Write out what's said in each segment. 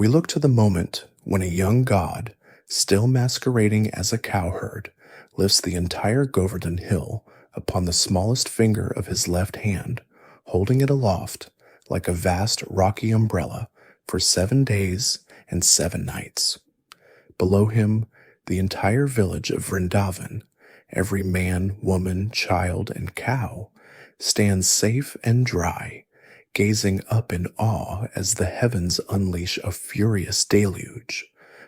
We look to the moment when a young god, still masquerading as a cowherd, lifts the entire Govardhan hill upon the smallest finger of his left hand, holding it aloft like a vast rocky umbrella for 7 days and 7 nights. Below him, the entire village of Vrindavan, every man, woman, child, and cow, stands safe and dry, gazing up in awe as the heavens unleash a furious deluge,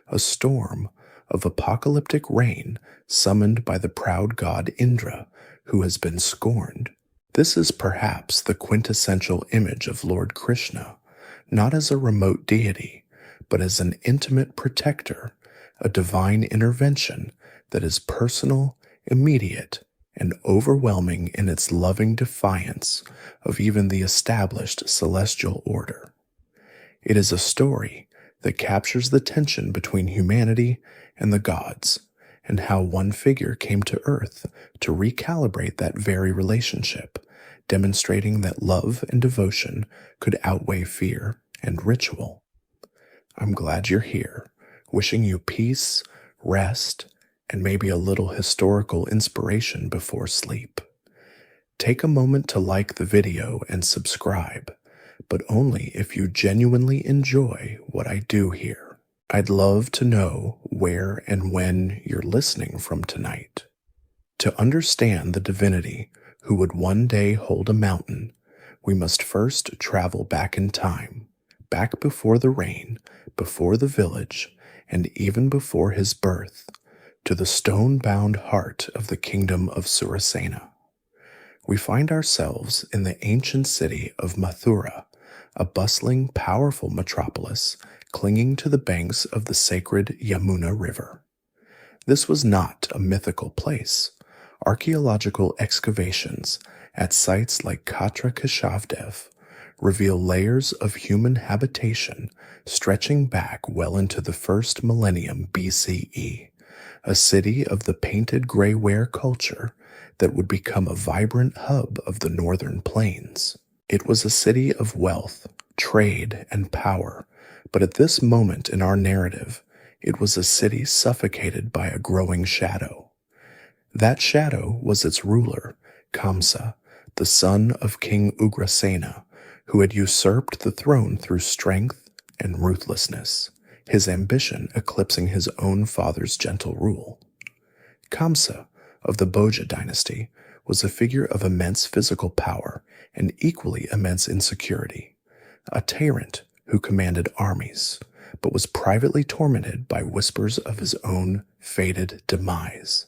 a storm of apocalyptic rain summoned by the proud god Indra, who has been scorned. This is perhaps the quintessential image of Lord Krishna, not as a remote deity, but as an intimate protector, a divine intervention that is personal, immediate, and overwhelming in its loving defiance of even the established celestial order. It is a story that captures the tension between humanity and the gods, and how one figure came to Earth to recalibrate that very relationship, demonstrating that love and devotion could outweigh fear and ritual. I'm glad you're here, wishing you peace, rest, and maybe a little historical inspiration before sleep. Take a moment to like the video and subscribe, but only if you genuinely enjoy what I do here. I'd love to know where and when you're listening from tonight. To understand the divinity who would one day hold a mountain, we must first travel back in time, back before the rain, before the village, and even before his birth, to the stone-bound heart of the kingdom of Surasena. We find ourselves in the ancient city of Mathura, a bustling, powerful metropolis clinging to the banks of the sacred Yamuna River. This was not a mythical place. Archaeological excavations at sites like Katra Keshavdev reveal layers of human habitation stretching back well into the first millennium BCE, a city of the painted grayware culture that would become a vibrant hub of the northern plains. It was a city of wealth, trade, and power, but at this moment in our narrative, it was a city suffocated by a growing shadow. That shadow was its ruler, Kamsa, the son of King Ugrasena, who had usurped the throne through strength and ruthlessness, his ambition eclipsing his own father's gentle rule. Kamsa, of the Bhoja dynasty, was a figure of immense physical power and equally immense insecurity, a tyrant who commanded armies, but was privately tormented by whispers of his own fated demise.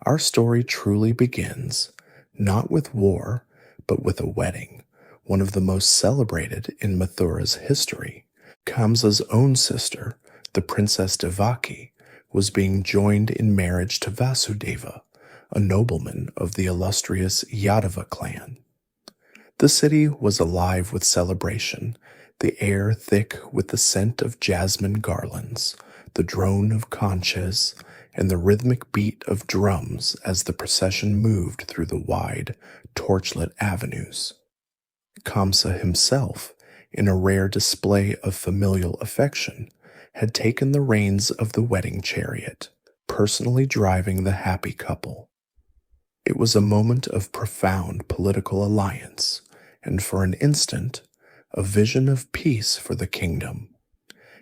Our story truly begins, not with war, but with a wedding, one of the most celebrated in Mathura's history. Kamsa's own sister, the Princess Devaki, was being joined in marriage to Vasudeva, a nobleman of the illustrious Yadava clan. The city was alive with celebration, the air thick with the scent of jasmine garlands, the drone of conches, and the rhythmic beat of drums as the procession moved through the wide, torchlit avenues. Kamsa himself, in a rare display of familial affection, had taken the reins of the wedding chariot, personally driving the happy couple. It was a moment of profound political alliance, and for an instant, a vision of peace for the kingdom.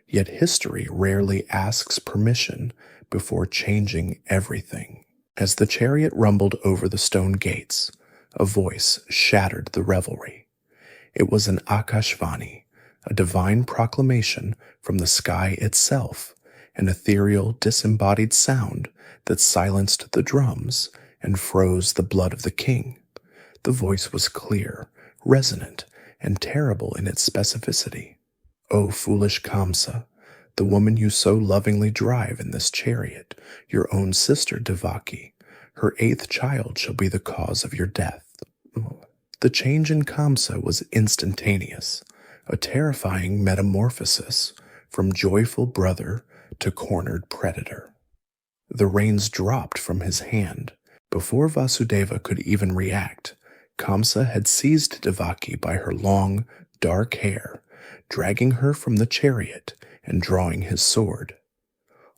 Yet history rarely asks permission before changing everything. As the chariot rumbled over the stone gates, a voice shattered the revelry. It was an Akashvani, a divine proclamation from the sky itself, an ethereal, disembodied sound that silenced the drums and froze the blood of the king. The voice was clear, resonant, and terrible in its specificity. O foolish Kamsa, the woman you so lovingly drive in this chariot, your own sister Devaki, her 8th child shall be the cause of your death. The change in Kamsa was instantaneous, a terrifying metamorphosis from joyful brother to cornered predator. The reins dropped from his hand. Before Vasudeva could even react, Kamsa had seized Devaki by her long, dark hair, dragging her from the chariot and drawing his sword.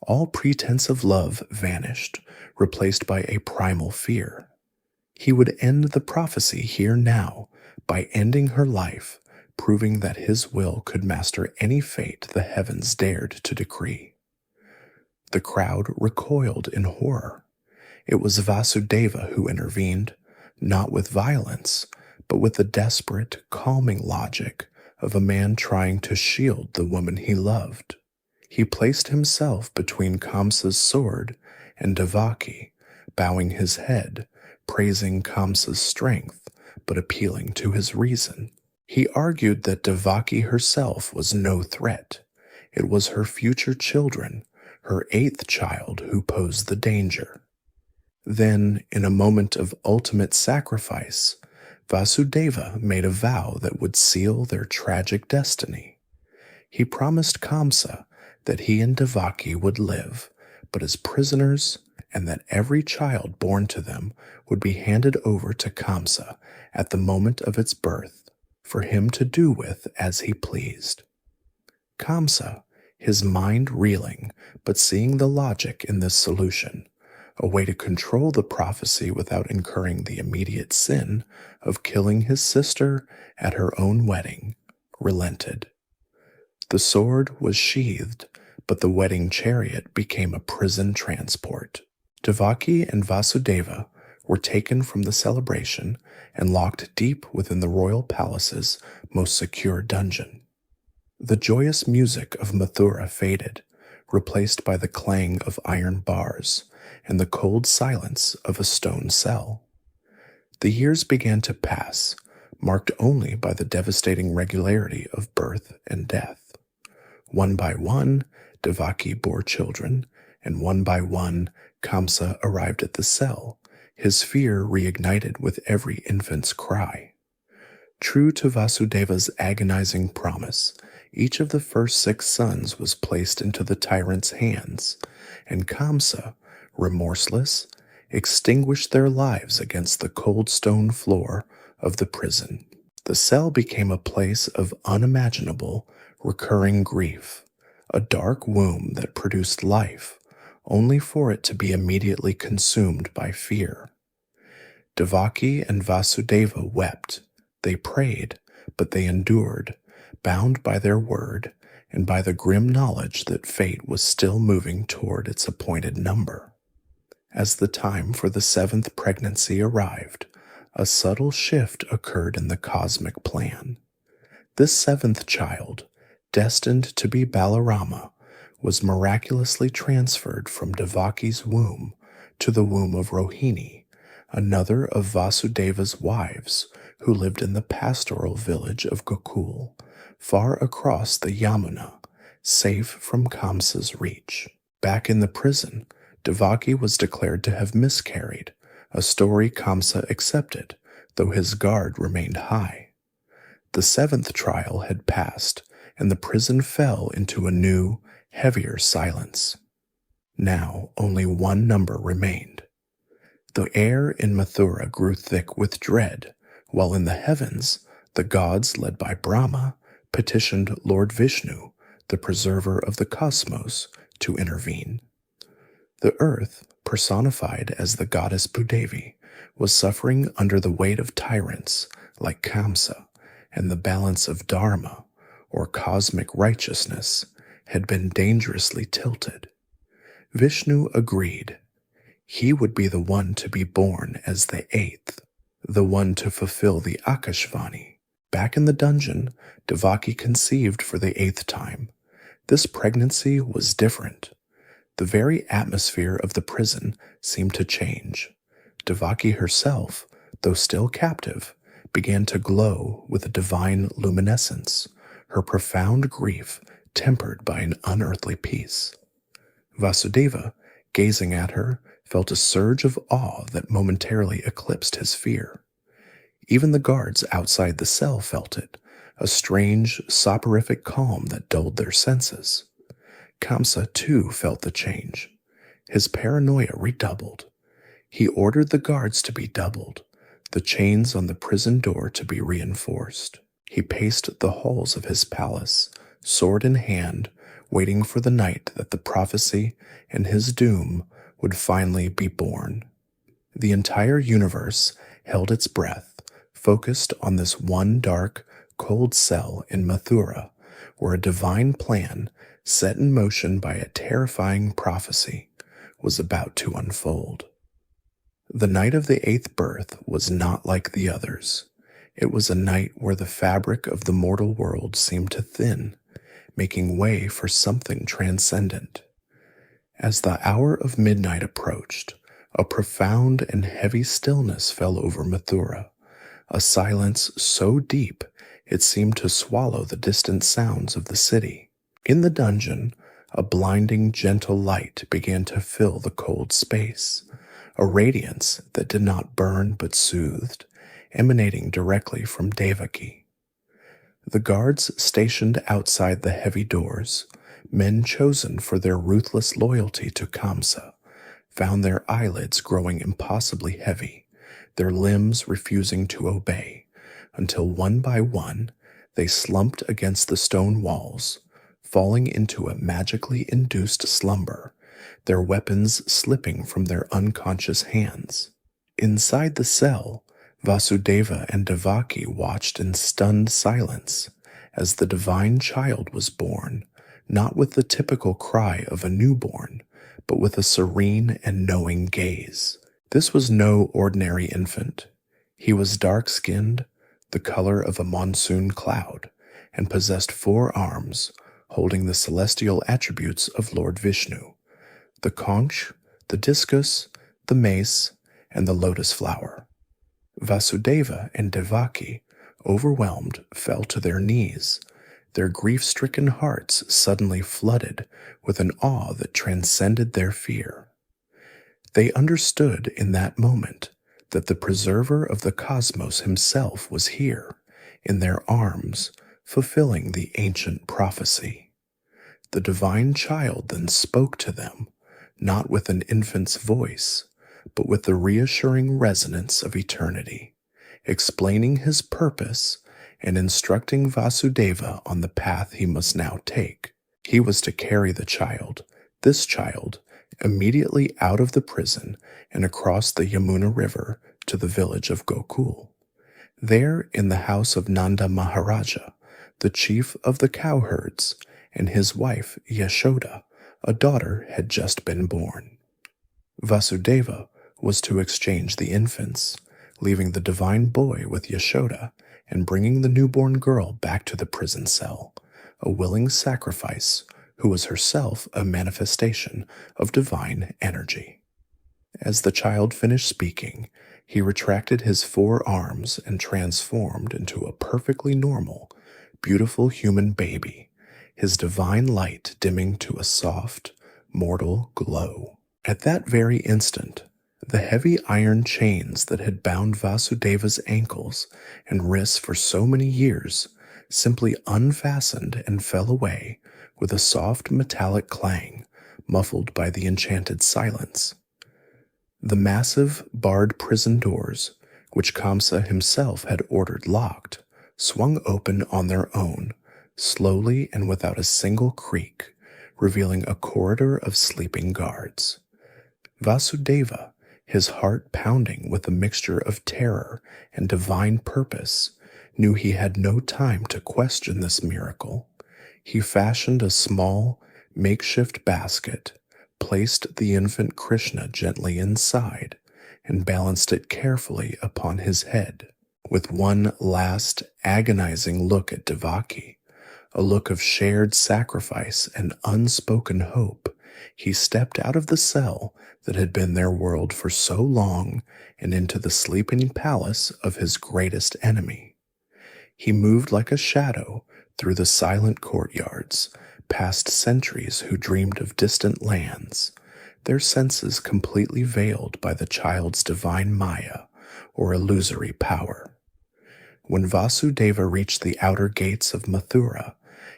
All pretense of love vanished, replaced by a primal fear. He would end the prophecy here now by ending her life, proving that his will could master any fate the heavens dared to decree. The crowd recoiled in horror. It was Vasudeva who intervened, not with violence, but with the desperate, calming logic of a man trying to shield the woman he loved. He placed himself between Kamsa's sword and Devaki, bowing his head, praising Kamsa's strength, but appealing to his reason. He argued that Devaki herself was no threat. It was her future children, her eighth child, who posed the danger. Then, in a moment of ultimate sacrifice, Vasudeva made a vow that would seal their tragic destiny. He promised Kamsa that he and Devaki would live, but as prisoners, and that every child born to them would be handed over to Kamsa at the moment of its birth, for him to do with as he pleased. Kamsa, his mind reeling, but seeing the logic in this solution, a way to control the prophecy without incurring the immediate sin of killing his sister at her own wedding, relented. The sword was sheathed, but the wedding chariot became a prison transport. Devaki and Vasudeva were taken from the celebration and locked deep within the royal palace's most secure dungeon. The joyous music of Mathura faded, replaced by the clang of iron bars and the cold silence of a stone cell. The years began to pass, marked only by the devastating regularity of birth and death. One by one, Devaki bore children, and one by one, Kamsa arrived at the cell, his fear reignited with every infant's cry. True to Vasudeva's agonizing promise, each of the first 6 sons was placed into the tyrant's hands, and Kamsa, remorseless, extinguished their lives against the cold stone floor of the prison. The cell became a place of unimaginable, recurring grief, a dark womb that produced life, only for it to be immediately consumed by fear. Devaki and Vasudeva wept. They prayed, but they endured, bound by their word and by the grim knowledge that fate was still moving toward its appointed number. As the time for the 7th pregnancy arrived, a subtle shift occurred in the cosmic plan. This 7th child, destined to be Balarama, was miraculously transferred from Devaki's womb to the womb of Rohini, another of Vasudeva's wives, who lived in the pastoral village of Gokul, far across the Yamuna, safe from Kamsa's reach. Back in the prison, Devaki was declared to have miscarried, a story Kamsa accepted, though his guard remained high. The 7th trial had passed, and the prison fell into a new, heavier silence. Now only one number remained. The air in Mathura grew thick with dread, while in the heavens, the gods led by Brahma petitioned Lord Vishnu, the preserver of the cosmos, to intervene. The earth, personified as the goddess Bhudevi, was suffering under the weight of tyrants like Kamsa, and the balance of Dharma, or cosmic righteousness, had been dangerously tilted. Vishnu agreed. He would be the one to be born as the 8th, the one to fulfill the Akashvani. Back in the dungeon, Devaki conceived for the 8th time. This pregnancy was different. The very atmosphere of the prison seemed to change. Devaki herself, though still captive, began to glow with a divine luminescence, her profound grief tempered by an unearthly peace. Vasudeva, gazing at her, felt a surge of awe that momentarily eclipsed his fear. Even the guards outside the cell felt it, a strange, soporific calm that dulled their senses. Kamsa, too, felt the change. His paranoia redoubled. He ordered the guards to be doubled, the chains on the prison door to be reinforced. He paced the halls of his palace, sword in hand, waiting for the night that the prophecy and his doom would finally be born. The entire universe held its breath, focused on this one dark, cold cell in Mathura, where a divine plan, set in motion by a terrifying prophecy, was about to unfold. The night of the 8th birth was not like the others. It was a night where the fabric of the mortal world seemed to thin, making way for something transcendent. As the hour of midnight approached, a profound and heavy stillness fell over Mathura, a silence so deep it seemed to swallow the distant sounds of the city. In the dungeon, a blinding, gentle light began to fill the cold space, a radiance that did not burn but soothed, emanating directly from Devaki. The guards stationed outside the heavy doors, men chosen for their ruthless loyalty to Kamsa, found their eyelids growing impossibly heavy, their limbs refusing to obey, until one by one they slumped against the stone walls, falling into a magically induced slumber, their weapons slipping from their unconscious hands. Inside the cell, Vasudeva and Devaki watched in stunned silence as the divine child was born, not with the typical cry of a newborn, but with a serene and knowing gaze. This was no ordinary infant. He was dark-skinned, the color of a monsoon cloud, and possessed 4 arms, holding the celestial attributes of Lord Vishnu: the conch, the discus, the mace, and the lotus flower. Vasudeva and Devaki, overwhelmed, fell to their knees, their grief-stricken hearts suddenly flooded with an awe that transcended their fear. They understood in that moment that the preserver of the cosmos himself was here, in their arms, fulfilling the ancient prophecy. The divine child then spoke to them, not with an infant's voice, but with the reassuring resonance of eternity, explaining his purpose and instructing Vasudeva on the path he must now take. He was to carry this child, immediately out of the prison and across the Yamuna River to the village of Gokul. There, in the house of Nanda Maharaja, the chief of the cowherds, and his wife Yashoda, a daughter had just been born. Vasudeva was to exchange the infants, leaving the divine boy with Yashoda and bringing the newborn girl back to the prison cell, a willing sacrifice who was herself a manifestation of divine energy. As the child finished speaking, he retracted his 4 arms and transformed into a perfectly normal, beautiful human baby, his divine light dimming to a soft, mortal glow. At that very instant, the heavy iron chains that had bound Vasudeva's ankles and wrists for so many years simply unfastened and fell away with a soft metallic clang, muffled by the enchanted silence. The massive, barred prison doors, which Kamsa himself had ordered locked, swung open on their own, slowly and without a single creak, revealing a corridor of sleeping guards. Vasudeva, his heart pounding with a mixture of terror and divine purpose, knew he had no time to question this miracle. He fashioned a small, makeshift basket, placed the infant Krishna gently inside, and balanced it carefully upon his head. With one last, agonizing look at Devaki, a look of shared sacrifice and unspoken hope, he stepped out of the cell that had been their world for so long and into the sleeping palace of his greatest enemy. He moved like a shadow through the silent courtyards, past sentries who dreamed of distant lands, their senses completely veiled by the child's divine maya, or illusory power. When Vasudeva reached the outer gates of Mathura,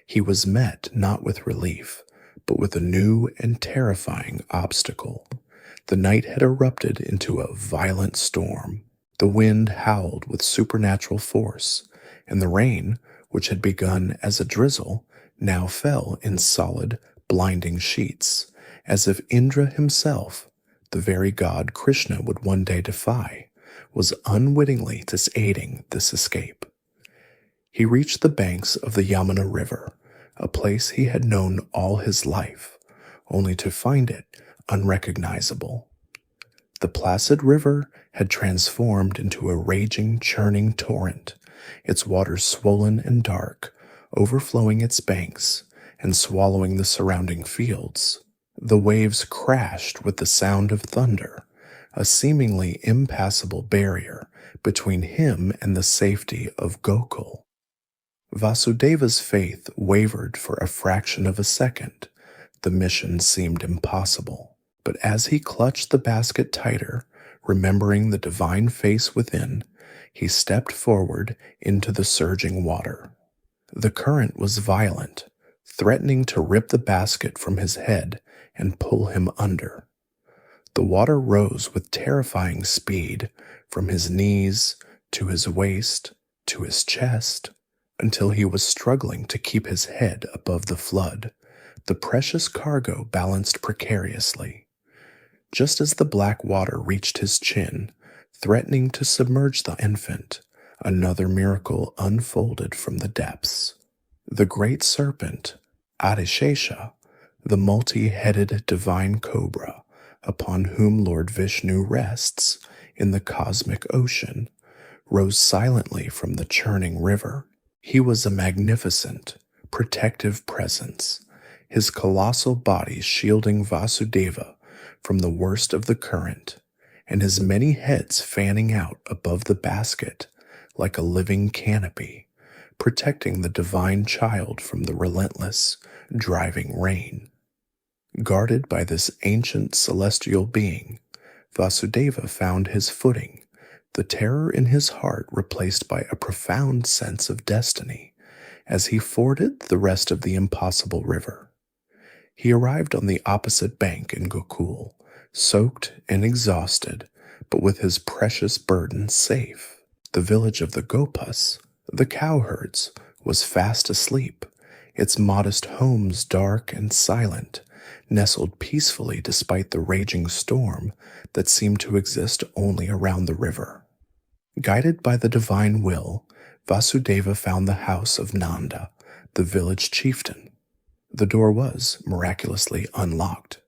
he was met not with relief, but with a new and terrifying obstacle. The night had erupted into a violent storm. The wind howled with supernatural force, and the rain, which had begun as a drizzle, now fell in solid, blinding sheets, as if Indra himself, the very god Krishna would one day defy, was unwittingly disaiding this escape. He reached the banks of the Yamuna River, a place he had known all his life, only to find it unrecognizable. The placid river had transformed into a raging, churning torrent, its waters swollen and dark, overflowing its banks and swallowing the surrounding fields. The waves crashed with the sound of thunder, a seemingly impassable barrier between him and the safety of Gokul. Vasudeva's faith wavered for a fraction of a second. The mission seemed impossible. But as he clutched the basket tighter, remembering the divine face within, he stepped forward into the surging water. The current was violent, threatening to rip the basket from his head and pull him under. The water rose with terrifying speed from his knees to his waist to his chest, until he was struggling to keep his head above the flood, the precious cargo balanced precariously. Just as the black water reached his chin, threatening to submerge the infant, another miracle unfolded from the depths. The great serpent, Adishesha, the multi-headed divine cobra, upon whom Lord Vishnu rests in the cosmic ocean, rose silently from the churning river. He was a magnificent, protective presence, his colossal body shielding Vasudeva from the worst of the current, and his many heads fanning out above the basket like a living canopy, protecting the divine child from the relentless, driving rain. Guarded by this ancient celestial being, Vasudeva found his footing, the terror in his heart replaced by a profound sense of destiny, as he forded the rest of the impossible river. He arrived on the opposite bank in Gokul, soaked and exhausted, but with his precious burden safe. The village of the Gopas, the cowherds, was fast asleep, its modest homes dark and silent, nestled peacefully despite the raging storm that seemed to exist only around the river. Guided by the divine will, Vasudeva found the house of Nanda, the village chieftain. The door was miraculously unlocked.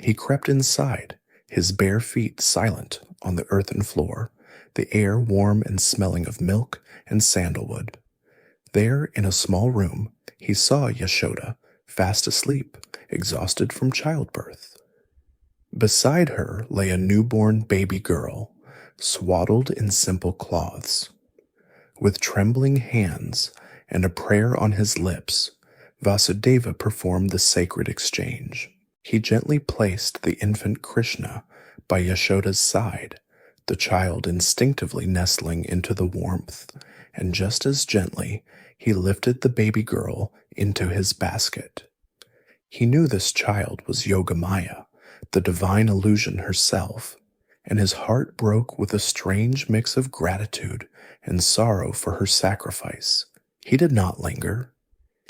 He crept inside, his bare feet silent on the earthen floor, the air warm and smelling of milk and sandalwood. There, in a small room, he saw Yashoda, fast asleep, exhausted from childbirth. Beside her lay a newborn baby girl, swaddled in simple cloths. With trembling hands and a prayer on his lips, Vasudeva performed the sacred exchange. He gently placed the infant Krishna by Yashoda's side, the child instinctively nestling into the warmth, and just as gently he lifted the baby girl into his basket. He knew this child was Yogamaya, the divine illusion herself, and his heart broke with a strange mix of gratitude and sorrow for her sacrifice. He did not linger.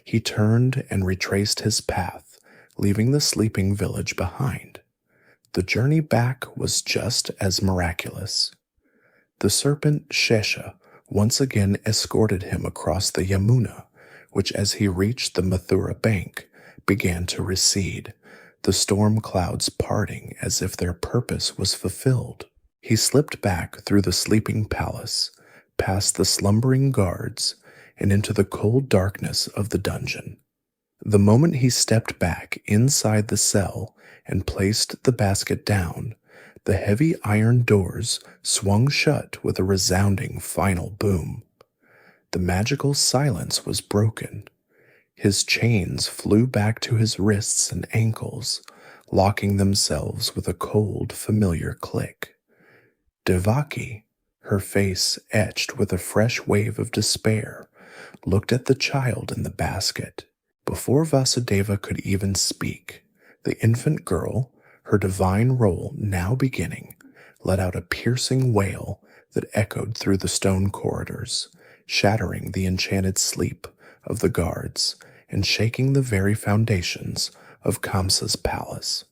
He turned and retraced his path, leaving the sleeping village behind. The journey back was just as miraculous. The serpent Shesha once again escorted him across the Yamuna, which as he reached the Mathura bank began to recede, the storm clouds parting as if their purpose was fulfilled. He slipped back through the sleeping palace, past the slumbering guards, and into the cold darkness of the dungeon. The moment he stepped back inside the cell and placed the basket down, the heavy iron doors swung shut with a resounding final boom. The magical silence was broken. His chains flew back to his wrists and ankles, locking themselves with a cold, familiar click. Devaki, her face etched with a fresh wave of despair, looked at the child in the basket. Before Vasudeva could even speak, the infant girl, her divine role now beginning, let out a piercing wail that echoed through the stone corridors, shattering the enchanted sleep of the guards and shaking the very foundations of Kamsa's palace.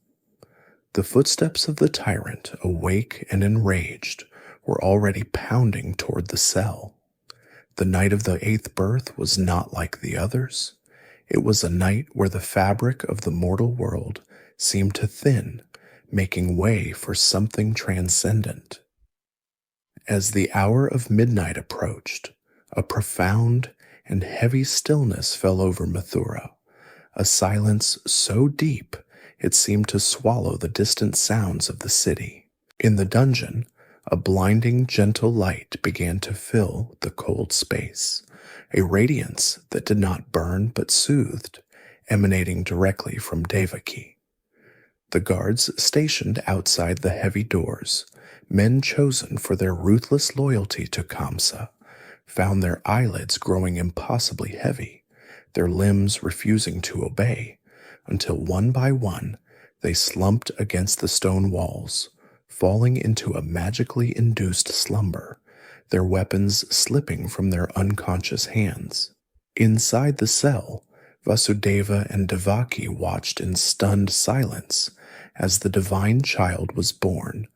The footsteps of the tyrant, awake and enraged, were already pounding toward the cell. The night of the eighth birth was not like the others. It was a night where the fabric of the mortal world seemed to thin, making way for something transcendent. As the hour of midnight approached, a profound and heavy stillness fell over Mathura, a silence so deep it seemed to swallow the distant sounds of the city. In the dungeon, a blinding, gentle light began to fill the cold space, a radiance that did not burn but soothed, emanating directly from Devaki. The guards stationed outside the heavy doors, men chosen for their ruthless loyalty to Kamsa, found their eyelids growing impossibly heavy, their limbs refusing to obey, until one by one they slumped against the stone walls, falling into a magically induced slumber, their weapons slipping from their unconscious hands. Inside the cell, Vasudeva and Devaki watched in stunned silence as the divine child was born,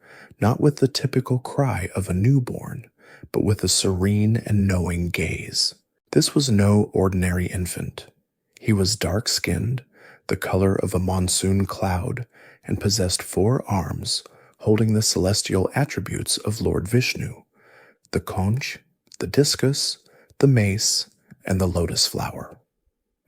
not with the typical cry of a newborn, but with a serene and knowing gaze. This was no ordinary infant. He was dark-skinned, the color of a monsoon cloud, and possessed 4 arms, holding the celestial attributes of Lord Vishnu: the conch, the discus, the mace, and the lotus flower.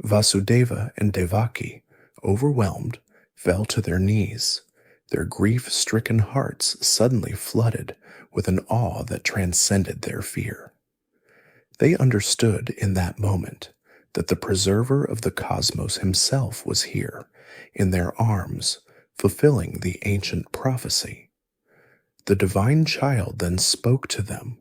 Vasudeva and Devaki, overwhelmed, fell to their knees, their grief-stricken hearts suddenly flooded with an awe that transcended their fear. They understood in that moment that the preserver of the cosmos himself was here, in their arms, fulfilling the ancient prophecy. The divine child then spoke to them,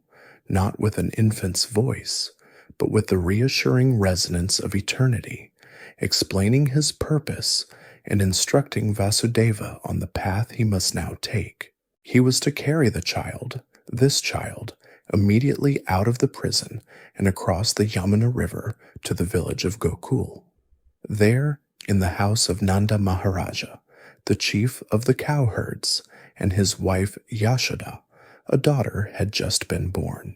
not with an infant's voice, but with the reassuring resonance of eternity, explaining his purpose and instructing Vasudeva on the path he must now take. He was to carry the child, this child, immediately out of the prison and across the Yamuna River to the village of Gokul. There, in the house of Nanda Maharaja, the chief of the cowherds, and his wife Yashoda, a daughter had just been born.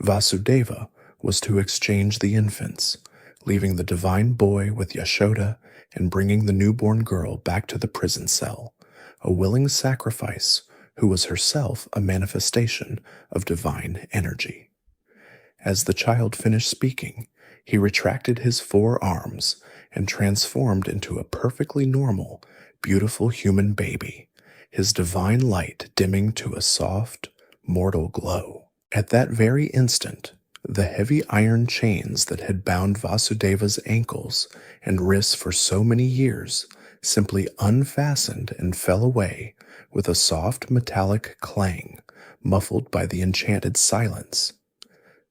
Vasudeva was to exchange the infants, leaving the divine boy with Yashoda and bringing the newborn girl back to the prison cell, a willing sacrifice who was herself a manifestation of divine energy. As the child finished speaking, he retracted his 4 arms and transformed into a perfectly normal, beautiful human baby, his divine light dimming to a soft, mortal glow. At that very instant, the heavy iron chains that had bound Vasudeva's ankles and wrists for so many years simply unfastened and fell away with a soft metallic clang, muffled by the enchanted silence.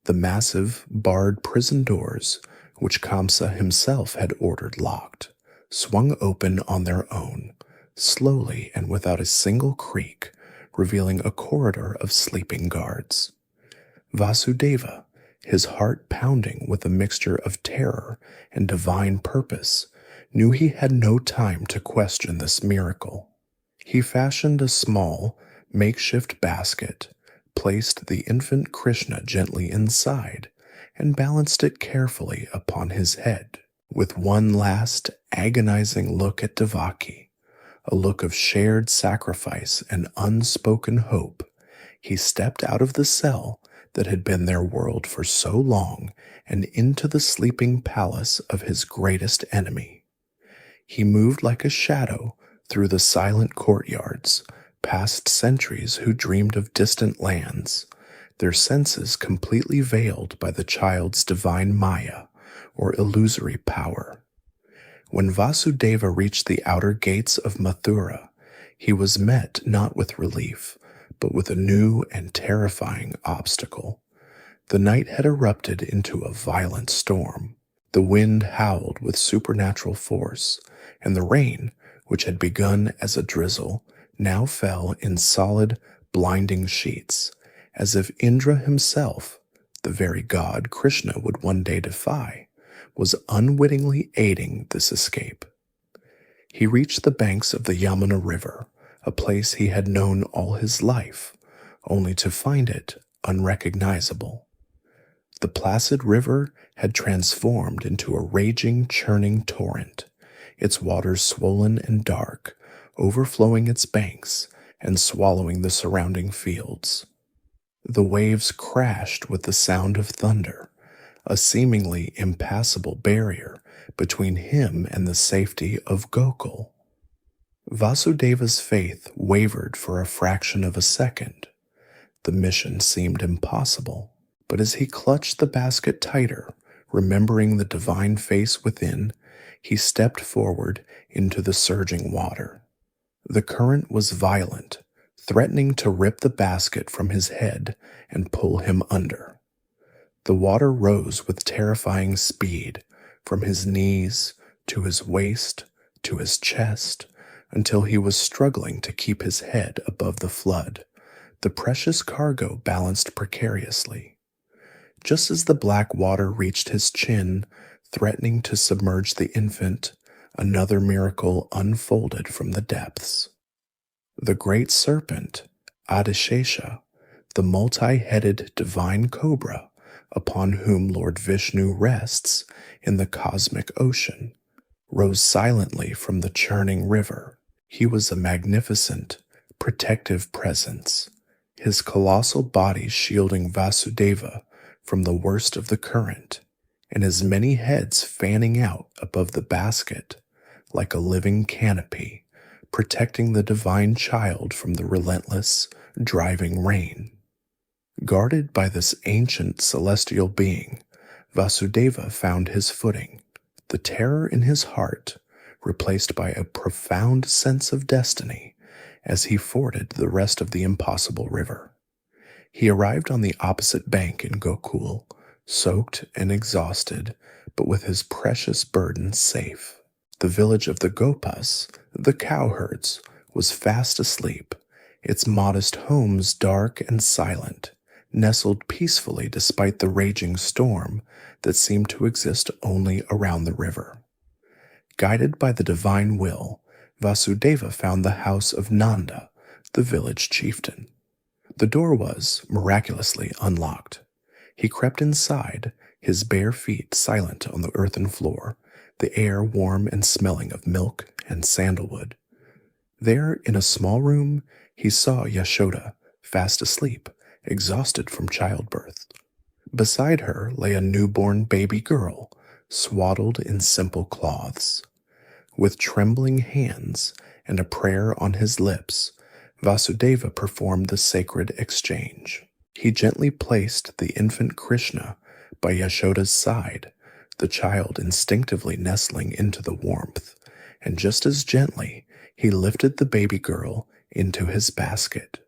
The massive, barred prison doors, which Kamsa himself had ordered locked, swung open on their own, slowly and without a single creak, revealing a corridor of sleeping guards. Vasudeva, his heart pounding with a mixture of terror and divine purpose, knew he had no time to question this miracle. He fashioned a small, makeshift basket, placed the infant Krishna gently inside, and balanced it carefully upon his head. With one last, agonizing look at Devaki, a look of shared sacrifice and unspoken hope, he stepped out of the cell that had been their world for so long and into the sleeping palace of his greatest enemy. He moved like a shadow through the silent courtyards, past sentries who dreamed of distant lands, their senses completely veiled by the child's divine maya, or illusory power. When Vasudeva reached the outer gates of Mathura, he was met not with relief, but with a new and terrifying obstacle. The night had erupted into a violent storm. The wind howled with supernatural force, and the rain, which had begun as a drizzle, now fell in solid, blinding sheets, as if Indra himself, the very god Krishna would one day defy, was unwittingly aiding this escape. He reached the banks of the Yamuna River, a place he had known all his life, only to find it unrecognizable. The placid river had transformed into a raging, churning torrent, its waters swollen and dark, overflowing its banks and swallowing the surrounding fields. The waves crashed with the sound of thunder, a seemingly impassable barrier between him and the safety of Gokul. Vasudeva's faith wavered for a fraction of a second. The mission seemed impossible, but as he clutched the basket tighter, remembering the divine face within, he stepped forward into the surging water. The current was violent, threatening to rip the basket from his head and pull him under. The water rose with terrifying speed, from his knees to his waist to his chest, until he was struggling to keep his head above the flood, the precious cargo balanced precariously. Just as the black water reached his chin, threatening to submerge the infant, another miracle unfolded from the depths. The great serpent, Adishesha, the multi-headed divine cobra, upon whom Lord Vishnu rests in the cosmic ocean, rose silently from the churning river. He was a magnificent, protective presence, his colossal body shielding Vasudeva from the worst of the current, and his many heads fanning out above the basket like a living canopy, protecting the divine child from the relentless, driving rain. Guarded by this ancient celestial being, Vasudeva found his footing, the terror in his heart replaced by a profound sense of destiny as he forded the rest of the impossible river. He arrived on the opposite bank in Gokul, soaked and exhausted, but with his precious burden safe. The village of the Gopas, the cowherds, was fast asleep, its modest homes dark and silent, nestled peacefully despite the raging storm that seemed to exist only around the river. Guided by the divine will, Vasudeva found the house of Nanda, the village chieftain. The door was, miraculously, unlocked. He crept inside, his bare feet silent on the earthen floor, the air warm and smelling of milk and sandalwood. There, in a small room, he saw Yashoda, fast asleep, exhausted from childbirth. Beside her lay a newborn baby girl, swaddled in simple cloths. With trembling hands and a prayer on his lips, Vasudeva performed the sacred exchange. He gently placed the infant Krishna by Yashoda's side, the child instinctively nestling into the warmth, and just as gently he lifted the baby girl into his basket.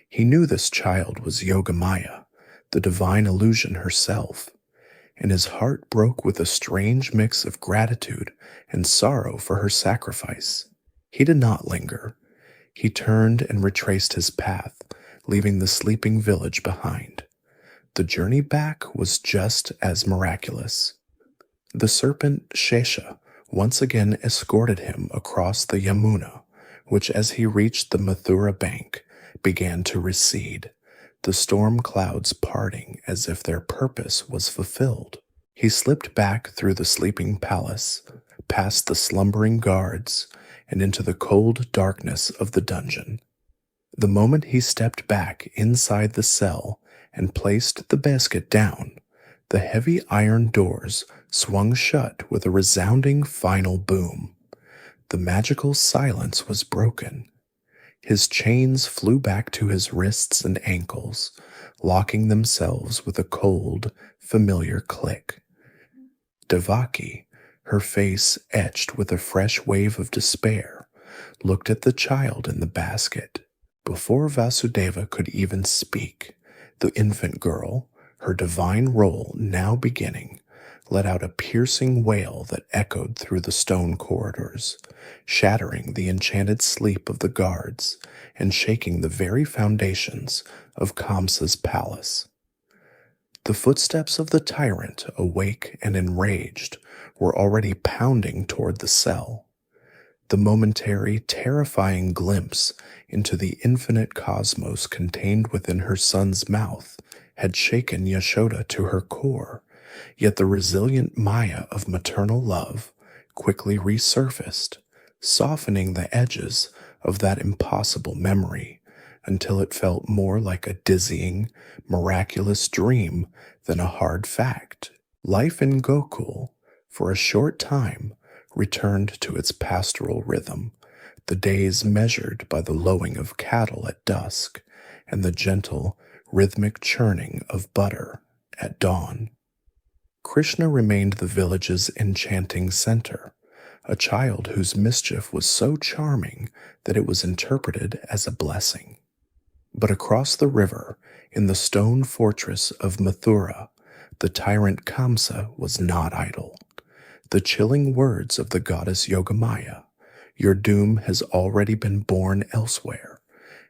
He knew this child was Yogamaya, the divine illusion herself, and his heart broke with a strange mix of gratitude and sorrow for her sacrifice. He did not linger. He turned and retraced his path, leaving the sleeping village behind. The journey back was just as miraculous. The serpent Shesha once again escorted him across the Yamuna, which as he reached the Mathura bank began to recede, the storm clouds parting as if their purpose was fulfilled. He slipped back through the sleeping palace, past the slumbering guards, and into the cold darkness of the dungeon. The moment he stepped back inside the cell and placed the basket down, the heavy iron doors swung shut with a resounding final boom. The magical silence was broken. His chains flew back to his wrists and ankles, locking themselves with a cold, familiar click. Devaki, her face etched with a fresh wave of despair, looked at the child in the basket. Before Vasudeva could even speak, the infant girl, her divine role now beginning, let out a piercing wail that echoed through the stone corridors, shattering the enchanted sleep of the guards and shaking the very foundations of Kamsa's palace. The footsteps of the tyrant, awake and enraged, were already pounding toward the cell. The momentary, terrifying glimpse into the infinite cosmos contained within her son's mouth had shaken Yashoda to her core, yet the resilient Maya of maternal love quickly resurfaced, softening the edges of that impossible memory until it felt more like a dizzying, miraculous dream than a hard fact. Life in Gokul, for a short time, returned to its pastoral rhythm, the days measured by the lowing of cattle at dusk and the gentle, rhythmic churning of butter at dawn. Krishna remained the village's enchanting center, a child whose mischief was so charming that it was interpreted as a blessing. But across the river, in the stone fortress of Mathura, the tyrant Kamsa was not idle. The chilling words of the goddess Yogamaya, "Your doom has already been born elsewhere,"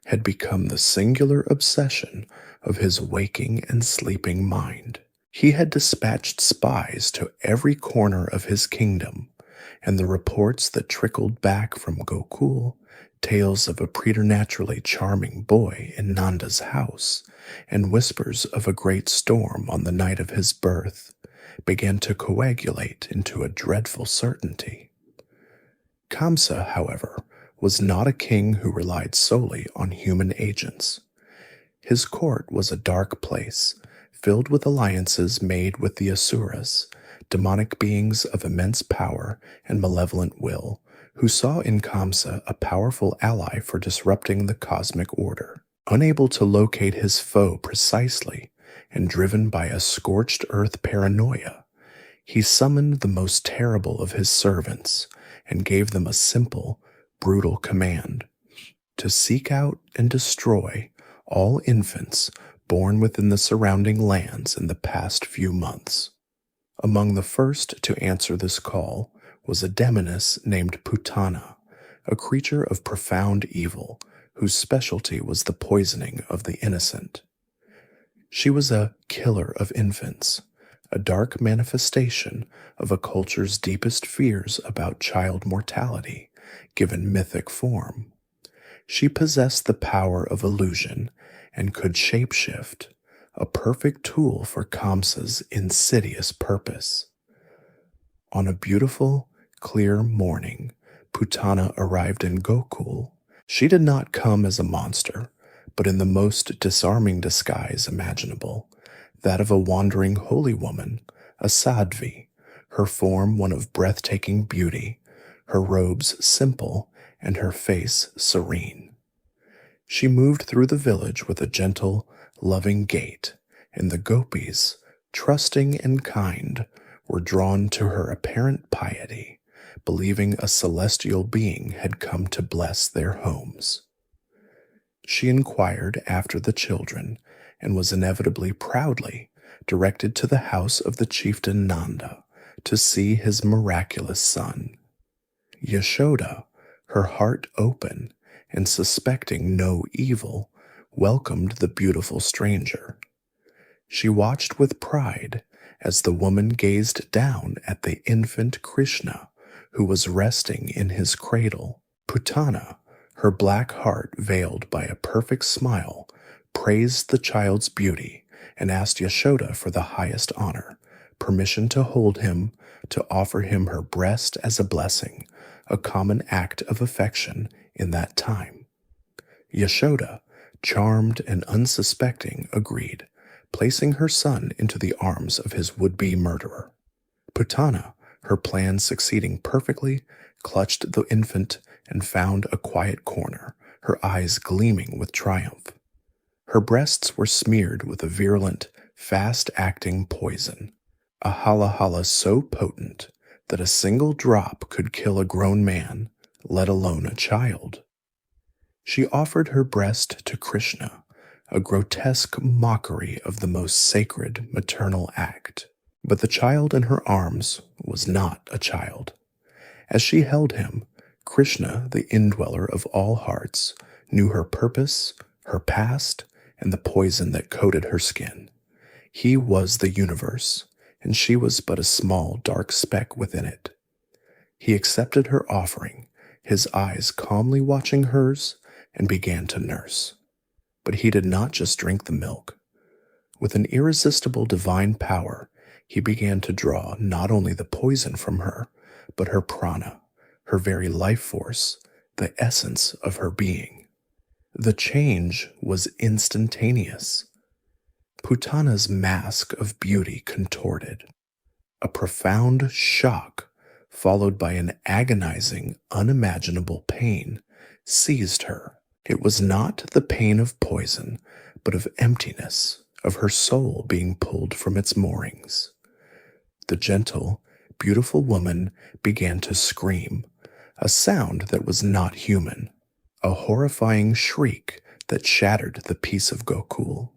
had become the singular obsession of his waking and sleeping mind. He had dispatched spies to every corner of his kingdom, and the reports that trickled back from Gokul, tales of a preternaturally charming boy in Nanda's house, and whispers of a great storm on the night of his birth, began to coagulate into a dreadful certainty. Kamsa, however, was not a king who relied solely on human agents. His court was a dark place, filled with alliances made with the Asuras, demonic beings of immense power and malevolent will, who saw in Kamsa a powerful ally for disrupting the cosmic order. Unable to locate his foe precisely, and driven by a scorched earth paranoia, he summoned the most terrible of his servants and gave them a simple, brutal command: to seek out and destroy all infants born within the surrounding lands in the past few months. Among the first to answer this call was a demoness named Putana, a creature of profound evil whose specialty was the poisoning of the innocent. She was a killer of infants, a dark manifestation of a culture's deepest fears about child mortality, given mythic form. She possessed the power of illusion and could shapeshift, a perfect tool for Kamsa's insidious purpose. On a beautiful, clear morning, Putana arrived in Gokul. She did not come as a monster, but in the most disarming disguise imaginable, that of a wandering holy woman, a sadhvi, her form one of breathtaking beauty, her robes simple, and her face serene. She moved through the village with a gentle, loving gait, and the gopis, trusting and kind, were drawn to her apparent piety, believing a celestial being had come to bless their homes. She inquired after the children and was inevitably proudly directed to the house of the chieftain Nanda to see his miraculous son. Yashoda, her heart open and suspecting no evil, welcomed the beautiful stranger. She watched with pride as the woman gazed down at the infant Krishna, who was resting in his cradle. Putana, her black heart veiled by a perfect smile, praised the child's beauty and asked Yashoda for the highest honor, permission to hold him, to offer him her breast as a blessing, a common act of affection in that time. Yashoda, charmed and unsuspecting, agreed, placing her son into the arms of his would-be murderer. Putana, her plan succeeding perfectly, clutched the infant and found a quiet corner, her eyes gleaming with triumph. Her breasts were smeared with a virulent, fast-acting poison, a halahala so potent that a single drop could kill a grown man, let alone a child. She offered her breast to Krishna, a grotesque mockery of the most sacred maternal act. But the child in her arms was not a child. As she held him, Krishna, the indweller of all hearts, knew her purpose, her past, and the poison that coated her skin. He was the universe, and she was but a small dark speck within it. He accepted her offering, his eyes calmly watching hers, and began to nurse. But he did not just drink the milk. With an irresistible divine power, he began to draw not only the poison from her, but her prana, her very life force, the essence of her being. The change was instantaneous. Putana's mask of beauty contorted. A profound shock, followed by an agonizing, unimaginable pain, seized her. It was not the pain of poison, but of emptiness, of her soul being pulled from its moorings. The gentle, beautiful woman began to scream, a sound that was not human, a horrifying shriek that shattered the peace of Gokul.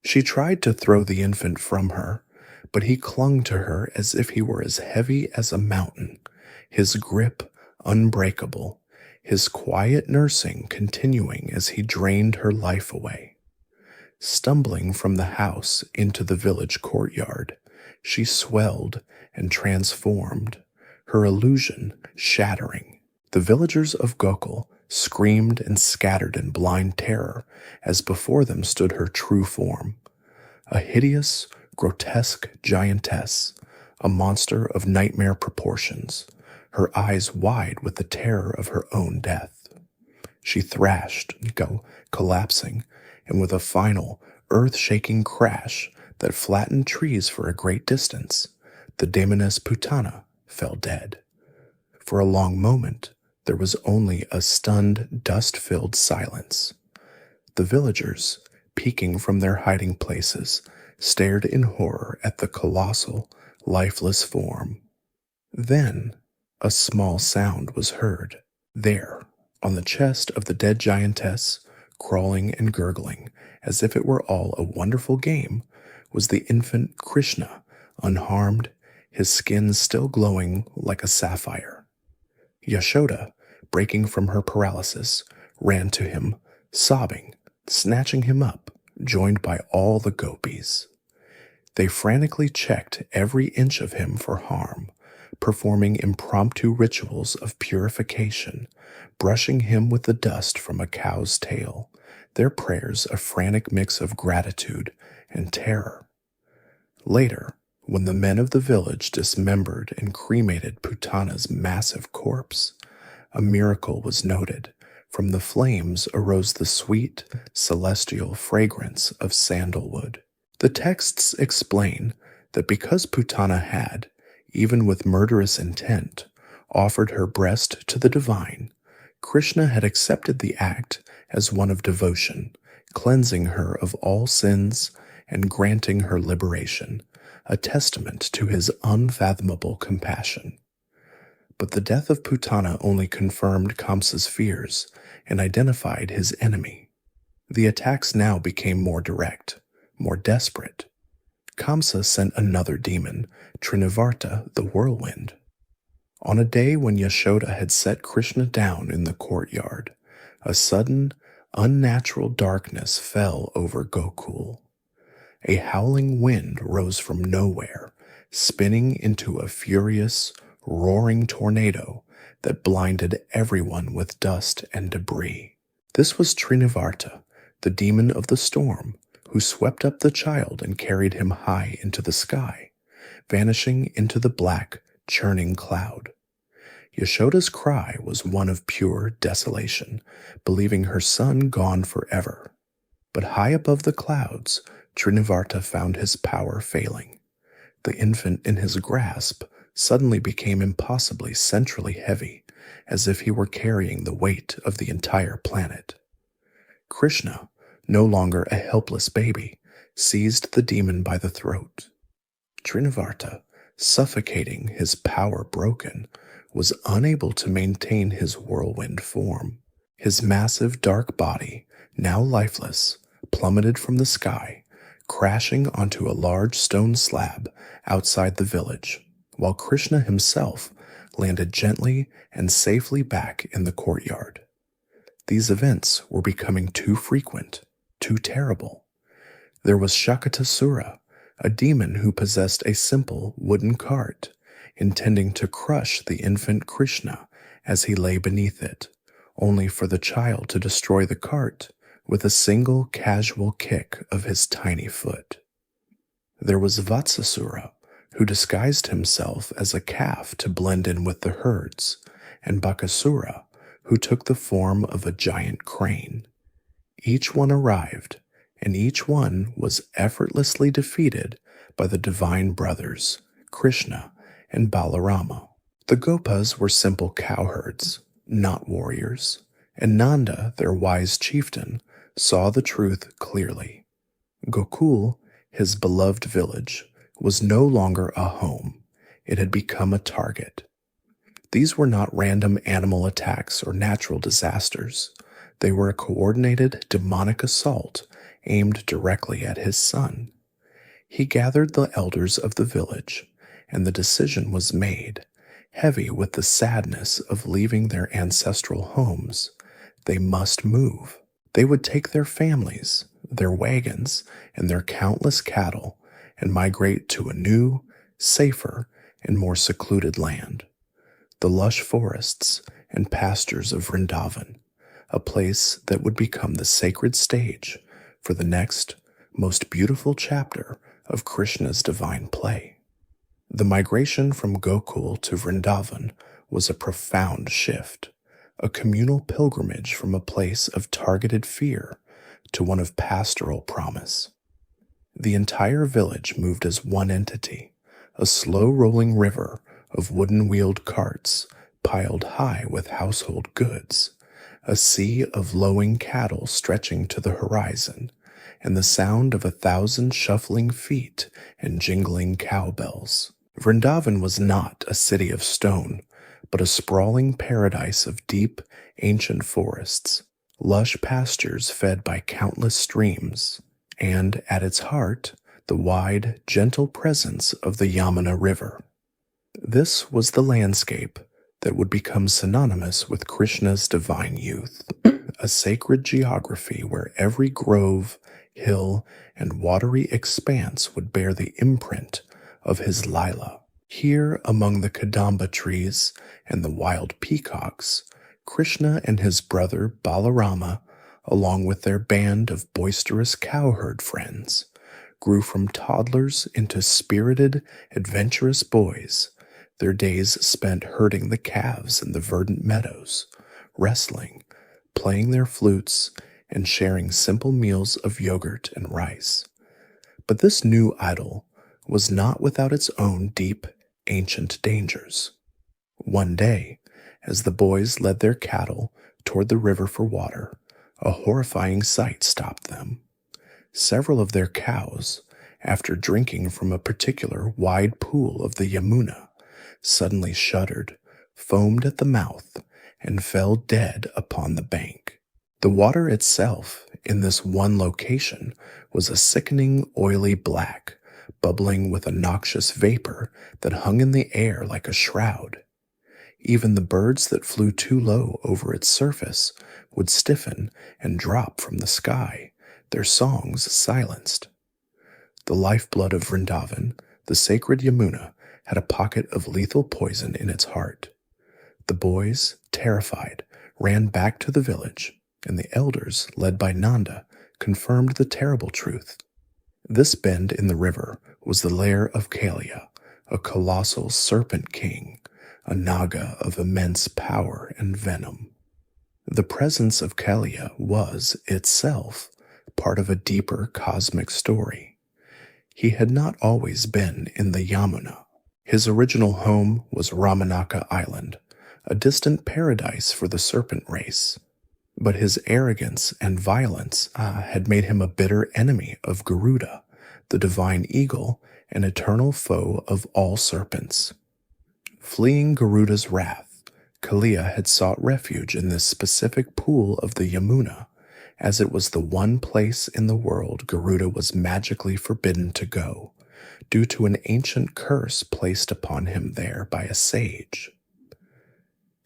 She tried to throw the infant from her, but he clung to her as if he were as heavy as a mountain, his grip unbreakable, his quiet nursing continuing as he drained her life away. Stumbling from the house into the village courtyard, she swelled and transformed, her illusion shattering. The villagers of Gokul screamed and scattered in blind terror as before them stood her true form, a hideous, grotesque giantess, a monster of nightmare proportions, her eyes wide with the terror of her own death. She thrashed, collapsing, and with a final, earth-shaking crash that flattened trees for a great distance, the demoness Putana fell dead. For a long moment, there was only a stunned, dust-filled silence. The villagers, peeking from their hiding places, stared in horror at the colossal, lifeless form. Then, a small sound was heard. There, on the chest of the dead giantess, crawling and gurgling, as if it were all a wonderful game, was the infant Krishna, unharmed, his skin still glowing like a sapphire. Yashoda, breaking from her paralysis, ran to him, sobbing, snatching him up, joined by all the gopis. They frantically checked every inch of him for harm, performing impromptu rituals of purification, brushing him with the dust from a cow's tail, their prayers a frantic mix of gratitude and terror. Later, when the men of the village dismembered and cremated Putana's massive corpse, a miracle was noted. From the flames arose the sweet, celestial fragrance of sandalwood. The texts explain that because Putana had, even with murderous intent, offered her breast to the divine, Krishna had accepted the act as one of devotion, cleansing her of all sins and granting her liberation, a testament to his unfathomable compassion. But the death of Putana only confirmed Kamsa's fears and identified his enemy. The attacks now became more direct, more desperate. Kamsa sent another demon, Trinivarta the whirlwind. On a day when Yashoda had set Krishna down in the courtyard, a sudden, unnatural darkness fell over Gokul. A howling wind rose from nowhere, spinning into a furious, roaring tornado that blinded everyone with dust and debris. This was Trinivarta, the demon of the storm, who swept up the child and carried him high into the sky, vanishing into the black, churning cloud. Yashoda's cry was one of pure desolation, believing her son gone forever. But high above the clouds, Trinivarta found his power failing. The infant in his grasp suddenly became impossibly centrally heavy, as if he were carrying the weight of the entire planet. Krishna, no longer a helpless baby, seized the demon by the throat. Trinivarta, suffocating, his power broken, was unable to maintain his whirlwind form. His massive dark body, now lifeless, plummeted from the sky, crashing onto a large stone slab outside the village, while Krishna himself landed gently and safely back in the courtyard. These events were becoming too frequent, too terrible. There was Shakatasura, a demon who possessed a simple wooden cart, intending to crush the infant Krishna as he lay beneath it, only for the child to destroy the cart with a single casual kick of his tiny foot. There was Vatsasura, who disguised himself as a calf to blend in with the herds, and Bakasura, who took the form of a giant crane. Each one arrived, and each one was effortlessly defeated by the divine brothers, Krishna and Balarama. The Gopas were simple cowherds, not warriors, and Nanda, their wise chieftain, saw the truth clearly. Gokul, his beloved village, was no longer a home. It had become a target. These were not random animal attacks or natural disasters. They were a coordinated demonic assault aimed directly at his son. He gathered the elders of the village, and the decision was made, heavy with the sadness of leaving their ancestral homes. They must move. They would take their families, their wagons, and their countless cattle and migrate to a new, safer, and more secluded land. The lush forests and pastures of Vrindavan, a place that would become the sacred stage for the next, most beautiful chapter of Krishna's divine play. The migration from Gokul to Vrindavan was a profound shift, a communal pilgrimage from a place of targeted fear to one of pastoral promise. The entire village moved as one entity, a slow-rolling river of wooden-wheeled carts piled high with household goods, a sea of lowing cattle stretching to the horizon, and the sound of 1,000 shuffling feet and jingling cowbells. Vrindavan was not a city of stone, but a sprawling paradise of deep, ancient forests, lush pastures fed by countless streams, and at its heart, the wide, gentle presence of the Yamuna River. This was the landscape that would become synonymous with Krishna's divine youth, a sacred geography where every grove, hill, and watery expanse would bear the imprint of his Lila. Here, among the Kadamba trees and the wild peacocks, Krishna and his brother Balarama, along with their band of boisterous cowherd friends, grew from toddlers into spirited, adventurous boys, their days spent herding the calves in the verdant meadows, wrestling, playing their flutes, and sharing simple meals of yogurt and rice. But this new idol was not without its own deep, ancient dangers. One day, as the boys led their cattle toward the river for water, a horrifying sight stopped them. Several of their cows, after drinking from a particular wide pool of the Yamuna, suddenly shuddered, foamed at the mouth, and fell dead upon the bank. The water itself, in this one location, was a sickening, oily black, bubbling with a noxious vapor that hung in the air like a shroud. Even the birds that flew too low over its surface would stiffen and drop from the sky, their songs silenced. The lifeblood of Vrindavan, the sacred Yamuna, had a pocket of lethal poison in its heart. The boys, terrified, ran back to the village, and the elders, led by Nanda, confirmed the terrible truth. This bend in the river was the lair of Kaliya, a colossal serpent king, a naga of immense power and venom. The presence of Kaliya was, itself, part of a deeper cosmic story. He had not always been in the Yamuna. His original home was Ramanaka Island, a distant paradise for the serpent race. But his arrogance and violence had made him a bitter enemy of Garuda, the divine eagle and eternal foe of all serpents. Fleeing Garuda's wrath, Kaliya had sought refuge in this specific pool of the Yamuna, as it was the one place in the world Garuda was magically forbidden to go, due to an ancient curse placed upon him there by a sage.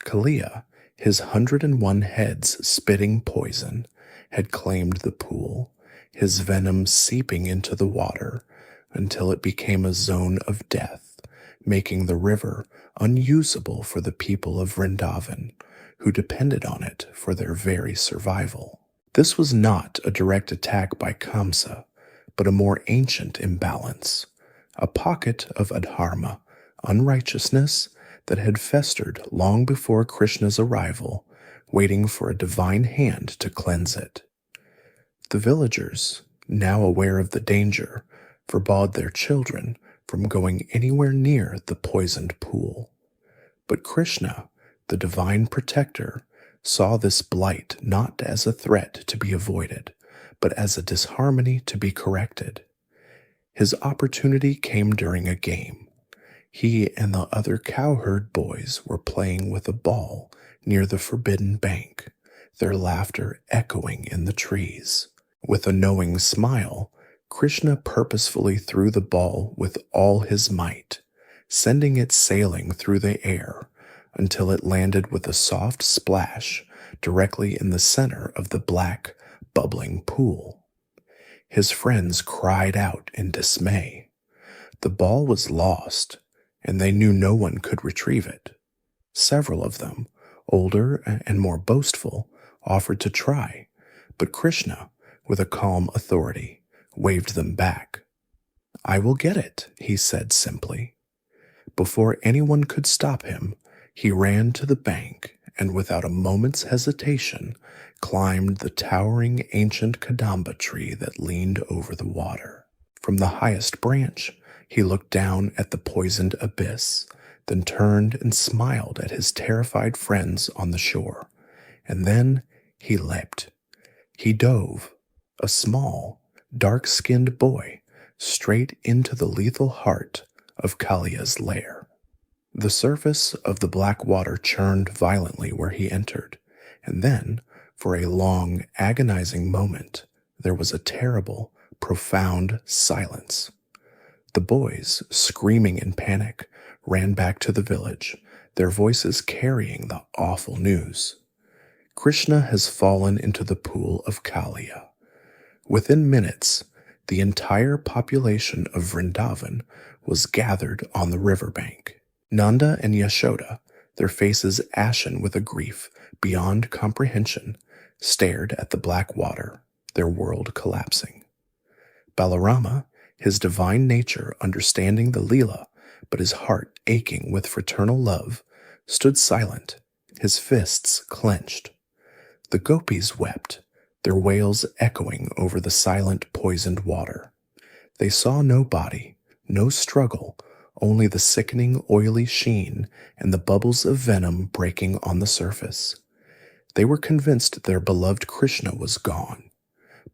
Kaliya, his 101 heads spitting poison, had claimed the pool, his venom seeping into the water until it became a zone of death, making the river unusable for the people of Vrindavan, who depended on it for their very survival. This was not a direct attack by Kamsa, but a more ancient imbalance, a pocket of adharma, unrighteousness that had festered long before Krishna's arrival, waiting for a divine hand to cleanse it. The villagers, now aware of the danger, forbade their children from going anywhere near the poisoned pool. But Krishna, the divine protector, saw this blight not as a threat to be avoided, but as a disharmony to be corrected. His opportunity came during a game. He and the other cowherd boys were playing with a ball near the forbidden bank, their laughter echoing in the trees. With a knowing smile, Krishna purposefully threw the ball with all his might, sending it sailing through the air until it landed with a soft splash directly in the center of the black, bubbling pool. His friends cried out in dismay. The ball was lost, and they knew no one could retrieve it. Several of them, older and more boastful, offered to try, but Krishna, with a calm authority, waved them back. "I will get it," he said simply. Before anyone could stop him, he ran to the bank and without a moment's hesitation climbed the towering ancient kadamba tree that leaned over the water. From the highest branch, he looked down at the poisoned abyss, then turned and smiled at his terrified friends on the shore. And then he leapt. He dove, a small, dark-skinned boy, straight into the lethal heart of Kaliya's lair. The surface of the black water churned violently where he entered, and then, for a long, agonizing moment, there was a terrible, profound silence. The boys, screaming in panic, ran back to the village, their voices carrying the awful news. Krishna has fallen into the pool of Kaliya. Within minutes, the entire population of Vrindavan was gathered on the riverbank. Nanda and Yashoda, their faces ashen with a grief beyond comprehension, stared at the black water, their world collapsing. Balarama, his divine nature understanding the Leela, but his heart aching with fraternal love, stood silent, his fists clenched. The gopis wept, their wails echoing over the silent, poisoned water. They saw no body, no struggle, only the sickening, oily sheen and the bubbles of venom breaking on the surface. They were convinced their beloved Krishna was gone,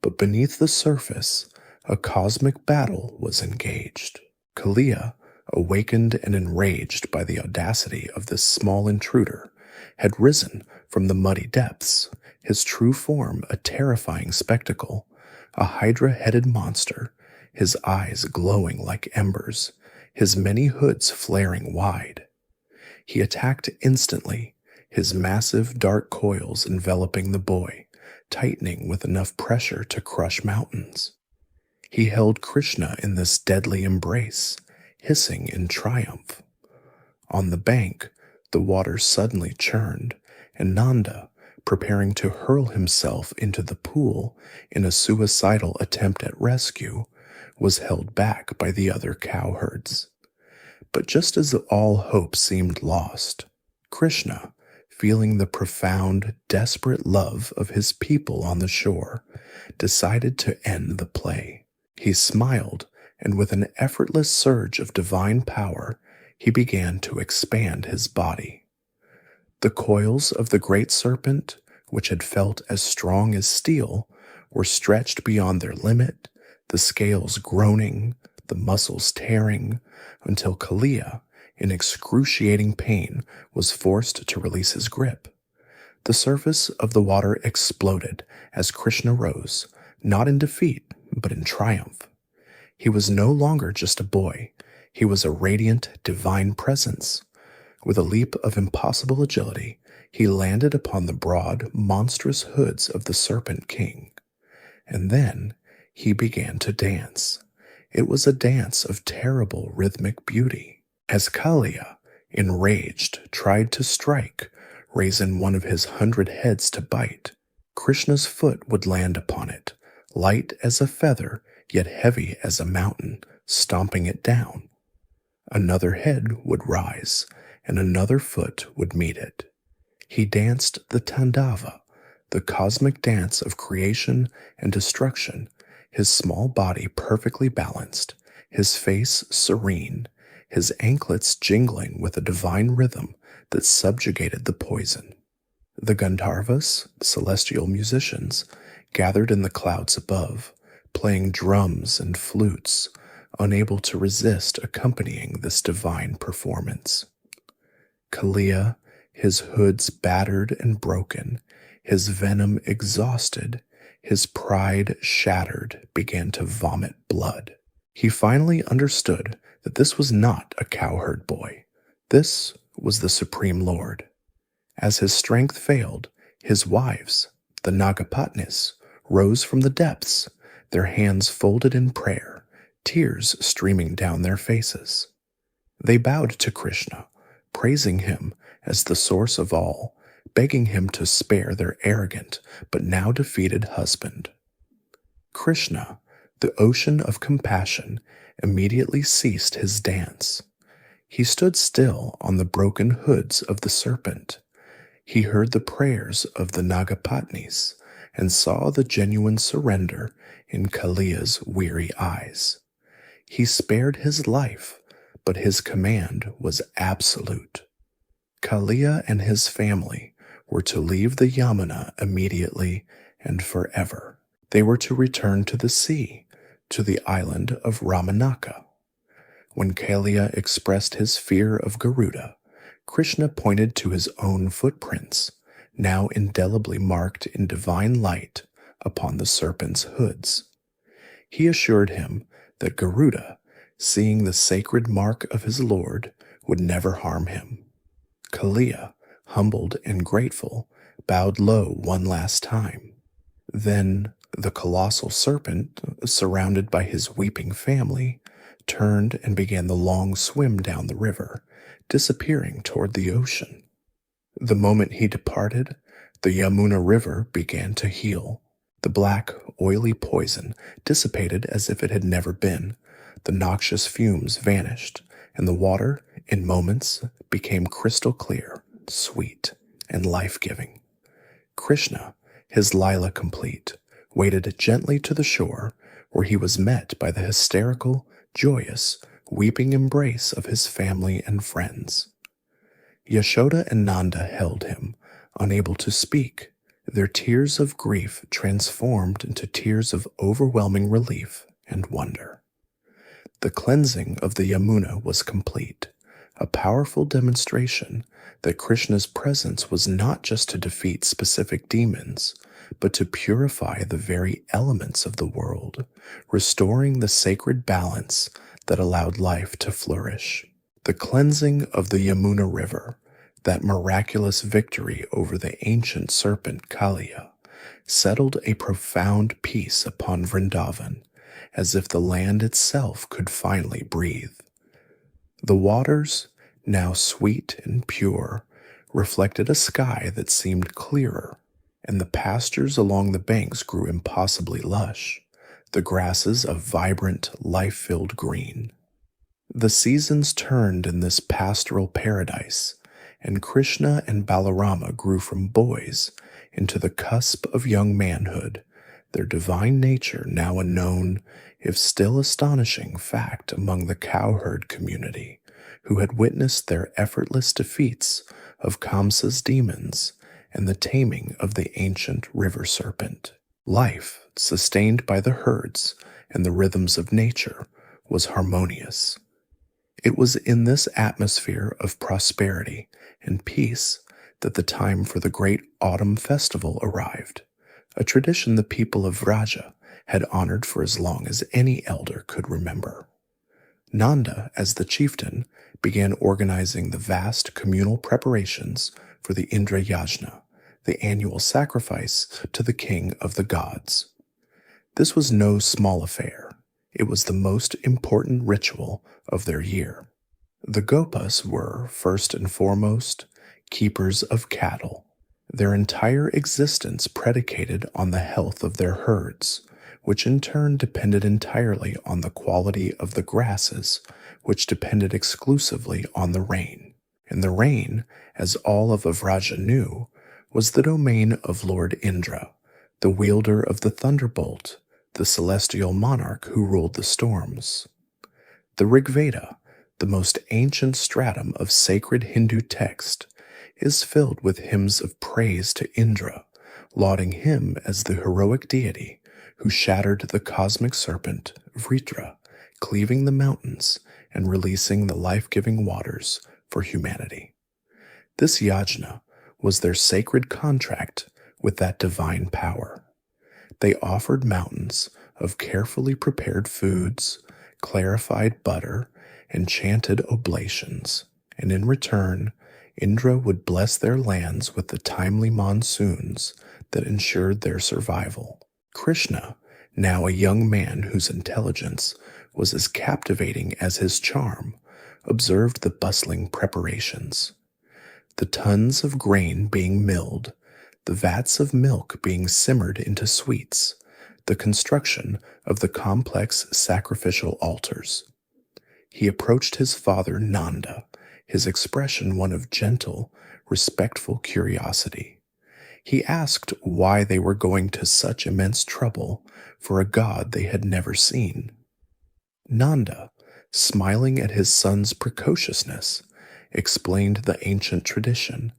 but beneath the surface, a cosmic battle was engaged. Kaliya, awakened and enraged by the audacity of this small intruder, had risen from the muddy depths, his true form a terrifying spectacle, a hydra-headed monster, his eyes glowing like embers, his many hoods flaring wide. He attacked instantly, his massive dark coils enveloping the boy, tightening with enough pressure to crush mountains. He held Krishna in this deadly embrace, hissing in triumph. On the bank, the water suddenly churned, and Nanda, preparing to hurl himself into the pool in a suicidal attempt at rescue, was held back by the other cowherds. But just as all hope seemed lost, Krishna, feeling the profound, desperate love of his people on the shore, decided to end the play. He smiled, and with an effortless surge of divine power, he began to expand his body. The coils of the great serpent, which had felt as strong as steel, were stretched beyond their limit, the scales groaning, the muscles tearing, until Kaliya, in excruciating pain, was forced to release his grip. The surface of the water exploded as Krishna rose, not in defeat, but in triumph. He was no longer just a boy. He was a radiant, divine presence. With a leap of impossible agility, he landed upon the broad, monstrous hoods of the Serpent King. And then He began to dance. It was a dance of terrible rhythmic beauty. As Kaliya, enraged, tried to strike, raising one of his 100 heads to bite, Krishna's foot would land upon it, light as a feather, yet heavy as a mountain, stomping it down. Another head would rise, and another foot would meet it. He danced the Tandava, the cosmic dance of creation and destruction, his small body perfectly balanced, his face serene, his anklets jingling with a divine rhythm that subjugated the poison. The Gandharvas, celestial musicians, gathered in the clouds above, playing drums and flutes, unable to resist accompanying this divine performance. Kaliya, his hoods battered and broken, his venom exhausted, his pride shattered, began to vomit blood. He finally understood that this was not a cowherd boy. This was the Supreme Lord. As his strength failed, his wives, the Nagapatnis, rose from the depths, their hands folded in prayer, tears streaming down their faces. They bowed to Krishna, praising him as the source of all, begging him to spare their arrogant but now defeated husband. Krishna, the ocean of compassion, immediately ceased his dance. He stood still on the broken hoods of the serpent. He heard the prayers of the Nagapatnis and saw the genuine surrender in Kaliya's weary eyes. He spared his life, but his command was absolute. Kaliya and his family were to leave the Yamuna immediately and forever. They were to return to the sea, to the island of Ramanaka. When Kaliya expressed his fear of Garuda, Krishna pointed to his own footprints, now indelibly marked in divine light upon the serpent's hoods. He assured him that Garuda, seeing the sacred mark of his Lord, would never harm him. Kaliya, humbled and grateful, bowed low one last time. Then the colossal serpent, surrounded by his weeping family, turned and began the long swim down the river, disappearing toward the ocean. The moment he departed, the Yamuna River began to heal. The black, oily poison dissipated as if it had never been. The noxious fumes vanished, and the water, in moments, became crystal clear, sweet, and life-giving. Krishna, his lila complete, waded gently to the shore, where he was met by the hysterical, joyous, weeping embrace of his family and friends. Yashoda and Nanda held him, unable to speak, their tears of grief transformed into tears of overwhelming relief and wonder. The cleansing of the Yamuna was complete, a powerful demonstration that Krishna's presence was not just to defeat specific demons, but to purify the very elements of the world, restoring the sacred balance that allowed life to flourish. The cleansing of the Yamuna River, that miraculous victory over the ancient serpent Kaliya, settled a profound peace upon Vrindavan, as if the land itself could finally breathe. The waters, now sweet and pure, reflected a sky that seemed clearer, and the pastures along the banks grew impossibly lush, the grasses of vibrant, life-filled green. The seasons turned in this pastoral paradise, and Krishna and Balarama grew from boys into the cusp of young manhood, their divine nature now a known, if still astonishing, fact among the cowherd community, who had witnessed their effortless defeats of Kamsa's demons and the taming of the ancient river serpent. Life, sustained by the herds and the rhythms of nature, was harmonious. It was in this atmosphere of prosperity and peace that the time for the great autumn festival arrived, a tradition the people of Vraja had honored for as long as any elder could remember. Nanda, as the chieftain, began organizing the vast communal preparations for the Indra Yajna, the annual sacrifice to the king of the gods. This was no small affair. It was the most important ritual of their year. The Gopas were, first and foremost, keepers of cattle. Their entire existence predicated on the health of their herds, which in turn depended entirely on the quality of the grasses, which depended exclusively on the rain. And the rain, as all of Avraja knew, was the domain of Lord Indra, the wielder of the thunderbolt, the celestial monarch who ruled the storms. The Rig Veda, the most ancient stratum of sacred Hindu text, is filled with hymns of praise to Indra, lauding him as the heroic deity who shattered the cosmic serpent Vritra, cleaving the mountains and releasing the life-giving waters for humanity. This yajna was their sacred contract with that divine power. They offered mountains of carefully prepared foods, clarified butter, and chanted oblations, and in return, Indra would bless their lands with the timely monsoons that ensured their survival. Krishna, now a young man whose intelligence was as captivating as his charm, observed the bustling preparations. The tons of grain being milled, the vats of milk being simmered into sweets, the construction of the complex sacrificial altars. He approached his father Nanda, his expression one of gentle, respectful curiosity. He asked why they were going to such immense trouble for a god they had never seen. Nanda, smiling at his son's precociousness, explained the ancient tradition,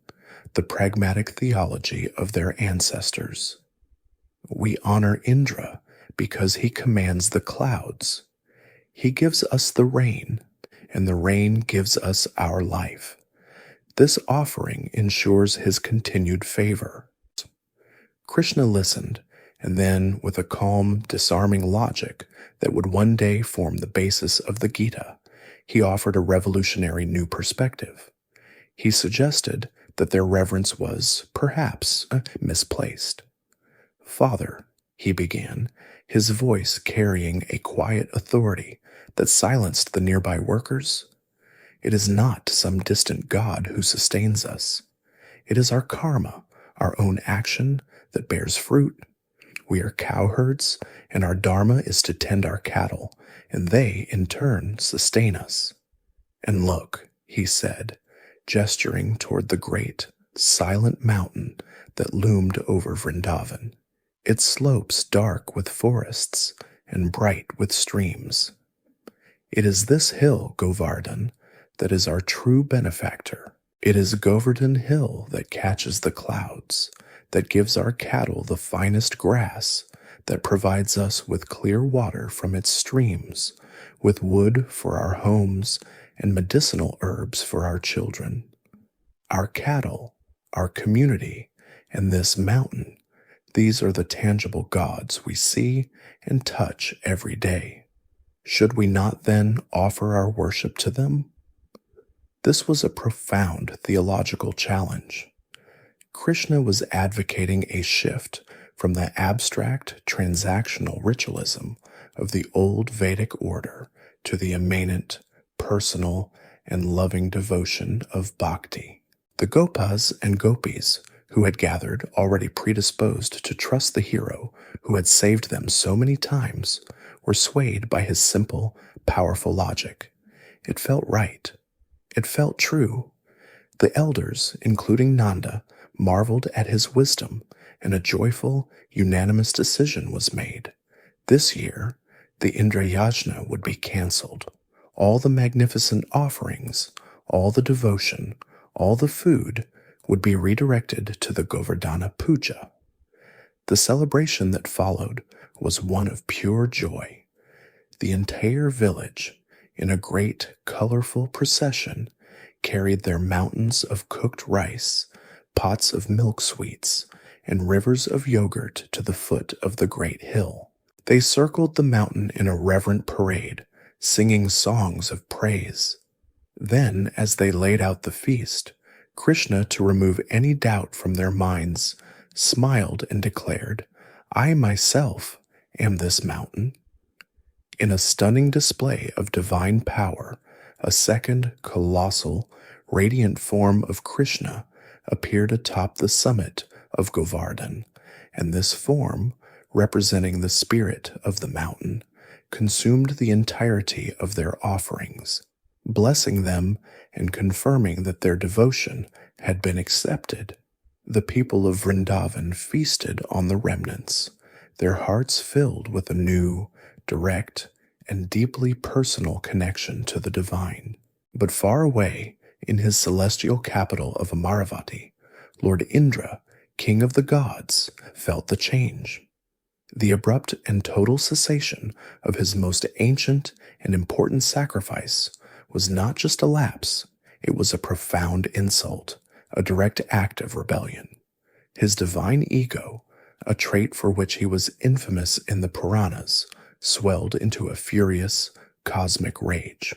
the pragmatic theology of their ancestors. We honor Indra because he commands the clouds. He gives us the rain, and the rain gives us our life. This offering ensures his continued favor. Krishna listened, and then, with a calm, disarming logic that would one day form the basis of the Gita, he offered a revolutionary new perspective. He suggested that their reverence was, perhaps, misplaced. "Father," he began, his voice carrying a quiet authority that silenced the nearby workers, "it is not some distant god who sustains us. It is our karma, our own action, that bears fruit. We are cowherds, and our dharma is to tend our cattle, and they, in turn, sustain us. And look," he said, gesturing toward the great, silent mountain that loomed over Vrindavan. Its slopes dark with forests and bright with streams. It is this hill, Govardhan, that is our true benefactor. It is Govardhan Hill that catches the clouds, that gives our cattle the finest grass, that provides us with clear water from its streams, with wood for our homes, and medicinal herbs for our children. Our cattle, our community, and this mountain, these are the tangible gods we see and touch every day. Should we not then offer our worship to them? This was a profound theological challenge. Krishna was advocating a shift from the abstract, transactional ritualism of the old Vedic order to the immanent, personal, and loving devotion of bhakti. The Gopas and Gopis, who had gathered, already predisposed to trust the hero who had saved them so many times, were swayed by his simple, powerful logic. It felt right. It felt true. The elders, including Nanda, marveled at his wisdom, and a joyful, unanimous decision was made. This year, the Indra Yajna would be cancelled. All the magnificent offerings, all the devotion, all the food would be redirected to the Govardhana Puja. The celebration that followed was one of pure joy. The entire village, in a great, colorful procession, carried their mountains of cooked rice, pots of milk sweets, and rivers of yogurt to the foot of the great hill. They circled the mountain in a reverent parade, singing songs of praise. Then, as they laid out the feast, Krishna, to remove any doubt from their minds, smiled and declared, "I myself am this mountain. In a stunning display of divine power, a second colossal, radiant form of Krishna appeared atop the summit of Govardhan, and this form, representing the spirit of the mountain, consumed the entirety of their offerings, blessing them and confirming that their devotion had been accepted. The people of Vrindavan feasted on the remnants, their hearts filled with a new, direct, and deeply personal connection to the divine. But far away, in his celestial capital of Amaravati, Lord Indra, king of the gods, felt the change. The abrupt and total cessation of his most ancient and important sacrifice was not just a lapse, it was a profound insult, a direct act of rebellion. His divine ego, a trait for which he was infamous in the Puranas, swelled into a furious, cosmic rage.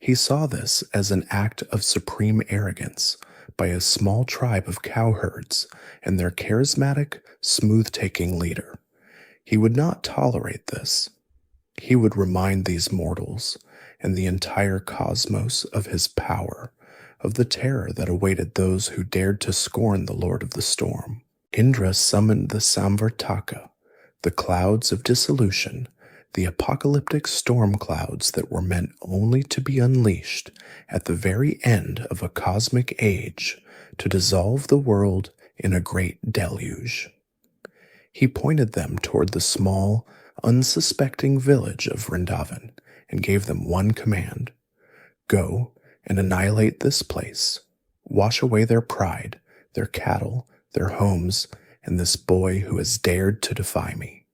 He saw this as an act of supreme arrogance by a small tribe of cowherds and their charismatic, smooth-taking leader. He would not tolerate this. He would remind these mortals and the entire cosmos of his power, of the terror that awaited those who dared to scorn the Lord of the Storm. Indra summoned the Samvartaka, the clouds of dissolution, the apocalyptic storm clouds that were meant only to be unleashed at the very end of a cosmic age to dissolve the world in a great deluge. He pointed them toward the small, unsuspecting village of Vrindavan and gave them one command: go and annihilate this place, wash away their pride, their cattle, their homes, and this boy who has dared to defy me.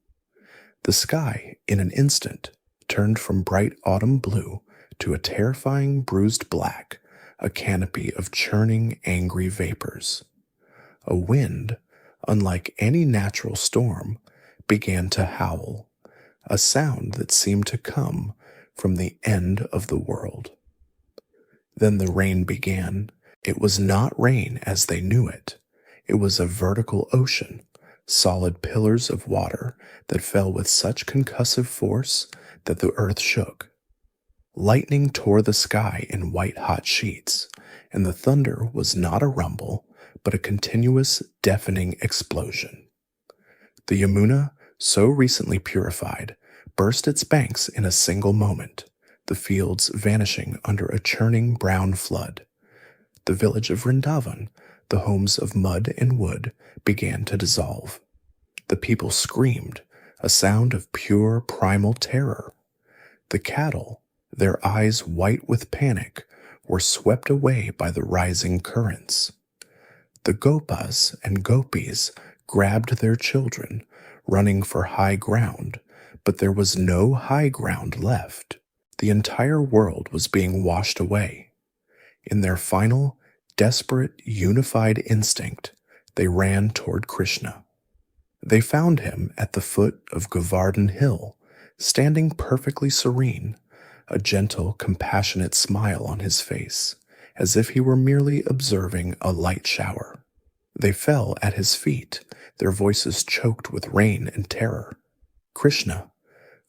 The sky, in an instant, turned from bright autumn blue to a terrifying bruised black, a canopy of churning, angry vapors. A wind, unlike any natural storm, began to howl, a sound that seemed to come from the end of the world. Then the rain began. It was not rain as they knew it. It was a vertical ocean, solid pillars of water that fell with such concussive force that the earth shook. Lightning tore the sky in white-hot sheets, and the thunder was not a rumble, but a continuous, deafening explosion. The Yamuna, so recently purified, burst its banks in a single moment, the fields vanishing under a churning brown flood. The village of Vrindavan, the homes of mud and wood, began to dissolve. The people screamed, a sound of pure primal terror. The cattle, their eyes white with panic, were swept away by the rising currents. The gopas and gopis grabbed their children, running for high ground, but there was no high ground left. The entire world was being washed away. In their final, desperate, unified instinct, they ran toward Krishna. They found him at the foot of Govardhan Hill, standing perfectly serene, a gentle, compassionate smile on his face, as if he were merely observing a light shower. They fell at his feet, their voices choked with rain and terror. Krishna,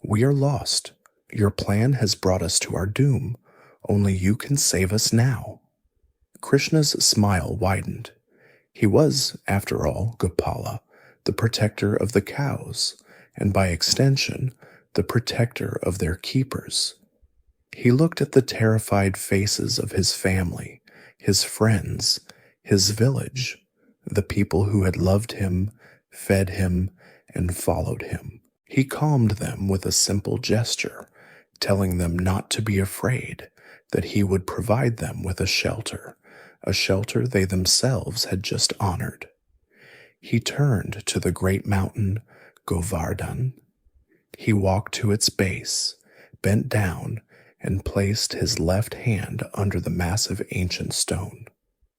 we are lost. Your plan has brought us to our doom. Only you can save us now. Krishna's smile widened. He was, after all, Gopala, the protector of the cows, and by extension, the protector of their keepers. He looked at the terrified faces of his family, his friends, his village, the people who had loved him, fed him, and followed him. He calmed them with a simple gesture, telling them not to be afraid, that he would provide them with a shelter they themselves had just honored. He turned to the great mountain, Govardhan. He walked to its base, bent down, and placed his left hand under the massive ancient stone.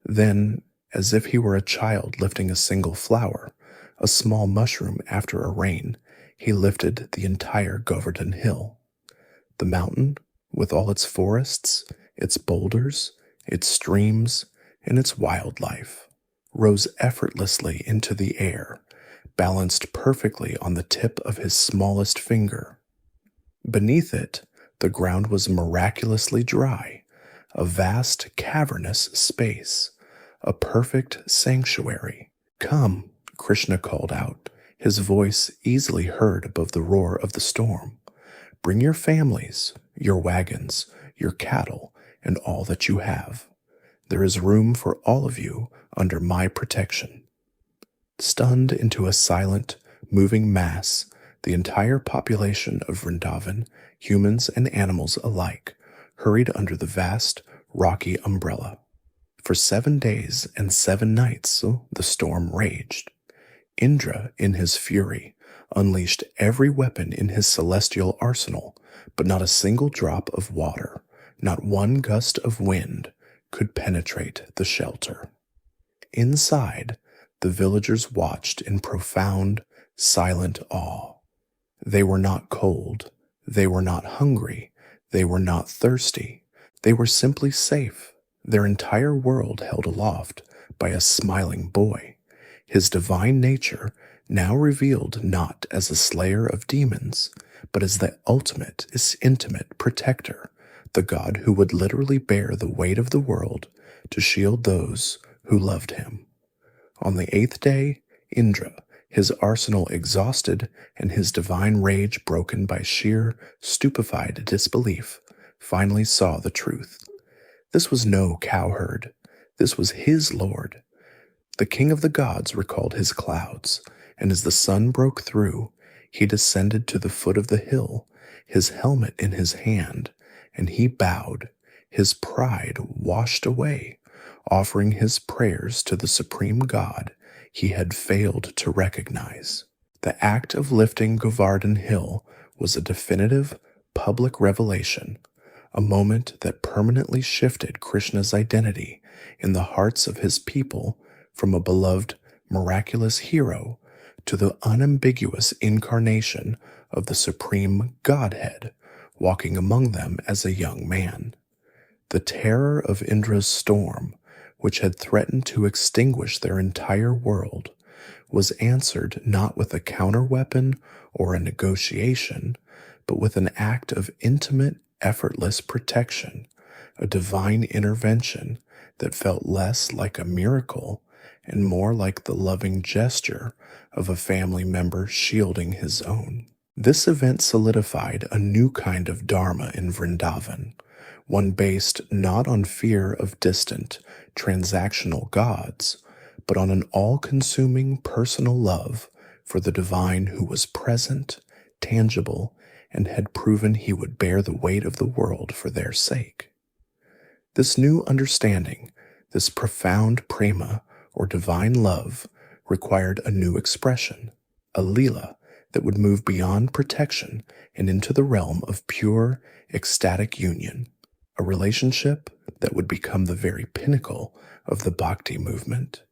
Then, as if he were a child lifting a single flower, a small mushroom after a rain, he lifted the entire Govardhan Hill. The mountain, with all its forests, its boulders, its streams, and its wildlife, rose effortlessly into the air, balanced perfectly on the tip of his smallest finger. Beneath it, the ground was miraculously dry, a vast cavernous space, a perfect sanctuary. "Come," Krishna called out, his voice easily heard above the roar of the storm. "Bring your families, your wagons, your cattle, and all that you have. There is room for all of you under my protection." Stunned into a silent, moving mass, the entire population of Vrindavan, humans and animals alike, hurried under the vast, rocky umbrella. For 7 days and 7 nights, the storm raged. Indra, in his fury, unleashed every weapon in his celestial arsenal, but not a single drop of water, not one gust of wind, could penetrate the shelter. Inside, the villagers watched in profound, silent awe. They were not cold, they were not hungry, they were not thirsty. They were simply safe, their entire world held aloft by a smiling boy, his divine nature now revealed not as a slayer of demons, but as the ultimate, intimate protector, the God who would literally bear the weight of the world to shield those who loved him. On the 8th day, Indra, his arsenal exhausted and his divine rage broken by sheer, stupefied disbelief, finally saw the truth. This was no cowherd. This was his Lord. The king of the gods recalled his clouds, and as the sun broke through, he descended to the foot of the hill, his helmet in his hand, and he bowed, his pride washed away, offering his prayers to the supreme God he had failed to recognize. The act of lifting Govardhan Hill was a definitive, public revelation, a moment that permanently shifted Krishna's identity in the hearts of his people from a beloved, miraculous hero to the unambiguous incarnation of the supreme Godhead, walking among them as a young man. The terror of Indra's storm, which had threatened to extinguish their entire world, was answered not with a counterweapon or a negotiation, but with an act of intimate, effortless protection, a divine intervention that felt less like a miracle and more like the loving gesture of a family member shielding his own. This event solidified a new kind of Dharma in Vrindavan, one based not on fear of distant, transactional gods, but on an all-consuming personal love for the divine who was present, tangible, and had proven he would bear the weight of the world for their sake. This new understanding, this profound prema, or divine love, required a new expression, a lila that would move beyond protection and into the realm of pure, ecstatic union, a relationship that would become the very pinnacle of the bhakti movement.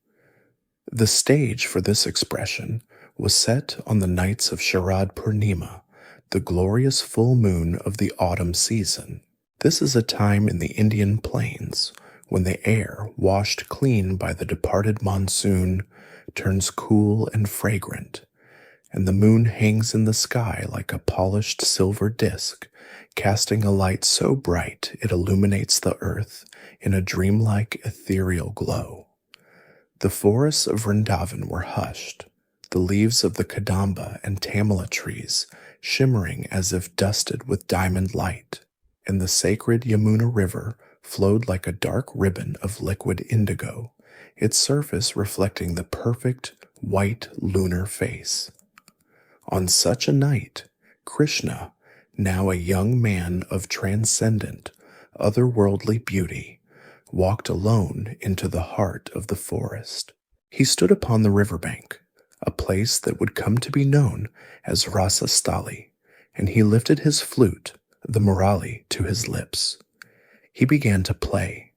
The stage for this expression was set on the nights of Sharad Purnima, the glorious full moon of the autumn season. This is a time in the Indian plains when the air, washed clean by the departed monsoon, turns cool and fragrant, and the moon hangs in the sky like a polished silver disk, casting a light so bright it illuminates the earth in a dreamlike ethereal glow. The forests of Vrindavan were hushed, the leaves of the Kadamba and Tamila trees shimmering as if dusted with diamond light, and the sacred Yamuna River flowed like a dark ribbon of liquid indigo, its surface reflecting the perfect white lunar face. On such a night, Krishna, now a young man of transcendent, otherworldly beauty, walked alone into the heart of the forest. He stood upon the riverbank, a place that would come to be known as Rasa Stali, and he lifted his flute, the murali, to his lips. He began to play.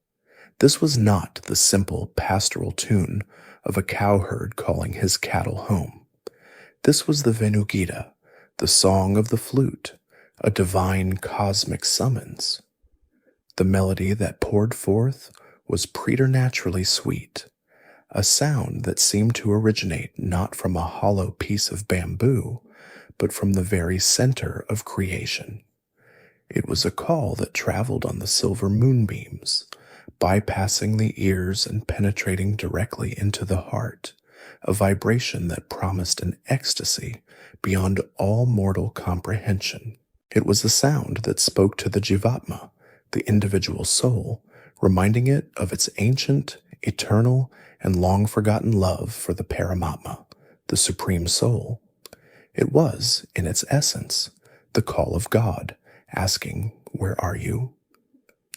This was not the simple pastoral tune of a cowherd calling his cattle home. This was the Venu Gita, the song of the flute, a divine cosmic summons. The melody that poured forth was preternaturally sweet, a sound that seemed to originate not from a hollow piece of bamboo, but from the very center of creation. It was a call that traveled on the silver moonbeams, bypassing the ears and penetrating directly into the heart, a vibration that promised an ecstasy beyond all mortal comprehension. It was a sound that spoke to the Jivatma, the individual soul, reminding it of its ancient, eternal, and long-forgotten love for the Paramatma, the Supreme Soul. It was, in its essence, the call of God, asking, "Where are you?"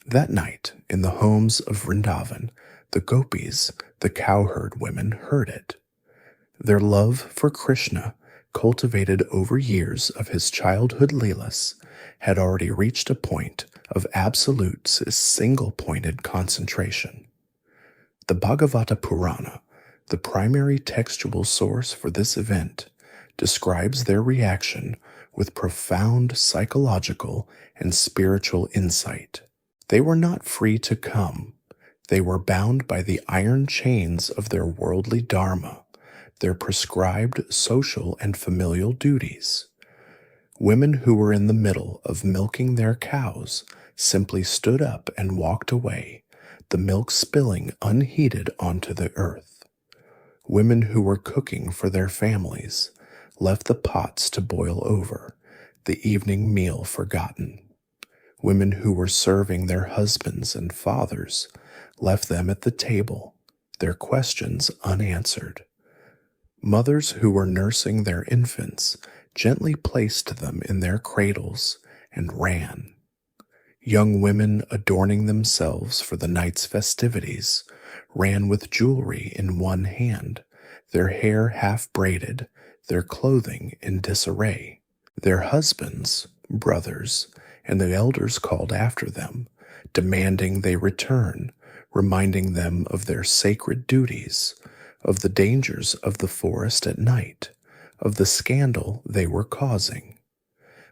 That night, in the homes of Vrindavan, the gopis, the cowherd women, heard it. Their love for Krishna, cultivated over years of his childhood leelas, had already reached a point of absolute single-pointed concentration. The Bhagavata Purana, the primary textual source for this event, describes their reaction with profound psychological and spiritual insight. They were not free to come. They were bound by the iron chains of their worldly dharma, their prescribed social and familial duties. Women who were in the middle of milking their cows simply stood up and walked away, the milk spilling unheeded onto the earth. Women who were cooking for their families left the pots to boil over, the evening meal forgotten. Women who were serving their husbands and fathers left them at the table, their questions unanswered. Mothers who were nursing their infants gently placed them in their cradles and ran. Young women adorning themselves for the night's festivities ran with jewelry in one hand, their hair half braided, their clothing in disarray. Their husbands, brothers, and the elders called after them, demanding they return, reminding them of their sacred duties, of the dangers of the forest at night, of the scandal they were causing.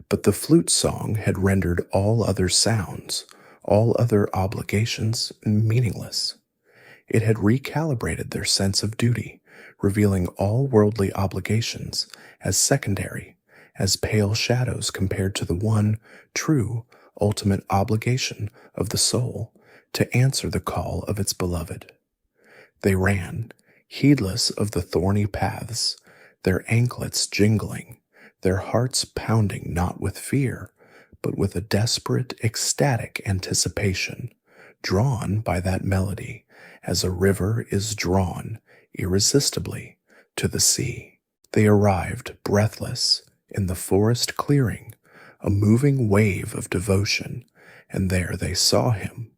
But the flute song had rendered all other sounds, all other obligations, meaningless. It had recalibrated their sense of duty, revealing all worldly obligations as secondary, as pale shadows compared to the one, true, ultimate obligation of the soul to answer the call of its beloved. They ran, heedless of the thorny paths, their anklets jingling, their hearts pounding not with fear, but with a desperate, ecstatic anticipation, drawn by that melody, as a river is drawn, irresistibly, to the sea. They arrived, breathless, in the forest clearing, a moving wave of devotion, and there they saw him.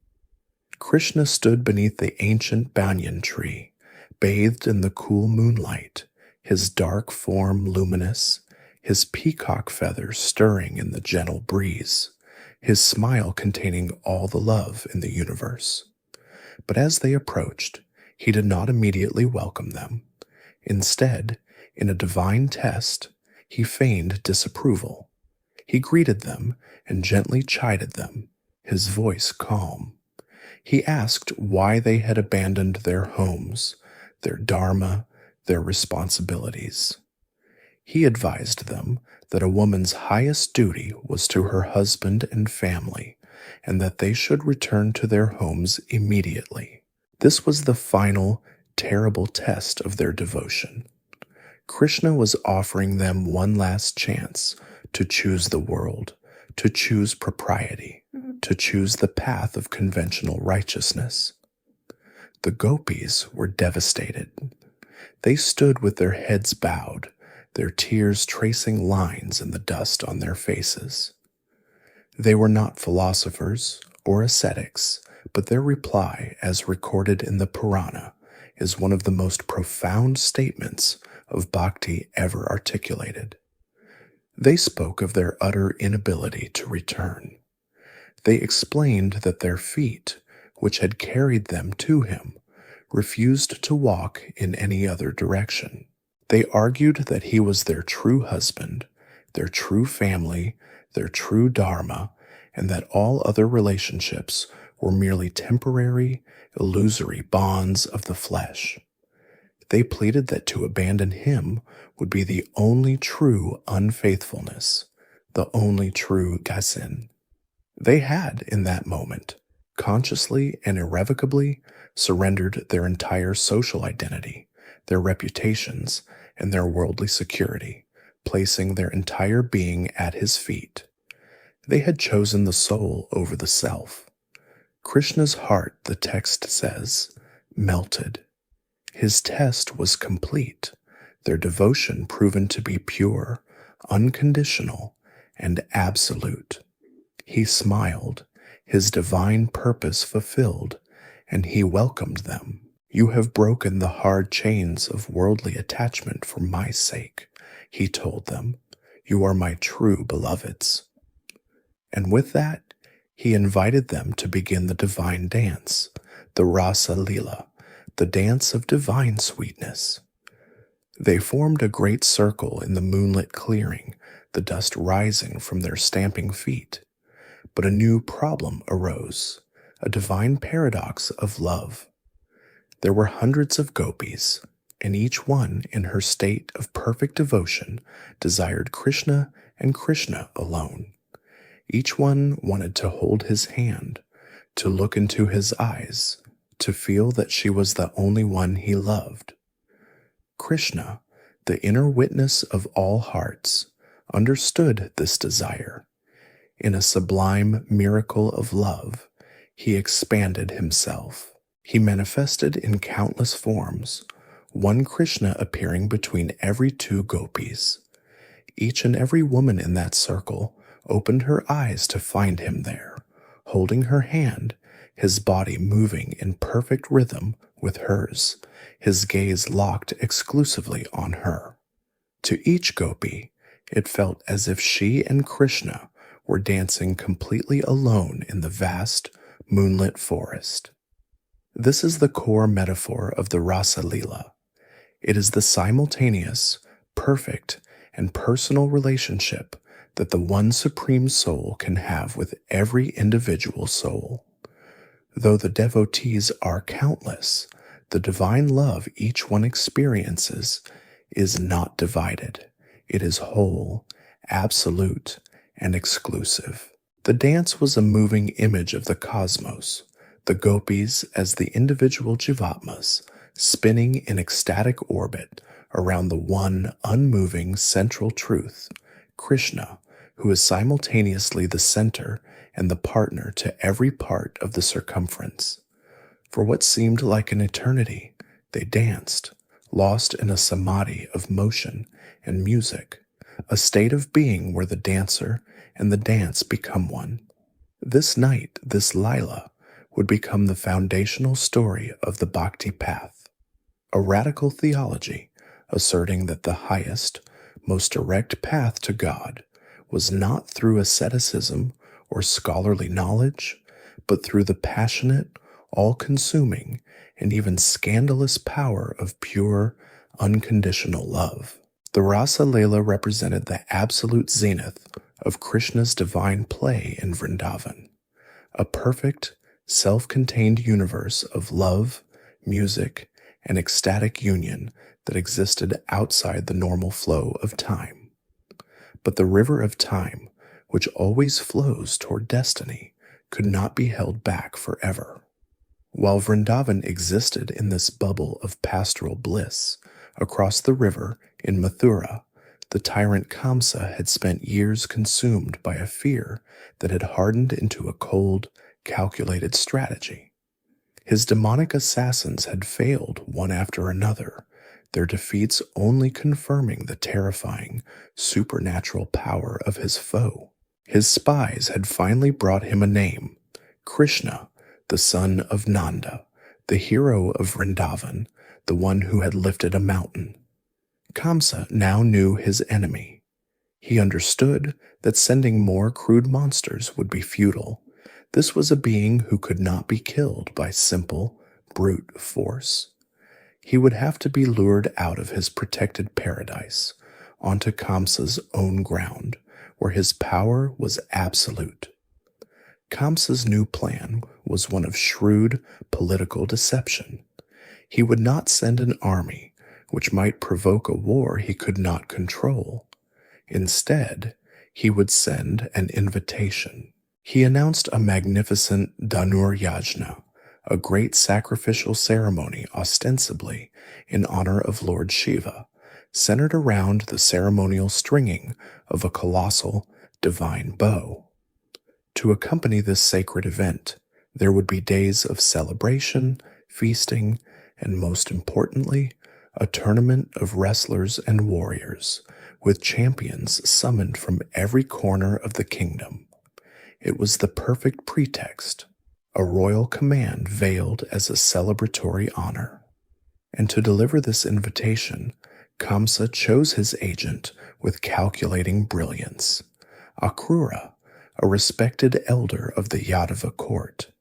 Krishna stood beneath the ancient banyan tree, bathed in the cool moonlight, his dark form luminous, his peacock feathers stirring in the gentle breeze, his smile containing all the love in the universe. But as they approached, he did not immediately welcome them. Instead, in a divine test, he feigned disapproval. He greeted them and gently chided them, his voice calm. He asked why they had abandoned their homes, their dharma, their responsibilities. He advised them that a woman's highest duty was to her husband and family, and that they should return to their homes immediately. This was the final, terrible test of their devotion. Krishna was offering them one last chance to choose the world, to choose propriety, to choose the path of conventional righteousness. The gopis were devastated. They stood with their heads bowed, their tears tracing lines in the dust on their faces. They were not philosophers or ascetics, but their reply, as recorded in the Purana, is one of the most profound statements of bhakti ever articulated. They spoke of their utter inability to return. They explained that their feet, which had carried them to him, refused to walk in any other direction. They argued that he was their true husband, their true family, their true dharma, and that all other relationships were merely temporary, illusory bonds of the flesh. They pleaded that to abandon him would be the only true unfaithfulness, the only true gasin. They had, in that moment, consciously and irrevocably surrendered their entire social identity, their reputations, and their worldly security, placing their entire being at his feet. They had chosen the soul over the self. Krishna's heart, the text says, melted. His test was complete, their devotion proven to be pure, unconditional, and absolute. He smiled, his divine purpose fulfilled, and he welcomed them. You have broken the hard chains of worldly attachment for my sake, he told them. You are my true beloveds. And with that, he invited them to begin the divine dance, the Rasa Lila, the dance of divine sweetness. They formed a great circle in the moonlit clearing, the dust rising from their stamping feet. But a new problem arose, a divine paradox of love. There were hundreds of gopis, and each one, in her state of perfect devotion, desired Krishna and Krishna alone. Each one wanted to hold his hand, to look into his eyes, to feel that she was the only one he loved. Krishna, the inner witness of all hearts, understood this desire. In a sublime miracle of love, he expanded himself. He manifested in countless forms, one Krishna appearing between every two gopis. Each and every woman in that circle opened her eyes to find him there, holding her hand, his body moving in perfect rhythm with hers, his gaze locked exclusively on her. To each gopi, it felt as if she and Krishna were dancing completely alone in the vast, moonlit forest. This is the core metaphor of the Rasa Lila. It is the simultaneous, perfect, and personal relationship that the one supreme soul can have with every individual soul. Though the devotees are countless, the divine love each one experiences is not divided. It is whole, absolute, and exclusive. The dance was a moving image of the cosmos, the gopis as the individual jivatmas, spinning in ecstatic orbit around the one unmoving central truth, Krishna, who is simultaneously the center and the partner to every part of the circumference. For what seemed like an eternity, they danced, lost in a samadhi of motion and music, a state of being where the dancer and the dance become one. This night, this Lila, would become the foundational story of the bhakti path, a radical theology asserting that the highest, most direct path to God was not through asceticism or scholarly knowledge, but through the passionate, all-consuming, and even scandalous power of pure, unconditional love. The Rasa Leela represented the absolute zenith of Krishna's divine play in Vrindavan, a perfect, self-contained universe of love, music, and ecstatic union that existed outside the normal flow of time. But the river of time, which always flows toward destiny, could not be held back forever. While Vrindavan existed in this bubble of pastoral bliss, across the river in Mathura, the tyrant Kamsa had spent years consumed by a fear that had hardened into a cold, calculated strategy. His demonic assassins had failed one after another, their defeats only confirming the terrifying, supernatural power of his foe. His spies had finally brought him a name, Krishna, the son of Nanda, the hero of Vrindavan, the one who had lifted a mountain. Kamsa now knew his enemy. He understood that sending more crude monsters would be futile. This was a being who could not be killed by simple, brute force. He would have to be lured out of his protected paradise, onto Kamsa's own ground, where his power was absolute. Kamsa's new plan was one of shrewd political deception. He would not send an army, which might provoke a war he could not control. Instead, he would send an invitation. He announced a magnificent Dhanur Yajna, a great sacrificial ceremony ostensibly in honor of Lord Shiva, centered around the ceremonial stringing of a colossal divine bow. To accompany this sacred event, there would be days of celebration, feasting, and most importantly, a tournament of wrestlers and warriors, with champions summoned from every corner of the kingdom. It was the perfect pretext, a royal command veiled as a celebratory honor. And to deliver this invitation, Kamsa chose his agent with calculating brilliance, Akrura, a respected elder of the Yadava court,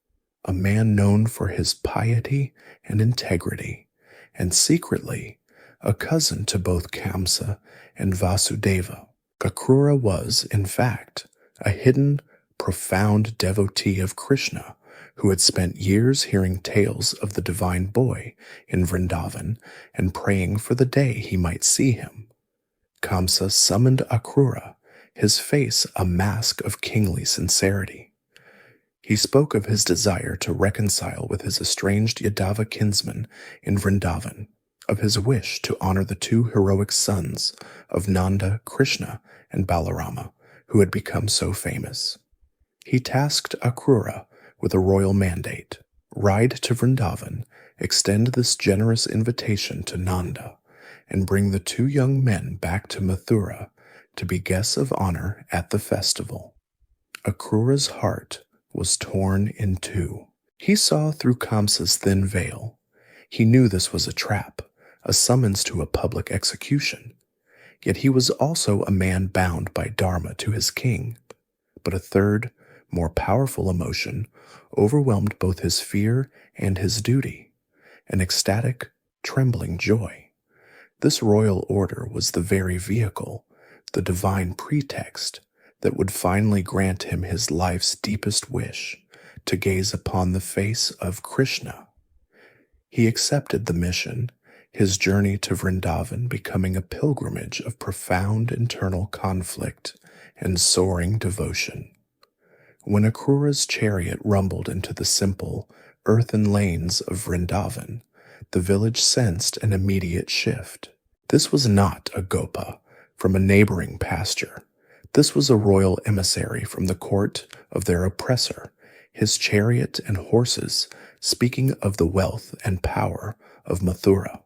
a man known for his piety and integrity, and secretly a cousin to both Kamsa and Vasudeva. Akrura was, in fact, a hidden, profound devotee of Krishna who had spent years hearing tales of the divine boy in Vrindavan and praying for the day he might see him. Kamsa summoned Akrura, his face a mask of kingly sincerity. He spoke of his desire to reconcile with his estranged Yadava kinsman in Vrindavan, of his wish to honor the two heroic sons of Nanda, Krishna, and Balarama, who had become so famous. He tasked Akrura with a royal mandate: ride to Vrindavan, extend this generous invitation to Nanda, and bring the two young men back to Mathura to be guests of honor at the festival. Akrura's heart was torn in two. He saw through Kamsa's thin veil. He knew this was a trap, a summons to a public execution. Yet he was also a man bound by Dharma to his king. But a third, more powerful emotion overwhelmed both his fear and his duty, an ecstatic, trembling joy. This royal order was the very vehicle, the divine pretext, that would finally grant him his life's deepest wish, to gaze upon the face of Krishna. He accepted the mission, his journey to Vrindavan becoming a pilgrimage of profound internal conflict and soaring devotion. When Akrura's chariot rumbled into the simple, earthen lanes of Vrindavan, the village sensed an immediate shift. This was not a gopa from a neighboring pasture. This was a royal emissary from the court of their oppressor, his chariot and horses speaking of the wealth and power of Mathura.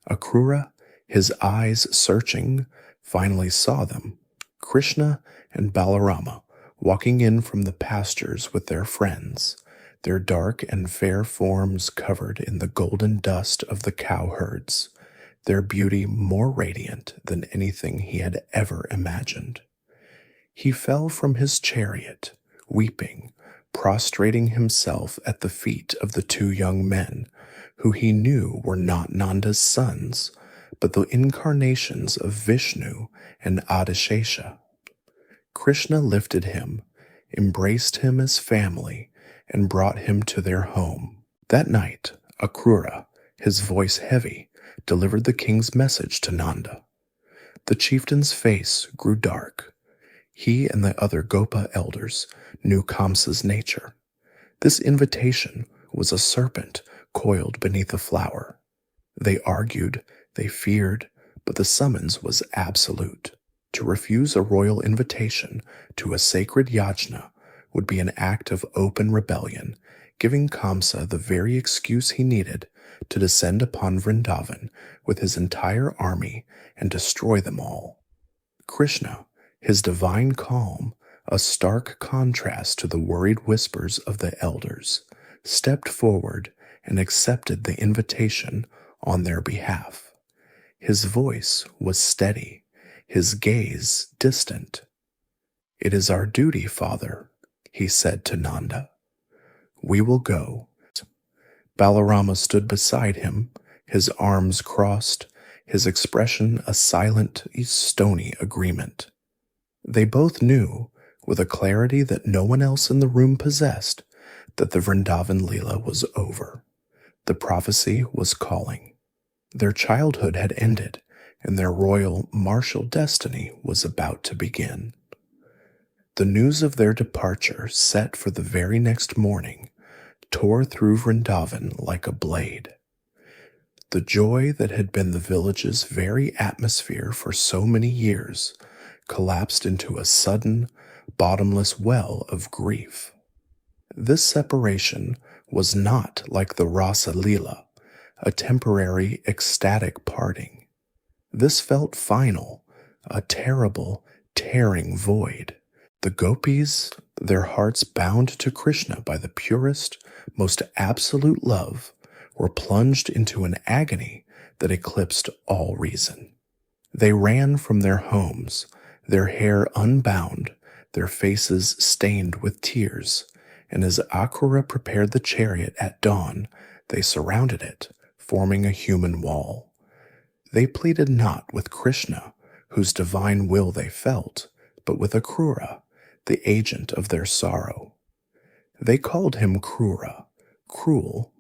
Akrura, his eyes searching, finally saw them, Krishna and Balarama, walking in from the pastures with their friends, their dark and fair forms covered in the golden dust of the cowherds, their beauty more radiant than anything he had ever imagined. He fell from his chariot, weeping, prostrating himself at the feet of the two young men, who he knew were not Nanda's sons, but the incarnations of Vishnu and Adishesha. Krishna lifted him, embraced him as family, and brought him to their home. That night, Akrura, his voice heavy, delivered the king's message to Nanda. The chieftain's face grew dark. He and the other Gopa elders knew Kamsa's nature. This invitation was a serpent coiled beneath a flower. They argued, they feared, but the summons was absolute. To refuse a royal invitation to a sacred yajna would be an act of open rebellion, giving Kamsa the very excuse he needed to descend upon Vrindavan with his entire army and destroy them all. Krishna, his divine calm, a stark contrast to the worried whispers of the elders, stepped forward and accepted the invitation on their behalf. His voice was steady, his gaze distant. "It is our duty, Father," he said to Nanda. "We will go." Balarama stood beside him, his arms crossed, his expression a silent, stony agreement. They both knew, with a clarity that no one else in the room possessed, that the Vrindavan Leela was over. The prophecy was calling. Their childhood had ended, and their royal martial destiny was about to begin. The news of their departure, set for the very next morning, tore through Vrindavan like a blade. The joy that had been the village's very atmosphere for so many years collapsed into a sudden, bottomless well of grief. This separation was not like the Rasa Leela, a temporary, ecstatic parting. This felt final, a terrible, tearing void. The gopis, their hearts bound to Krishna by the purest, most absolute love, were plunged into an agony that eclipsed all reason. They ran from their homes, their hair unbound, their faces stained with tears, and as Akrura prepared the chariot at dawn, they surrounded it, forming a human wall. They pleaded not with Krishna, whose divine will they felt, but with Akrura, the agent of their sorrow. They called him Krura, cruel,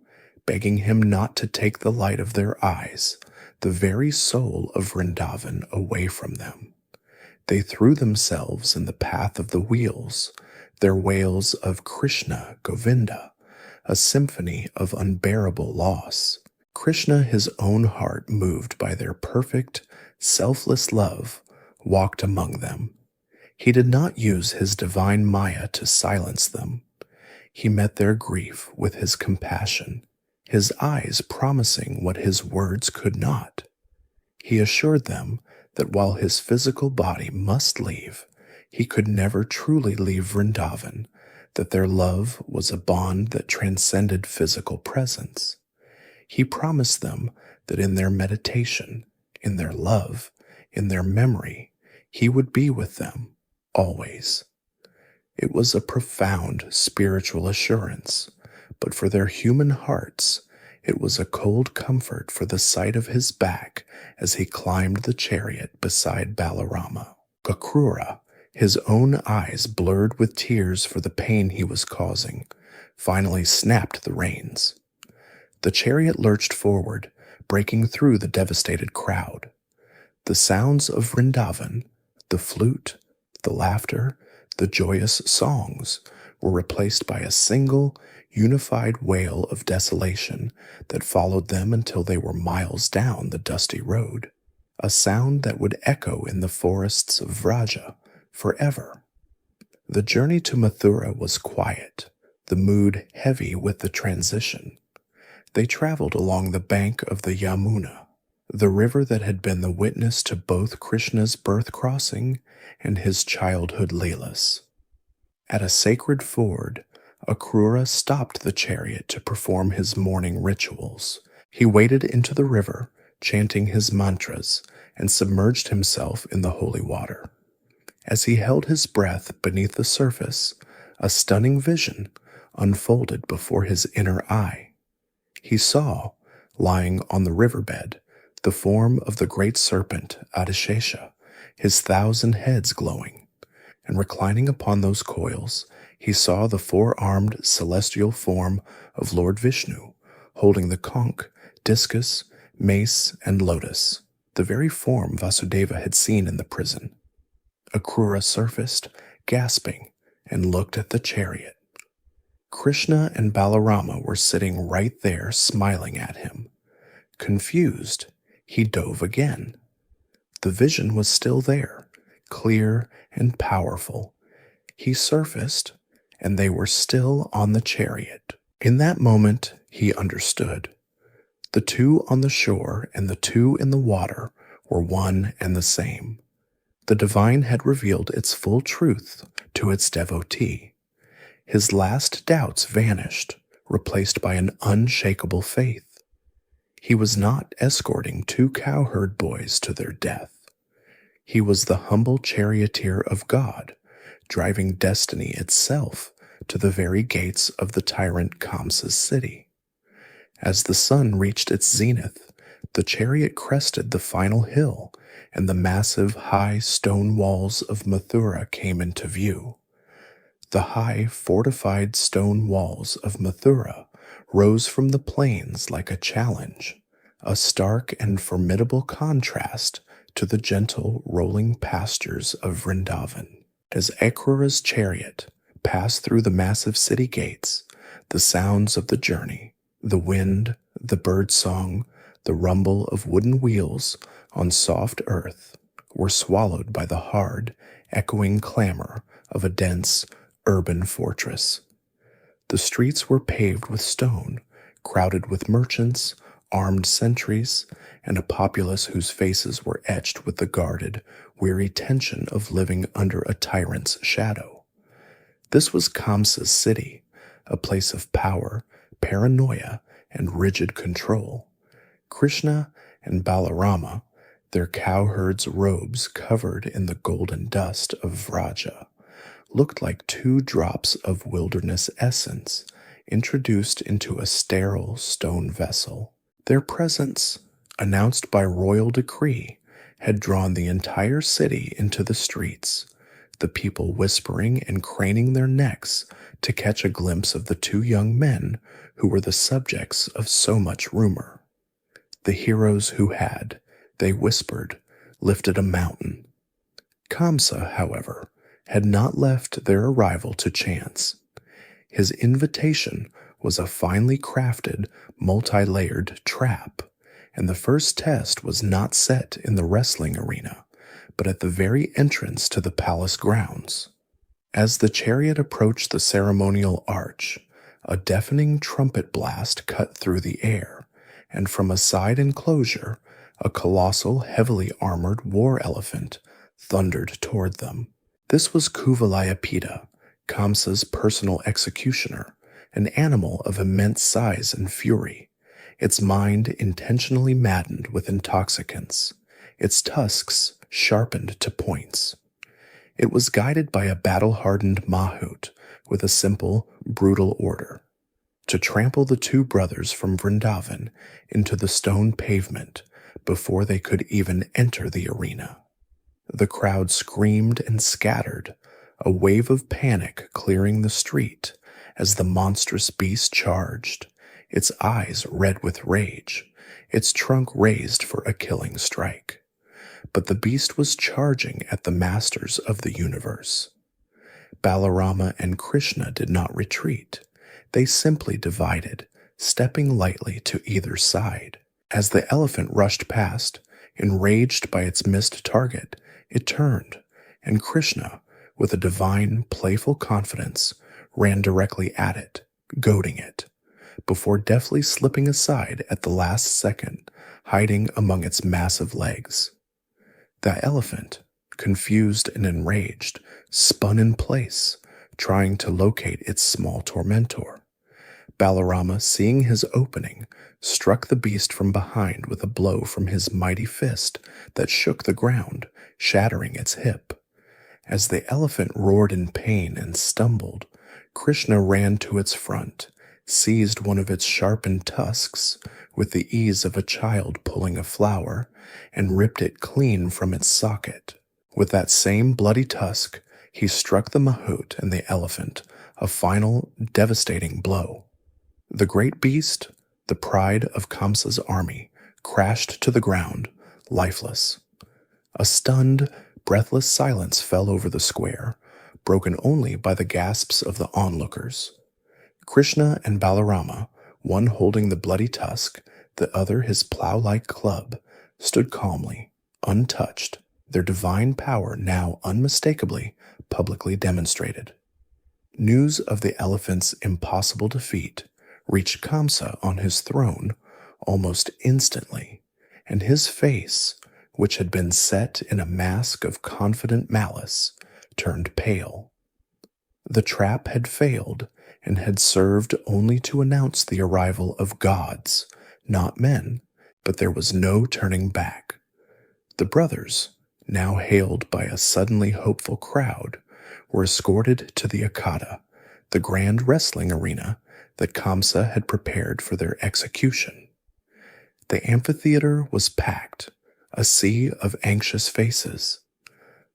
begging him not to take the light of their eyes, the very soul of Vrindavan, away from them. They threw themselves in the path of the wheels, their wails of Krishna Govinda, a symphony of unbearable loss. Krishna, his own heart moved by their perfect, selfless love, walked among them. He did not use his divine Maya to silence them. He met their grief with his compassion, his eyes promising what his words could not. He assured them that while his physical body must leave, he could never truly leave Vrindavan, that their love was a bond that transcended physical presence. He promised them that in their meditation, in their love, in their memory, he would be with them, always. It was a profound spiritual assurance, but for their human hearts, it was a cold comfort for the sight of his back as he climbed the chariot beside Balarama. Akrura, his own eyes blurred with tears for the pain he was causing, finally snapped the reins. The chariot lurched forward, breaking through the devastated crowd. The sounds of Vrindavan, the flute, the laughter, the joyous songs, were replaced by a single, unified wail of desolation that followed them until they were miles down the dusty road, a sound that would echo in the forests of Vraja forever. The journey to Mathura was quiet, the mood heavy with the transition. They traveled along the bank of the Yamuna, the river that had been the witness to both Krishna's birth crossing and his childhood leelas. At a sacred ford, Akrura stopped the chariot to perform his morning rituals. He waded into the river, chanting his mantras, and submerged himself in the holy water. As he held his breath beneath the surface, a stunning vision unfolded before his inner eye. He saw, lying on the riverbed, the form of the great serpent Adishesha, his 1,000 heads glowing, and reclining upon those coils, he saw the four-armed celestial form of Lord Vishnu, holding the conch, discus, mace, and lotus, the very form Vasudeva had seen in the prison. Akrura surfaced, gasping, and looked at the chariot. Krishna and Balarama were sitting right there, smiling at him. Confused, he dove again. The vision was still there, clear and powerful. He surfaced, and they were still on the chariot. In that moment, he understood. The two on the shore and the two in the water were one and the same. The divine had revealed its full truth to its devotee. His last doubts vanished, replaced by an unshakable faith. He was not escorting two cowherd boys to their death. He was the humble charioteer of God, driving destiny itself to the very gates of the tyrant Kamsa's city. As the sun reached its zenith, the chariot crested the final hill, and the massive, high stone walls of Mathura came into view. The high, fortified stone walls of Mathura rose from the plains like a challenge, a stark and formidable contrast to the gentle rolling pastures of Vrindavan. As Akrura's chariot passed through the massive city gates, the sounds of the journey, the wind, the bird song, the rumble of wooden wheels on soft earth, were swallowed by the hard, echoing clamor of a dense, urban fortress. The streets were paved with stone, crowded with merchants, armed sentries, and a populace whose faces were etched with the guarded, weary tension of living under a tyrant's shadow. This was Kamsa's city, a place of power, paranoia, and rigid control. Krishna and Balarama, their cowherds' robes covered in the golden dust of Vraja, looked like 2 drops of wilderness essence introduced into a sterile stone vessel. Their presence, announced by royal decree, had drawn the entire city into the streets, the people whispering and craning their necks to catch a glimpse of the 2 young men who were the subjects of so much rumor. The heroes who had, they whispered, lifted a mountain. Kamsa, however, had not left their arrival to chance. His invitation was a finely crafted, multi-layered trap, and the first test was not set in the wrestling arena, but at the very entrance to the palace grounds. As the chariot approached the ceremonial arch, a deafening trumpet blast cut through the air, and from a side enclosure, a colossal, heavily armored war elephant thundered toward them. This was Kuvalayapita, Kamsa's personal executioner, an animal of immense size and fury, its mind intentionally maddened with intoxicants, its tusks sharpened to points. It was guided by a battle-hardened mahout with a simple, brutal order: to trample the 2 brothers from Vrindavan into the stone pavement before they could even enter the arena. The crowd screamed and scattered, a wave of panic clearing the street as the monstrous beast charged, its eyes red with rage, its trunk raised for a killing strike. But the beast was charging at the masters of the universe. Balarama and Krishna did not retreat. They simply divided, stepping lightly to either side. As the elephant rushed past, enraged by its missed target, it turned, and Krishna, with a divine, playful confidence, ran directly at it, goading it, before deftly slipping aside at the last second, hiding among its massive legs. The elephant, confused and enraged, spun in place, trying to locate its small tormentor. Balarama, seeing his opening, struck the beast from behind with a blow from his mighty fist that shook the ground, shattering its hip. As the elephant roared in pain and stumbled, Krishna ran to its front, seized one of its sharpened tusks with the ease of a child pulling a flower, and ripped it clean from its socket. With that same bloody tusk, he struck the mahout and the elephant a final, devastating blow. The great beast, the pride of Kamsa's army, crashed to the ground, lifeless. A stunned, breathless silence fell over the square, broken only by the gasps of the onlookers. Krishna and Balarama, one holding the bloody tusk, the other his plow-like club, stood calmly, untouched, their divine power now unmistakably publicly demonstrated. News of the elephant's impossible defeat reached Kamsa on his throne almost instantly, and his face, which had been set in a mask of confident malice, turned pale. The trap had failed and had served only to announce the arrival of gods, not men, but there was no turning back. The brothers, now hailed by a suddenly hopeful crowd, were escorted to the Akada, the grand wrestling arena that Kamsa had prepared for their execution. The amphitheater was packed, a sea of anxious faces.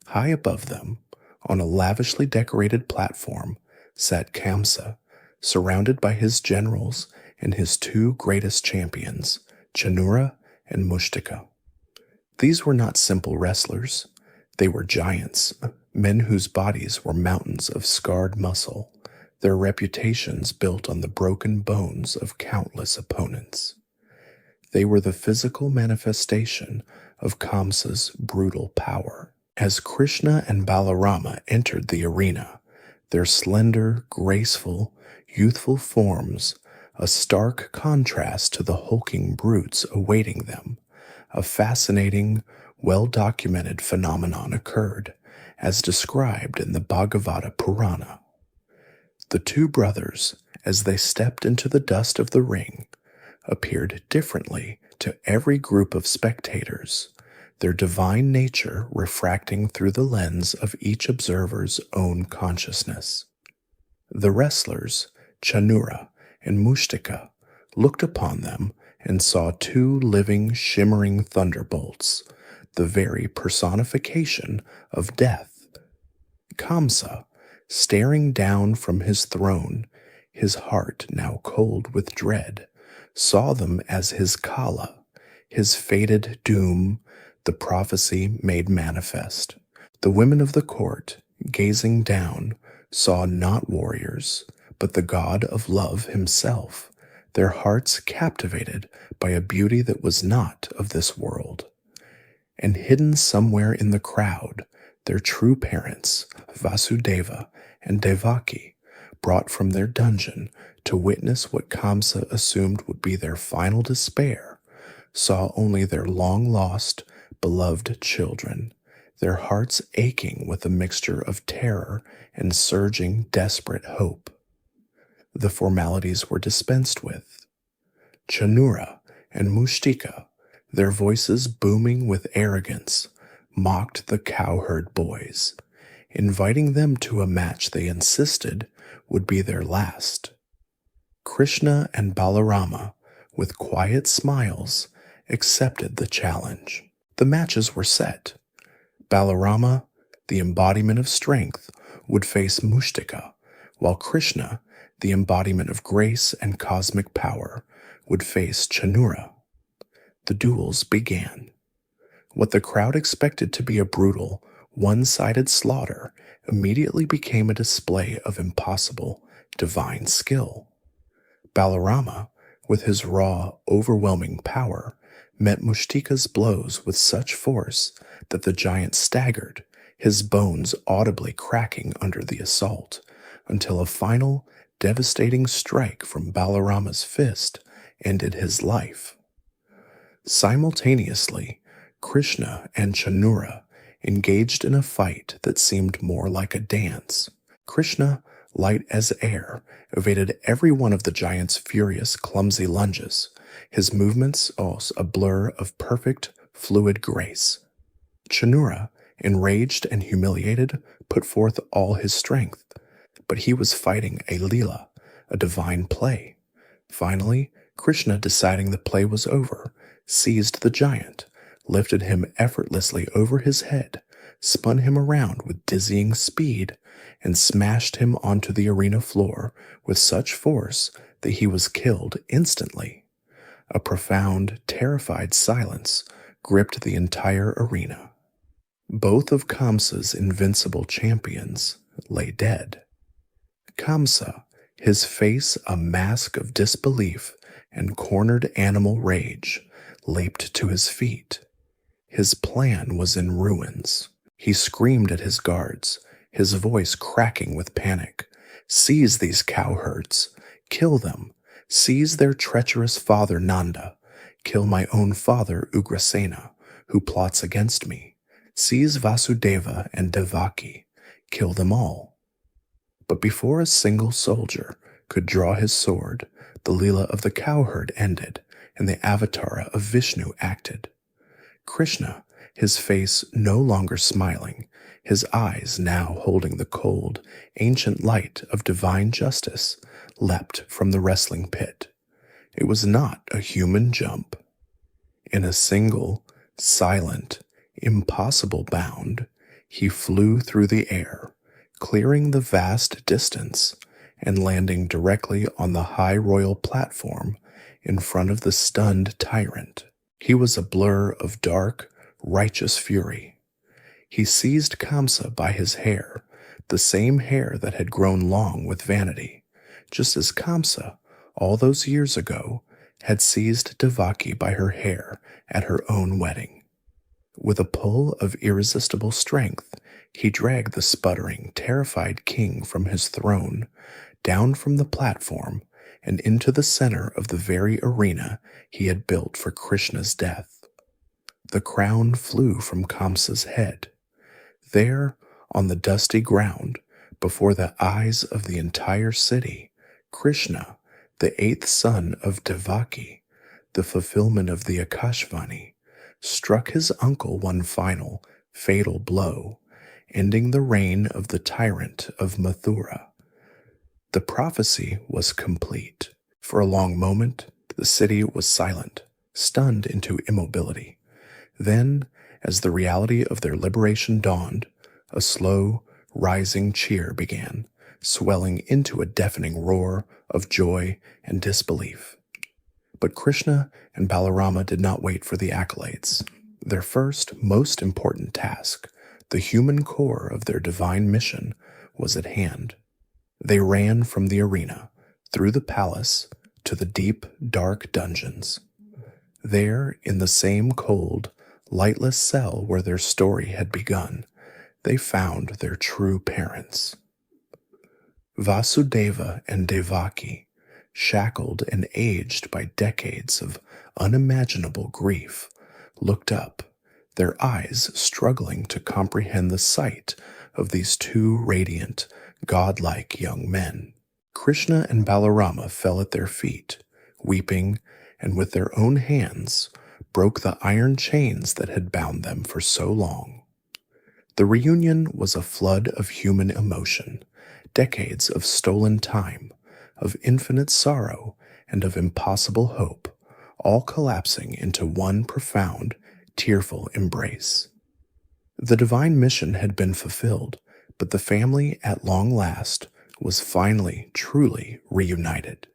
High above them, on a lavishly decorated platform, sat Kamsa, surrounded by his generals and his 2 greatest champions, Chanura and Mushtika. These were not simple wrestlers. They were giants, men whose bodies were mountains of scarred muscle, their reputations built on the broken bones of countless opponents. They were the physical manifestation of Kamsa's brutal power. As Krishna and Balarama entered the arena, their slender, graceful, youthful forms, a stark contrast to the hulking brutes awaiting them, a fascinating, well-documented phenomenon occurred, as described in the Bhagavad Purana. The two brothers, as they stepped into the dust of the ring, appeared differently to every group of spectators, their divine nature refracting through the lens of each observer's own consciousness. The wrestlers, Chanura and Mushtika, looked upon them and saw two living, shimmering thunderbolts, the very personification of death. Kamsa, staring down from his throne, his heart now cold with dread, saw them as his Kala, his fated doom, the prophecy made manifest. The women of the court, gazing down, saw not warriors, but the god of love himself, their hearts captivated by a beauty that was not of this world. And hidden somewhere in the crowd, their true parents, Vasudeva and Devaki, brought from their dungeon to witness what Kamsa assumed would be their final despair, saw only their long-lost, beloved children, their hearts aching with a mixture of terror and surging, desperate hope. The formalities were dispensed with. Chanura and Mushtika, their voices booming with arrogance, mocked the cowherd boys, inviting them to a match they insisted would be their last. Krishna and Balarama, with quiet smiles, accepted the challenge. The matches were set. Balarama, the embodiment of strength, would face Mushtika, while Krishna, the embodiment of grace and cosmic power, would face Chanura. The duels began. What the crowd expected to be a brutal, one-sided slaughter immediately became a display of impossible, divine skill. Balarama, with his raw, overwhelming power, met Mushtika's blows with such force that the giant staggered, his bones audibly cracking under the assault, until a final, devastating strike from Balarama's fist ended his life. Simultaneously, Krishna and Chanura engaged in a fight that seemed more like a dance. Krishna, light as air, evaded every one of the giant's furious, clumsy lunges, his movements also a blur of perfect, fluid grace. Chanura, enraged and humiliated, put forth all his strength, but he was fighting a Leela, a divine play. Finally, Krishna, deciding the play was over, seized the giant, lifted him effortlessly over his head, spun him around with dizzying speed, and smashed him onto the arena floor with such force that he was killed instantly. A profound, terrified silence gripped the entire arena. Both of Kamsa's invincible champions lay dead. Kamsa, his face a mask of disbelief and cornered animal rage, leaped to his feet. His plan was in ruins. He screamed at his guards, his voice cracking with panic. "Seize these cowherds! Kill them! Seize their treacherous father Nanda! Kill my own father Ugrasena, who plots against me! Seize Vasudeva and Devaki! Kill them all!" But before a single soldier could draw his sword, the Leela of the cowherd ended, and the Avatara of Vishnu acted. Krishna, his face no longer smiling, his eyes now holding the cold, ancient light of divine justice, leapt from the wrestling pit. It was not a human jump. In a single, silent, impossible bound, he flew through the air, clearing the vast distance and landing directly on the high royal platform in front of the stunned tyrant. He was a blur of dark, righteous fury. He seized Kamsa by his hair, the same hair that had grown long with vanity, just as Kamsa, all those years ago, had seized Devaki by her hair at her own wedding. With a pull of irresistible strength, he dragged the sputtering, terrified king from his throne, down from the platform, and into the center of the very arena he had built for Krishna's death. The crown flew from Kamsa's head. There, on the dusty ground, before the eyes of the entire city, Krishna, the eighth son of Devaki, the fulfillment of the Akashvani, struck his uncle one final, fatal blow, ending the reign of the tyrant of Mathura. The prophecy was complete. For a long moment, the city was silent, stunned into immobility. Then, as the reality of their liberation dawned, a slow, rising cheer began, swelling into a deafening roar of joy and disbelief. But Krishna and Balarama did not wait for the accolades. Their first, most important task, the human core of their divine mission, was at hand. They ran from the arena, through the palace, to the deep, dark dungeons. There, in the same cold, lightless cell where their story had begun, they found their true parents. Vasudeva and Devaki, shackled and aged by decades of unimaginable grief, looked up, their eyes struggling to comprehend the sight of these two radiant, godlike young men. Krishna and Balarama fell at their feet, weeping, and with their own hands broke the iron chains that had bound them for so long. The reunion was a flood of human emotion, decades of stolen time, of infinite sorrow, and of impossible hope, all collapsing into one profound, tearful embrace. The divine mission had been fulfilled, but the family, at long last, was finally, truly reunited.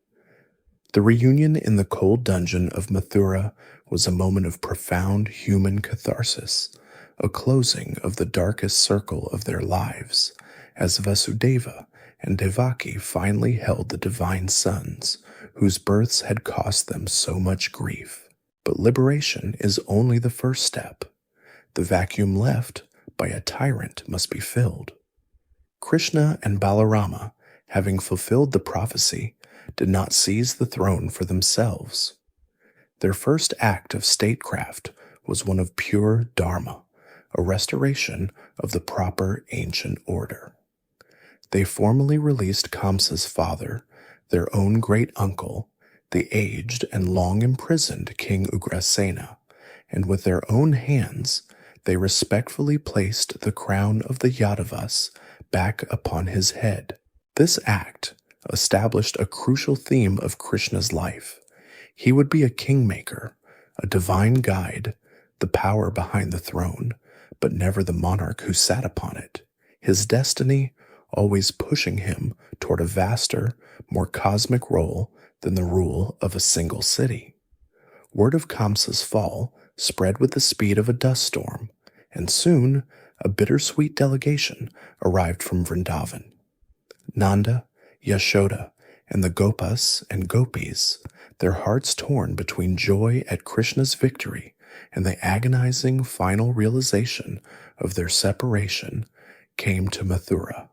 The reunion in the cold dungeon of Mathura was a moment of profound human catharsis, a closing of the darkest circle of their lives, as Vasudeva and Devaki finally held the divine sons, whose births had cost them so much grief. But liberation is only the first step. The vacuum left by a tyrant must be filled. Krishna and Balarama, having fulfilled the prophecy, did not seize the throne for themselves. Their first act of statecraft was one of pure Dharma, a restoration of the proper ancient order. They formally released Kamsa's father, their own great uncle, the aged and long imprisoned King Ugrasena, and with their own hands they respectfully placed the crown of the Yadavas back upon his head. This act established a crucial theme of Krishna's life. He would be a kingmaker, a divine guide, the power behind the throne, but never the monarch who sat upon it. His destiny always pushing him toward a vaster, more cosmic role than the rule of a single city. Word of Kamsa's fall spread with the speed of a dust storm, and soon a bittersweet delegation arrived from Vrindavan. Nanda, Yashoda, and the Gopas and Gopis, their hearts torn between joy at Krishna's victory and the agonizing final realization of their separation, came to Mathura.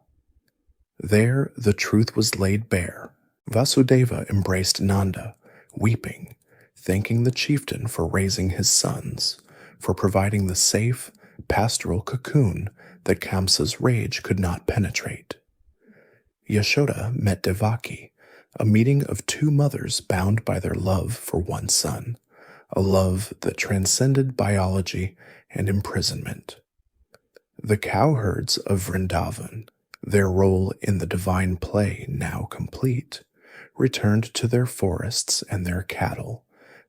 There the truth was laid bare. Vasudeva embraced Nanda, weeping, thanking the chieftain for raising his sons, for providing the safe, pastoral cocoon that Kamsa's rage could not penetrate. Yashoda met Devaki, a meeting of two mothers bound by their love for one son, a love that transcended biology and imprisonment. The cowherds of Vrindavan, their role in the divine play now complete, returned to their forests and their cattle,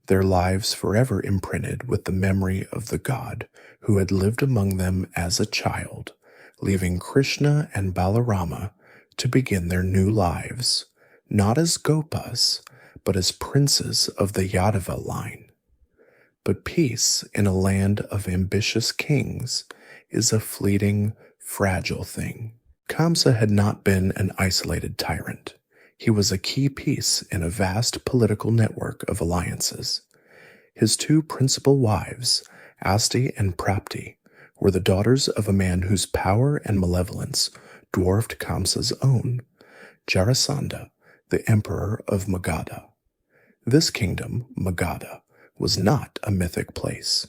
their lives forever imprinted with the memory of the God who had lived among them as a child, leaving Krishna and Balarama to begin their new lives, not as Gopas, but as princes of the Yadava line. But peace in a land of ambitious kings is a fleeting, fragile thing. Kamsa had not been an isolated tyrant. He was a key piece in a vast political network of alliances. His two principal wives, Asti and Prapti, were the daughters of a man whose power and malevolence dwarfed Kamsa's own, Jarasandha, the emperor of Magadha. This kingdom, Magadha, was not a mythic place.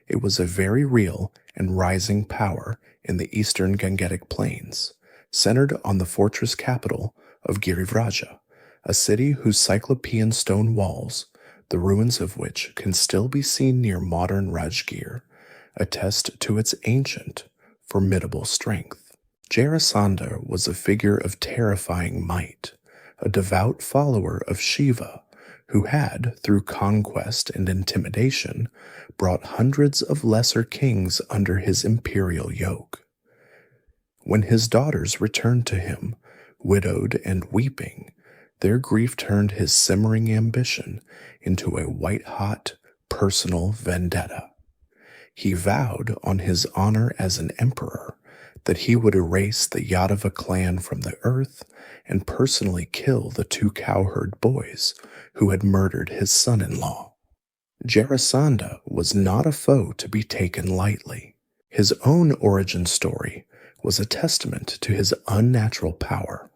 It was a very real and rising power in the eastern Gangetic plains, centered on the fortress capital of Girivraja, a city whose cyclopean stone walls, the ruins of which can still be seen near modern Rajgir, attest to its ancient, formidable strength. Jarasandha was a figure of terrifying might, a devout follower of Shiva, who had, through conquest and intimidation, brought hundreds of lesser kings under his imperial yoke. When his daughters returned to him, widowed and weeping, their grief turned his simmering ambition into a white-hot, personal vendetta. He vowed on his honor as an emperor that he would erase the Yadava clan from the earth and personally kill the two cowherd boys who had murdered his son-in-law. Jarasandha was not a foe to be taken lightly. His own origin story was a testament to his unnatural power.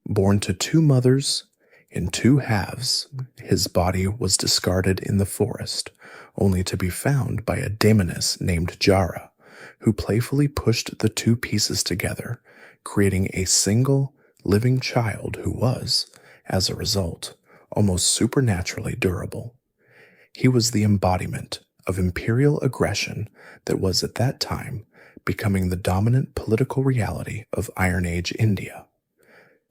Born to two mothers, in two halves, his body was discarded in the forest, only to be found by a demoness named Jara, who playfully pushed the two pieces together, creating a single, living child who was, as a result, almost supernaturally durable. He was the embodiment of imperial aggression that was at that time becoming the dominant political reality of Iron Age India.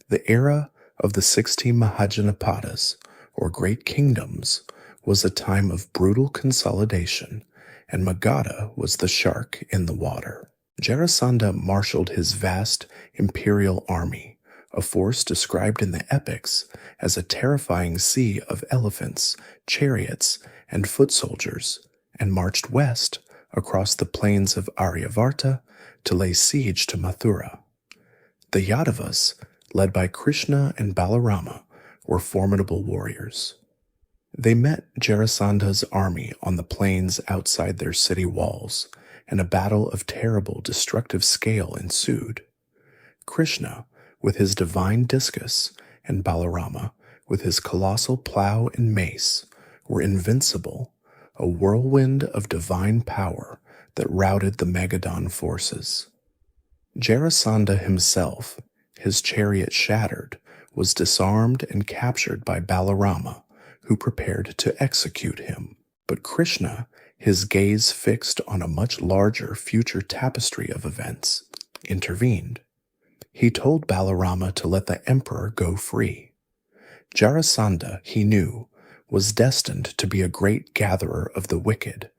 The era of the 16 Mahajanapadas, or Great Kingdoms, was a time of brutal consolidation, and Magadha was the shark in the water. Jarasandha marshaled his vast imperial army, a force described in the epics as a terrifying sea of elephants, chariots, and foot soldiers, and marched west across the plains of Aryavarta to lay siege to Mathura. The Yadavas, led by Krishna and Balarama, were formidable warriors. They met Jarasandha's army on the plains outside their city walls, and a battle of terrible destructive scale ensued. Krishna, with his divine discus, and Balarama, with his colossal plow and mace, were invincible, a whirlwind of divine power that routed the Magadhan forces. Jarasandha himself, his chariot shattered, was disarmed and captured by Balarama, who prepared to execute him. But Krishna, his gaze fixed on a much larger future tapestry of events, intervened. He told Balarama to let the emperor go free. Jarasandha, he knew, was destined to be a great gatherer of the wicked,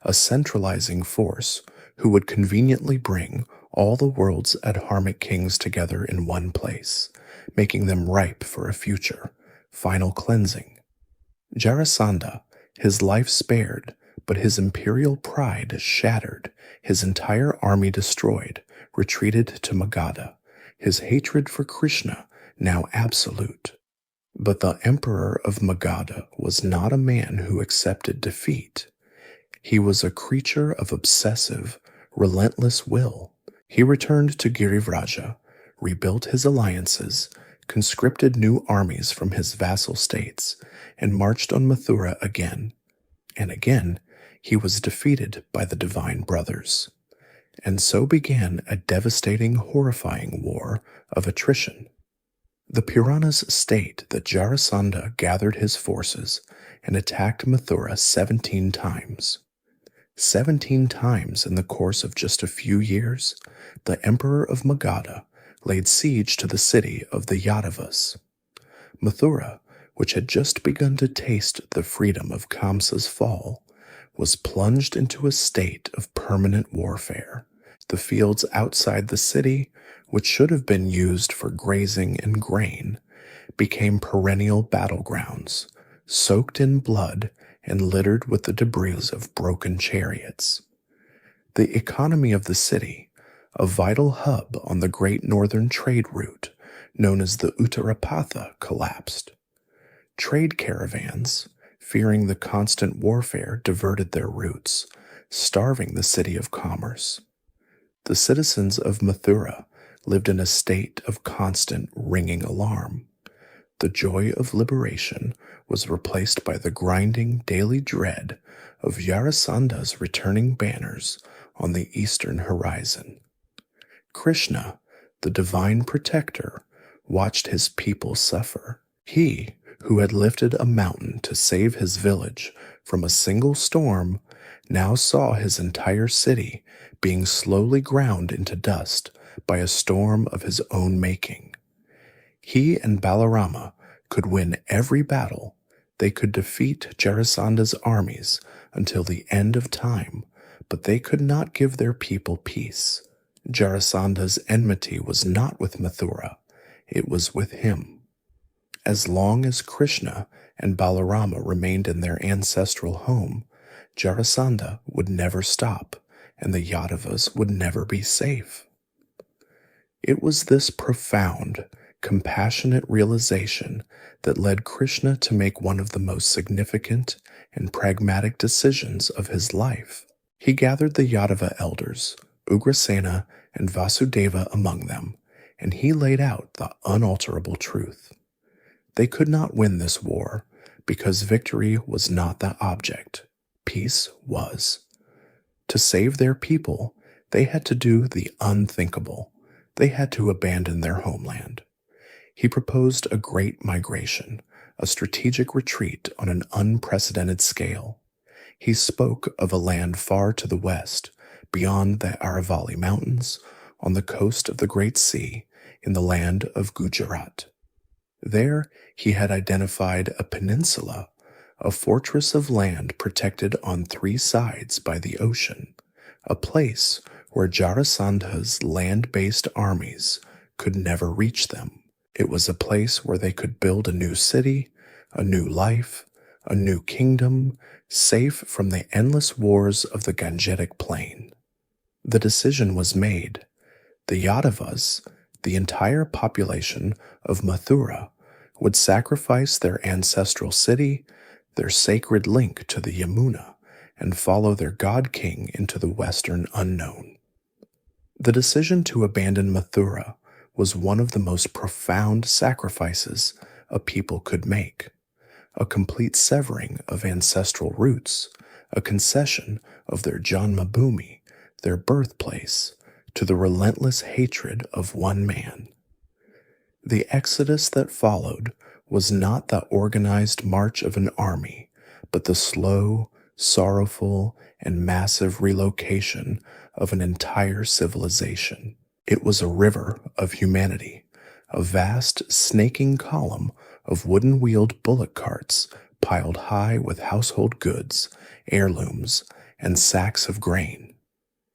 a centralizing force who would conveniently bring all the world's adharmic kings together in one place, making them ripe for a future, final cleansing. Jarasandha, his life spared, but his imperial pride shattered, his entire army destroyed, retreated to Magadha, his hatred for Krishna now absolute. But the emperor of Magadha was not a man who accepted defeat. He was a creature of obsessive, relentless will. He returned to Girivraja, rebuilt his alliances, conscripted new armies from his vassal states, and marched on Mathura again. And again, he was defeated by the divine brothers. And so began a devastating, horrifying war of attrition. The Puranas state that Jarasandha gathered his forces and attacked Mathura 17 times. 17 times in the course of just a few years, the emperor of Magadha laid siege to the city of the Yadavas. Mathura, which had just begun to taste the freedom of Kamsa's fall, was plunged into a state of permanent warfare. The fields outside the city, which should have been used for grazing and grain, became perennial battlegrounds, soaked in blood and littered with the debris of broken chariots. The economy of the city, a vital hub on the great northern trade route known as the Uttarapatha, collapsed. Trade caravans, fearing the constant warfare, diverted their routes, starving the city of commerce. The citizens of Mathura lived in a state of constant ringing alarm. The joy of liberation was replaced by the grinding daily dread of Yarasanda's returning banners on the eastern horizon. Krishna, the divine protector, watched his people suffer. He, who had lifted a mountain to save his village from a single storm, now saw his entire city being slowly ground into dust by a storm of his own making. He and Balarama could win every battle. They could defeat Jarasanda's armies until the end of time, but they could not give their people peace. Jarasanda's enmity was not with Mathura, it was with him. As long as Krishna and Balarama remained in their ancestral home, Jarasandha would never stop, and the Yadavas would never be safe. It was this profound, compassionate realization that led Krishna to make one of the most significant and pragmatic decisions of his life. He gathered the Yadava elders, Ugrasena and Vasudeva among them, and he laid out the unalterable truth. They could not win this war because victory was not the object. Peace was. To save their people, they had to do the unthinkable. They had to abandon their homeland. He proposed a great migration, a strategic retreat on an unprecedented scale. He spoke of a land far to the west, beyond the Aravalli Mountains, on the coast of the Great Sea, in the land of Gujarat. There, he had identified a peninsula, a fortress of land protected on three sides by the ocean, a place where Jarasandha's land-based armies could never reach them. It was a place where they could build a new city, a new life, a new kingdom, safe from the endless wars of the Gangetic Plain. The decision was made. The Yadavas, the entire population of Mathura, would sacrifice their ancestral city, their sacred link to the Yamuna, and follow their god-king into the western unknown. The decision to abandon Mathura was one of the most profound sacrifices a people could make, a complete severing of ancestral roots, a concession of their Janmabhoomi, their birthplace, to the relentless hatred of one man. The exodus that followed was not the organized march of an army, but the slow, sorrowful, and massive relocation of an entire civilization. It was a river of humanity, a vast snaking column of wooden-wheeled bullock carts piled high with household goods, heirlooms, and sacks of grain.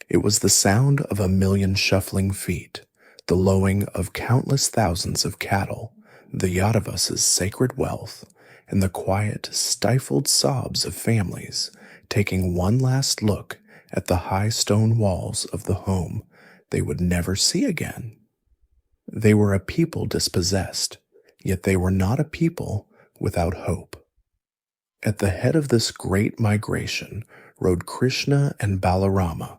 It was the sound of 1,000,000 shuffling feet, the lowing of countless thousands of cattle, the Yadavas' sacred wealth, and the quiet, stifled sobs of families taking one last look at the high stone walls of the home they would never see again. They were a people dispossessed, yet they were not a people without hope. At the head of this great migration rode Krishna and Balarama,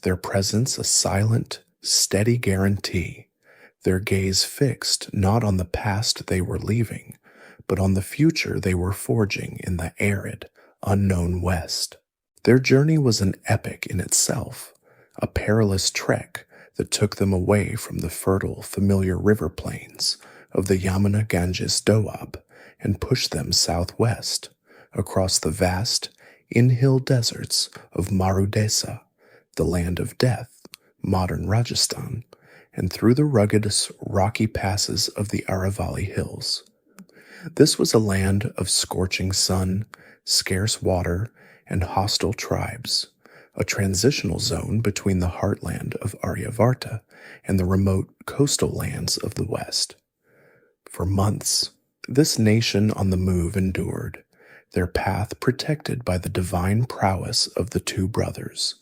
their presence a silent, steady guarantee, their gaze fixed not on the past they were leaving, but on the future they were forging in the arid, unknown West. Their journey was an epic in itself, a perilous trek that took them away from the fertile, familiar river plains of the Yamuna Ganges Doab and pushed them southwest, across the vast, in-hill deserts of Marudesa, the land of death, modern Rajasthan, and through the rugged, rocky passes of the Aravalli Hills. This was a land of scorching sun, scarce water, and hostile tribes, a transitional zone between the heartland of Aryavarta and the remote coastal lands of the West. For months, this nation on the move endured, their path protected by the divine prowess of the two brothers,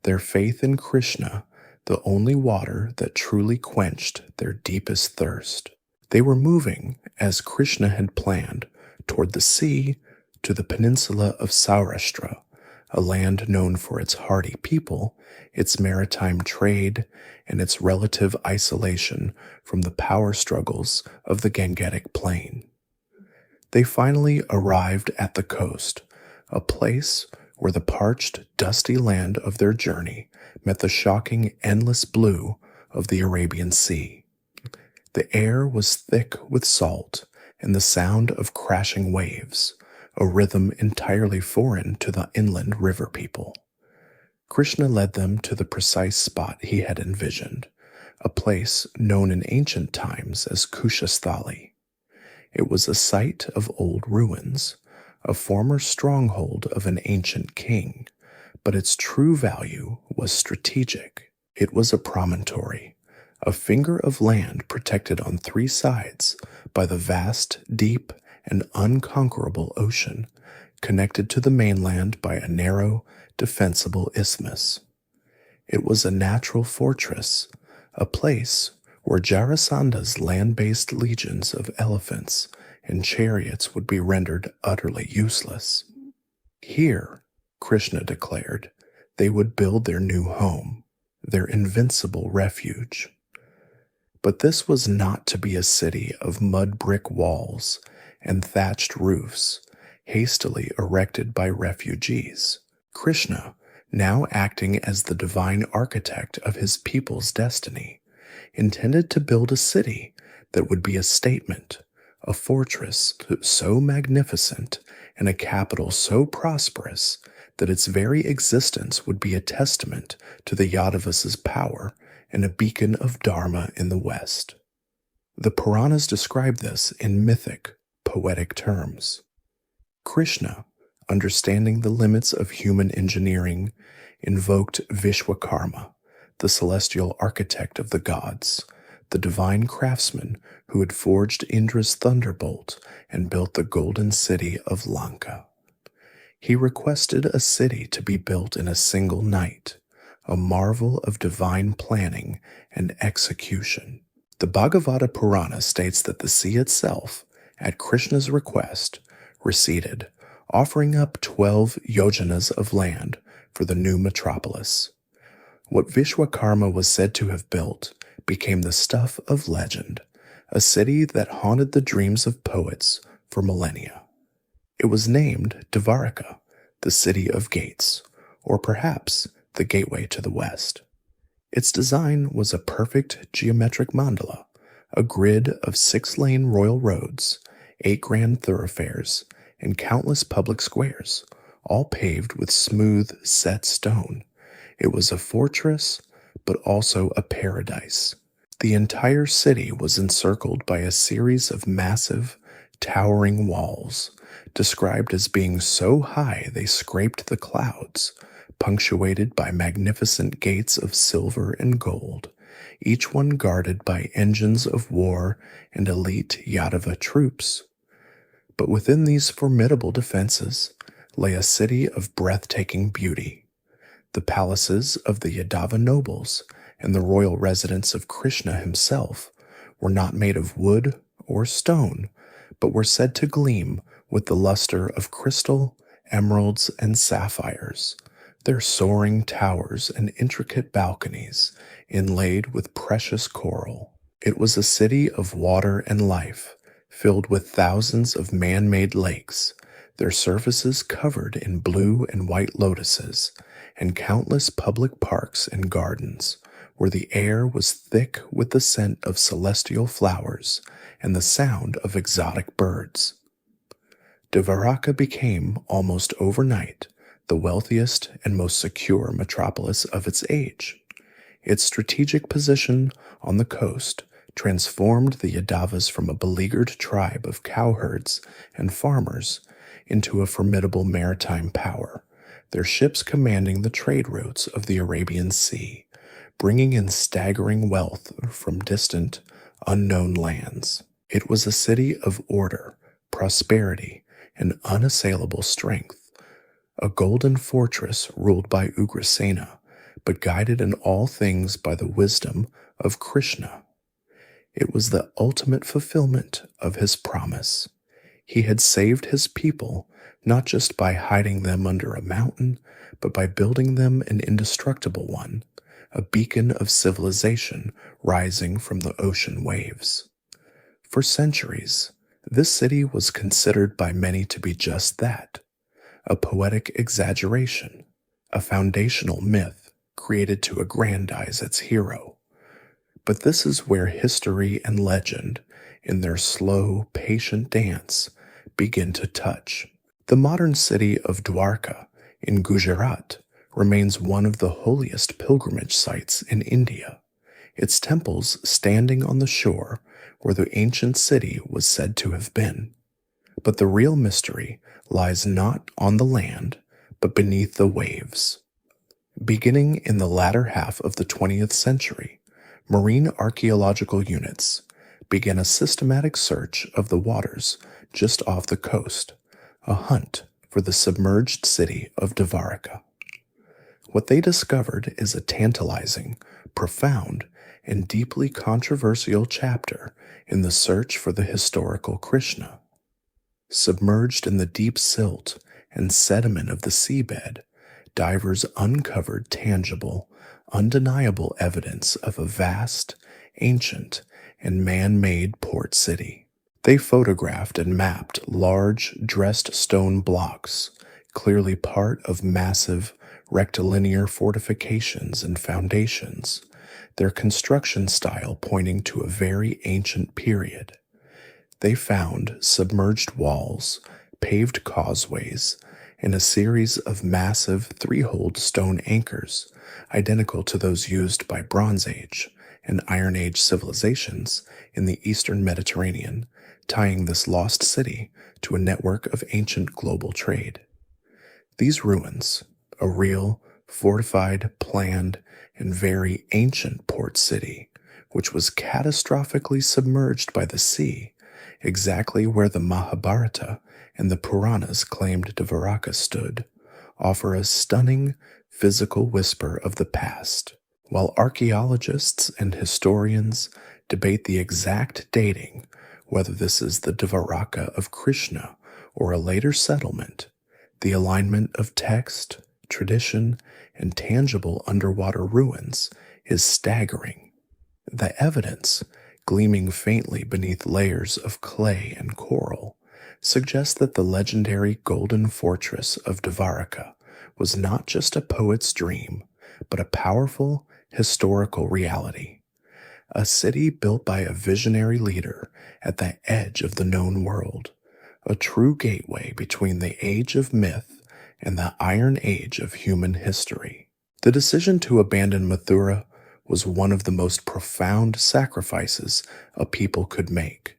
their faith in Krishna, the only water that truly quenched their deepest thirst. They were moving, as Krishna had planned, toward the sea to the peninsula of Saurashtra, a land known for its hardy people, its maritime trade, and its relative isolation from the power struggles of the Gangetic Plain. They finally arrived at the coast, a place where the parched, dusty land of their journey met the shocking, endless blue of the Arabian Sea. The air was thick with salt and the sound of crashing waves, a rhythm entirely foreign to the inland river people. Krishna led them to the precise spot he had envisioned, a place known in ancient times as Kushasthali. It was a site of old ruins, a former stronghold of an ancient king, but its true value was strategic. It was a promontory, a finger of land protected on three sides by the vast, deep, and unconquerable ocean, connected to the mainland by a narrow, defensible isthmus. It was a natural fortress, a place where Jarasanda's land-based legions of elephants and chariots would be rendered utterly useless. Here, Krishna declared, they would build their new home, their invincible refuge. But this was not to be a city of mud brick walls and thatched roofs, hastily erected by refugees. Krishna, now acting as the divine architect of his people's destiny, intended to build a city that would be a statement, a fortress so magnificent and a capital so prosperous that its very existence would be a testament to the Yadavas' power and a beacon of Dharma in the West. The Puranas describe this in mythic, poetic terms. Krishna, understanding the limits of human engineering, invoked Vishwakarma, the celestial architect of the gods, the divine craftsman who had forged Indra's thunderbolt and built the golden city of Lanka. He requested a city to be built in a single night, a marvel of divine planning and execution. The Bhagavad Purana states that the sea itself, at Krishna's request, receded, offering up 12 yojanas of land for the new metropolis. What Vishwakarma was said to have built became the stuff of legend, a city that haunted the dreams of poets for millennia. It was named Dvaraka, the city of gates, or perhaps the gateway to the west. Its design was a perfect geometric mandala, a grid of 6-lane royal roads, 8 grand thoroughfares, and countless public squares, all paved with smooth, set stone. It was a fortress, but also a paradise. The entire city was encircled by a series of massive, towering walls, described as being so high they scraped the clouds, punctuated by magnificent gates of silver and gold, each one guarded by engines of war and elite Yadava troops. But within these formidable defenses lay a city of breathtaking beauty. The palaces of the Yadava nobles and the royal residence of Krishna himself were not made of wood or stone, but were said to gleam with the luster of crystal, emeralds, and sapphires, their soaring towers and intricate balconies inlaid with precious coral. It was a city of water and life, filled with thousands of man-made lakes, their surfaces covered in blue and white lotuses, and countless public parks and gardens, where the air was thick with the scent of celestial flowers and the sound of exotic birds. Dvaraka became, almost overnight, the wealthiest and most secure metropolis of its age. Its strategic position on the coast transformed the Yadavas from a beleaguered tribe of cowherds and farmers into a formidable maritime power, their ships commanding the trade routes of the Arabian Sea, bringing in staggering wealth from distant, unknown lands. It was a city of order, prosperity, and unassailable strength, a golden fortress ruled by Ugrasena, but guided in all things by the wisdom of Krishna. It was the ultimate fulfillment of his promise. He had saved his people not just by hiding them under a mountain, but by building them an indestructible one, a beacon of civilization rising from the ocean waves. For centuries, this city was considered by many to be just that, a poetic exaggeration, a foundational myth created to aggrandize its hero. But this is where history and legend, in their slow, patient dance, begin to touch. The modern city of Dwarka in Gujarat remains one of the holiest pilgrimage sites in India, its temples standing on the shore where the ancient city was said to have been. But the real mystery lies not on the land, but beneath the waves. Beginning in the latter half of the 20th century, marine archaeological units began a systematic search of the waters just off the coast, a hunt for the submerged city of Dvaraka. What they discovered is a tantalizing, profound, and deeply controversial chapter in the search for the historical Krishna. Submerged in the deep silt and sediment of the seabed, divers uncovered tangible, undeniable evidence of a vast, ancient, and man-made port city. They photographed and mapped large, dressed stone blocks, clearly part of massive, rectilinear fortifications and foundations, their construction style pointing to a very ancient period. They found submerged walls, paved causeways, and a series of massive three-holed stone anchors, identical to those used by Bronze Age and Iron Age civilizations in the Eastern Mediterranean, tying this lost city to a network of ancient global trade. These ruins, a real, fortified, planned, and very ancient port city, which was catastrophically submerged by the sea, exactly where the Mahabharata and the Puranas claimed Dvaraka stood, offer a stunning physical whisper of the past. While archaeologists and historians debate the exact dating, whether this is the Dvaraka of Krishna or a later settlement, the alignment of text, tradition, and tangible underwater ruins is staggering. The evidence, gleaming faintly beneath layers of clay and coral, suggests that the legendary golden fortress of Dvaraka was not just a poet's dream, but a powerful historical reality. A city built by a visionary leader at the edge of the known world, a true gateway between the age of myth and the iron age of human history. The decision to abandon Mathura was one of the most profound sacrifices a people could make,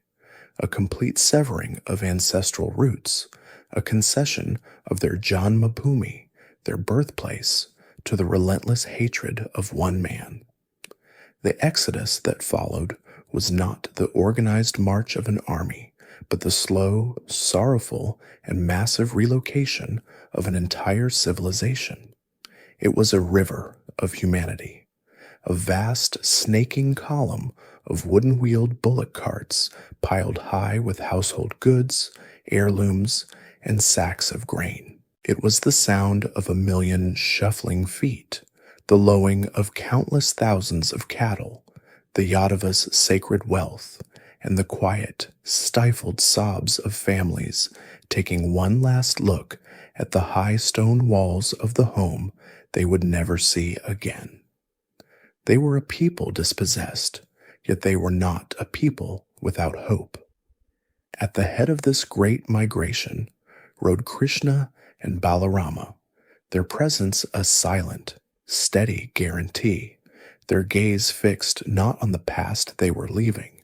a complete severing of ancestral roots, a concession of their Janmabhoomi, their birthplace, to the relentless hatred of one man. The exodus that followed was not the organized march of an army, but the slow, sorrowful, and massive relocation of an entire civilization. It was a river of humanity, a vast, snaking column of wooden-wheeled bullock carts piled high with household goods, heirlooms, and sacks of grain. It was the sound of a million shuffling feet, the lowing of countless thousands of cattle, the Yadava's sacred wealth, and the quiet, stifled sobs of families taking one last look at the high stone walls of the home they would never see again. They were a people dispossessed, yet they were not a people without hope. At the head of this great migration rode Krishna and Balarama, their presence a silent, steady guarantee, their gaze fixed not on the past they were leaving,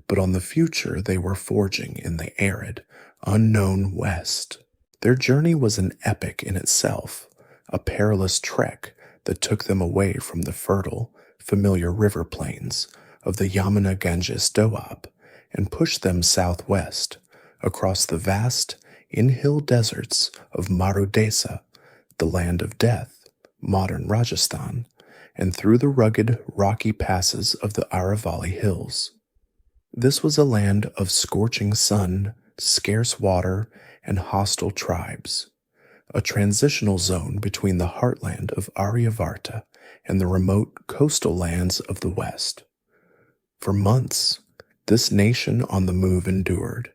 but on the future they were forging in the arid, unknown West. Their journey was an epic in itself, a perilous trek that took them away from the fertile, familiar river plains of the Yamuna Ganges Doab and pushed them southwest, across the vast, in hill deserts of Marudesa, the land of death, modern Rajasthan, and through the rugged, rocky passes of the Aravalli Hills. This was a land of scorching sun, scarce water, and hostile tribes, a transitional zone between the heartland of Aryavarta and the remote coastal lands of the West. For months, this nation on the move endured,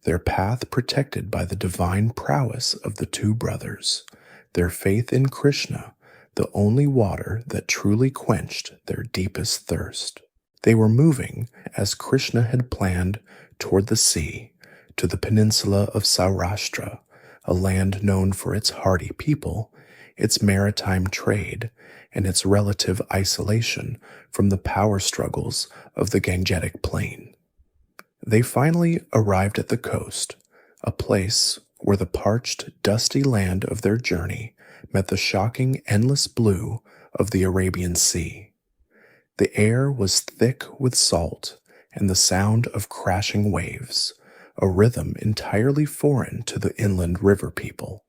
their path protected by the divine prowess of the two brothers, their faith in Krishna, the only water that truly quenched their deepest thirst. They were moving, as Krishna had planned, toward the sea, to the peninsula of Saurashtra, a land known for its hardy people, its maritime trade, and its relative isolation from the power struggles of the Gangetic Plain. They finally arrived at the coast, a place where the parched, dusty land of their journey met the shocking, endless blue of the Arabian Sea. The air was thick with salt and the sound of crashing waves, a rhythm entirely foreign to the inland river people.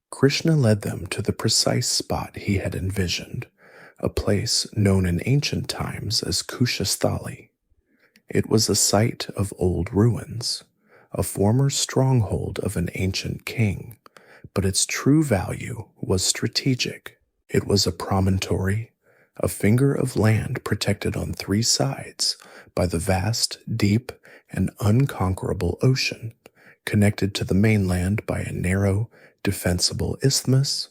Krishna led them to the precise spot he had envisioned, a place known in ancient times as Kushasthali. It was a site of old ruins, a former stronghold of an ancient king, but its true value was strategic. It was a promontory, a finger of land protected on three sides by the vast, deep, and unconquerable ocean, connected to the mainland by a narrow, defensible isthmus.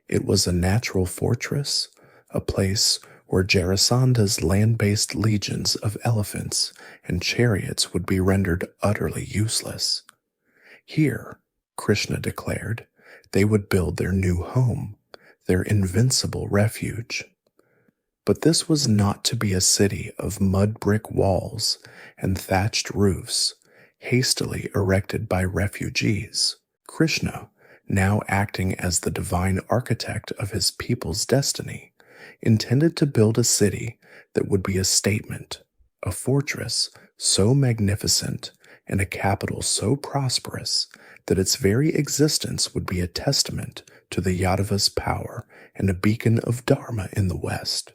It was a natural fortress, a place where Jarasanda's land-based legions of elephants and chariots would be rendered utterly useless. Here, Krishna declared, they would build their new home, their invincible refuge. But this was not to be a city of mud brick walls and thatched roofs, hastily erected by refugees. Krishna, now acting as the divine architect of his people's destiny, intended to build a city that would be a statement, a fortress so magnificent and a capital so prosperous that its very existence would be a testament to the Yadava's power and a beacon of Dharma in the West.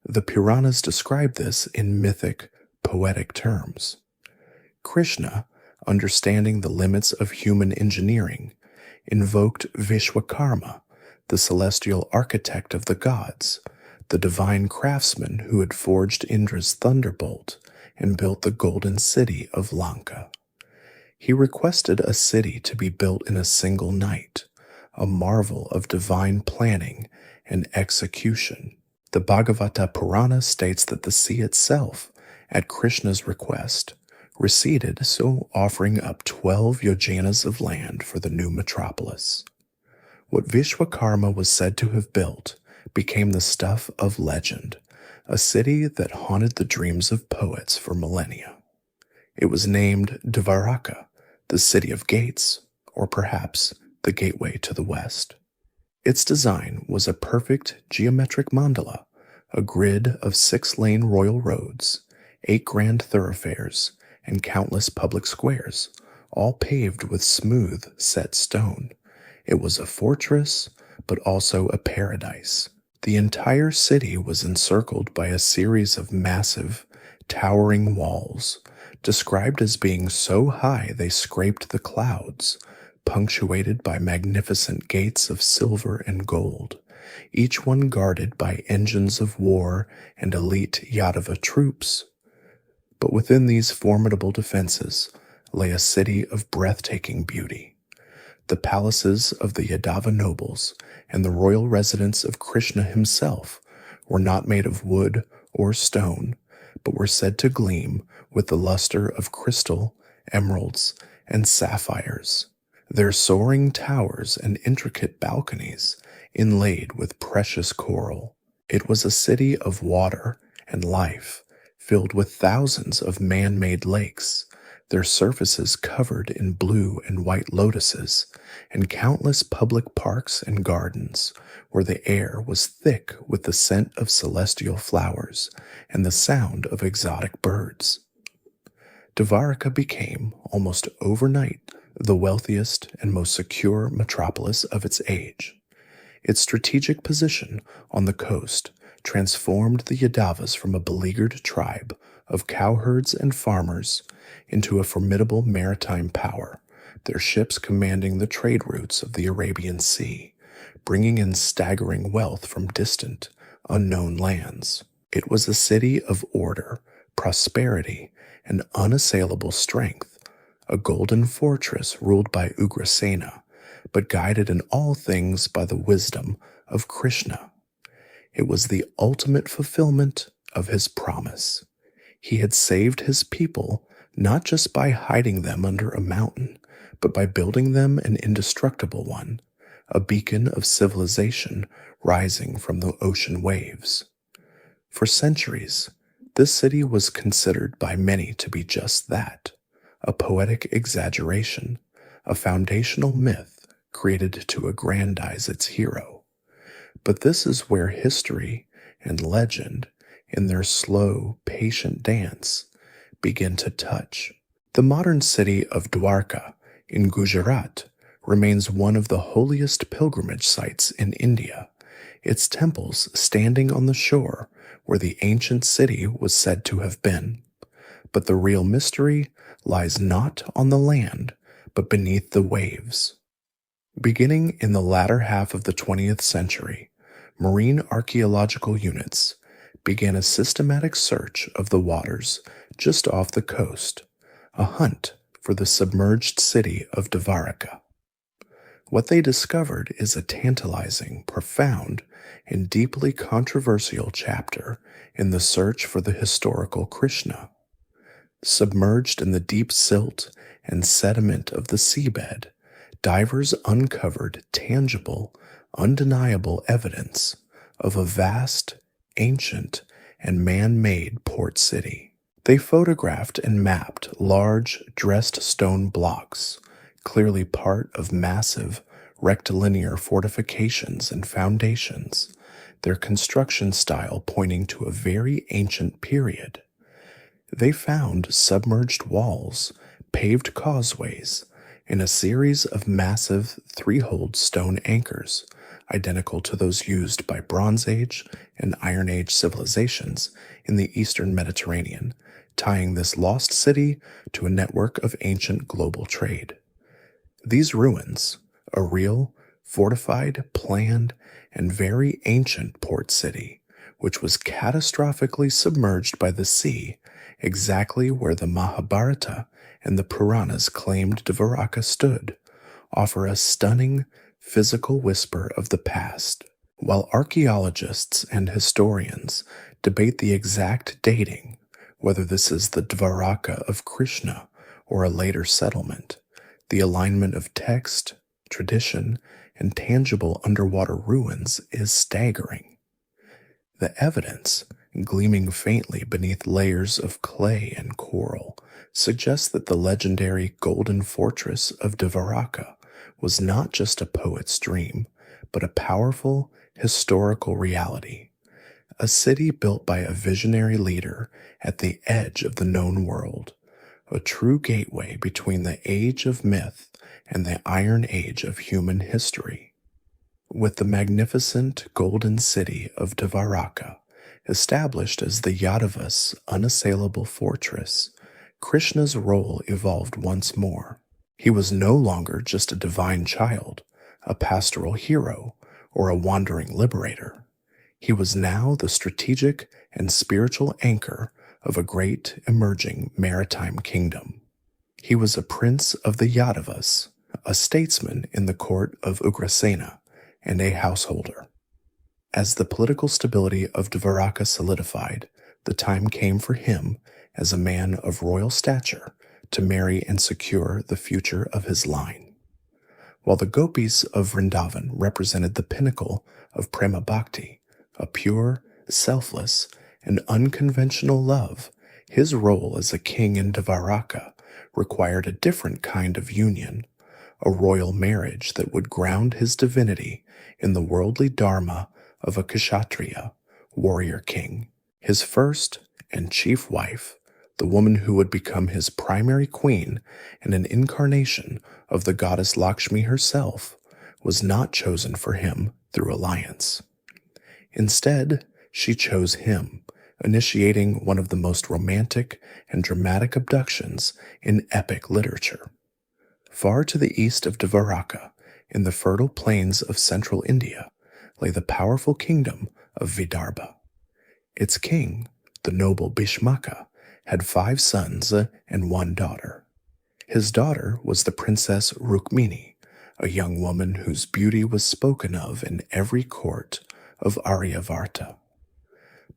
The Puranas describe this in mythic, poetic terms. Krishna, understanding the limits of human engineering, invoked Vishwakarma, the celestial architect of the gods, the divine craftsman who had forged Indra's thunderbolt and built the golden city of Lanka. He requested a city to be built in a single night, a marvel of divine planning and execution. The Bhagavata Purana states that the sea itself, at Krishna's request, receded, so offering up 12 yojanas of land for the new metropolis. What Vishwakarma was said to have built became the stuff of legend, a city that haunted the dreams of poets for millennia. It was named Dvaraka, the city of gates, or perhaps the gateway to the west. Its design was a perfect geometric mandala, a grid of 6-lane royal roads, 8 grand thoroughfares, and countless public squares, all paved with smooth, set stone. It was a fortress, but also a paradise. The entire city was encircled by a series of massive, towering walls, described as being so high they scraped the clouds, punctuated by magnificent gates of silver and gold, each one guarded by engines of war and elite Yadava troops. But within these formidable defenses lay a city of breathtaking beauty. The palaces of the Yadava nobles and the royal residence of Krishna himself were not made of wood or stone, but were said to gleam with the luster of crystal, emeralds, and sapphires, their soaring towers and intricate balconies inlaid with precious coral. It was a city of water and life, filled with thousands of man-made lakes, their surfaces covered in blue and white lotuses, and countless public parks and gardens, where the air was thick with the scent of celestial flowers and the sound of exotic birds. Dvaraka became, almost overnight, the wealthiest and most secure metropolis of its age. Its strategic position on the coast transformed the Yadavas from a beleaguered tribe of cowherds and farmers into a formidable maritime power, their ships commanding the trade routes of the Arabian Sea, bringing in staggering wealth from distant, unknown lands. It was a city of order, prosperity, and unassailable strength, a golden fortress ruled by Ugrasena, but guided in all things by the wisdom of Krishna. It was the ultimate fulfillment of his promise. He had saved his people not just by hiding them under a mountain, but by building them an indestructible one, a beacon of civilization rising from the ocean waves. For centuries, this city was considered by many to be just that, a poetic exaggeration, a foundational myth created to aggrandize its hero. But this is where history and legend, in their slow, patient dance, begin to touch. The modern city of Dwarka in Gujarat remains one of the holiest pilgrimage sites in India, its temples standing on the shore where the ancient city was said to have been. But the real mystery lies not on the land, but beneath the waves. Beginning in the latter half of the 20th century, marine archaeological units began a systematic search of the waters just off the coast, a hunt for the submerged city of Dvaraka. What they discovered is a tantalizing, profound, and deeply controversial chapter in the search for the historical Krishna. Submerged in the deep silt and sediment of the seabed, divers uncovered tangible, undeniable evidence of a vast, ancient, and man-made port city. They photographed and mapped large, dressed stone blocks, clearly part of massive, rectilinear fortifications and foundations, their construction style pointing to a very ancient period. They found submerged walls, paved causeways, and a series of massive three-holed stone anchors, identical to those used by Bronze Age and Iron Age civilizations in the Eastern Mediterranean, tying this lost city to a network of ancient global trade. These ruins, a real, fortified, planned, and very ancient port city, which was catastrophically submerged by the sea, exactly where the Mahabharata and the Puranas claimed Dvaraka stood, offer a stunning, physical whisper of the past. While archaeologists and historians debate the exact dating, whether this is the Dvaraka of Krishna or a later settlement, the alignment of text, tradition, and tangible underwater ruins is staggering. The evidence, gleaming faintly beneath layers of clay and coral, suggests that the legendary golden fortress of Dvaraka was not just a poet's dream, but a powerful historical reality. A city built by a visionary leader at the edge of the known world, a true gateway between the age of myth and the iron age of human history. With the magnificent golden city of Dvaraka established as the Yadava's unassailable fortress, Krishna's role evolved once more. He was no longer just a divine child, a pastoral hero, or a wandering liberator. He was now the strategic and spiritual anchor of a great emerging maritime kingdom. He was a prince of the Yadavas, a statesman in the court of Ugrasena, and a householder. As the political stability of Dvaraka solidified, the time came for him, as a man of royal stature, to marry and secure the future of his line. While the gopis of Vrindavan represented the pinnacle of prema bhakti, a pure, selfless, and unconventional love, his role as a king in Dvaraka required a different kind of union, a royal marriage that would ground his divinity in the worldly Dharma of a Kshatriya, warrior king. His first and chief wife, the woman who would become his primary queen and an incarnation of the goddess Lakshmi herself, was not chosen for him through alliance. Instead, she chose him, initiating one of the most romantic and dramatic abductions in epic literature. Far to the east of Dvaraka, in the fertile plains of central India, lay the powerful kingdom of Vidarbha. Its king, the noble Bhishmaka, had 5 sons and 1 daughter. His daughter was the princess Rukmini, a young woman whose beauty was spoken of in every court of Aryavarta.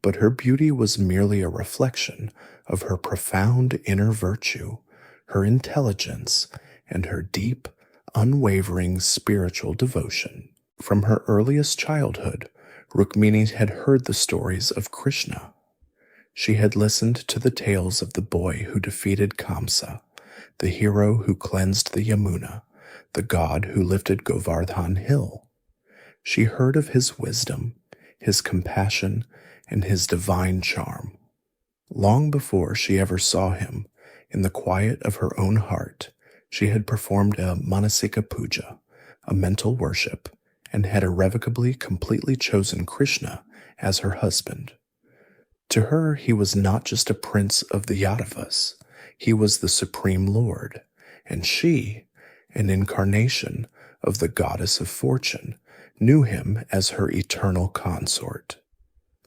But her beauty was merely a reflection of her profound inner virtue, her intelligence, and her deep, unwavering spiritual devotion. From her earliest childhood, Rukmini had heard the stories of Krishna. She had listened to the tales of the boy who defeated Kamsa, the hero who cleansed the Yamuna, the god who lifted Govardhan Hill. She heard of his wisdom, his compassion, and his divine charm. Long before she ever saw him, in the quiet of her own heart, she had performed a manasika puja, a mental worship, and had irrevocably completely chosen Krishna as her husband. To her, he was not just a prince of the Yadavas, he was the supreme lord, and she, an incarnation of the goddess of fortune, knew him as her eternal consort.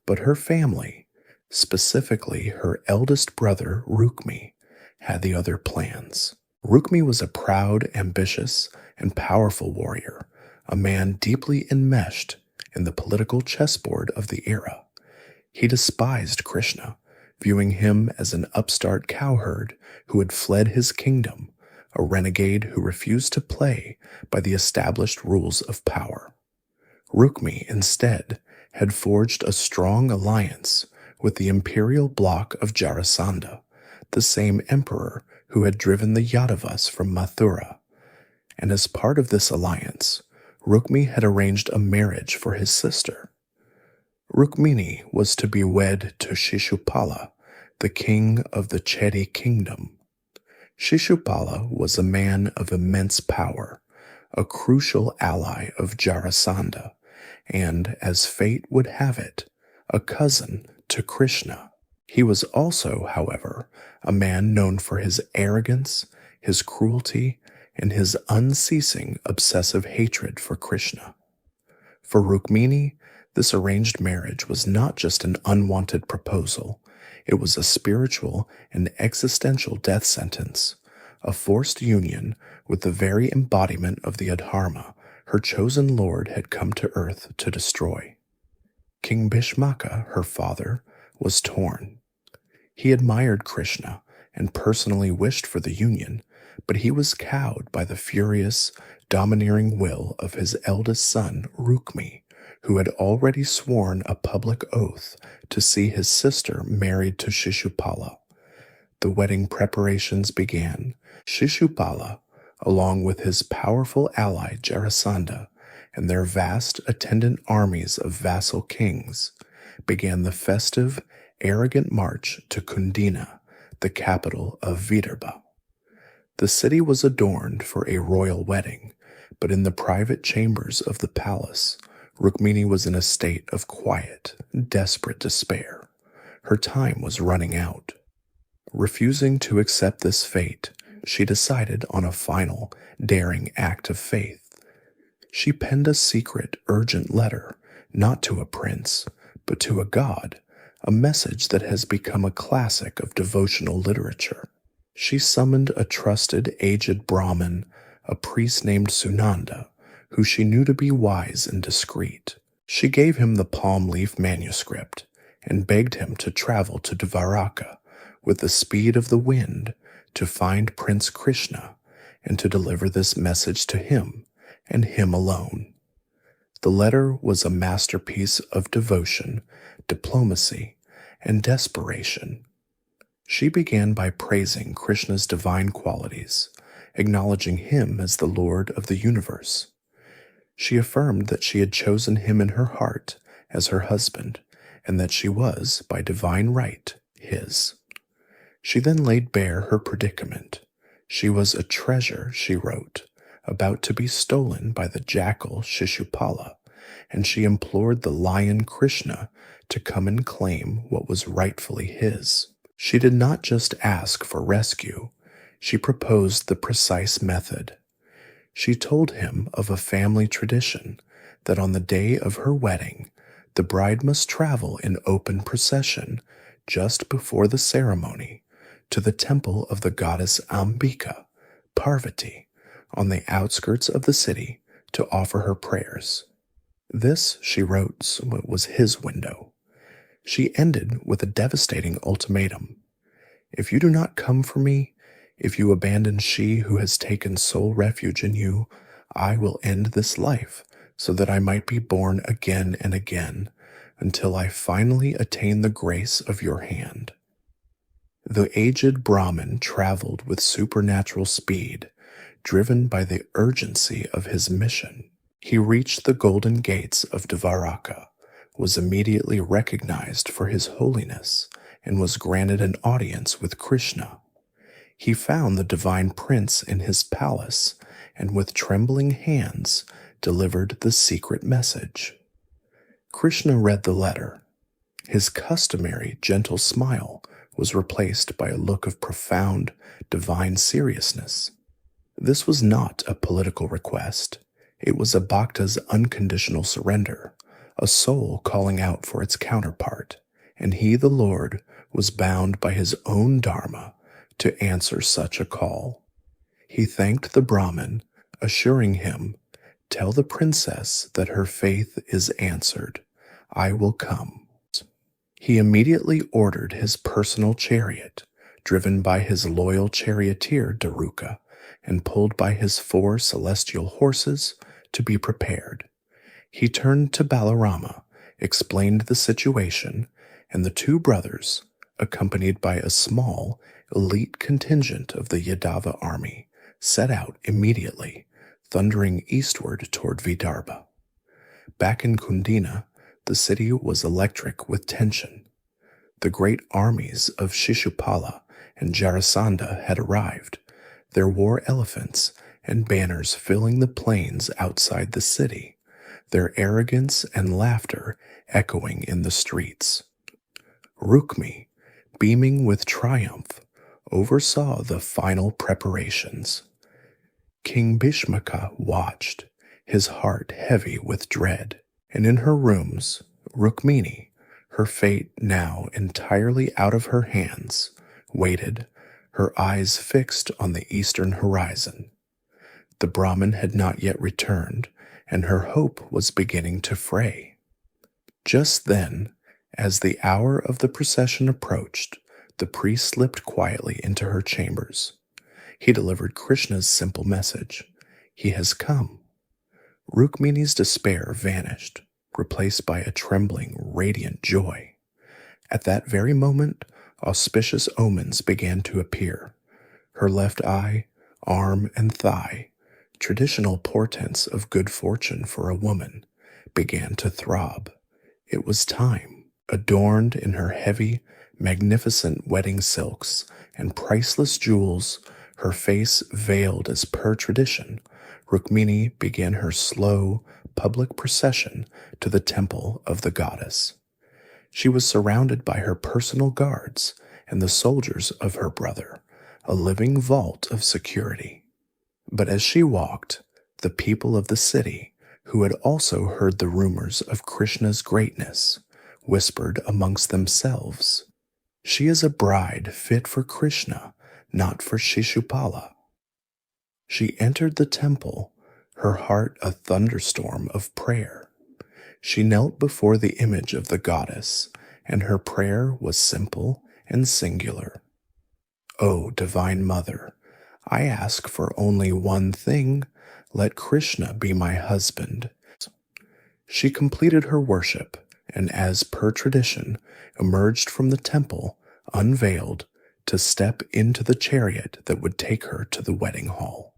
But her family, specifically her eldest brother Rukmi, had the other plans. Rukmi was a proud, ambitious, and powerful warrior, a man deeply enmeshed in the political chessboard of the era. He despised Krishna, viewing him as an upstart cowherd who had fled his kingdom, a renegade who refused to play by the established rules of power. Rukmi, instead, had forged a strong alliance with the imperial bloc of Jarasandha, the same emperor who had driven the Yadavas from Mathura. And as part of this alliance, Rukmi had arranged a marriage for his sister. Rukmini was to be wed to Shishupala, the king of the Chedi kingdom. Shishupala was a man of immense power, a crucial ally of Jarasandha, and, as fate would have it, a cousin to Krishna. He was also, however, a man known for his arrogance, his cruelty, and his unceasing obsessive hatred for Krishna. For Rukmini, this arranged marriage was not just an unwanted proposal, it was a spiritual and existential death sentence, a forced union with the very embodiment of the Dharma her chosen lord had come to earth to destroy. King Bhishmaka, her father, was torn. He admired Krishna and personally wished for the union, but he was cowed by the furious, domineering will of his eldest son, Rukmi, who had already sworn a public oath to see his sister married to Shishupala. The wedding preparations began. Shishupala, along with his powerful ally Jarasandha and their vast attendant armies of vassal kings, began the festive, arrogant march to Kundina, the capital of Vidarbha. The city was adorned for a royal wedding, but in the private chambers of the palace, Rukmini was in a state of quiet, desperate despair. Her time was running out. Refusing to accept this fate, she decided on a final, daring act of faith. She penned a secret, urgent letter, not to a prince, but to a god, a message that has become a classic of devotional literature. She summoned a trusted, aged Brahmin, a priest named Sunanda, who she knew to be wise and discreet. She gave him the palm leaf manuscript and begged him to travel to Dvaraka with the speed of the wind to find Prince Krishna and to deliver this message to him and him alone. The letter was a masterpiece of devotion, diplomacy, and desperation. She began by praising Krishna's divine qualities, acknowledging him as the Lord of the universe. She affirmed that she had chosen him in her heart as her husband, and that she was, by divine right, his. She then laid bare her predicament. She was a treasure, she wrote, about to be stolen by the jackal Shishupala, and she implored the lion Krishna to come and claim what was rightfully his. She did not just ask for rescue, she proposed the precise method. She told him of a family tradition that on the day of her wedding, the bride must travel in open procession just before the ceremony to the temple of the goddess Ambika, Parvati, on the outskirts of the city to offer her prayers. This, she wrote, was his window. She ended with a devastating ultimatum. If you do not come for me, if you abandon she who has taken sole refuge in you, I will end this life so that I might be born again and again until I finally attain the grace of your hand. The aged Brahmin traveled with supernatural speed, driven by the urgency of his mission. He reached the golden gates of Dvaraka, was immediately recognized for his holiness, and was granted an audience with Krishna. He found the divine prince in his palace, and with trembling hands delivered the secret message. Krishna read the letter. His customary gentle smile was replaced by a look of profound, divine seriousness. This was not a political request. It was a bhakta's unconditional surrender, a soul calling out for its counterpart, and he, the Lord, was bound by his own Dharma to answer such a call. He thanked the Brahmin, assuring him, "Tell the princess that her faith is answered. I will come." He immediately ordered his personal chariot, driven by his loyal charioteer Daruka, and pulled by his 4 celestial horses, to be prepared. He turned to Balarama, explained the situation, and the 2 brothers, accompanied by a small, elite contingent of the Yadava army, set out immediately, thundering eastward toward Vidarbha. Back in Kundina, the city was electric with tension. The great armies of Shishupala and Jarasandha had arrived, their war elephants and banners filling the plains outside the city, their arrogance and laughter echoing in the streets. Rukmi, beaming with triumph, oversaw the final preparations. King Bhishmaka watched, his heart heavy with dread, and in her rooms, Rukmini, her fate now entirely out of her hands, waited, her eyes fixed on the eastern horizon. The Brahmin had not yet returned, and her hope was beginning to fray. Just then, as the hour of the procession approached, the priest slipped quietly into her chambers. He delivered Krishna's simple message, "He has come." Rukmini's despair vanished, replaced by a trembling, radiant joy. At that very moment, auspicious omens began to appear. Her left eye, arm, and thigh, traditional portents of good fortune for a woman, began to throb. It was time. Adorned in her heavy, magnificent wedding silks and priceless jewels, her face veiled as per tradition, Rukmini began her slow, public procession to the temple of the goddess. She was surrounded by her personal guards and the soldiers of her brother, a living vault of security. But as she walked, the people of the city, who had also heard the rumors of Krishna's greatness, whispered amongst themselves, "She is a bride fit for Krishna, not for Shishupala." She entered the temple, her heart a thunderstorm of prayer. She knelt before the image of the goddess, and her prayer was simple and singular. "O Divine Mother, I ask for only one thing. Let Krishna be my husband." She completed her worship, and as per tradition, emerged from the temple, unveiled, to step into the chariot that would take her to the wedding hall.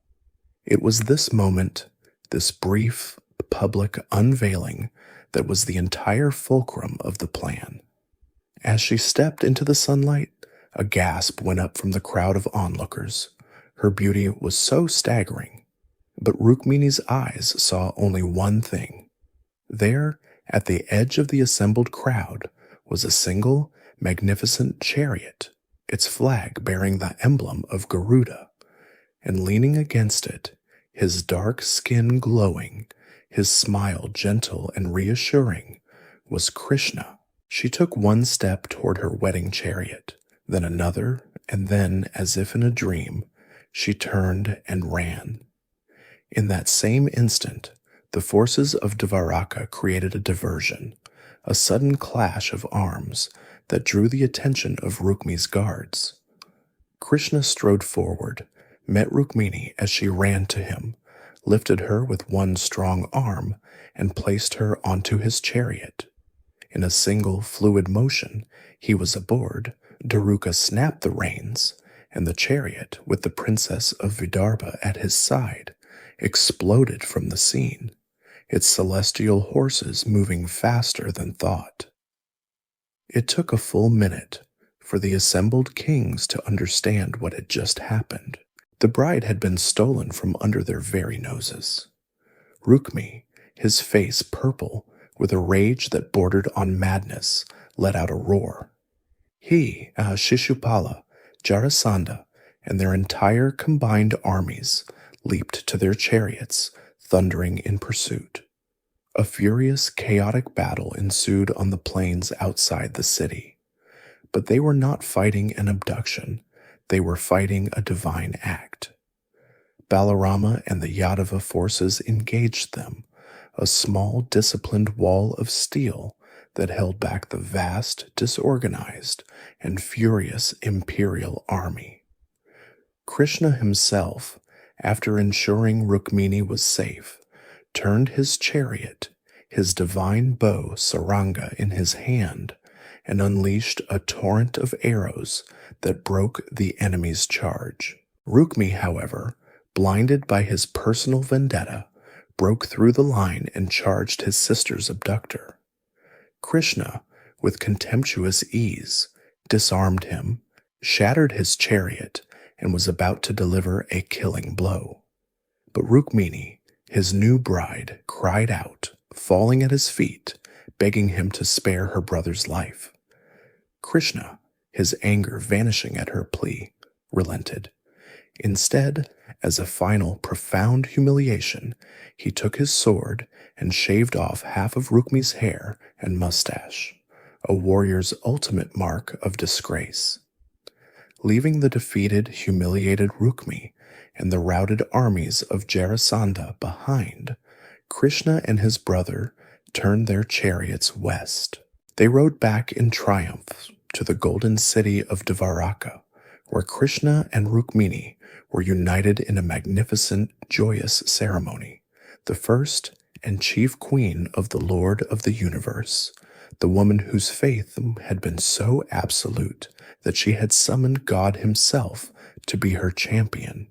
It was this moment, this brief, public unveiling, that was the entire fulcrum of the plan. As she stepped into the sunlight, A gasp went up from the crowd of onlookers. Her beauty was so staggering. But Rukmini's eyes saw only one thing. There, at the edge of the assembled crowd, was a single, magnificent chariot, its flag bearing the emblem of Garuda, and leaning against it, his dark skin glowing, his smile gentle and reassuring, was Krishna. She took one step toward her wedding chariot, then another, and then, as if in a dream, she turned and ran. In that same instant, the forces of Dvaraka created a diversion, a sudden clash of arms that drew the attention of Rukmi's guards. Krishna strode forward, met Rukmini as she ran to him, lifted her with one strong arm, and placed her onto his chariot. In a single fluid motion, he was aboard. Daruka snapped the reins, and the chariot, with the princess of Vidarbha at his side, exploded from the scene, its celestial horses moving faster than thought. It took a full minute for the assembled kings to understand what had just happened. The bride had been stolen from under their very noses. Rukmi, his face purple with a rage that bordered on madness, let out a roar. He, Shishupala, Jarasandha, and their entire combined armies leaped to their chariots, thundering in pursuit. A furious, chaotic battle ensued on the plains outside the city. But they were not fighting an abduction. They were fighting a divine act. Balarama and the Yadava forces engaged them, a small, disciplined wall of steel that held back the vast, disorganized, and furious imperial army. Krishna himself, after ensuring Rukmini was safe, turned his chariot, his divine bow Saranga in his hand, and unleashed a torrent of arrows that broke the enemy's charge. Rukmi, however, blinded by his personal vendetta, broke through the line and charged his sister's abductor. Krishna, with contemptuous ease, disarmed him, shattered his chariot, and was about to deliver a killing blow. But Rukmini, his new bride, cried out, falling at his feet, begging him to spare her brother's life. Krishna, his anger vanishing at her plea, relented. Instead, as a final profound humiliation, he took his sword and shaved off half of Rukmi's hair and mustache, a warrior's ultimate mark of disgrace. Leaving the defeated, humiliated Rukmi and the routed armies of Jarasandha behind, Krishna and his brother turned their chariots west. They rode back in triumph to the golden city of Dvaraka, where Krishna and Rukmini were united in a magnificent, joyous ceremony, the first and chief queen of the Lord of the universe, the woman whose faith had been so absolute that she had summoned God himself to be her champion.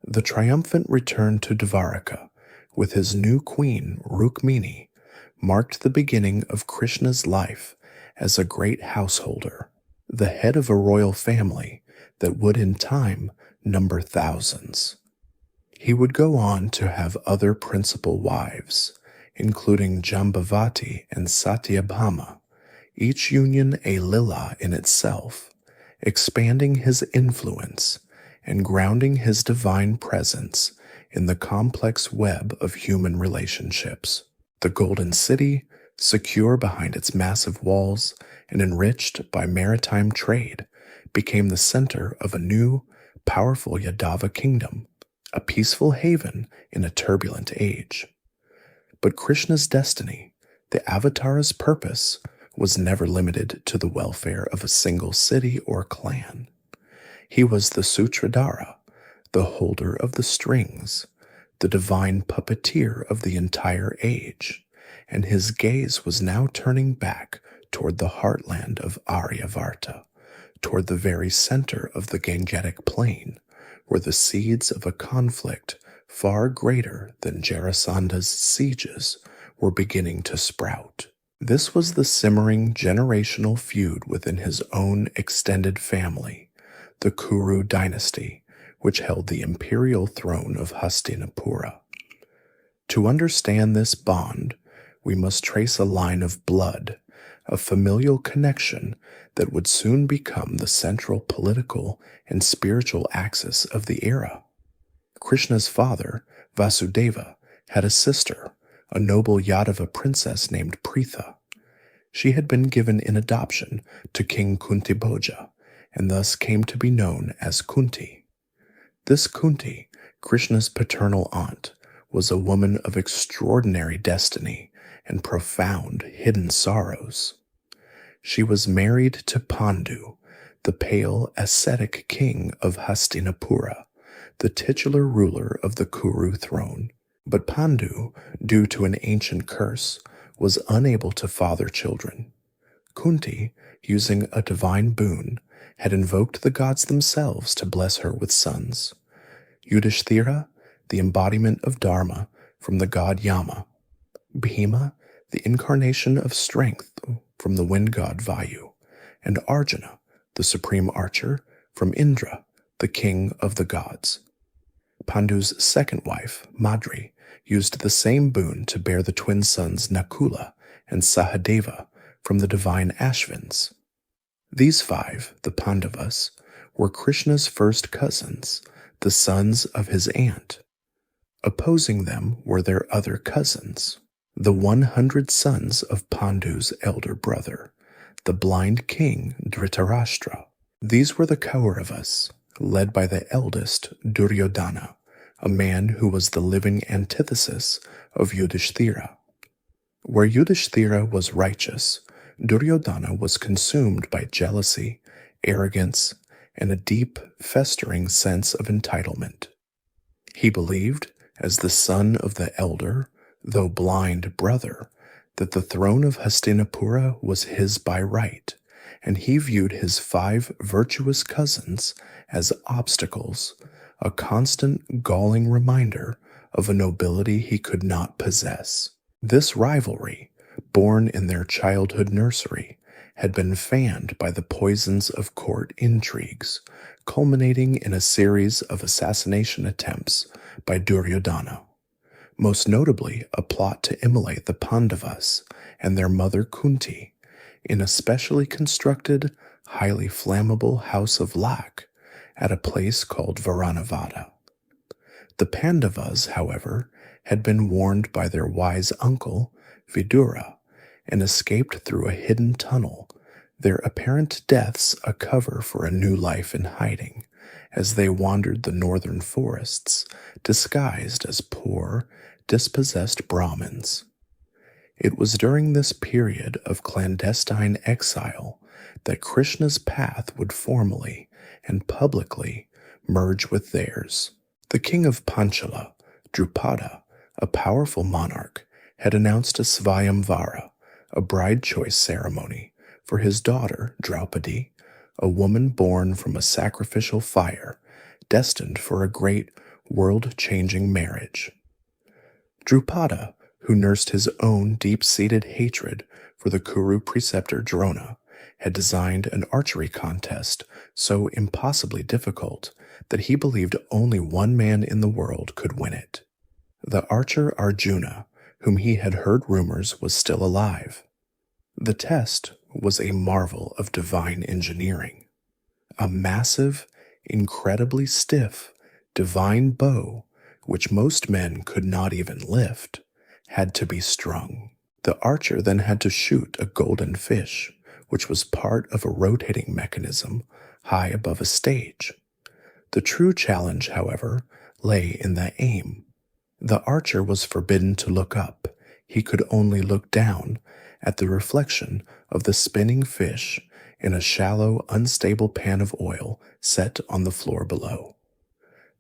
The triumphant return to Dvaraka with his new queen, Rukmini, marked the beginning of Krishna's life as a great householder, the head of a royal family that would in time number thousands. He would go on to have other principal wives, including Jambavati and Satyabhama, each union a lila in itself, expanding his influence and grounding his divine presence in the complex web of human relationships. The Golden City, secure behind its massive walls and enriched by maritime trade, became the center of a new, powerful Yadava kingdom, a peaceful haven in a turbulent age. But Krishna's destiny, the Avatara's purpose, was never limited to the welfare of a single city or clan. He was the Sutradhara, the holder of the strings, the divine puppeteer of the entire age, and his gaze was now turning back toward the heartland of Aryavarta, toward the very center of the Gangetic Plain, where the seeds of a conflict far greater than Jarasandha's sieges were beginning to sprout. This was the simmering generational feud within his own extended family, the Kuru dynasty, which held the imperial throne of Hastinapura. To understand this bond, we must trace a line of blood, a familial connection that would soon become the central political and spiritual axis of the era. Krishna's father, Vasudeva, had a sister, a noble Yadava princess named Pritha. She had been given in adoption to King Kuntibhoja, and thus came to be known as Kunti. This Kunti, Krishna's paternal aunt, was a woman of extraordinary destiny and profound hidden sorrows. She was married to Pandu, the pale, ascetic king of Hastinapura, the titular ruler of the Kuru throne. But Pandu, due to an ancient curse, was unable to father children. Kunti, using a divine boon, had invoked the gods themselves to bless her with sons. Yudhishthira, the embodiment of Dharma from the god Yama. Bhima, the incarnation of strength from the wind god Vayu. And Arjuna, the supreme archer, from Indra, the king of the gods. Pandu's second wife, Madri, used the same boon to bear the twin sons Nakula and Sahadeva from the divine Ashvins. These five, the Pandavas, were Krishna's first cousins, the sons of his aunt. Opposing them were their other cousins, the 100 sons of Pandu's elder brother, the blind king Dhritarashtra. These were the Kauravas, led by the eldest Duryodhana, a man who was the living antithesis of Yudhishthira. Where Yudhishthira was righteous, Duryodhana was consumed by jealousy, arrogance, and a deep, festering sense of entitlement. He believed, as the son of the elder, though blind brother, that the throne of Hastinapura was his by right, and he viewed his 5 virtuous cousins as obstacles, a constant galling reminder of a nobility he could not possess. This rivalry, born in their childhood nursery, had been fanned by the poisons of court intrigues, culminating in a series of assassination attempts by Duryodhana, most notably a plot to immolate the Pandavas and their mother Kunti in a specially constructed, highly flammable house of lac at a place called Varanavada. The Pandavas, however, had been warned by their wise uncle, Vidura, and escaped through a hidden tunnel, their apparent deaths a cover for a new life in hiding, as they wandered the northern forests, disguised as poor, dispossessed Brahmins. It was during this period of clandestine exile that Krishna's path would formally and publicly merge with theirs. The king of Panchala, Drupada, a powerful monarch, had announced a Svayamvara, a bride choice ceremony, for his daughter, Draupadi, a woman born from a sacrificial fire, destined for a great, world-changing marriage. Drupada, who nursed his own deep-seated hatred for the Kuru preceptor Drona, had designed an archery contest so impossibly difficult that he believed only one man in the world could win it. The archer Arjuna, whom he had heard rumors was still alive. The test was a marvel of divine engineering. A massive, incredibly stiff, divine bow, which most men could not even lift, had to be strung. The archer then had to shoot a golden fish, which was part of a rotating mechanism high above a stage. The true challenge, however, lay in the aim. The archer was forbidden to look up. He could only look down at the reflection of the spinning fish in a shallow, unstable pan of oil set on the floor below.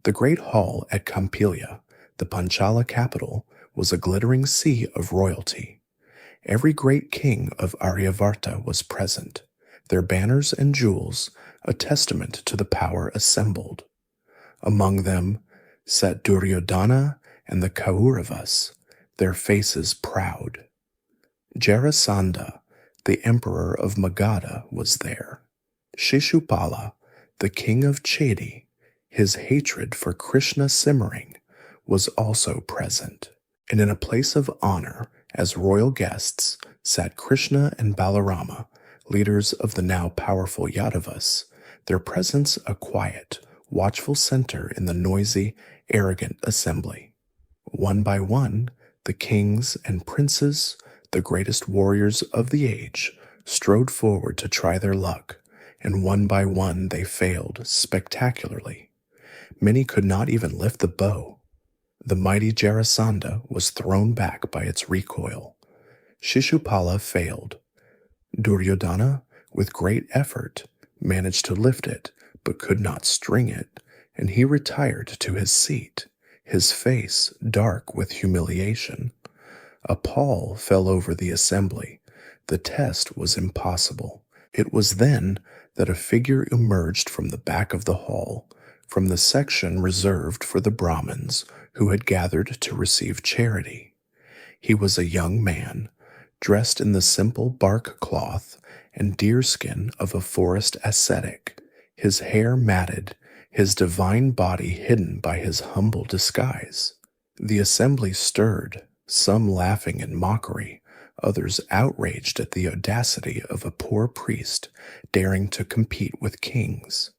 The great hall at Kaliya, the Panchala capital, was a glittering sea of royalty. Every great king of Aryavarta was present, their banners and jewels a testament to the power assembled. Among them sat Duryodhana and the Kauravas, their faces proud. Jarasandha, the emperor of Magadha, was there. Shishupala, the king of Chedi, his hatred for Krishna simmering, was also present. And in a place of honor, as royal guests, sat Krishna and Balarama, leaders of the now powerful Yadavas, their presence a quiet, watchful center in the noisy, arrogant assembly. One by one, the kings and princes, the greatest warriors of the age, strode forward to try their luck, and one by one they failed spectacularly. Many could not even lift the bow. The mighty Jarasandha was thrown back by its recoil. Shishupala failed. Duryodhana, with great effort, managed to lift it, but could not string it, and he retired to his seat, his face dark with humiliation. A pall fell over the assembly. The test was impossible. It was then that a figure emerged from the back of the hall, from the section reserved for the Brahmins who had gathered to receive charity. He was a young man, dressed in the simple bark cloth and deerskin of a forest ascetic, his hair matted, his divine body hidden by his humble disguise. The assembly stirred, some laughing in mockery, others outraged at the audacity of a poor priest daring to compete with kings.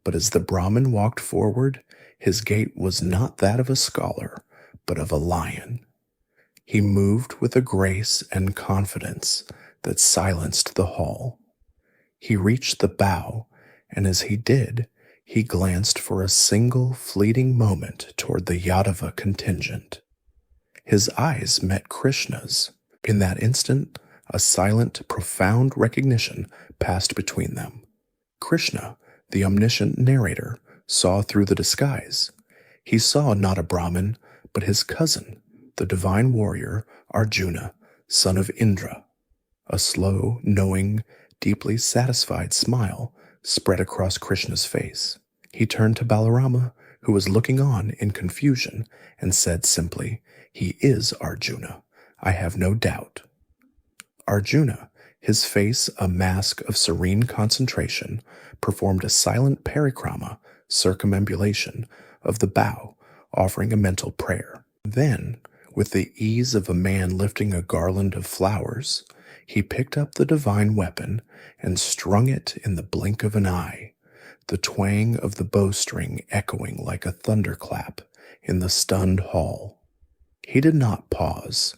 But as the Brahmin walked forward, his gait was not that of a scholar, but of a lion. He moved with a grace and confidence that silenced the hall. He reached the bow, and as he did, he glanced for a single fleeting moment toward the Yadava contingent. His eyes met Krishna's. In that instant, a silent, profound recognition passed between them. Krishna, the omniscient narrator, saw through the disguise. He saw not a Brahmin, but his cousin, the divine warrior Arjuna, son of Indra. A slow, knowing, deeply satisfied smile spread across Krishna's face. He turned to Balarama, who was looking on in confusion, and said simply, "He is Arjuna. I have no doubt." Arjuna, his face a mask of serene concentration, performed a silent parikrama, circumambulation, of the bow, offering a mental prayer. Then, with the ease of a man lifting a garland of flowers, he picked up the divine weapon and strung it in the blink of an eye, the twang of the bowstring echoing like a thunderclap in the stunned hall. He did not pause.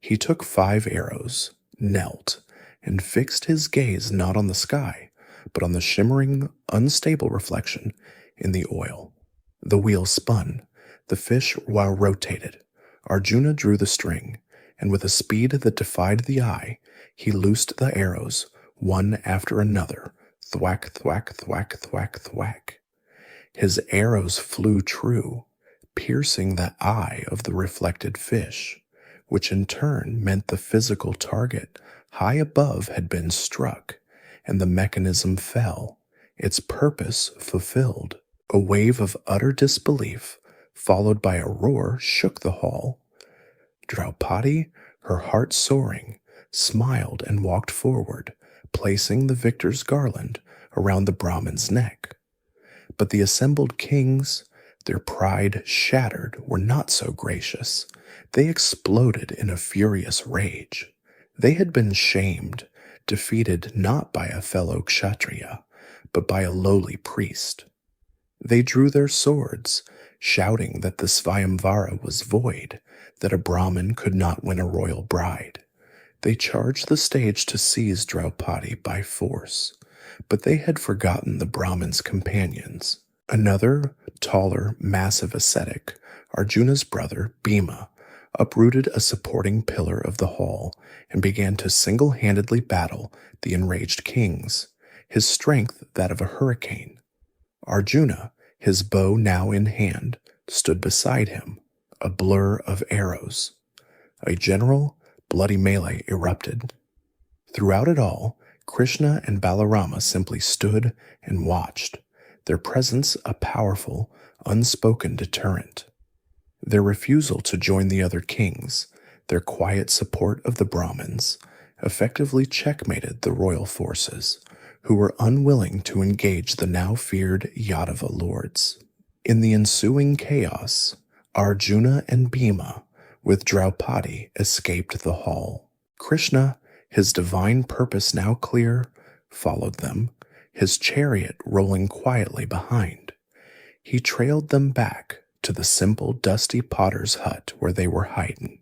He took 5 arrows, knelt, and fixed his gaze not on the sky, but on the shimmering, unstable reflection in the oil. The wheel spun, the fish while rotated. Arjuna drew the string, and with a speed that defied the eye, he loosed the arrows, one after another, thwack, thwack, thwack, thwack, thwack. His arrows flew true, piercing the eye of the reflected fish, which in turn meant the physical target high above had been struck, and the mechanism fell, its purpose fulfilled. A wave of utter disbelief, followed by a roar, shook the hall. Draupadi, her heart soaring, smiled and walked forward, placing the victor's garland around the Brahmin's neck. But the assembled kings, their pride shattered, were not so gracious. They exploded in a furious rage. They had been shamed, defeated not by a fellow kshatriya, but by a lowly priest. They drew their swords, shouting that the Svayamvara was void, that a Brahmin could not win a royal bride. They charged the stage to seize Draupadi by force, but they had forgotten the Brahmin's companions. Another, taller, massive ascetic, Arjuna's brother, Bhima, uprooted a supporting pillar of the hall and began to single-handedly battle the enraged kings, his strength that of a hurricane. Arjuna, his bow now in hand, stood beside him, a blur of arrows. A general, bloody melee erupted. Throughout it all, Krishna and Balarama simply stood and watched, their presence a powerful, unspoken deterrent. Their refusal to join the other kings, Their quiet support of the Brahmins effectively checkmated the royal forces, who were unwilling to engage the now feared Yadava lords. In the ensuing chaos, Arjuna and Bhima, with Draupadi, escaped the hall. Krishna, his divine purpose now clear, followed them, his chariot rolling quietly behind. He trailed them back to the simple dusty potter's hut where they were hiding.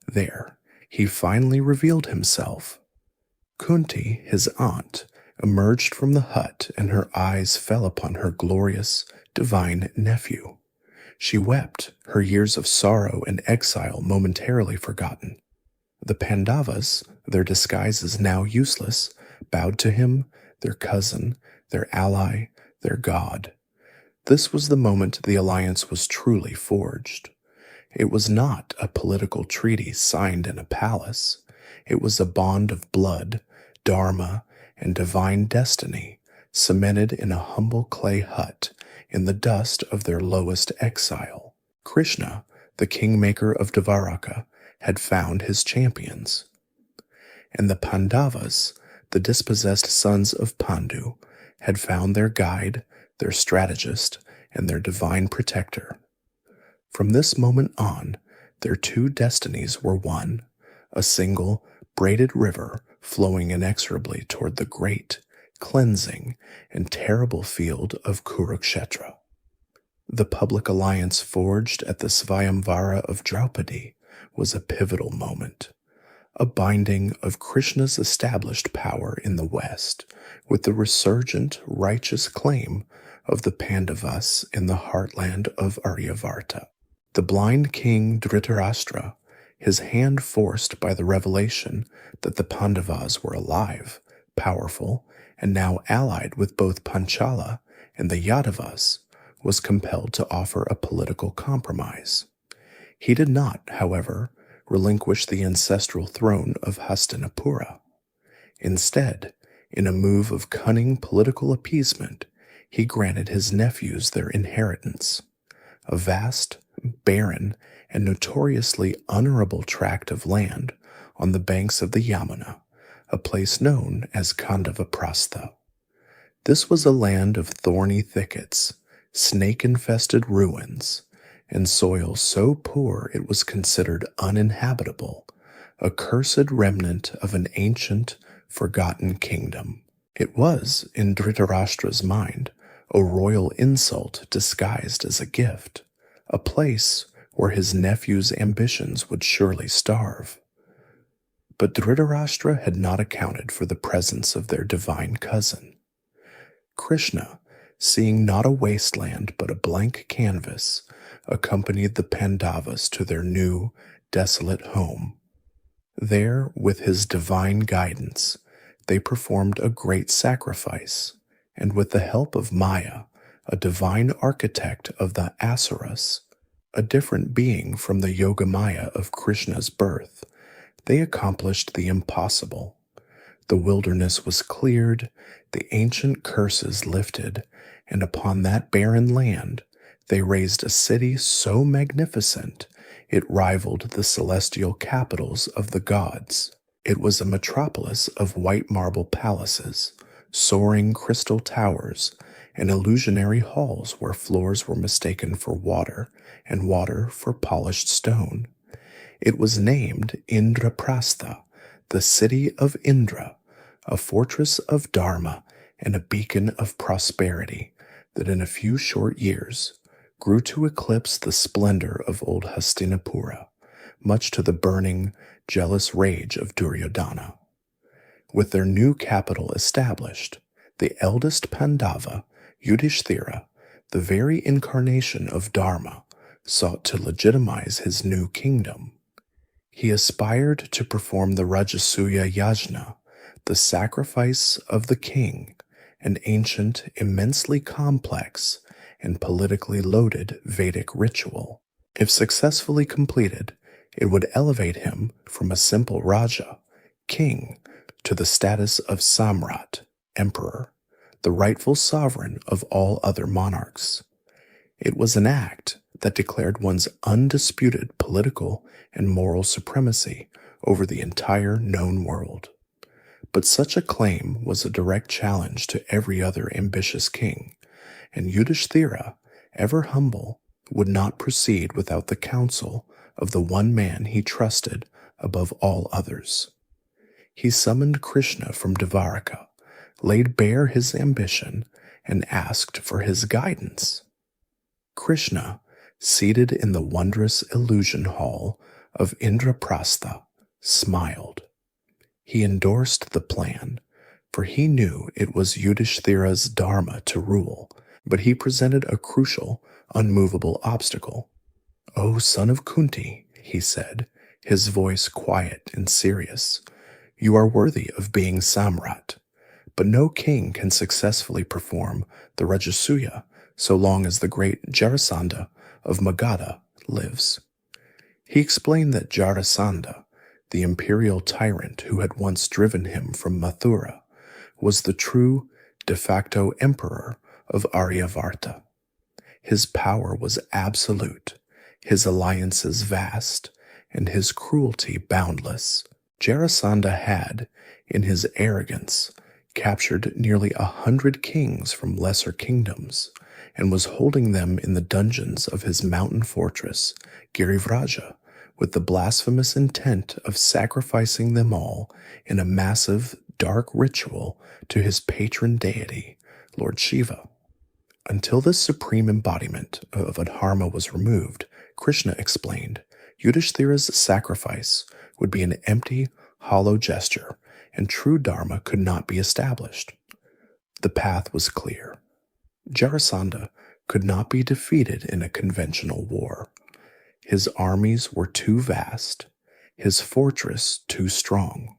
There, he finally revealed himself. Kunti, his aunt, emerged from the hut, and her eyes fell upon her glorious, divine nephew. She wept, her years of sorrow and exile momentarily forgotten. The Pandavas, their disguises now useless, bowed to him, their cousin, their ally, their god. This was the moment the alliance was truly forged. It was not a political treaty signed in a palace. It was a bond of blood, Dharma, and divine destiny, cemented in a humble clay hut in the dust of their lowest exile. Krishna, the kingmaker of Dvaraka, had found his champions. And the Pandavas, the dispossessed sons of Pandu, had found their guide, their strategist, and their divine protector. From this moment on, their two destinies were one, a single, braided river flowing inexorably toward the great, cleansing, and terrible field of Kurukshetra. The public alliance forged at the Svayamvara of Draupadi was a pivotal moment, a binding of Krishna's established power in the West with the resurgent, righteous claim of the Pandavas in the heartland of Aryavarta. The blind king Dhritarashtra, his hand forced by the revelation that the Pandavas were alive, powerful, and now allied with both Panchala and the Yadavas, was compelled to offer a political compromise. He did not, however, relinquish the ancestral throne of Hastinapura. Instead, in a move of cunning political appeasement, he granted his nephews their inheritance, a vast, barren, and notoriously unarable tract of land on the banks of the Yamuna, a place known as Kandavaprastha. This was a land of thorny thickets, snake-infested ruins, and soil so poor it was considered uninhabitable, a cursed remnant of an ancient, forgotten kingdom. It was, in Dhritarashtra's mind, a royal insult disguised as a gift, a place where his nephew's ambitions would surely starve. But Dhritarashtra had not accounted for the presence of their divine cousin. Krishna, seeing not a wasteland but a blank canvas, accompanied the Pandavas to their new, desolate home. There, with his divine guidance, they performed a great sacrifice, and with the help of Maya, a divine architect of the Asuras, a different being from the Yogamaya of Krishna's birth, they accomplished the impossible. The wilderness was cleared, the ancient curses lifted, and upon that barren land they raised a city so magnificent it rivaled the celestial capitals of the gods. It was a metropolis of white marble palaces, soaring crystal towers, and illusionary halls where floors were mistaken for water and water for polished stone. It was named Indraprastha, the city of Indra, a fortress of Dharma and a beacon of prosperity that in a few short years grew to eclipse the splendor of old Hastinapura, much to the burning, jealous rage of Duryodhana. With their new capital established, the eldest Pandava, Yudhishthira, the very incarnation of Dharma, sought to legitimize his new kingdom. He aspired to perform the Rajasuya Yajna, the sacrifice of the king, an ancient, immensely complex, and politically loaded Vedic ritual. If successfully completed, it would elevate him from a simple Raja, king, to the status of Samrat, emperor, the rightful sovereign of all other monarchs. It was an act that declared one's undisputed political and moral supremacy over the entire known world. But such a claim was a direct challenge to every other ambitious king, and Yudhishthira, ever humble, would not proceed without the counsel of the one man he trusted above all others. He summoned Krishna from Dvaraka, laid bare his ambition, and asked for his guidance. Krishna, seated in the wondrous illusion hall of Indraprastha, smiled. He endorsed the plan, for he knew it was Yudhishthira's Dharma to rule, but he presented a crucial, unmovable obstacle. "O son of Kunti," he said, his voice quiet and serious, "you are worthy of being Samrat, but no king can successfully perform the Rajasuya so long as the great Jarasandha of Magadha lives." He explained that Jarasandha, the imperial tyrant who had once driven him from Mathura, was the true de facto emperor of Aryavarta. His power was absolute, his alliances vast, and his cruelty boundless. Jarasandha had, in his arrogance, captured nearly 100 kings from lesser kingdoms, and was holding them in the dungeons of his mountain fortress, Girivraja, with the blasphemous intent of sacrificing them all in a massive, dark ritual to his patron deity, Lord Shiva. Until this supreme embodiment of Dharma was removed, Krishna explained, Yudhishthira's sacrifice would be an empty, hollow gesture, and true Dharma could not be established. The path was clear. Jarasandha could not be defeated in a conventional war. His armies were too vast, his fortress too strong.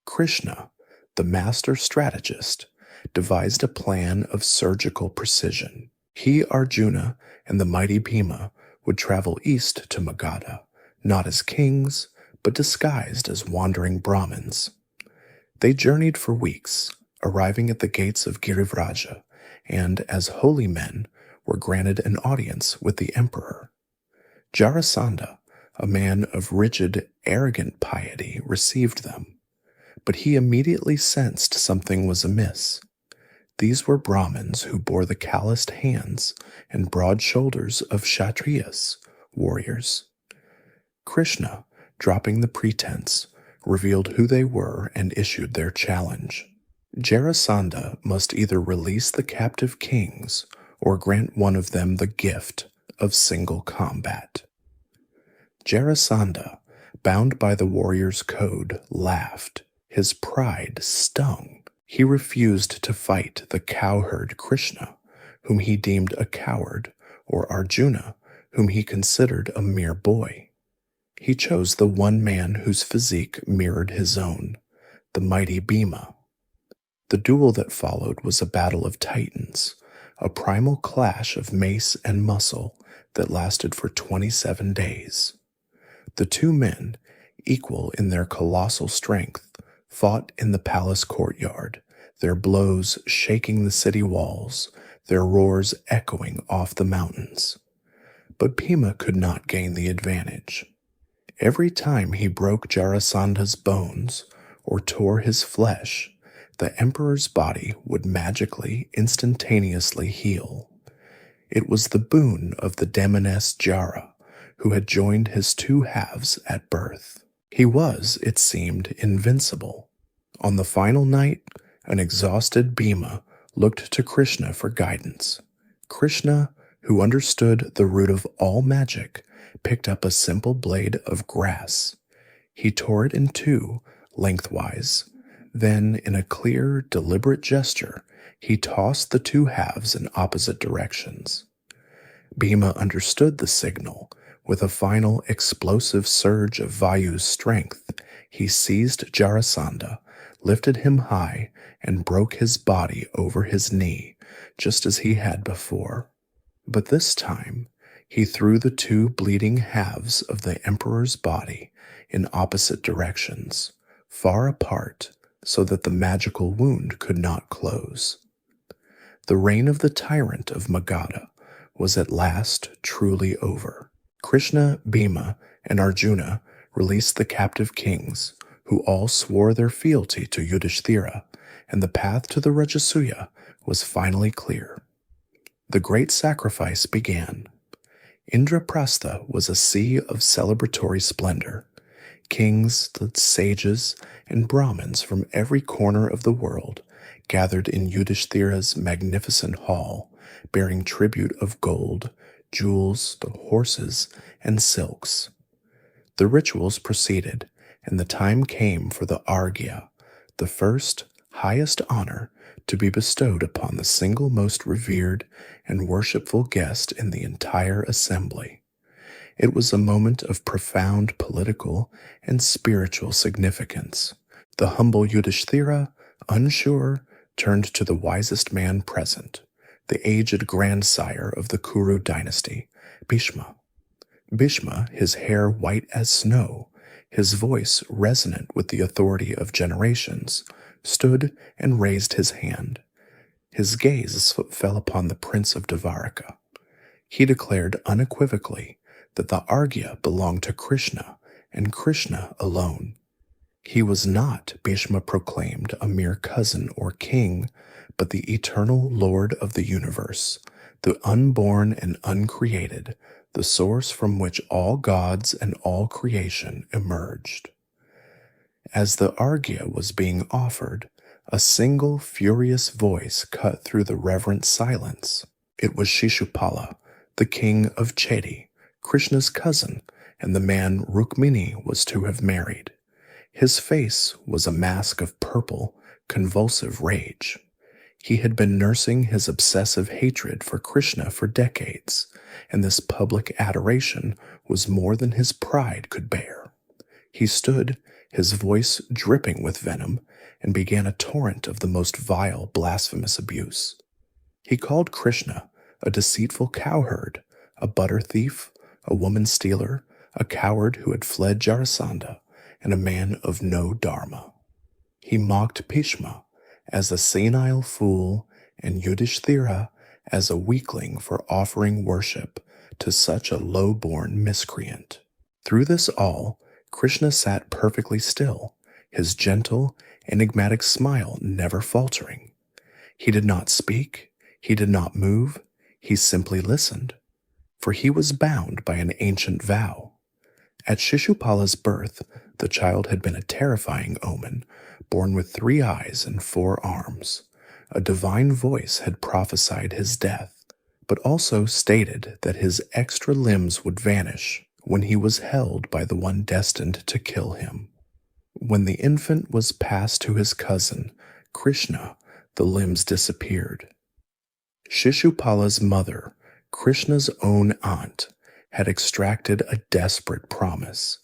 Krishna, the master strategist, devised a plan of surgical precision. He, Arjuna, and the mighty Bhima would travel east to Magadha, not as kings, but disguised as wandering Brahmins. They journeyed for weeks, arriving at the gates of Girivraja, and as holy men were granted an audience with the emperor. Jarasandha, a man of rigid, arrogant piety, received them, but he immediately sensed something was amiss. These were Brahmins who bore the calloused hands and broad shoulders of Kshatriyas, warriors. Krishna, dropping the pretense, revealed who they were and issued their challenge. Jarasandha must either release the captive kings or grant one of them the gift of single combat. Jarasandha, bound by the warrior's code, laughed. His pride stung. He refused to fight the cowherd Krishna, whom he deemed a coward, or Arjuna, whom he considered a mere boy. He chose the one man whose physique mirrored his own, the mighty Bhima. The duel that followed was a battle of titans, a primal clash of mace and muscle that lasted for 27 days. The two men, equal in their colossal strength, fought in the palace courtyard, their blows shaking the city walls, their roars echoing off the mountains. But Bhima could not gain the advantage. Every time he broke Jarasandha's bones or tore his flesh, the emperor's body would magically, instantaneously heal. It was the boon of the demoness Jara, who had joined his two halves at birth. He was, it seemed, invincible. On the final night, an exhausted Bhima looked to Krishna for guidance. Krishna, who understood the root of all magic, picked up a simple blade of grass. He tore it in two, lengthwise. Then, in a clear, deliberate gesture, he tossed the two halves in opposite directions. Bhima understood the signal. With a final explosive surge of Vayu's strength, he seized Jarasandha, lifted him high, and broke his body over his knee, just as he had before. But this time, he threw the two bleeding halves of the emperor's body in opposite directions, far apart, so that the magical wound could not close. The reign of the tyrant of Magadha was at last truly over. Krishna, Bhima, and Arjuna released the captive kings, who all swore their fealty to Yudhishthira, and the path to the Rajasuya was finally clear. The great sacrifice began. Indraprastha was a sea of celebratory splendor. Kings, the sages, and Brahmins from every corner of the world gathered in Yudhishthira's magnificent hall, bearing tribute of gold, jewels, the horses, and silks. The rituals proceeded, and the time came for the Arghya, the first, highest honor to be bestowed upon the single most revered and worshipful guest in the entire assembly. It was a moment of profound political and spiritual significance. The humble Yudhishthira, unsure, turned to the wisest man present, the aged grandsire of the Kuru dynasty, Bhishma. Bhishma, his hair white as snow, his voice resonant with the authority of generations, stood and raised his hand. His gaze fell upon the prince of Dvaraka. He declared unequivocally that the Arghya belonged to Krishna, and Krishna alone. He was not, Bhishma proclaimed, a mere cousin or king, but the eternal Lord of the universe, the unborn and uncreated, the source from which all gods and all creation emerged. As the Arghya was being offered, a single furious voice cut through the reverent silence. It was Shishupala, the king of Chedi, Krishna's cousin, and the man Rukmini was to have married. His face was a mask of purple, convulsive rage. He had been nursing his obsessive hatred for Krishna for decades, and this public adoration was more than his pride could bear. He stood, his voice dripping with venom, and began a torrent of the most vile, blasphemous abuse. He called Krishna a deceitful cowherd, a butter thief, a woman stealer, a coward who had fled Jarasandha, and a man of no Dharma. He mocked Bhishma as a senile fool and Yudhishthira as a weakling for offering worship to such a low-born miscreant. Through this all, Krishna sat perfectly still, his gentle, enigmatic smile never faltering. He did not speak, he did not move, he simply listened, for he was bound by an ancient vow. At Shishupala's birth, the child had been a terrifying omen, born with 3 eyes and 4 arms. A divine voice had prophesied his death, but also stated that his extra limbs would vanish when he was held by the one destined to kill him. When the infant was passed to his cousin, Krishna, the limbs disappeared. Shishupala's mother, Krishna's own aunt, had extracted a desperate promise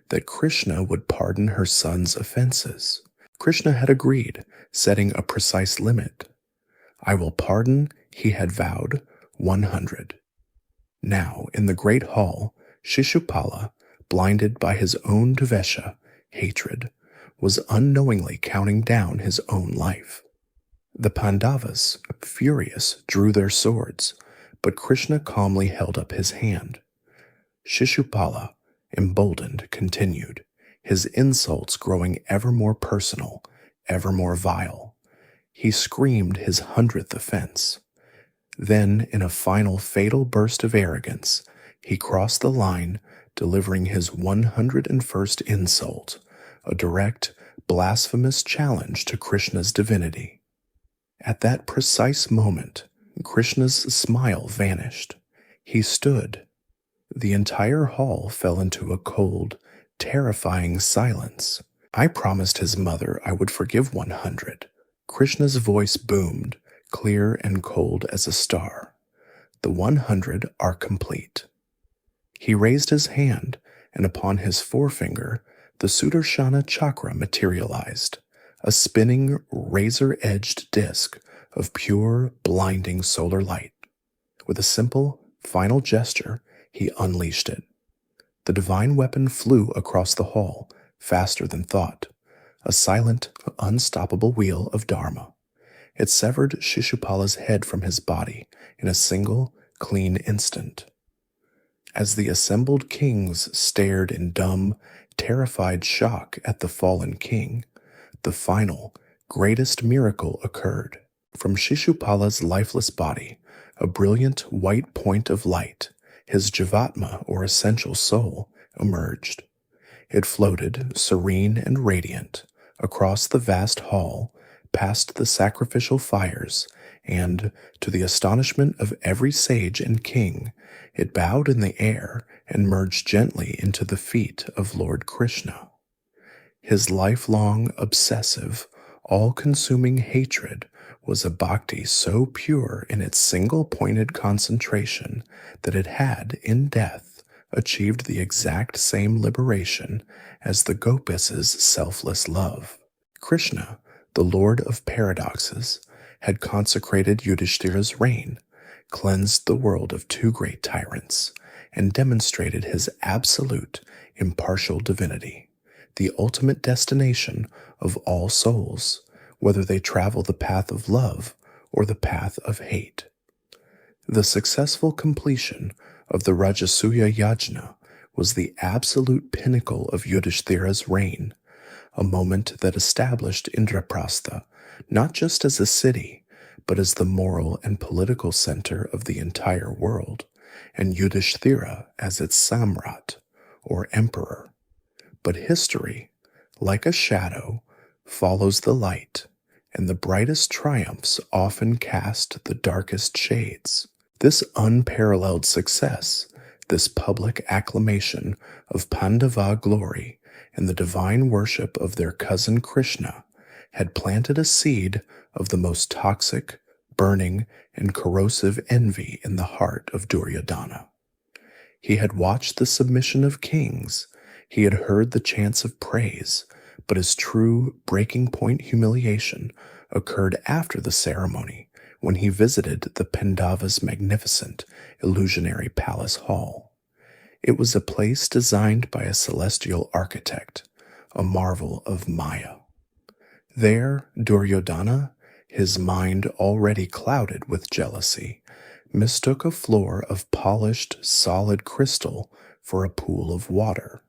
that Krishna would pardon her son's offenses. Krishna had agreed, setting a precise limit. "I will pardon," he had vowed, 100. Now, in the great hall, Shishupala, blinded by his own dvesha, hatred, was unknowingly counting down his own life. The Pandavas, furious, drew their swords, but Krishna calmly held up his hand. Shishupala, emboldened, continued, his insults growing ever more personal, ever more vile. He screamed his 100th offense. Then, in a final fatal burst of arrogance, he crossed the line, delivering his 101st insult, a direct, blasphemous challenge to Krishna's divinity. At that precise moment, Krishna's smile vanished. He stood. The entire hall fell into a cold, terrifying silence. I promised his mother I would forgive 100. Krishna's voice boomed, clear and cold as a star. The 100 are complete. He raised his hand, and upon his forefinger, the Sudarshana chakra materialized, a spinning, razor-edged disk of pure, blinding solar light. With a simple, final gesture, he unleashed it. The divine weapon flew across the hall, faster than thought, a silent, unstoppable wheel of Dharma. It severed Shishupala's head from his body in a single, clean instant. As the assembled kings stared in dumb, terrified shock at the fallen king, the final, greatest miracle occurred. From Shishupala's lifeless body, a brilliant white point of light, his Jivatma or essential soul, emerged. It floated, serene and radiant, across the vast hall, past the sacrificial fires, and, to the astonishment of every sage and king, it bowed in the air and merged gently into the feet of Lord Krishna. His lifelong, obsessive, all-consuming hatred was a bhakti so pure in its single-pointed concentration that it had, in death, achieved the exact same liberation as the gopis' selfless love. Krishna, the Lord of Paradoxes, had consecrated Yudhishthira's reign, cleansed the world of two great tyrants, and demonstrated his absolute, impartial divinity, the ultimate destination of all souls, whether they travel the path of love or the path of hate. The successful completion of the Rajasuya Yajna was the absolute pinnacle of Yudhishthira's reign, a moment that established Indraprastha not just as a city, but as the moral and political center of the entire world, and Yudhishthira as its Samrat, or emperor. But history, like a shadow, follows the light, and the brightest triumphs often cast the darkest shades. This unparalleled success, this public acclamation of Pandava glory and the divine worship of their cousin Krishna, had planted a seed of the most toxic, burning, and corrosive envy in the heart of Duryodhana. He had watched the submission of kings, he had heard the chants of praise, but his true breaking point humiliation occurred after the ceremony, when he visited the Pandava's magnificent, illusionary palace hall. It was a place designed by a celestial architect, a marvel of Maya. There, Duryodhana, his mind already clouded with jealousy, mistook a floor of polished, solid crystal for a pool of water,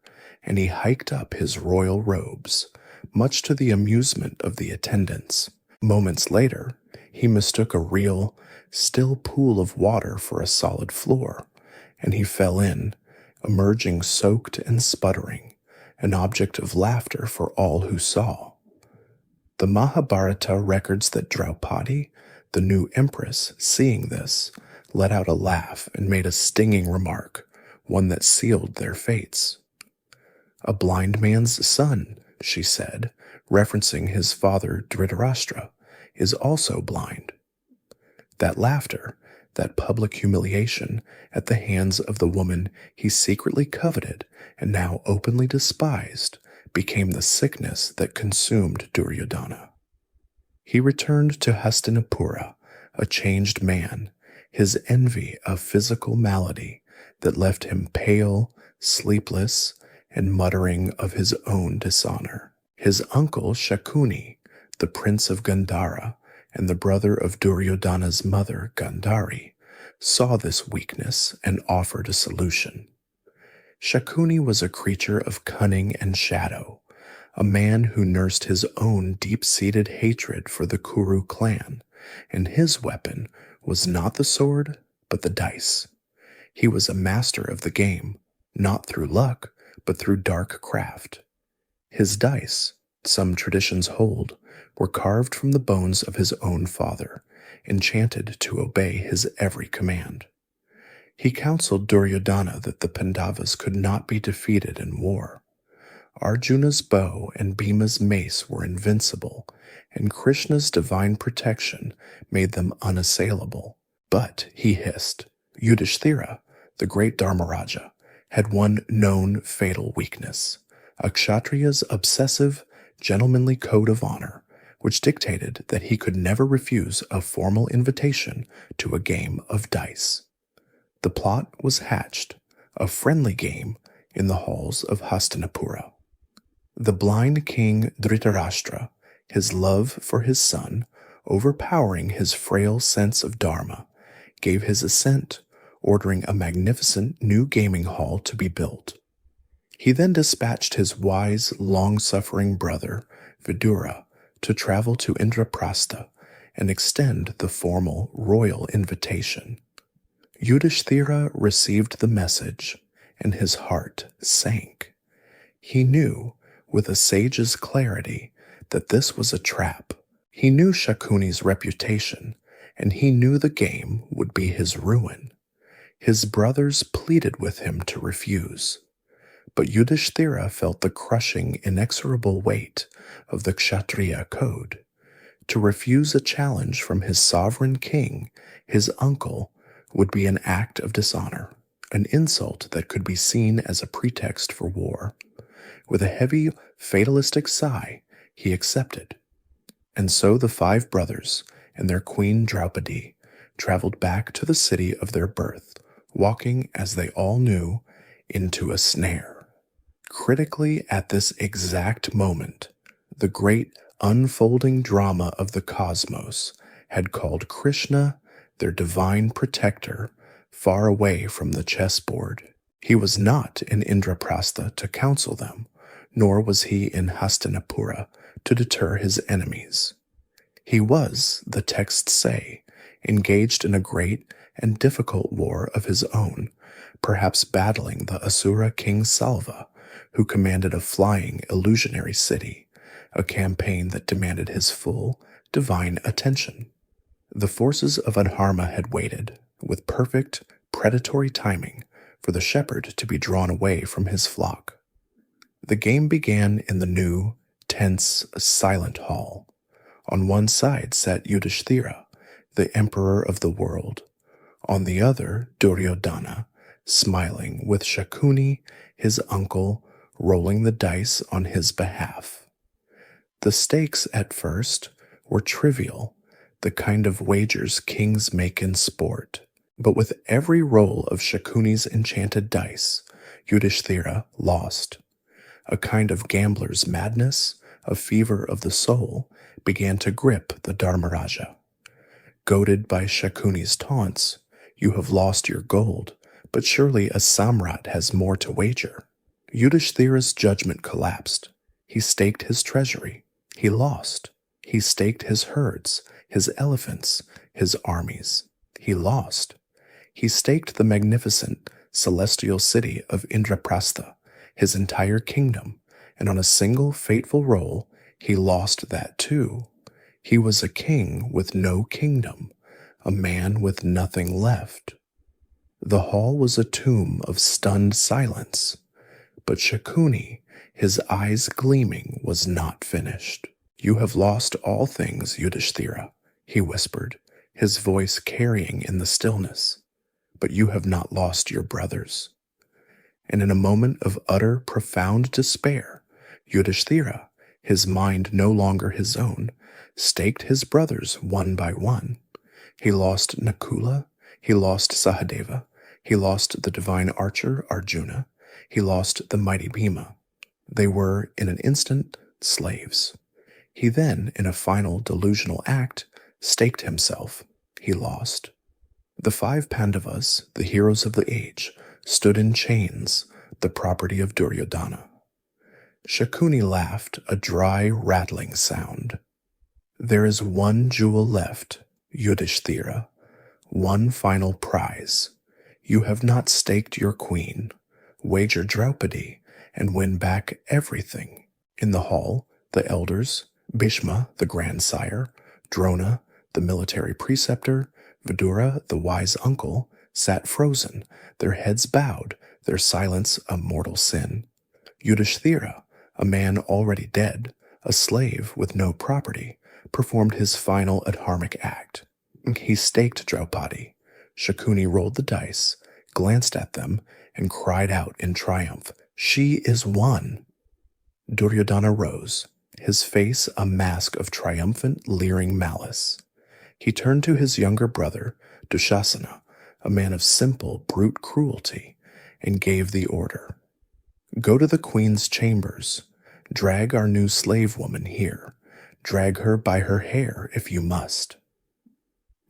and he hiked up his royal robes, much to the amusement of the attendants. Moments later, he mistook a real, still pool of water for a solid floor, and he fell in, emerging soaked and sputtering, an object of laughter for all who saw. The Mahabharata records that Draupadi, the new empress, seeing this, let out a laugh and made a stinging remark, one that sealed their fates. "A blind man's son," she said, referencing his father Dhritarashtra, "is also blind." That laughter, that public humiliation at the hands of the woman he secretly coveted and now openly despised, became the sickness that consumed Duryodhana. He returned to Hastinapura, a changed man, his envy a physical malady that left him pale, sleepless, and muttering of his own dishonor. His uncle Shakuni, the prince of Gandhara and the brother of Duryodhana's mother Gandhari, saw this weakness and offered a solution. Shakuni was a creature of cunning and shadow, a man who nursed his own deep-seated hatred for the Kuru clan, and his weapon was not the sword, but the dice. He was a master of the game, not through luck, but through dark craft. His dice, some traditions hold, were carved from the bones of his own father, enchanted to obey his every command. He counseled Duryodhana that the Pandavas could not be defeated in war. Arjuna's bow and Bhima's mace were invincible, and Krishna's divine protection made them unassailable. But, he hissed, Yudhishthira, the great Dharmaraja, had one known fatal weakness, a Kshatriya's obsessive, gentlemanly code of honor, which dictated that he could never refuse a formal invitation to a game of dice. The plot was hatched, a friendly game in the halls of Hastinapura. The blind king Dhritarashtra, his love for his son, overpowering his frail sense of Dharma, gave his assent ordering a magnificent new gaming hall to be built. He then dispatched his wise, long-suffering brother, Vidura, to travel to Indraprastha and extend the formal royal invitation. Yudhishthira received the message, and his heart sank. He knew, with a sage's clarity, that this was a trap. He knew Shakuni's reputation, and he knew the game would be his ruin. His brothers pleaded with him to refuse, but Yudhishthira felt the crushing, inexorable weight of the Kshatriya code. To refuse a challenge from his sovereign king, his uncle, would be an act of dishonor, an insult that could be seen as a pretext for war. With a heavy, fatalistic sigh, he accepted. And so the 5 brothers and their queen Draupadi traveled back to the city of their birth, walking, as they all knew, into a snare. Critically, at this exact moment, the great unfolding drama of the cosmos had called Krishna, their divine protector, far away from the chessboard. He was not in Indraprastha to counsel them, nor was he in Hastinapura to deter his enemies. He was, the texts say, engaged in a great and difficult war of his own, perhaps battling the Asura king Salva, who commanded a flying, illusionary city, a campaign that demanded his full, divine attention. The forces of Adharma had waited, with perfect, predatory timing, for the shepherd to be drawn away from his flock. The game began in the new, tense, silent hall. On one side sat Yudhishthira, the emperor of the world. On the other, Duryodhana, smiling, with Shakuni, his uncle, rolling the dice on his behalf. The stakes, at first, were trivial, the kind of wagers kings make in sport. But with every roll of Shakuni's enchanted dice, Yudhishthira lost. A kind of gambler's madness, a fever of the soul, began to grip the Dharmaraja. Goaded by Shakuni's taunts, "You have lost your gold, but surely a Samrat has more to wager." Yudhishthira's judgment collapsed. He staked his treasury. He lost. He staked his herds, his elephants, his armies. He lost. He staked the magnificent, celestial city of Indraprastha, his entire kingdom, and on a single fateful roll, he lost that too. He was a king with no kingdom, a man with nothing left. The hall was a tomb of stunned silence, but Shakuni, his eyes gleaming, was not finished. "You have lost all things, Yudhishthira," he whispered, his voice carrying in the stillness, "but you have not lost your brothers." And in a moment of utter, profound despair, Yudhishthira, his mind no longer his own, staked his brothers one by one. He lost Nakula, he lost Sahadeva, he lost the divine archer Arjuna, he lost the mighty Bhima. They were, in an instant, slaves. He then, in a final delusional act, staked himself. He lost. The 5 Pandavas, the heroes of the age, stood in chains, the property of Duryodhana. Shakuni laughed, a dry, rattling sound. "There is one jewel left, Yudhishthira, one final prize. You have not staked your queen. Wager Draupadi and win back everything." In the hall, the elders, Bhishma, the grandsire, Drona, the military preceptor, Vidura, the wise uncle, sat frozen, their heads bowed, their silence a mortal sin. Yudhishthira, a man already dead, a slave with no property, performed his final adharmic act. He staked Draupadi. Shakuni rolled the dice, glanced at them, and cried out in triumph, "She is won!" Duryodhana rose, his face a mask of triumphant, leering malice. He turned to his younger brother, Dushasana, a man of simple, brute cruelty, and gave the order. "Go to the queen's chambers. Drag our new slave woman here. Drag her by her hair if you must."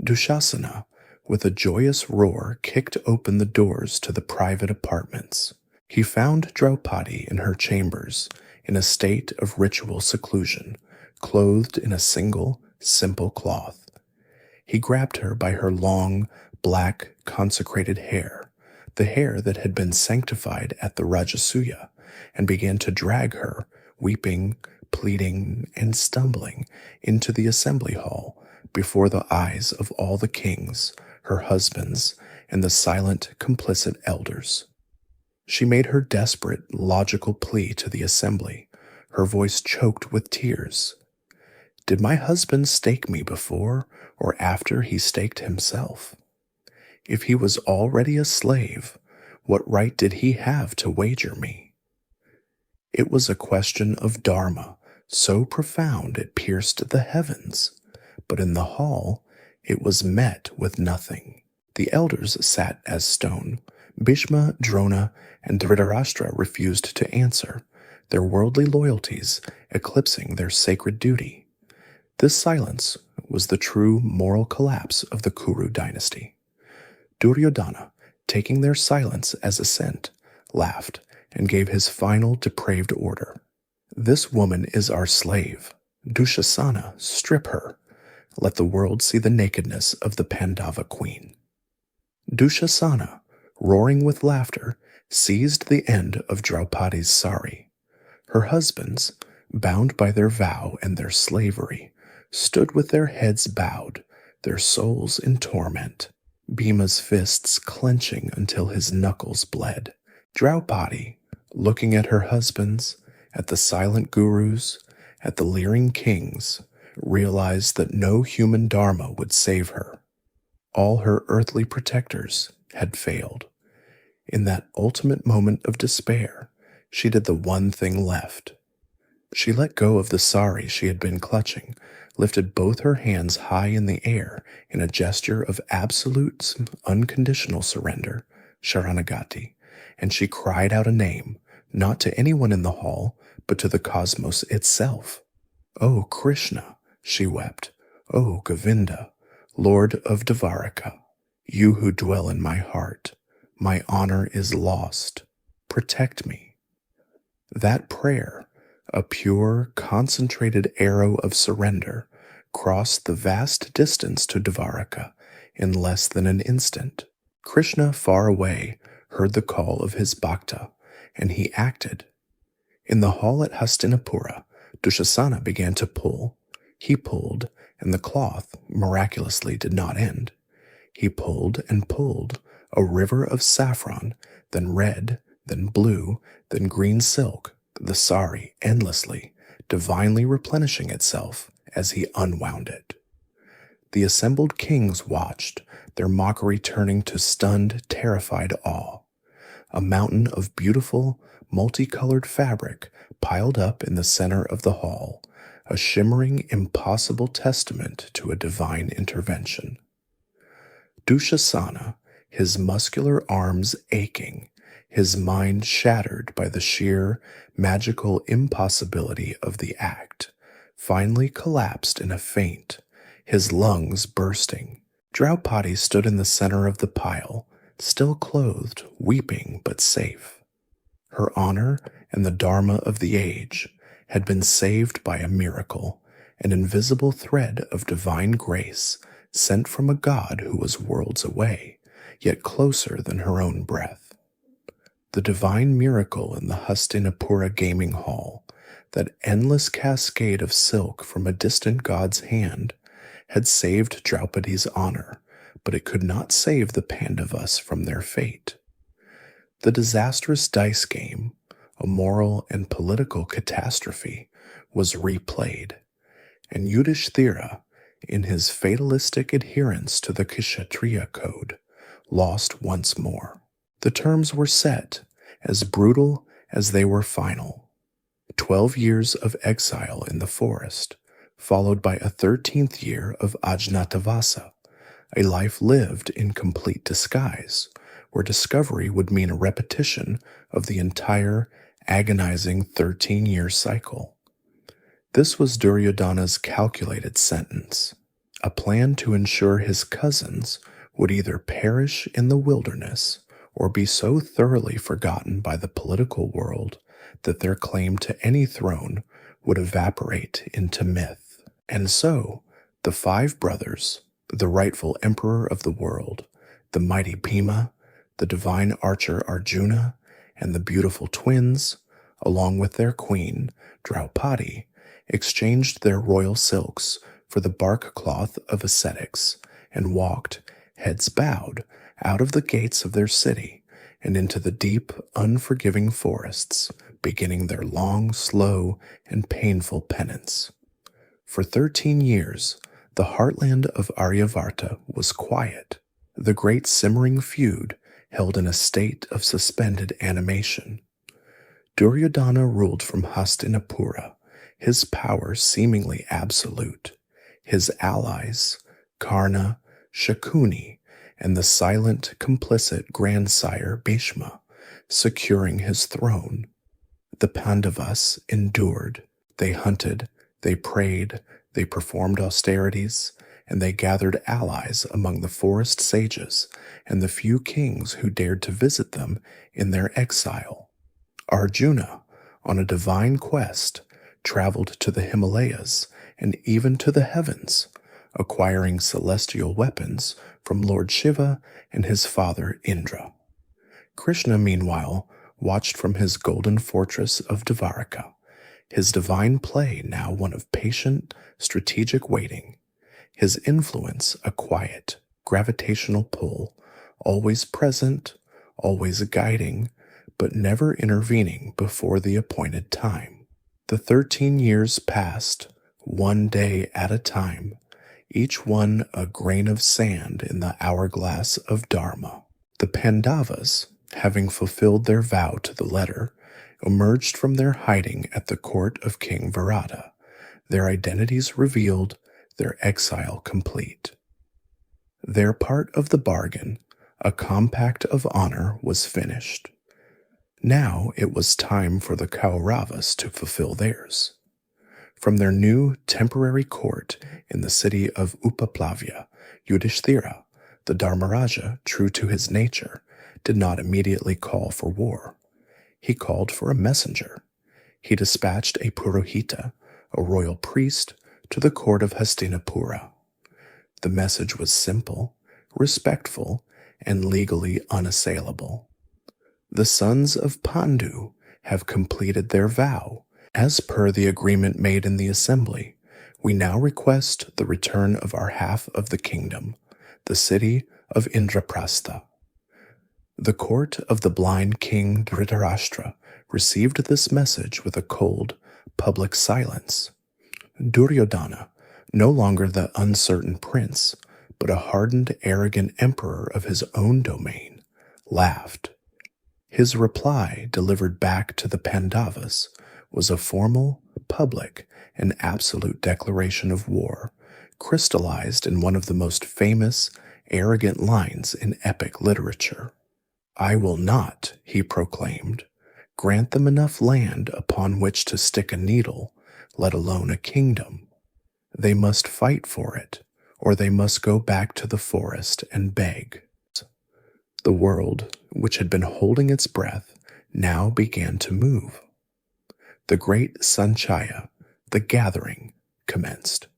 Dushasana, with a joyous roar, kicked open the doors to the private apartments. He found Draupadi in her chambers, in a state of ritual seclusion, clothed in a single, simple cloth. He grabbed her by her long, black, consecrated hair, the hair that had been sanctified at the Rajasuya, and began to drag her, weeping, pleading, and stumbling, into the assembly hall before the eyes of all the kings, her husbands, and the silent, complicit elders. She made her desperate, logical plea to the assembly, her voice choked with tears. Did my husband stake me before or after he staked himself? If he was already a slave, what right did he have to wager me? It was a question of Dharma, so profound it pierced the heavens, but in the hall it was met with nothing. The elders sat as stone. Bhishma, Drona, and Dhritarashtra refused to answer, their worldly loyalties eclipsing their sacred duty. This silence was the true moral collapse of the Kuru dynasty. Duryodhana, taking their silence as assent, laughed and gave his final depraved order. This woman is our slave. Dushasana, strip her. Let the world see the nakedness of the Pandava queen. Dushasana, roaring with laughter, seized the end of Draupadi's sari. Her husbands, bound by their vow and their slavery, stood with their heads bowed, their souls in torment, Bhima's fists clenching until his knuckles bled. Draupadi, looking at her husbands, at the silent gurus, at the leering kings, realized that no human dharma would save her. All her earthly protectors had failed. In that ultimate moment of despair, she did the one thing left. She let go of the sari she had been clutching, lifted both her hands high in the air in a gesture of absolute, unconditional surrender, Sharanagati, and she cried out a name, not to anyone in the hall, but to the cosmos itself. "O Krishna," she wept, "O Govinda, Lord of Dvaraka, you who dwell in my heart, my honor is lost. Protect me." That prayer, a pure, concentrated arrow of surrender, crossed the vast distance to Dvaraka in less than an instant. Krishna, far away, heard the call of his bhakta, and he acted. In the hall at Hastinapura, Dushasana began to pull. He pulled, and the cloth miraculously did not end. He pulled and pulled, a river of saffron, then red, then blue, then green silk, the sari endlessly, divinely replenishing itself as he unwound it. The assembled kings watched, their mockery turning to stunned, terrified awe. A mountain of beautiful, multicolored fabric piled up in the center of the hall, a shimmering, impossible testament to a divine intervention. Dushasana, his muscular arms aching, his mind shattered by the sheer, magical impossibility of the act, finally collapsed in a faint, his lungs bursting. Draupadi stood in the center of the pile, still clothed, weeping but safe. Her honor and the Dharma of the age had been saved by a miracle, an invisible thread of divine grace sent from a God who was worlds away, yet closer than her own breath. The divine miracle in the Hastinapura gaming hall, that endless cascade of silk from a distant god's hand, had saved Draupadi's honor, but it could not save the Pandavas from their fate. The disastrous dice game, a moral and political catastrophe, was replayed, and Yudhishthira, in his fatalistic adherence to the Kshatriya code, lost once more. The terms were set, as brutal as they were final. 12 years of exile in the forest, followed by a 13th year of Ajnatavasa, a life lived in complete disguise, where discovery would mean a repetition of the entire agonizing 13-year cycle. This was Duryodhana's calculated sentence, a plan to ensure his cousins would either perish in the wilderness or be so thoroughly forgotten by the political world that their claim to any throne would evaporate into myth. And so, the five brothers, the rightful emperor of the world, the mighty Bhima, the divine archer Arjuna, and the beautiful twins, along with their queen, Draupadi, exchanged their royal silks for the bark cloth of ascetics and walked, heads bowed, out of the gates of their city and into the deep, unforgiving forests, beginning their long, slow, and painful penance. For 13 years, the heartland of Aryavarta was quiet, the great simmering feud held in a state of suspended animation. Duryodhana ruled from Hastinapura, his power seemingly absolute. His allies, Karna, Shakuni, and the silent, complicit grandsire Bhishma, securing his throne. The Pandavas endured. They hunted, they prayed, they performed austerities, and they gathered allies among the forest sages and the few kings who dared to visit them in their exile. Arjuna, on a divine quest, traveled to the Himalayas and even to the heavens, acquiring celestial weapons from Lord Shiva and his father Indra. Krishna, meanwhile, watched from his golden fortress of Dvaraka, his divine play now one of patient, strategic waiting, his influence a quiet, gravitational pull, always present, always guiding, but never intervening before the appointed time. The 13 years passed, one day at a time, each one a grain of sand in the hourglass of Dharma. The Pandavas, having fulfilled their vow to the letter, emerged from their hiding at the court of King Virata, their identities revealed, their exile complete. Their part of the bargain, a compact of honor, was finished. Now it was time for the Kauravas to fulfill theirs. From their new temporary court in the city of Upaplavya, Yudhishthira, the Dharmaraja, true to his nature, did not immediately call for war. He called for a messenger. He dispatched a Purohita, a royal priest, to the court of Hastinapura. The message was simple, respectful, and legally unassailable. The sons of Pandu have completed their vow. As per the agreement made in the assembly, we now request the return of our half of the kingdom, the city of Indraprastha. The court of the blind king Dhritarashtra received this message with a cold, public silence. Duryodhana, no longer the uncertain prince, but a hardened, arrogant emperor of his own domain, laughed. His reply, delivered back to the Pandavas, was a formal, public, and absolute declaration of war, crystallized in one of the most famous, arrogant lines in epic literature. "I will not," he proclaimed, "grant them enough land upon which to stick a needle, let alone a kingdom. They must fight for it, or they must go back to the forest and beg." The world, which had been holding its breath, now began to move. The great Sanchaya, the gathering, commenced.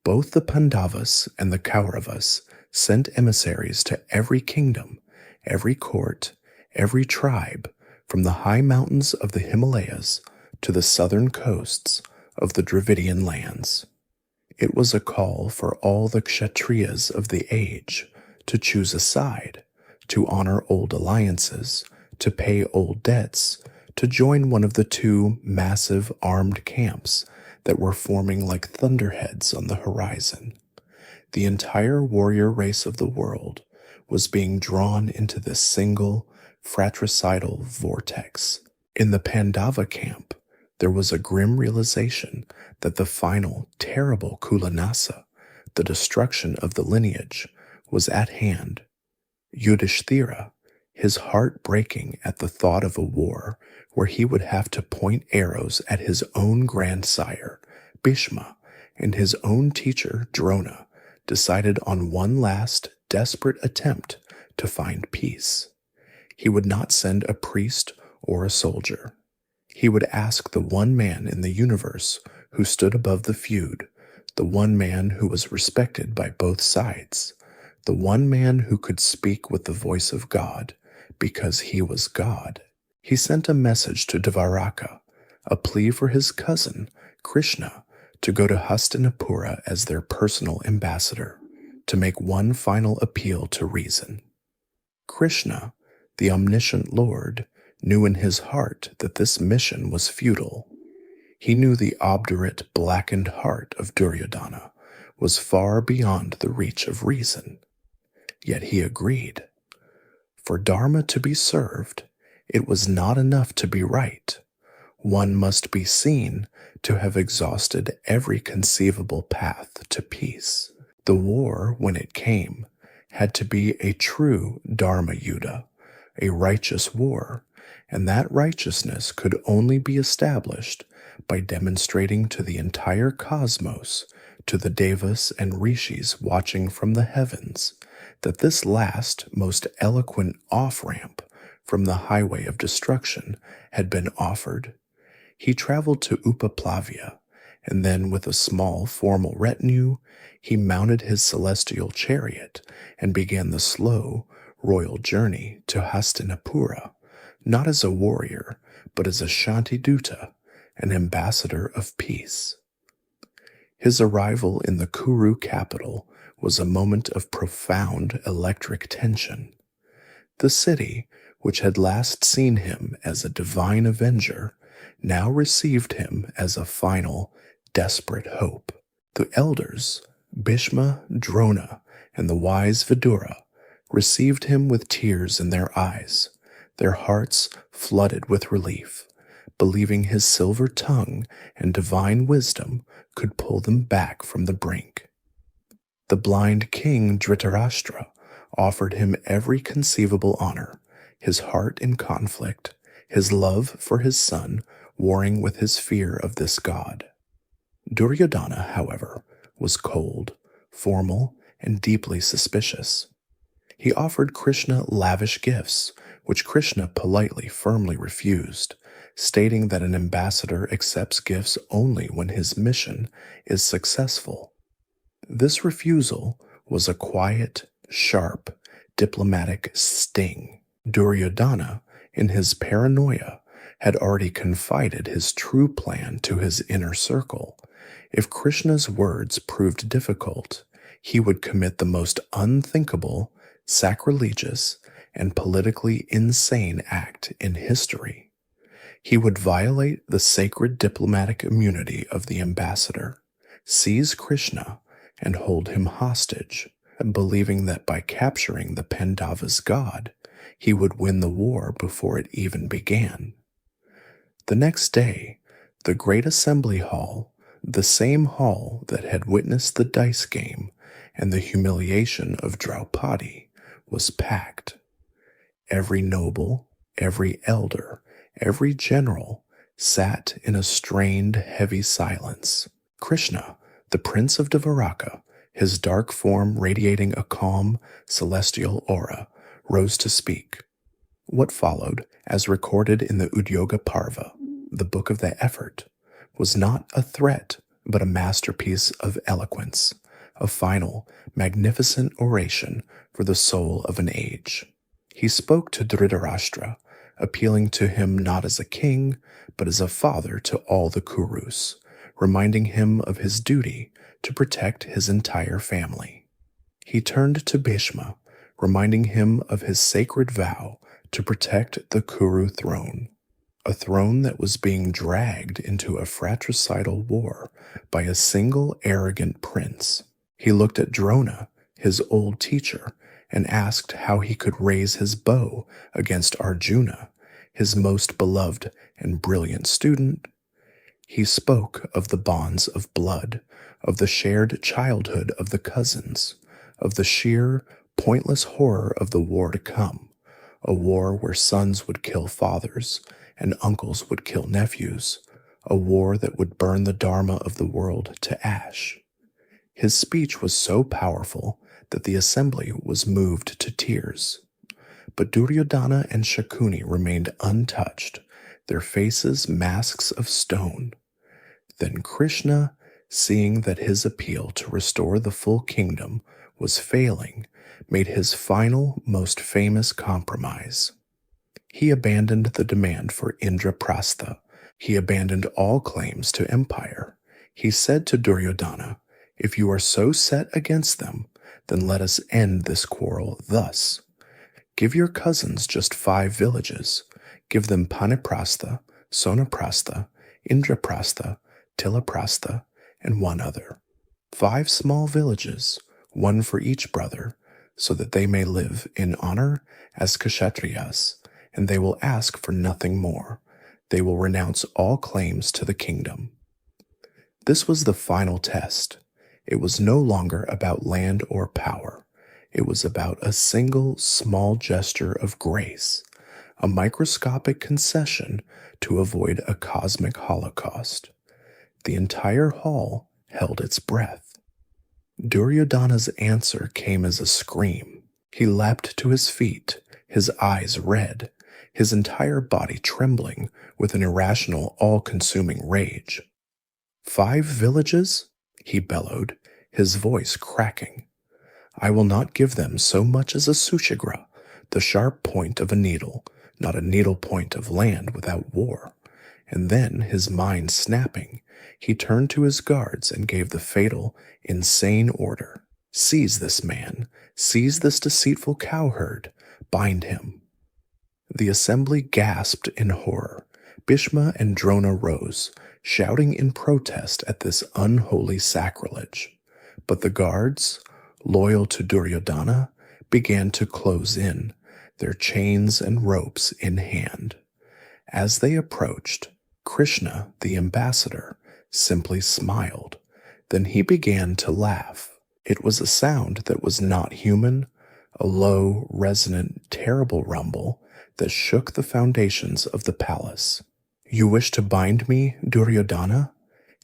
Both the Pandavas and the Kauravas sent emissaries to every kingdom, every court, every tribe, from the high mountains of the Himalayas to the southern coasts of the Dravidian lands. It was a call for all the Kshatriyas of the age to choose a side, to honor old alliances, to pay old debts, to join one of the two massive armed camps that were forming like thunderheads on the horizon. The entire warrior race of the world was being drawn into this single, fratricidal vortex. In the Pandava camp, there was a grim realization that the final, terrible Kulanasa, the destruction of the lineage, was at hand. Yudhishthira, his heart breaking at the thought of a war where he would have to point arrows at his own grandsire, Bhishma, and his own teacher, Drona, decided on one last, desperate attempt to find peace. He would not send a priest or a soldier. He would ask the one man in the universe who stood above the feud, the one man who was respected by both sides, the one man who could speak with the voice of God, because he was God. He sent a message to Dvaraka, a plea for his cousin, Krishna, to go to Hastinapura as their personal ambassador, to make one final appeal to reason. Krishna, the omniscient Lord, knew in his heart that this mission was futile. He knew the obdurate, blackened heart of Duryodhana was far beyond the reach of reason. Yet he agreed. For Dharma to be served, it was not enough to be right. One must be seen to have exhausted every conceivable path to peace. The war, when it came, had to be a true Dharma Yuddha, a righteous war, and that righteousness could only be established by demonstrating to the entire cosmos, to the devas and rishis watching from the heavens, that this last, most eloquent off-ramp from the highway of destruction had been offered. He traveled to Upaplavya, and then with a small formal retinue, he mounted his celestial chariot and began the slow, royal journey to Hastinapura, not as a warrior, but as a Shantiduta, an ambassador of peace. His arrival in the Kuru capital was a moment of profound electric tension. The city, which had last seen him as a divine avenger, now received him as a final, desperate hope. The elders, Bhishma, Drona, and the wise Vidura, received him with tears in their eyes, their hearts flooded with relief, believing his silver tongue and divine wisdom could pull them back from the brink. The blind king Dhritarashtra offered him every conceivable honor, his heart in conflict, his love for his son warring with his fear of this god. Duryodhana, however, was cold, formal, and deeply suspicious. He offered Krishna lavish gifts, which Krishna politely, firmly refused, stating that an ambassador accepts gifts only when his mission is successful. This refusal was a quiet, sharp, diplomatic sting. Duryodhana, in his paranoia, had already confided his true plan to his inner circle. If Krishna's words proved difficult, he would commit the most unthinkable, sacrilegious, and politically insane act in history. He would violate the sacred diplomatic immunity of the ambassador, seize Krishna, and hold him hostage, believing that by capturing the Pandavas' god, he would win the war before it even began. The next day, the great assembly hall, the same hall that had witnessed the dice game and the humiliation of Draupadi, was packed. Every noble, every elder, every general sat in a strained, heavy silence. Krishna, the prince of Dvaraka, his dark form radiating a calm, celestial aura, rose to speak. What followed, as recorded in the Udyoga Parva, the book of the effort, was not a threat, but a masterpiece of eloquence, a final, magnificent oration for the soul of an age. He spoke to Dhritarashtra, appealing to him not as a king, but as a father to all the Kurus, reminding him of his duty to protect his entire family. He turned to Bhishma, reminding him of his sacred vow to protect the Kuru throne, a throne that was being dragged into a fratricidal war by a single arrogant prince. He looked at Drona, his old teacher, and asked how he could raise his bow against Arjuna, his most beloved and brilliant student. He spoke of the bonds of blood, of the shared childhood of the cousins, of the sheer, pointless horror of the war to come, a war where sons would kill fathers and uncles would kill nephews, a war that would burn the Dharma of the world to ash. His speech was so powerful that the assembly was moved to tears. But Duryodhana and Shakuni remained untouched, their faces masks of stone. Then Krishna, seeing that his appeal to restore the full kingdom was failing, made his final, most famous compromise. He abandoned the demand for Indraprastha. He abandoned all claims to empire. He said to Duryodhana, "If you are so set against them, then let us end this quarrel thus. Give your cousins just 5 villages. Give them Paniprastha, Sonaprastha, Indraprastha, Tilaprastha, and one other. 5 small villages, one for each brother, so that they may live in honor as Kshatriyas, and they will ask for nothing more. They will renounce all claims to the kingdom." This was the final test. It was no longer about land or power. It was about a single small gesture of grace, a microscopic concession to avoid a cosmic holocaust. The entire hall held its breath. Duryodhana's answer came as a scream. He leapt to his feet, his eyes red, his entire body trembling with an irrational, all-consuming rage. 5 villages? He bellowed, his voice cracking. I will not give them so much as a sushigra, the sharp point of a needle, not a needle point of land without war. And then, his mind snapping, he turned to his guards and gave the fatal, insane order. Seize this man, seize this deceitful cowherd, bind him. The assembly gasped in horror. Bhishma and Drona rose, shouting in protest at this unholy sacrilege. But the guards, loyal to Duryodhana, began to close in, their chains and ropes in hand. As they approached, Krishna, the ambassador, simply smiled. Then he began to laugh. It was a sound that was not human, a low, resonant, terrible rumble that shook the foundations of the palace. You wish to bind me, Duryodhana?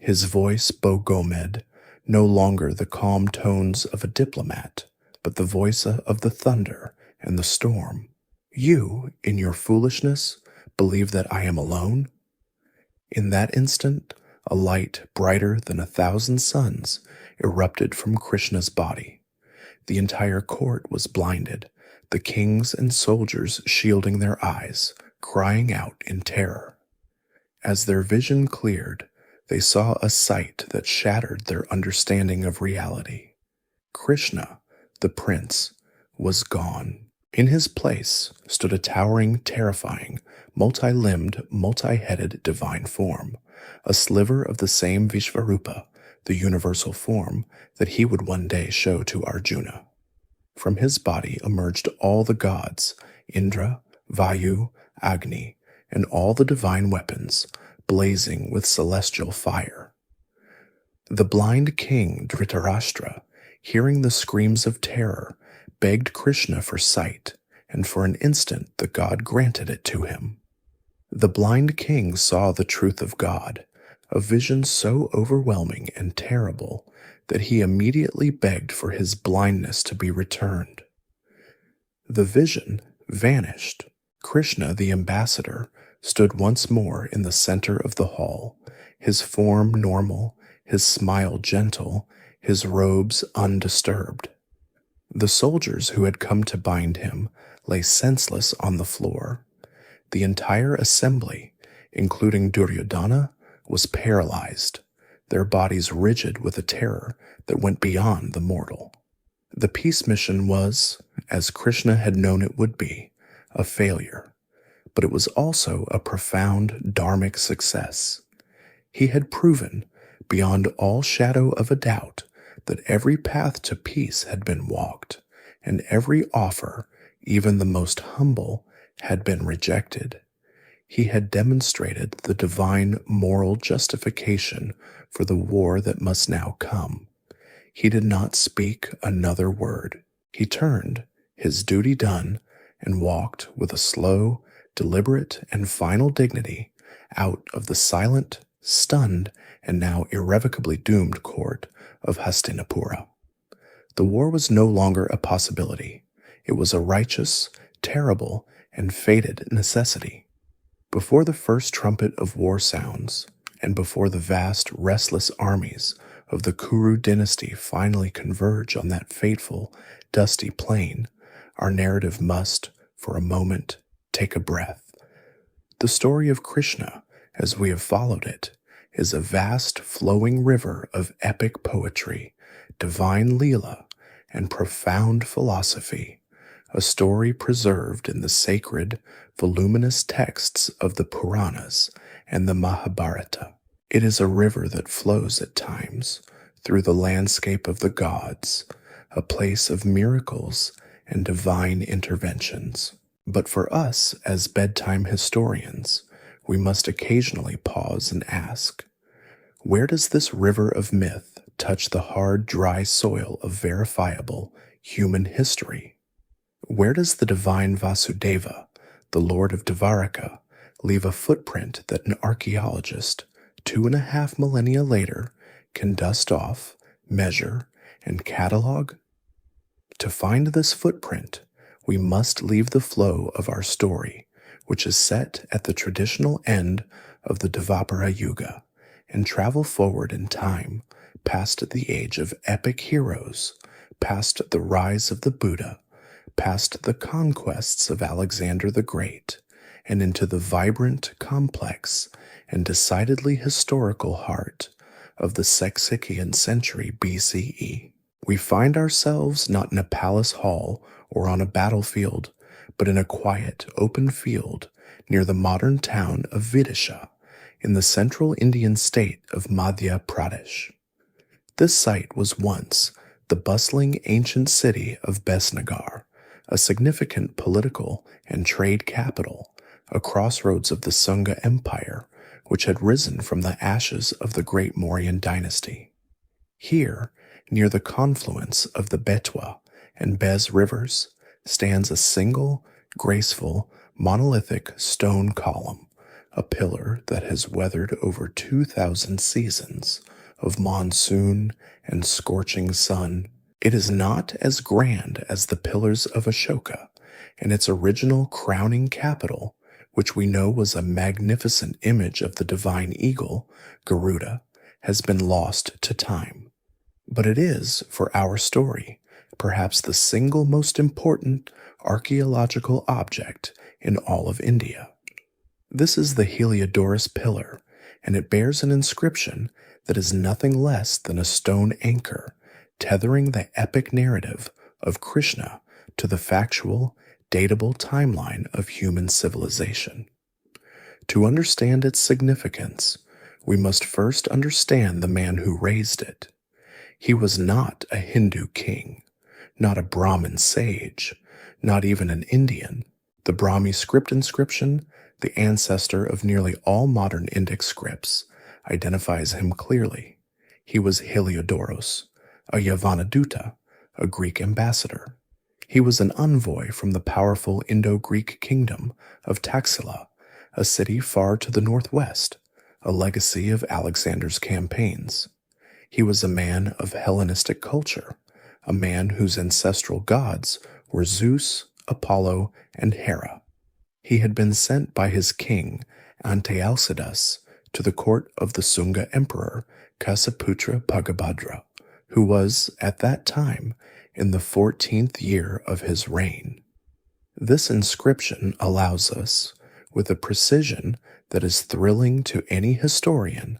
His voice Bogomed, no longer the calm tones of a diplomat, but the voice of the thunder and the storm. You, in your foolishness, believe that I am alone? In that instant, a light brighter than 1,000 suns erupted from Krishna's body. The entire court was blinded, the kings and soldiers shielding their eyes, crying out in terror. As their vision cleared, they saw a sight that shattered their understanding of reality. Krishna, the prince, was gone. In his place stood a towering, terrifying, multi-limbed, multi-headed divine form, a sliver of the same Vishvarupa, the universal form that he would one day show to Arjuna. From his body emerged all the gods, Indra, Vayu, Agni, and all the divine weapons, blazing with celestial fire. The blind king Dhritarashtra, hearing the screams of terror, begged Krishna for sight, and for an instant the god granted it to him. The blind king saw the truth of God, a vision so overwhelming and terrible that he immediately begged for his blindness to be returned. The vision vanished. Krishna, the ambassador, stood once more in the center of the hall, his form normal, his smile gentle, his robes undisturbed. The soldiers who had come to bind him lay senseless on the floor. The entire assembly, including Duryodhana, was paralyzed, their bodies rigid with a terror that went beyond the mortal. The peace mission was, as Krishna had known it would be, a failure, but it was also a profound dharmic success. He had proven, beyond all shadow of a doubt, that every path to peace had been walked, and every offer, even the most humble, had been rejected. He had demonstrated the divine moral justification for the war that must now come. He did not speak another word. He turned, his duty done, and walked with a slow, deliberate, and final dignity out of the silent, stunned, and now irrevocably doomed court of Hastinapura. The war was no longer a possibility. It was a righteous, terrible, and fated necessity. Before the first trumpet of war sounds, and before the vast, restless armies of the Kuru dynasty finally converge on that fateful, dusty plain, our narrative must, for a moment, take a breath. The story of Krishna, as we have followed it, is a vast, flowing river of epic poetry, divine Leela, and profound philosophy, a story preserved in the sacred, voluminous texts of the Puranas and the Mahabharata. It is a river that flows at times through the landscape of the gods, a place of miracles and divine interventions. But for us as bedtime historians, we must occasionally pause and ask, where does this river of myth touch the hard, dry soil of verifiable human history? Where does the divine Vasudeva, the Lord of Dvaraka, leave a footprint that an archaeologist, 2.5 millennia later, can dust off, measure, and catalog? To find this footprint, we must leave the flow of our story, which is set at the traditional end of the Dvapara Yuga, and travel forward in time, past the age of epic heroes, past the rise of the Buddha, past the conquests of Alexander the Great, and into the vibrant, complex, and decidedly historical heart of the 6th century BCE. We find ourselves not in a palace hall or on a battlefield, but in a quiet, open field near the modern town of Vidisha in the central Indian state of Madhya Pradesh. This site was once the bustling ancient city of Besnagar, a significant political and trade capital, a crossroads of the Sunga Empire, which had risen from the ashes of the great Mauryan dynasty. Here, near the confluence of the Betwa and Bez rivers, stands a single, graceful, monolithic stone column, a pillar that has weathered over 2,000 seasons of monsoon and scorching sun. It is not as grand as the pillars of Ashoka, and its original crowning capital, which we know was a magnificent image of the divine eagle, Garuda, has been lost to time. But it is, for our story, perhaps the single most important archaeological object in all of India. This is the Heliodorus pillar, and it bears an inscription that is nothing less than a stone anchor, tethering the epic narrative of Krishna to the factual, datable timeline of human civilization. To understand its significance, we must first understand the man who raised it. He was not a Hindu king, not a Brahmin sage, not even an Indian. The Brahmi script inscription, the ancestor of nearly all modern Indic scripts, identifies him clearly. He was Heliodorus, a Yavanaduta, a Greek ambassador. He was an envoy from the powerful Indo-Greek kingdom of Taxila, a city far to the northwest, a legacy of Alexander's campaigns. He was a man of Hellenistic culture, a man whose ancestral gods were Zeus, Apollo, and Hera. He had been sent by his king, Antealcidas, to the court of the Sunga emperor, Kasaputra Bhagabhadra, who was, at that time, in the 14th year of his reign. This inscription allows us, with a precision that is thrilling to any historian,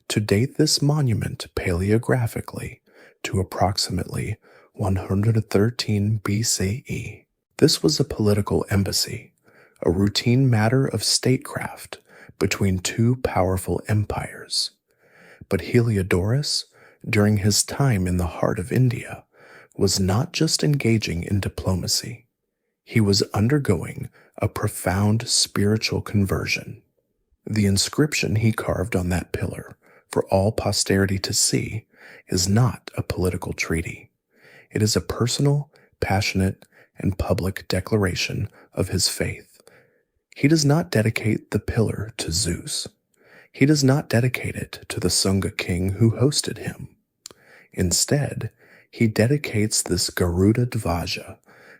to date this monument paleographically to approximately 113 BCE. This was a political embassy, a routine matter of statecraft between two powerful empires. But Heliodorus, during his time in the heart of India, was not just engaging in diplomacy. He was undergoing a profound spiritual conversion. The inscription he carved on that pillar, for all posterity to see, is not a political treaty. It is a personal, passionate, and public declaration of his faith. He does not dedicate the pillar to Zeus. He does not dedicate it to the Sunga king who hosted him. Instead, He dedicates this Garuda Dvaja,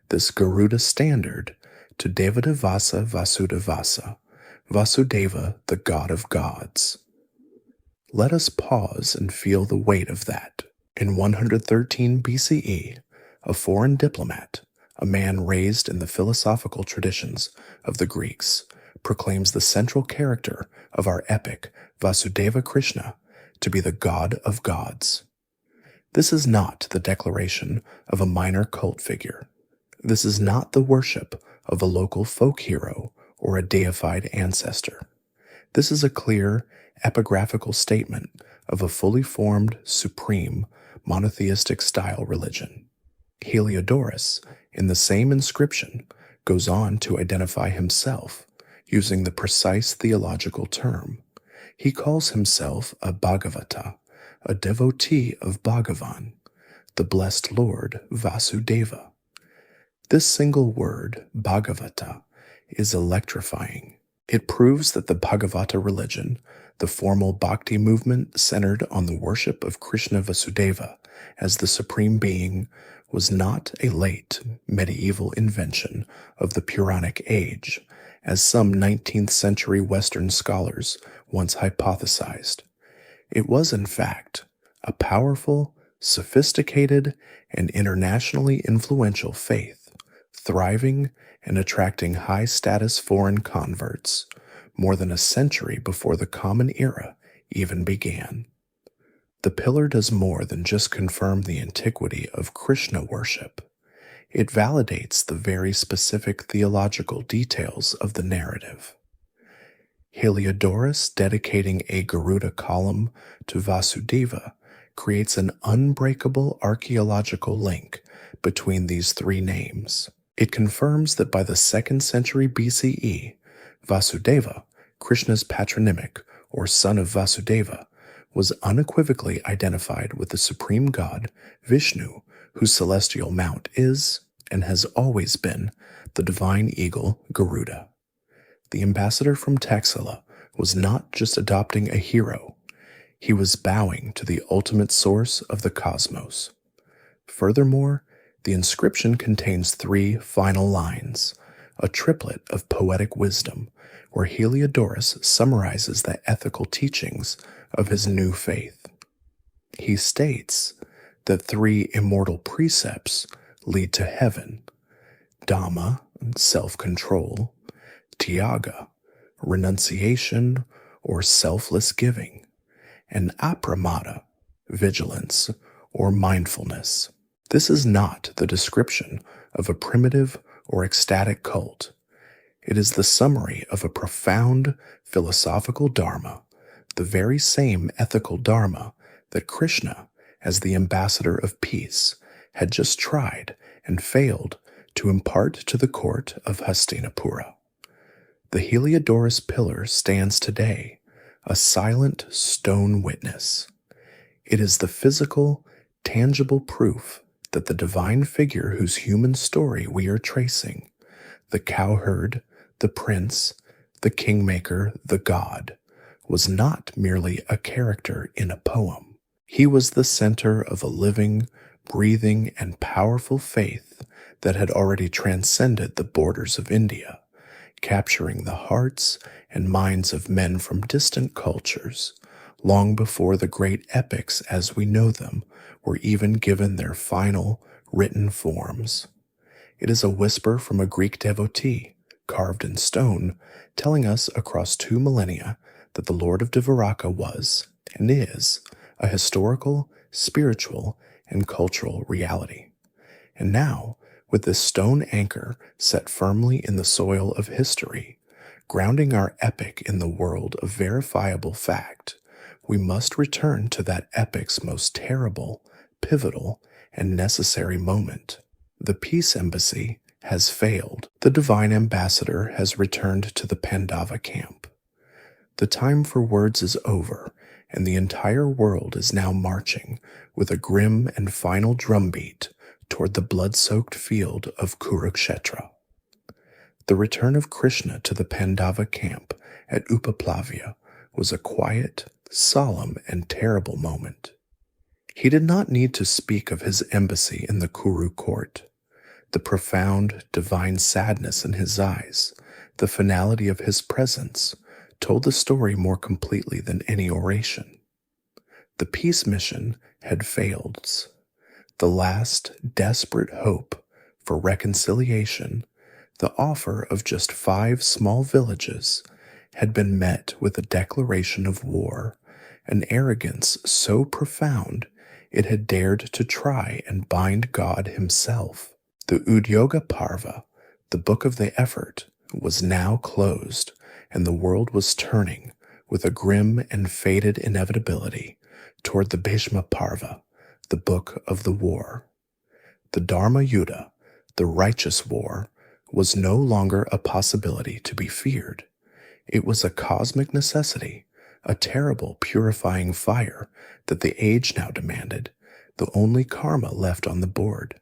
this Garuda standard, to Devadevasa Vasudevasa, Vasudeva, the god of gods. Let us pause and feel the weight of that. In 113 BCE, a foreign diplomat, a man raised in the philosophical traditions of the Greeks, proclaims the central character of our epic, Vasudeva Krishna, to be the god of gods. This is not the declaration of a minor cult figure. This is not the worship of a local folk hero or a deified ancestor. This is a clear, epigraphical statement of a fully formed, supreme, monotheistic style religion. Heliodorus, in the same inscription, goes on to identify himself using the precise theological term. He calls himself a Bhagavata, a devotee of Bhagavan, the blessed Lord Vasudeva. This single word, Bhagavata, is electrifying. It proves that the Bhagavata religion, the formal bhakti movement centered on the worship of Krishna Vasudeva as the supreme being, was not a late medieval invention of the Puranic age, as some 19th century Western scholars once hypothesized. It was, in fact, a powerful, sophisticated, and internationally influential faith, thriving and attracting high-status foreign converts more than a century before the Common Era even began. The pillar does more than just confirm the antiquity of Krishna worship. It validates the very specific theological details of the narrative. Heliodorus dedicating a Garuda column to Vasudeva creates an unbreakable archaeological link between these three names. It confirms that by the 2nd century BCE, Vasudeva, Krishna's patronymic, or son of Vasudeva, was unequivocally identified with the supreme god, Vishnu, whose celestial mount is, and has always been, the divine eagle Garuda. The ambassador from Taxila was not just adopting a hero, he was bowing to the ultimate source of the cosmos. Furthermore, the inscription contains 3 final lines, a triplet of poetic wisdom, where Heliodorus summarizes the ethical teachings of his new faith. He states that 3 immortal precepts lead to heaven: Dhamma, self-control; Tyaga, renunciation or selfless giving; and Apramata, vigilance or mindfulness. This is not the description of a primitive or ecstatic cult. It is the summary of a profound philosophical Dharma, the very same ethical Dharma that Krishna, as the ambassador of peace, had just tried and failed to impart to the court of Hastinapura. The Heliodorus pillar stands today, a silent stone witness. It is the physical, tangible proof that the divine figure whose human story we are tracing, the cowherd, the prince, the kingmaker, the god, was not merely a character in a poem. He was the center of a living, breathing, and powerful faith that had already transcended the borders of India, capturing the hearts and minds of men from distant cultures, long before the great epics as we know them were even given their final, written forms. It is a whisper from a Greek devotee, carved in stone, telling us across 2 millennia that the Lord of Dvaraka was, and is, a historical, spiritual, and cultural reality. And now, with this stone anchor set firmly in the soil of history, grounding our epic in the world of verifiable fact, we must return to that epic's most terrible, pivotal, and necessary moment. The peace embassy has failed. The divine ambassador has returned to the Pandava camp. The time for words is over, and the entire world is now marching with a grim and final drumbeat toward the blood-soaked field of Kurukshetra. The return of Krishna to the Pandava camp at Upaplavya was a quiet, solemn, and terrible moment. He did not need to speak of his embassy in the Kuru court. The profound, divine sadness in his eyes, the finality of his presence, told the story more completely than any oration. The peace mission had failed. The last desperate hope for reconciliation, the offer of just 5 small villages, had been met with a declaration of war, an arrogance so profound it had dared to try and bind God himself. The Udyoga Parva, the book of the effort, was now closed, and the world was turning, with a grim and fated inevitability, toward the Bhishma Parva, the book of the war. The Dharma Yuddha, the righteous war, was no longer a possibility to be feared. It was a cosmic necessity, a terrible purifying fire that the age now demanded, the only karma left on the board.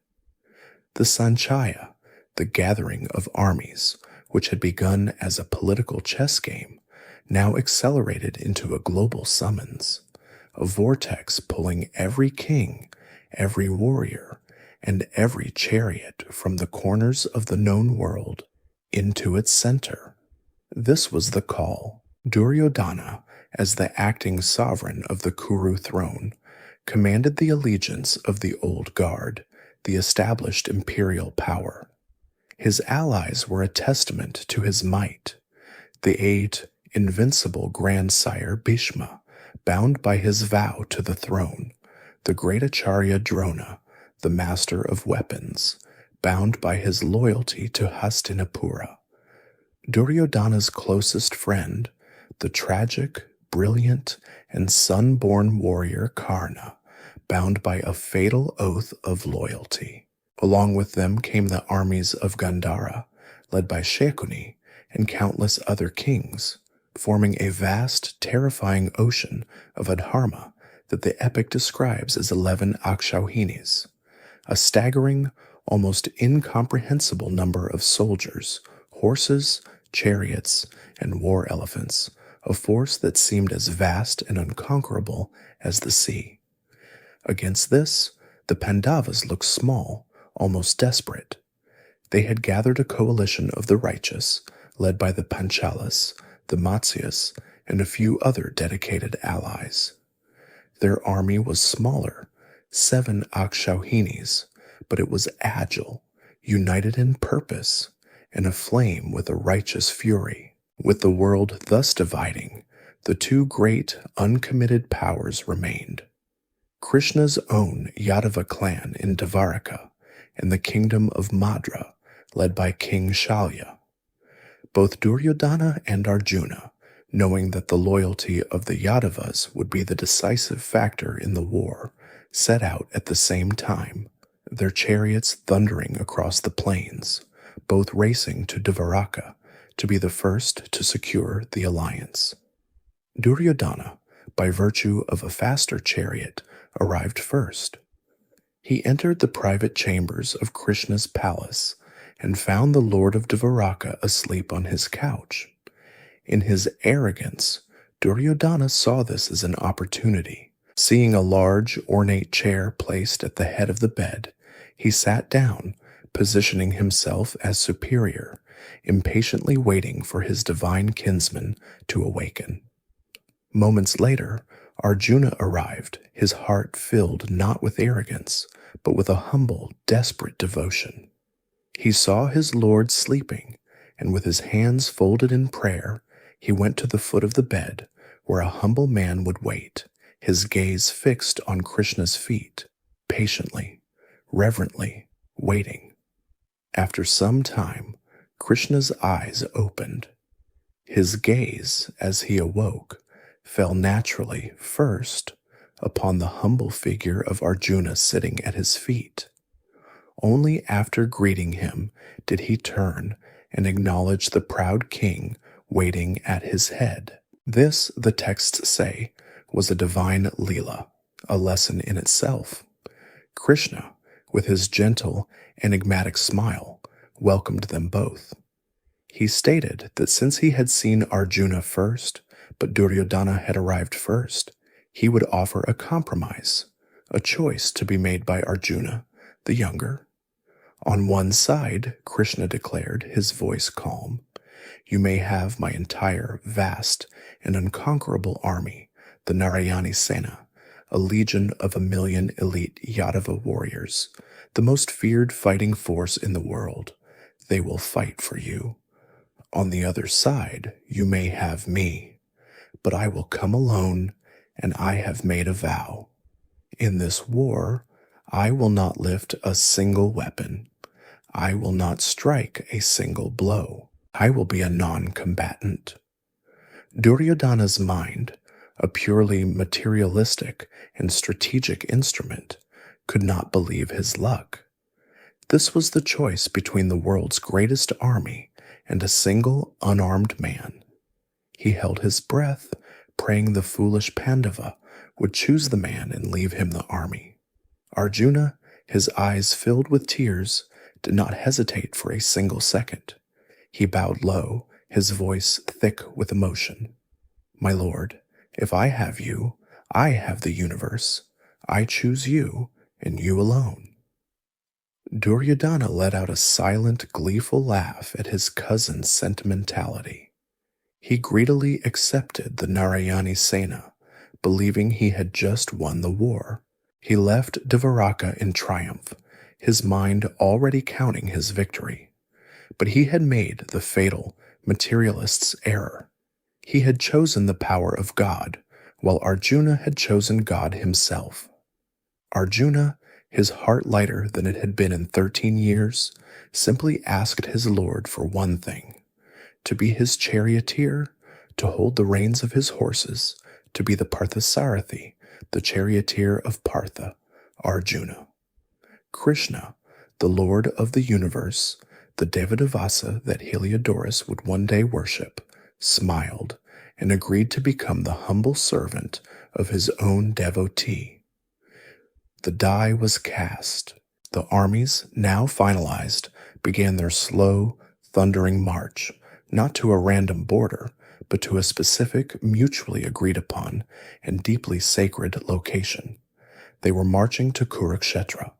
The Sanchaya, the gathering of armies, which had begun as a political chess game, now accelerated into a global summons, a vortex pulling every king, every warrior, and every chariot from the corners of the known world into its center. This was the call. Duryodhana, as the acting sovereign of the Kuru throne, commanded the allegiance of the old guard, the established imperial power. His allies were a testament to his might. The 8 invincible grandsire Bhishma, bound by his vow to the throne, the great Acharya Drona, the master of weapons, bound by his loyalty to Hastinapura. Duryodhana's closest friend, the tragic, brilliant, and sun-born warrior Karna, bound by a fatal oath of loyalty. Along with them came the armies of Gandhara, led by Shakuni, and countless other kings, forming a vast, terrifying ocean of adharma that the epic describes as 11 akshauhinis, a staggering, almost incomprehensible number of soldiers, horses, chariots, and war elephants, a force that seemed as vast and unconquerable as the sea. Against this, the Pandavas looked small, almost desperate. They had gathered a coalition of the righteous, led by the Panchalas, the Matsyas, and a few other dedicated allies. Their army was smaller, 7 akshauhinis, but it was agile, united in purpose, and aflame with a righteous fury. With the world thus dividing, the 2 great, uncommitted powers remained. Krishna's own Yadava clan in Dvaraka, and the kingdom of Madra, led by King Shalya. Both Duryodhana and Arjuna, knowing that the loyalty of the Yadavas would be the decisive factor in the war, set out at the same time, their chariots thundering across the plains, both racing to Dvaraka to be the first to secure the alliance. Duryodhana, by virtue of a faster chariot, arrived first. He entered the private chambers of Krishna's palace and found the Lord of Dvaraka asleep on his couch. In his arrogance, Duryodhana saw this as an opportunity. Seeing a large, ornate chair placed at the head of the bed, he sat down, positioning himself as superior, impatiently waiting for his divine kinsman to awaken. Moments later, Arjuna arrived, his heart filled not with arrogance, but with a humble, desperate devotion. He saw his lord sleeping, and with his hands folded in prayer, he went to the foot of the bed, where a humble man would wait, his gaze fixed on Krishna's feet, patiently, reverently, waiting. After some time, Krishna's eyes opened. His gaze, as he awoke, fell naturally first upon the humble figure of Arjuna sitting at his feet. Only after greeting him did he turn and acknowledge the proud king waiting at his head. This, the texts say, was a divine Leela, a lesson in itself. Krishna, with his gentle, enigmatic smile, welcomed them both. He stated that since he had seen Arjuna first, but Duryodhana had arrived first, he would offer a compromise, a choice to be made by Arjuna, the younger. On one side, Krishna declared, his voice calm, "You may have my entire, vast, and unconquerable army, the Narayani Sena, a legion of 1,000,000 elite Yadava warriors, the most feared fighting force in the world. They will fight for you. On the other side, you may have me, but I will come alone, and I have made a vow. In this war, I will not lift a single weapon. I will not strike a single blow. I will be a non-combatant." Duryodhana's mind, a purely materialistic and strategic instrument, could not believe his luck. This was the choice between the world's greatest army and a single unarmed man. He held his breath, praying the foolish Pandava would choose the man and leave him the army. Arjuna, his eyes filled with tears, did not hesitate for a single second. He bowed low, his voice thick with emotion. "My lord, if I have you, I have the universe. I choose you, and you alone." Duryodhana let out a silent, gleeful laugh at his cousin's sentimentality. He greedily accepted the Narayani Sena, believing he had just won the war. He left Dvaraka in triumph, his mind already counting his victory. But he had made the fatal materialist's error. He had chosen the power of God, while Arjuna had chosen God himself. Arjuna, his heart lighter than it had been in 13 years, simply asked his Lord for one thing: to be his charioteer, to hold the reins of his horses, to be the Parthasarathi, the charioteer of Partha, Arjuna. Krishna, the Lord of the universe, the Devadevasa that Heliodorus would one day worship, smiled and agreed to become the humble servant of his own devotee. The die was cast. The armies, now finalized, began their slow, thundering march, not to a random border, but to a specific, mutually agreed upon, and deeply sacred location. They were marching to Kurukshetra.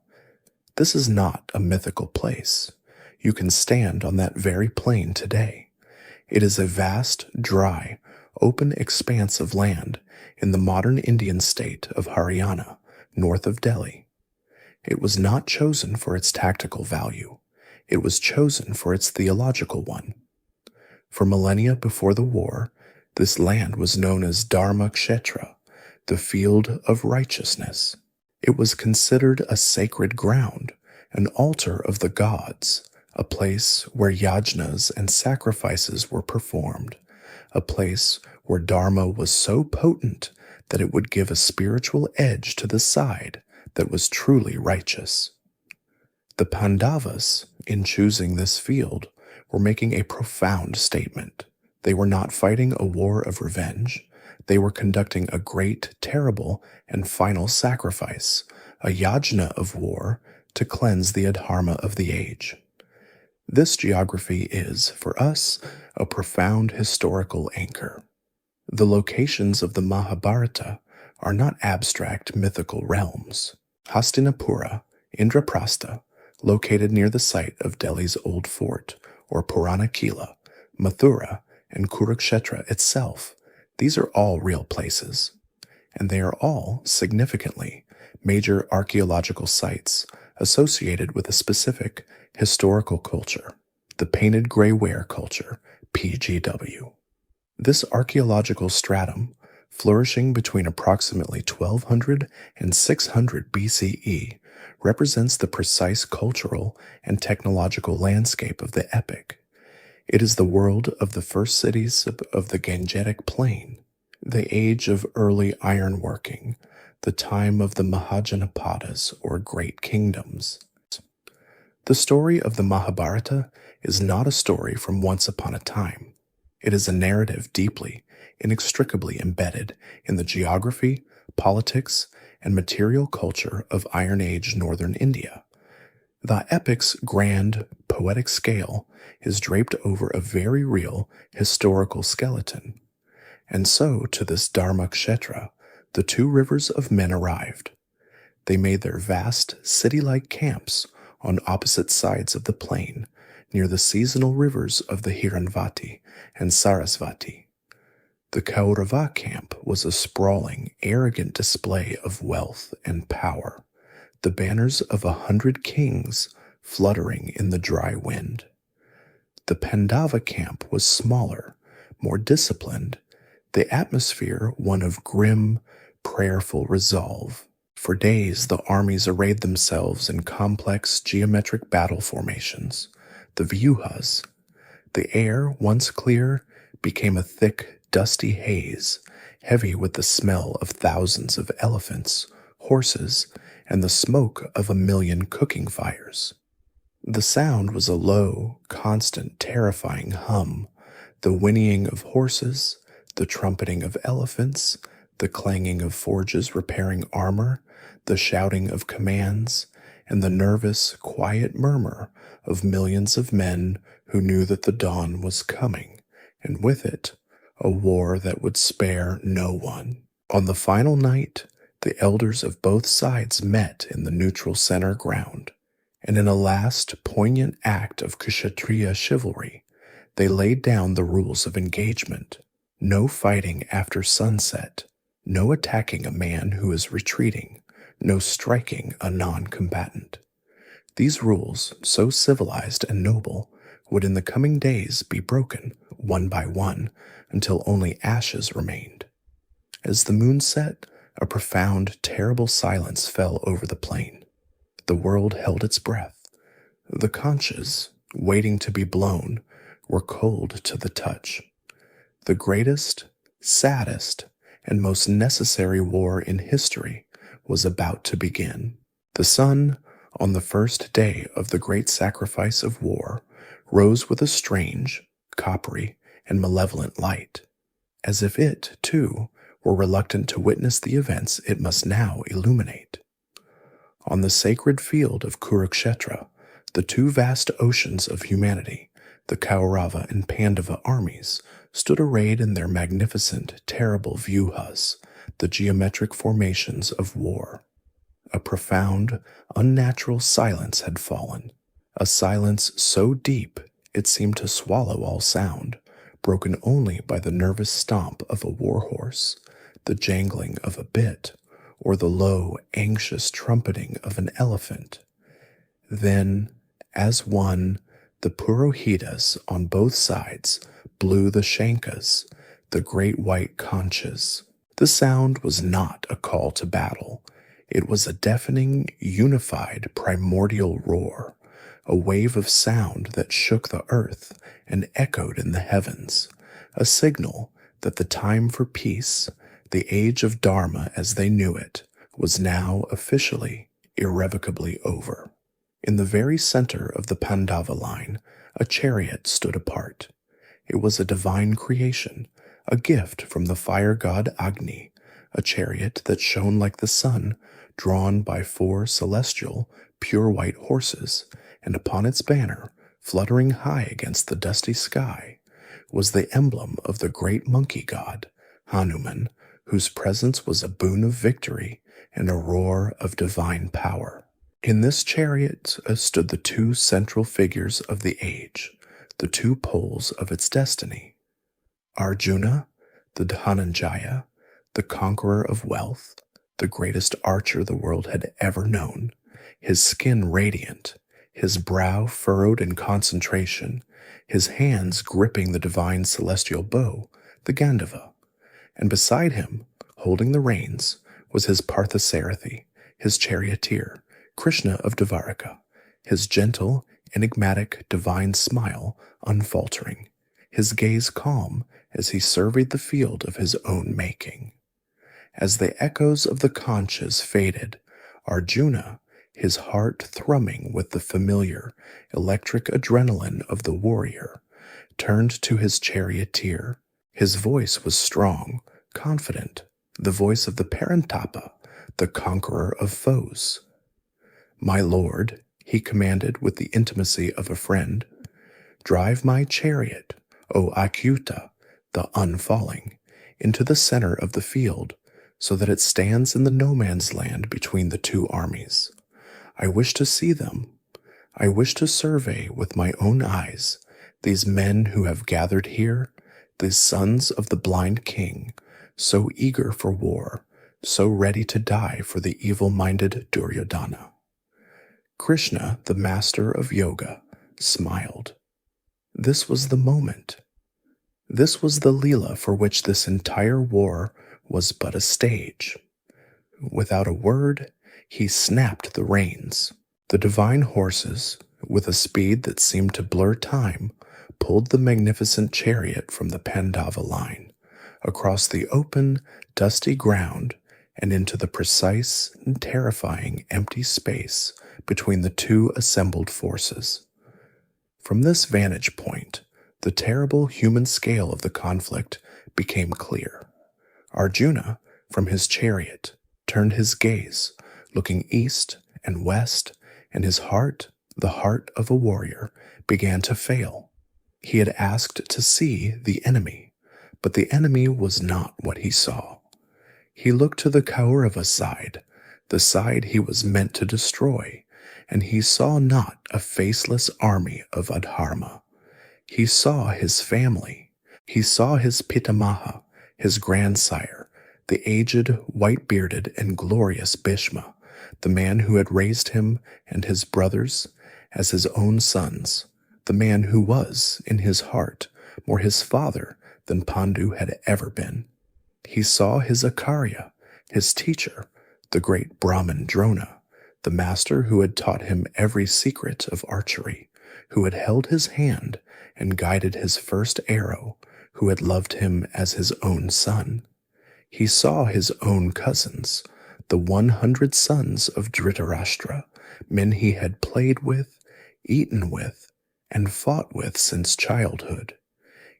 This is not a mythical place. You can stand on that very plain today. It is a vast, dry, open expanse of land in the modern Indian state of Haryana, north of Delhi. It was not chosen for its tactical value. It was chosen for its theological one. For millennia before the war, this land was known as Dharma Kshetra, the field of righteousness. It was considered a sacred ground, an altar of the gods, a place where yajnas and sacrifices were performed, a place where Dharma was so potent that it would give a spiritual edge to the side that was truly righteous. The Pandavas, in choosing this field, were making a profound statement. They were not fighting a war of revenge. They were conducting a great, terrible, and final sacrifice, a yajna of war, to cleanse the adharma of the age. This geography is, for us, a profound historical anchor. The locations of the Mahabharata are not abstract mythical realms. Hastinapura, Indraprastha, located near the site of Delhi's old fort, or Purana Kila, Mathura, and Kurukshetra itself, these are all real places. And they are all, significantly, major archaeological sites associated with a specific historical culture, the Painted Gray Ware culture, PGW. This archaeological stratum, flourishing between approximately 1200 and 600 BCE, represents the precise cultural and technological landscape of the epic. It is the world of the first cities of the Gangetic Plain, the age of early ironworking, the time of the Mahajanapadas, or great kingdoms. The story of the Mahabharata is not a story from once upon a time. It is a narrative deeply, inextricably embedded in the geography, politics, and material culture of Iron Age northern India. The epic's grand, poetic scale is draped over a very real historical skeleton. And so, to this Dharma Kshetra, the two rivers of men arrived. They made their vast city-like camps on opposite sides of the plain, near the seasonal rivers of the Hiranvati and Sarasvati. The Kaurava camp was a sprawling, arrogant display of wealth and power, the banners of 100 kings fluttering in the dry wind. The Pandava camp was smaller, more disciplined, the atmosphere one of grim, prayerful resolve. For days the armies arrayed themselves in complex geometric battle formations, the vyuhas. The air, once clear, became a thick, dusty haze, heavy with the smell of thousands of elephants, horses, and the smoke of 1,000,000 cooking fires. The sound was a low, constant, terrifying hum, the whinnying of horses, the trumpeting of elephants, the clanging of forges repairing armor, the shouting of commands, and the nervous, quiet murmur of millions of men who knew that the dawn was coming, and with it, a war that would spare no one. On the final night, the elders of both sides met in the neutral center ground, and in a last poignant act of Kshatriya chivalry, they laid down the rules of engagement. No fighting after sunset, no attacking a man who is retreating, no striking a non-combatant. These rules, so civilized and noble, would in the coming days be broken, one by one, until only ashes remained. As the moon set, a profound, terrible silence fell over the plain. The world held its breath. The conches, waiting to be blown, were cold to the touch. The greatest, saddest, and most necessary war in history was about to begin. The sun, on the first day of the great sacrifice of war, rose with a strange, coppery, and malevolent light, as if it, too, were reluctant to witness the events it must now illuminate. On the sacred field of Kurukshetra, the two vast oceans of humanity, the Kaurava and Pandava armies, stood arrayed in their magnificent, terrible vyuhas, the geometric formations of war. A profound, unnatural silence had fallen, a silence so deep it seemed to swallow all sound, broken only by the nervous stomp of a warhorse, the jangling of a bit, or the low, anxious trumpeting of an elephant. Then, as one, the Purohitas on both sides blew the shankas, the great white conches. The sound was not a call to battle. It was a deafening, unified, primordial roar, a wave of sound that shook the earth and echoed in the heavens, a signal that the time for peace, the age of Dharma as they knew it, was now officially, irrevocably over. In the very center of the Pandava line, a chariot stood apart. It was a divine creation, a gift from the fire god Agni, a chariot that shone like the sun, drawn by 4 celestial, pure white horses, and upon its banner, fluttering high against the dusty sky, was the emblem of the great monkey god, Hanuman, whose presence was a boon of victory and a roar of divine power. In this chariot stood the 2 central figures of the age, the 2 poles of its destiny. Arjuna, the Dhananjaya, the conqueror of wealth, the greatest archer the world had ever known, his skin radiant, his brow furrowed in concentration, his hands gripping the divine celestial bow, the Gandhava, and beside him, holding the reins, was his Parthasarathi, his charioteer, Krishna of Dvaraka, his gentle, enigmatic, divine smile unfaltering, his gaze calm as he surveyed the field of his own making. As the echoes of the conches faded, Arjuna, his heart thrumming with the familiar, electric adrenaline of the warrior, turned to his charioteer. His voice was strong, confident, the voice of the Parantapa, the conqueror of foes. "My lord," he commanded with the intimacy of a friend, "drive my chariot, O Achyuta, the unfalling, into the center of the field, so that it stands in the no man's land between the two armies. I wish to see them. I wish to survey with my own eyes these men who have gathered here, these sons of the blind king, so eager for war, so ready to die for the evil-minded Duryodhana. Krishna, the master of yoga, smiled. This was the moment. This was the Leela for which this entire war was but a stage. Without a word, he snapped the reins. The divine horses, with a speed that seemed to blur time, pulled the magnificent chariot from the Pandava line, across the open, dusty ground, and into the precise and terrifying empty space between the two assembled forces. From this vantage point, the terrible human scale of the conflict became clear. Arjuna, from his chariot, turned his gaze, looking east and west, and his heart, the heart of a warrior, began to fail. He had asked to see the enemy, but the enemy was not what he saw. He looked to the Kaurava side, the side he was meant to destroy, and he saw not a faceless army of Adharma. He saw his family. He saw his Pitamaha, his grandsire, the aged, white-bearded, and glorious Bhishma, the man who had raised him and his brothers as his own sons, the man who was, in his heart, more his father than Pandu had ever been. He saw his Acharya, his teacher, the great Brahmin Drona, the master who had taught him every secret of archery, who had held his hand and guided his first arrow, who had loved him as his own son. He saw his own cousins, the 100 sons of Dhritarashtra, men he had played with, eaten with, and fought with since childhood.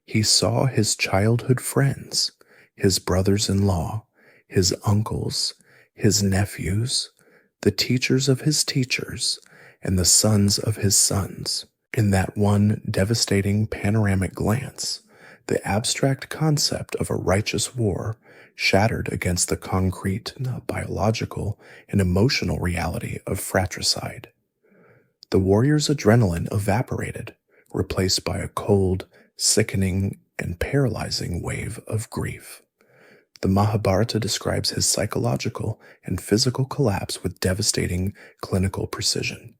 He saw his childhood friends, his brothers-in-law, his uncles, his nephews, the teachers of his teachers, and the sons of his sons. In that one devastating panoramic glance, the abstract concept of a righteous war shattered against the concrete, biological, and emotional reality of fratricide. The warrior's adrenaline evaporated, replaced by a cold, sickening, and paralyzing wave of grief. The Mahabharata describes his psychological and physical collapse with devastating clinical precision.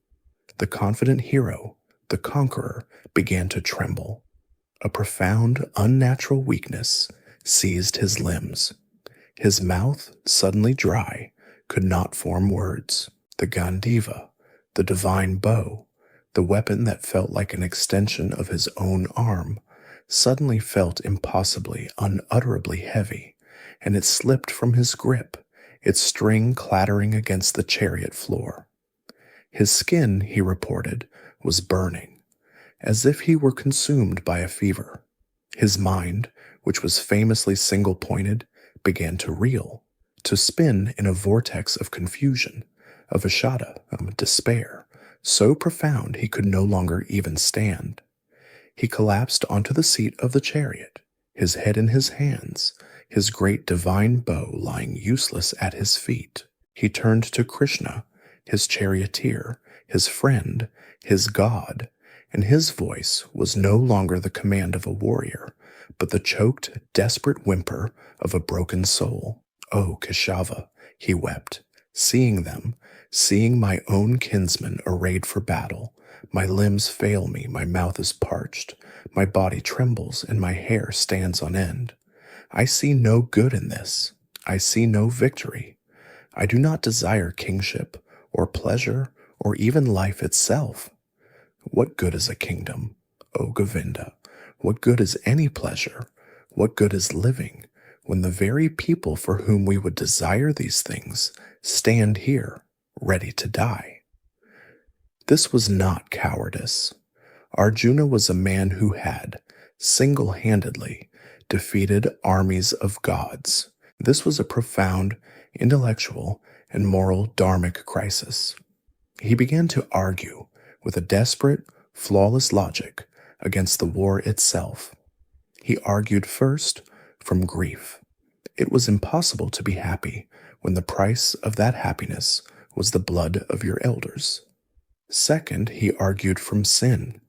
The confident hero, the conqueror, began to tremble. A profound, unnatural weakness seized his limbs. His mouth, suddenly dry, could not form words. The Gandiva, the divine bow, the weapon that felt like an extension of his own arm, suddenly felt impossibly, unutterably heavy, and it slipped from his grip, its string clattering against the chariot floor. His skin, he reported, was burning, as if he were consumed by a fever. His mind, which was famously single-pointed, began to reel, to spin in a vortex of confusion, of ashada, despair, so profound he could no longer even stand. He collapsed onto the seat of the chariot, his head in his hands, his great divine bow lying useless at his feet. He turned to Krishna, his charioteer, his friend, his god, and his voice was no longer the command of a warrior, but the choked, desperate whimper of a broken soul. "Oh, Keshava," he wept, "seeing them, seeing my own kinsmen arrayed for battle, my limbs fail me, my mouth is parched, my body trembles, and my hair stands on end. I see no good in this. I see no victory. I do not desire kingship, or pleasure, or even life itself. What good is a kingdom, O Govinda? What good is any pleasure? What good is living, when the very people for whom we would desire these things stand here, ready to die?" This was not cowardice. Arjuna was a man who had, single-handedly, defeated armies of gods. This was a profound, intellectual, and moral dharmic crisis. He began to argue with a desperate, flawless logic against the war itself. He argued first from grief. It was impossible to be happy when the price of that happiness was the blood of your elders. Second, he argued from sin.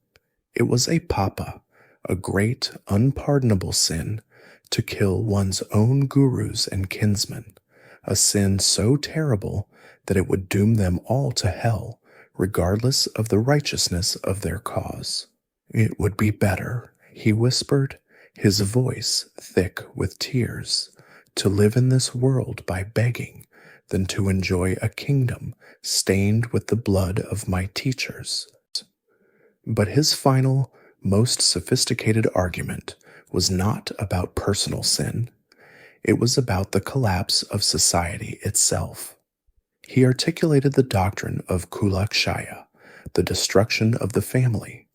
It was a papa, a great, unpardonable sin, to kill one's own gurus and kinsmen, a sin so terrible that it would doom them all to hell, regardless of the righteousness of their cause. It would be better, he whispered, his voice thick with tears, to live in this world by begging than to enjoy a kingdom stained with the blood of my teachers. But his final, most sophisticated argument was not about personal sin. It was about the collapse of society itself. He articulated the doctrine of Kulakshaya, the destruction of the family.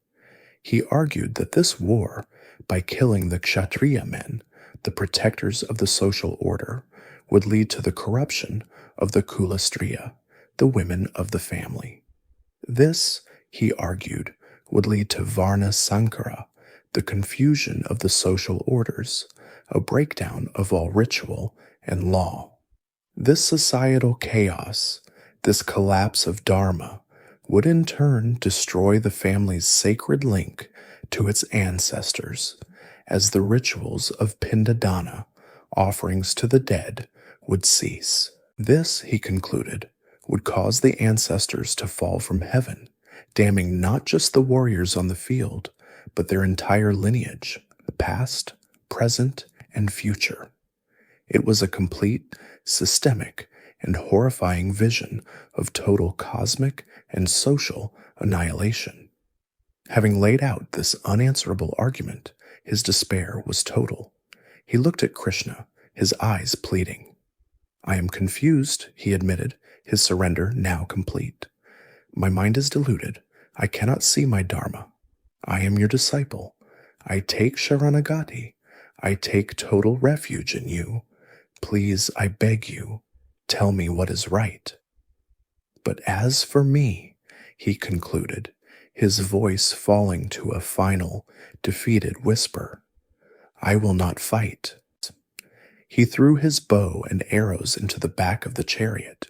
He argued that this war, by killing the Kshatriya men, the protectors of the social order, would lead to the corruption of the Kulastriya, the women of the family. This, he argued, would lead to Varna Sankara, the confusion of the social orders, a breakdown of all ritual and law. This societal chaos, this collapse of Dharma, would in turn destroy the family's sacred link to its ancestors, as the rituals of Pindadana, offerings to the dead, would cease. This, he concluded, would cause the ancestors to fall from heaven, damning not just the warriors on the field, but their entire lineage, past, present, and future. It was a complete, systemic, and horrifying vision of total cosmic and social annihilation. Having laid out this unanswerable argument, his despair was total. He looked at Krishna, his eyes pleading. I am confused, he admitted, his surrender now complete. My mind is deluded. I cannot see my Dharma. I am your disciple. I take Sharanagati. I take total refuge in you. Please, I beg you, tell me what is right. But as for me, he concluded, his voice falling to a final, defeated whisper, I will not fight. He threw his bow and arrows into the back of the chariot.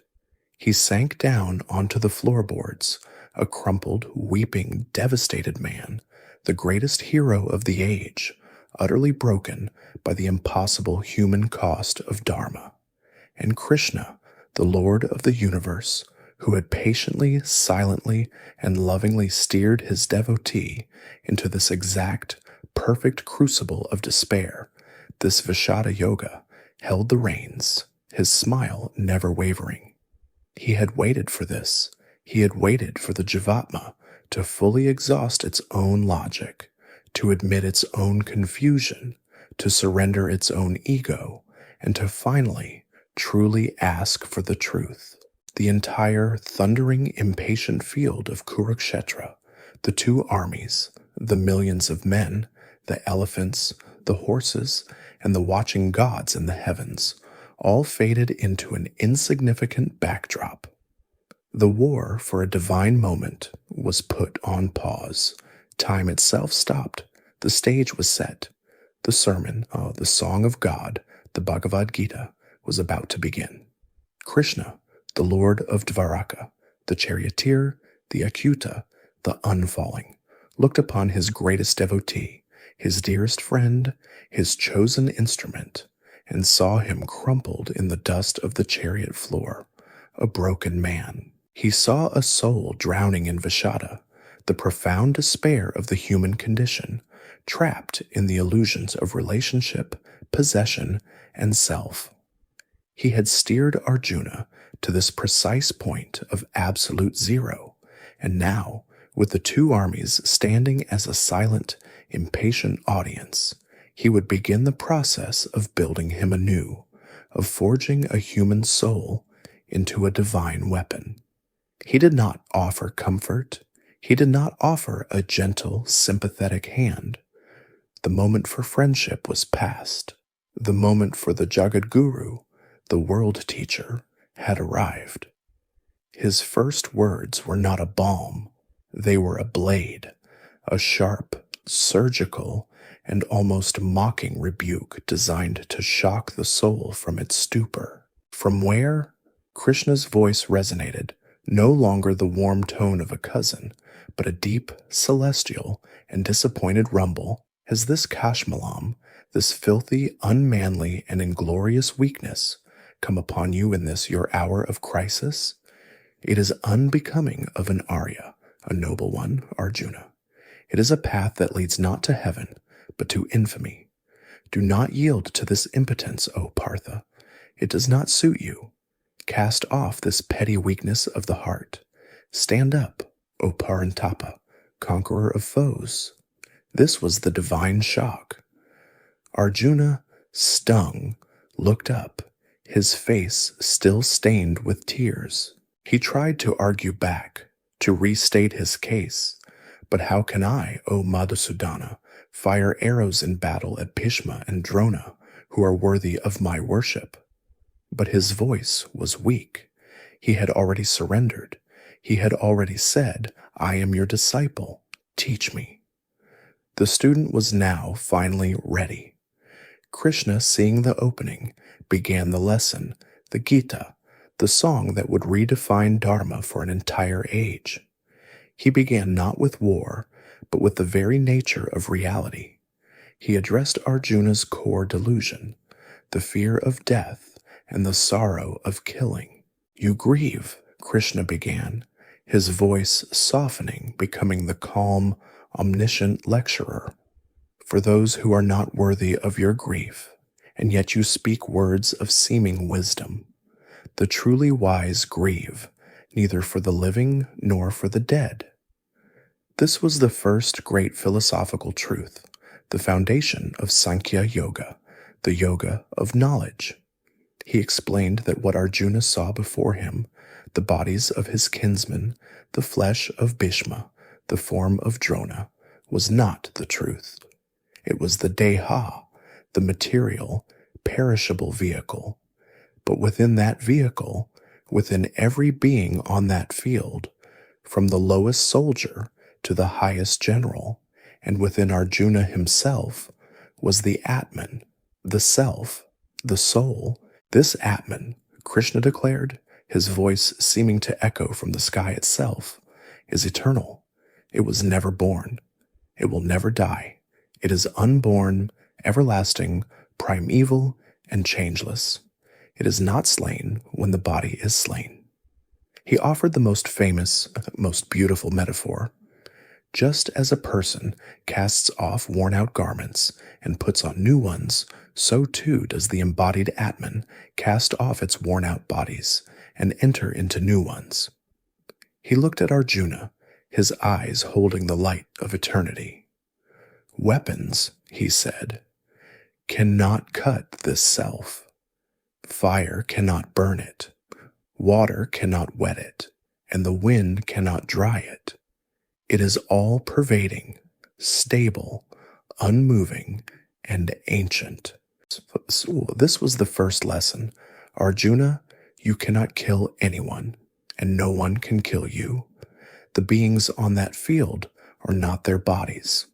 He sank down onto the floorboards, a crumpled, weeping, devastated man, the greatest hero of the age, utterly broken by the impossible human cost of Dharma. And Krishna, the Lord of the universe, who had patiently, silently, and lovingly steered his devotee into this exact, perfect crucible of despair, this Vishada Yoga, held the reins, his smile never wavering. He had waited for this. He had waited for the Jivatma to fully exhaust its own logic, to admit its own confusion, to surrender its own ego, and to finally, truly ask for the truth. The entire thundering, impatient field of Kurukshetra, the two armies, the millions of men, the elephants, the horses, and the watching gods in the heavens, all faded into an insignificant backdrop. The war for a divine moment was put on pause. Time itself stopped. The stage was set. The sermon, the song of God, the Bhagavad Gita, was about to begin. Krishna, the Lord of Dvaraka, the charioteer, the Achyuta, the unfalling, looked upon his greatest devotee, his dearest friend, his chosen instrument, and saw him crumpled in the dust of the chariot floor, a broken man. He saw a soul drowning in Vishada, the profound despair of the human condition, trapped in the illusions of relationship, possession, and self. He had steered Arjuna to this precise point of absolute zero, and now, with the two armies standing as a silent, impatient audience, he would begin the process of building him anew, of forging a human soul into a divine weapon. He did not offer comfort. He did not offer a gentle, sympathetic hand. The moment for friendship was past. The moment for the Jagadguru, the world teacher, had arrived. His first words were not a balm. They were a blade, a sharp, surgical, and almost mocking rebuke designed to shock the soul from its stupor. From where? Krishna's voice resonated, no longer the warm tone of a cousin, but a deep, celestial, and disappointed rumble. Has this Kashmalam, this filthy, unmanly, and inglorious weakness, come upon you in this your hour of crisis? It is unbecoming of an Arya, a noble one, Arjuna. It is a path that leads not to heaven, but to infamy. Do not yield to this impotence, O Partha. It does not suit you. Cast off this petty weakness of the heart. Stand up, O Parantapa, conqueror of foes. This was the divine shock. Arjuna, stung, looked up, his face still stained with tears. He tried to argue back, to restate his case. But how can I, O Madhusudana, fire arrows in battle at Bhishma and Drona, who are worthy of my worship? But his voice was weak. He had already surrendered. He had already said, I am your disciple. Teach me. The student was now finally ready. Krishna, seeing the opening, began the lesson, the Gita, the song that would redefine Dharma for an entire age. He began not with war, but with the very nature of reality. He addressed Arjuna's core delusion, the fear of death and the sorrow of killing. You grieve, Krishna began, his voice softening, becoming the calm, omniscient lecturer. For those who are not worthy of your grief, and yet you speak words of seeming wisdom. The truly wise grieve, neither for the living nor for the dead. This was the first great philosophical truth, the foundation of Sankhya Yoga, the yoga of knowledge. He explained that what Arjuna saw before him, the bodies of his kinsmen, the flesh of Bhishma, the form of Drona, was not the truth. It was the deha, the material, perishable vehicle. But within that vehicle, within every being on that field, from the lowest soldier to the highest general, and within Arjuna himself, was the Atman, the self, the soul. This Atman, Krishna declared, his voice seeming to echo from the sky itself, is eternal. It was never born. It will never die. It is unborn, everlasting, primeval, and changeless. It is not slain when the body is slain. He offered the most famous, most beautiful metaphor. Just as a person casts off worn-out garments and puts on new ones, so too does the embodied Atman cast off its worn-out bodies and enter into new ones. He looked at Arjuna, his eyes holding the light of eternity. Weapons, he said, cannot cut this self. Fire cannot burn it. Water cannot wet it, and the wind cannot dry it. It is all-pervading, stable, unmoving, and ancient. So this was the first lesson. Arjuna, you cannot kill anyone, and no one can kill you. The beings on that field are not their bodies.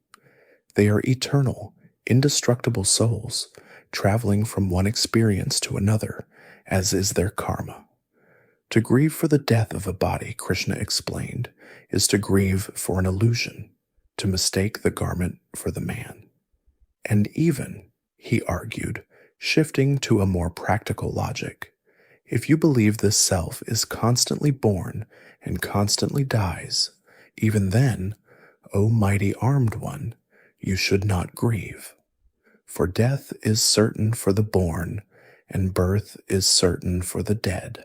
They are eternal, indestructible souls, traveling from one experience to another, as is their karma. To grieve for the death of a body, Krishna explained, is to grieve for an illusion, to mistake the garment for the man. And even, he argued, shifting to a more practical logic, if you believe this self is constantly born and constantly dies, even then, O mighty armed one, you should not grieve. For death is certain for the born, and birth is certain for the dead.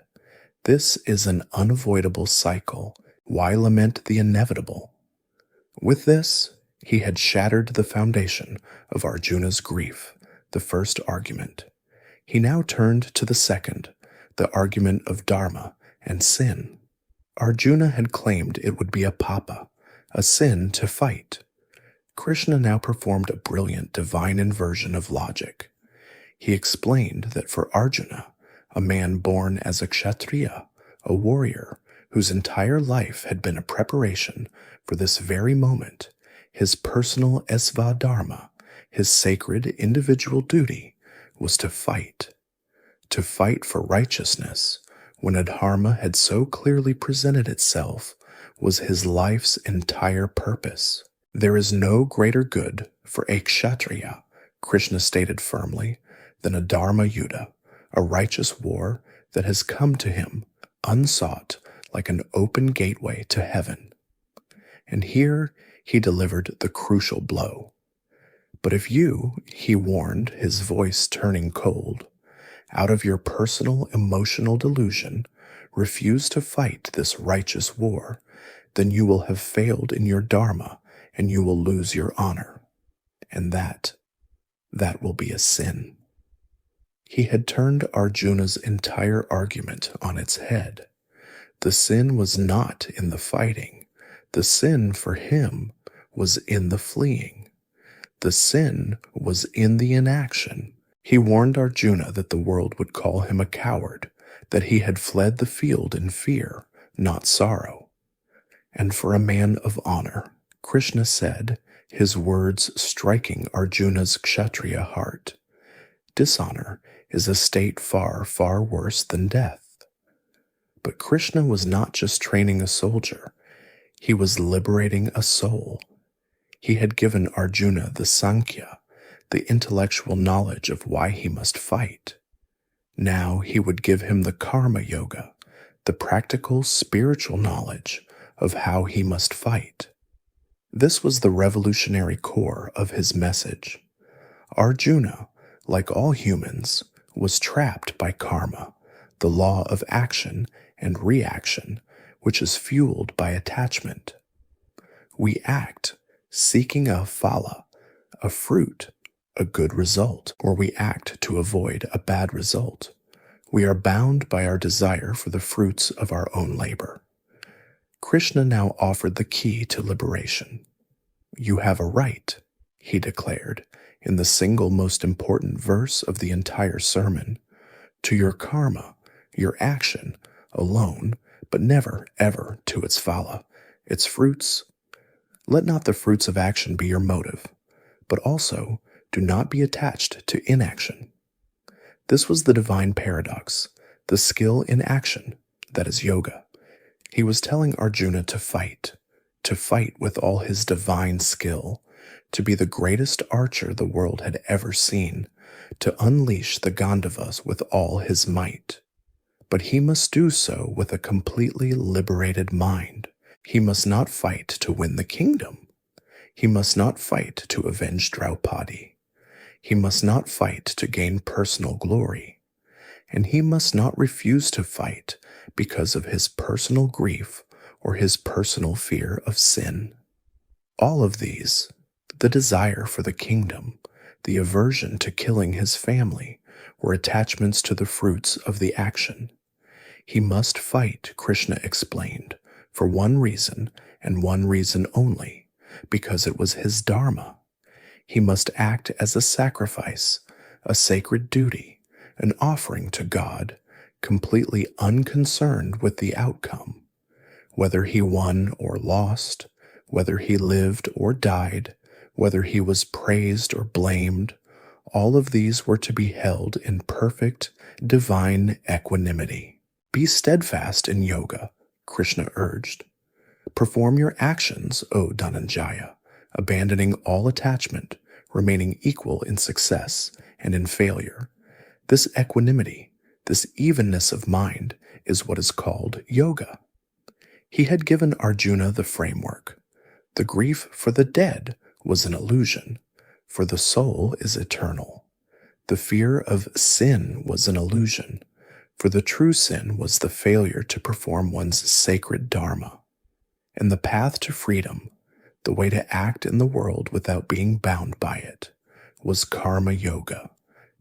This is an unavoidable cycle. Why lament the inevitable? With this, he had shattered the foundation of Arjuna's grief, the first argument. He now turned to the second, the argument of Dharma and sin. Arjuna had claimed it would be a papa, a sin to fight. Krishna now performed a brilliant divine inversion of logic. He explained that for Arjuna, a man born as a kshatriya, a warrior whose entire life had been a preparation for this very moment, his personal svadharma, His sacred individual duty was to fight for righteousness, when a dharma had so clearly presented itself, was his life's entire purpose. There is no greater good for a kshatriya, Krishna stated firmly, than a dharma yuddha, a righteous war that has come to him unsought like an open gateway to heaven. And here he delivered the crucial blow. But if you, he warned, his voice turning cold, out of your personal emotional delusion, refuse to fight this righteous war, then you will have failed in your dharma and you will lose your honor. And that will be a sin. He had turned Arjuna's entire argument on its head. The sin was not in the fighting. The sin for him was in the fleeing. The sin was in the inaction. He warned Arjuna that the world would call him a coward, that he had fled the field in fear, not sorrow. And for a man of honor, Krishna said, his words striking Arjuna's kshatriya heart, dishonor is a state far, far worse than death. But Krishna was not just training a soldier, he was liberating a soul. He had given Arjuna the Sankhya, the intellectual knowledge of why he must fight. Now he would give him the karma yoga, the practical spiritual knowledge of how he must fight. This was the revolutionary core of his message. Arjuna, like all humans, was trapped by karma, the law of action and reaction, which is fueled by attachment. We act seeking a phala, a fruit, a good result, or we act to avoid a bad result. We are bound by our desire for the fruits of our own labor. Krishna now offered the key to liberation. You have a right, he declared, in the single most important verse of the entire sermon, to your karma, your action, alone, but never, ever to its phala, its fruits. Let not the fruits of action be your motive, but also do not be attached to inaction. This was the divine paradox, the skill in action, that is yoga. He was telling Arjuna to fight with all his divine skill, to be the greatest archer the world had ever seen, to unleash the Gandhavas with all his might. But he must do so with a completely liberated mind. He must not fight to win the kingdom. He must not fight to avenge Draupadi. He must not fight to gain personal glory. And he must not refuse to fight because of his personal grief or his personal fear of sin. All of these, the desire for the kingdom, the aversion to killing his family, were attachments to the fruits of the action. He must fight, Krishna explained, for one reason and one reason only, because it was his dharma. He must act as a sacrifice, a sacred duty, an offering to God, completely unconcerned with the outcome. Whether he won or lost, whether he lived or died, whether he was praised or blamed, all of these were to be held in perfect, divine equanimity. Be steadfast in yoga, Krishna urged. Perform your actions, O Dhananjaya, abandoning all attachment, remaining equal in success and in failure. This equanimity, this evenness of mind, is what is called yoga. He had given Arjuna the framework. The grief for the dead was an illusion, for the soul is eternal. The fear of sin was an illusion, for the true sin was the failure to perform one's sacred dharma. And the path to freedom, the way to act in the world without being bound by it, was karma yoga,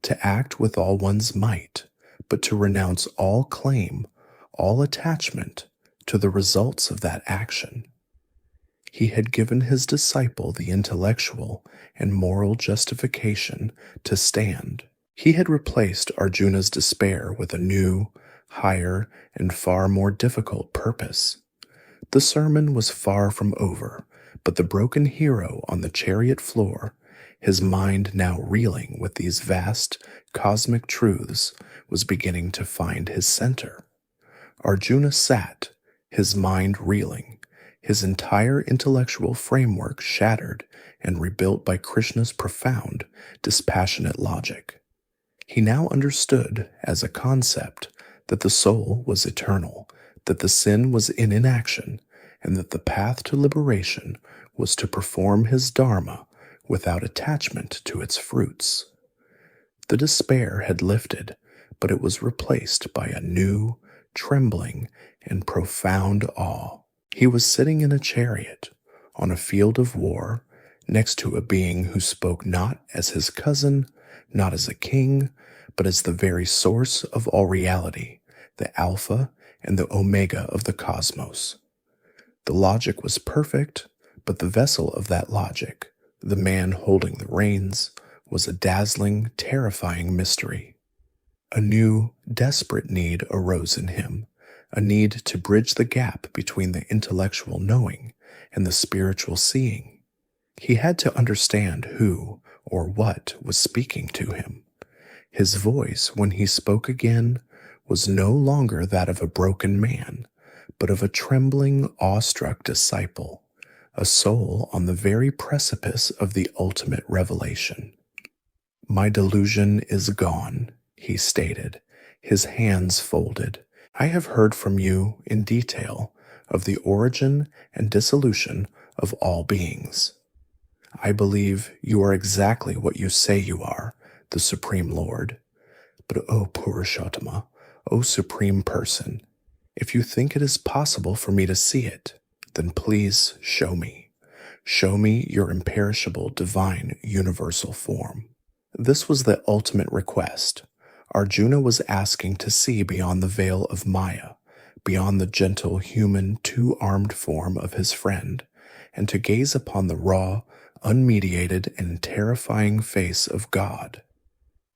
to act with all one's might, but to renounce all claim, all attachment to the results of that action. He had given his disciple the intellectual and moral justification to stand. He had replaced Arjuna's despair with a new, higher, and far more difficult purpose. The sermon was far from over, but the broken hero on the chariot floor, his mind now reeling with these vast cosmic truths, was beginning to find his center. Arjuna sat, his mind reeling, his entire intellectual framework shattered and rebuilt by Krishna's profound, dispassionate logic. He now understood, as a concept, that the soul was eternal, that the sin was in inaction, and that the path to liberation was to perform his Dharma without attachment to its fruits. The despair had lifted, but it was replaced by a new, trembling, and profound awe. He was sitting in a chariot, on a field of war, next to a being who spoke not as his cousin, not as a king, but as the very source of all reality, the Alpha and the Omega of the cosmos. The logic was perfect, but the vessel of that logic, the man holding the reins, was a dazzling, terrifying mystery. A new, desperate need arose in him, a need to bridge the gap between the intellectual knowing and the spiritual seeing. He had to understand who or what was speaking to him. His voice, when he spoke again, was no longer that of a broken man, but of a trembling, awestruck disciple, a soul on the very precipice of the ultimate revelation. "My delusion is gone," he stated, his hands folded. "I have heard from you in detail of the origin and dissolution of all beings. I believe you are exactly what you say you are, the Supreme Lord. But O Purushottama, O Supreme Person, if you think it is possible for me to see it, then please show me. Show me your imperishable, divine, universal form." This was the ultimate request. Arjuna was asking to see beyond the veil of Maya, beyond the gentle, human, two-armed form of his friend, and to gaze upon the raw, unmediated, and terrifying face of God.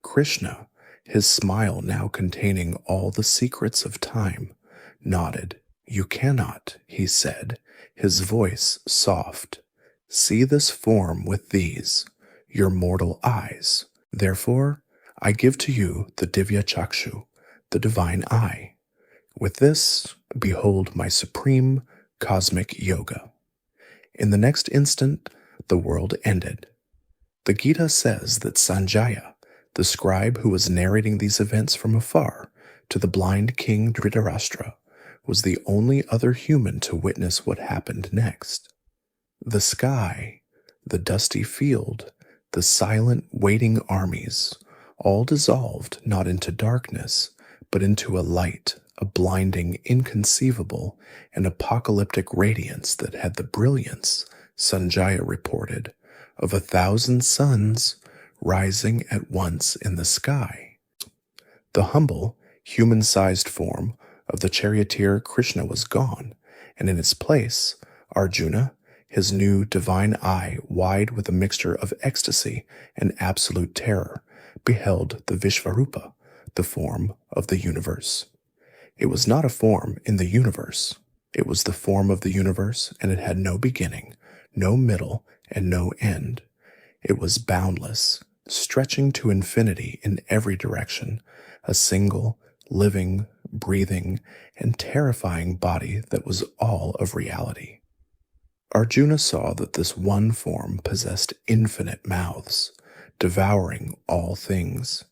Krishna, his smile now containing all the secrets of time, nodded. "You cannot," he said, his voice soft, "see this form with these, your mortal eyes. Therefore, I give to you the Divya Chakshu, the divine eye. With this, behold my supreme cosmic yoga." In the next instant, the world ended. The Gita says that Sanjaya, the scribe who was narrating these events from afar to the blind king Dhritarashtra, was the only other human to witness what happened next. The sky, the dusty field, the silent, waiting armies, all dissolved not into darkness, but into a light, a blinding, inconceivable, and apocalyptic radiance that had the brilliance, Sanjaya reported, of 1,000 suns rising at once in the sky. The humble, human-sized form of the charioteer Krishna was gone, and in its place, Arjuna, his new divine eye wide with a mixture of ecstasy and absolute terror, beheld the Vishvarupa, the form of the universe. It was not a form in the universe. It was the form of the universe, and it had no beginning, no middle, and no end. It was boundless, stretching to infinity in every direction, a single, living, breathing, and terrifying body that was all of reality. Arjuna saw that this one form possessed infinite mouths, devouring all things,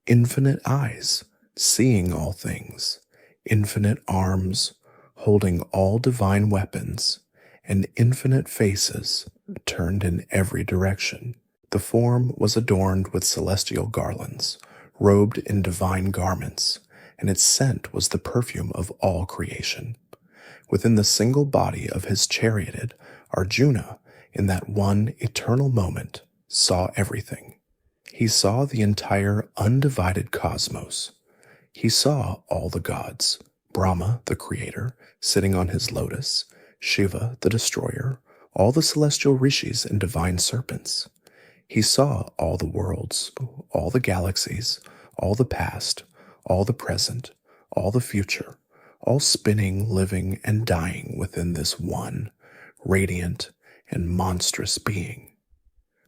infinite eyes, seeing all things, infinite arms, holding all divine weapons, and infinite faces turned in every direction. The form was adorned with celestial garlands, robed in divine garments, and its scent was the perfume of all creation. Within the single body of his charioted, Arjuna, in that one eternal moment, saw everything. He saw the entire undivided cosmos. He saw all the gods, Brahma, the creator, sitting on his lotus, Shiva, the destroyer, all the celestial rishis and divine serpents. He saw all the worlds, all the galaxies, all the past, all the present, all the future, all spinning, living, and dying within this one, radiant and monstrous being.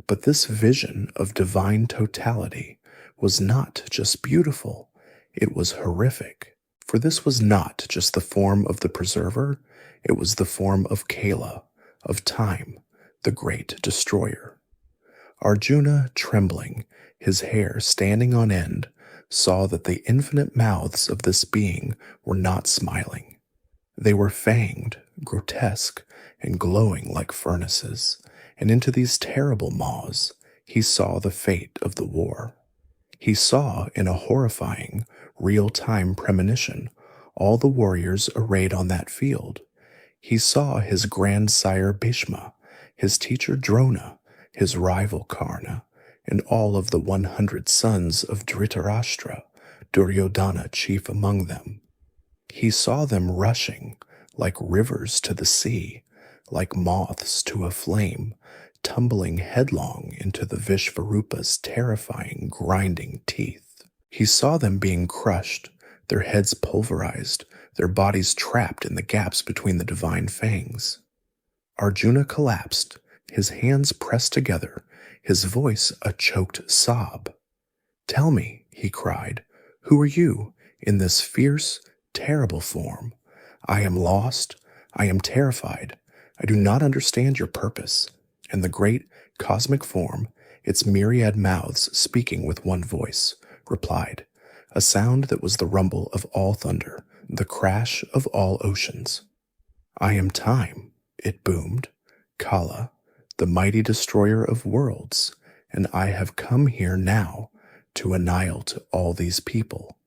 But this vision of divine totality was not just beautiful, it was horrific. For this was not just the form of the preserver, it was the form of Kaliya, of time, the great destroyer. Arjuna, trembling, his hair standing on end, saw that the infinite mouths of this being were not smiling. They were fanged, grotesque, and glowing like furnaces, and into these terrible maws he saw the fate of the war. He saw in a horrifying, real-time premonition all the warriors arrayed on that field. He saw his grandsire Bhishma, his teacher Drona, his rival Karna, and all of the 100 sons of Dhritarashtra, Duryodhana chief among them. He saw them rushing like rivers to the sea, like moths to a flame, tumbling headlong into the Vishvarupa's terrifying, grinding teeth. He saw them being crushed, their heads pulverized, their bodies trapped in the gaps between the divine fangs. Arjuna collapsed, his hands pressed together, his voice a choked sob. "Tell me," he cried, "who are you in this fierce, terrible form? I am lost, I am terrified, I do not understand your purpose." And the great cosmic form, its myriad mouths speaking with one voice, replied, a sound that was the rumble of all thunder, the crash of all oceans. "I am time," it boomed, "Kala, the mighty destroyer of worlds, and I have come here now to annihilate all these people,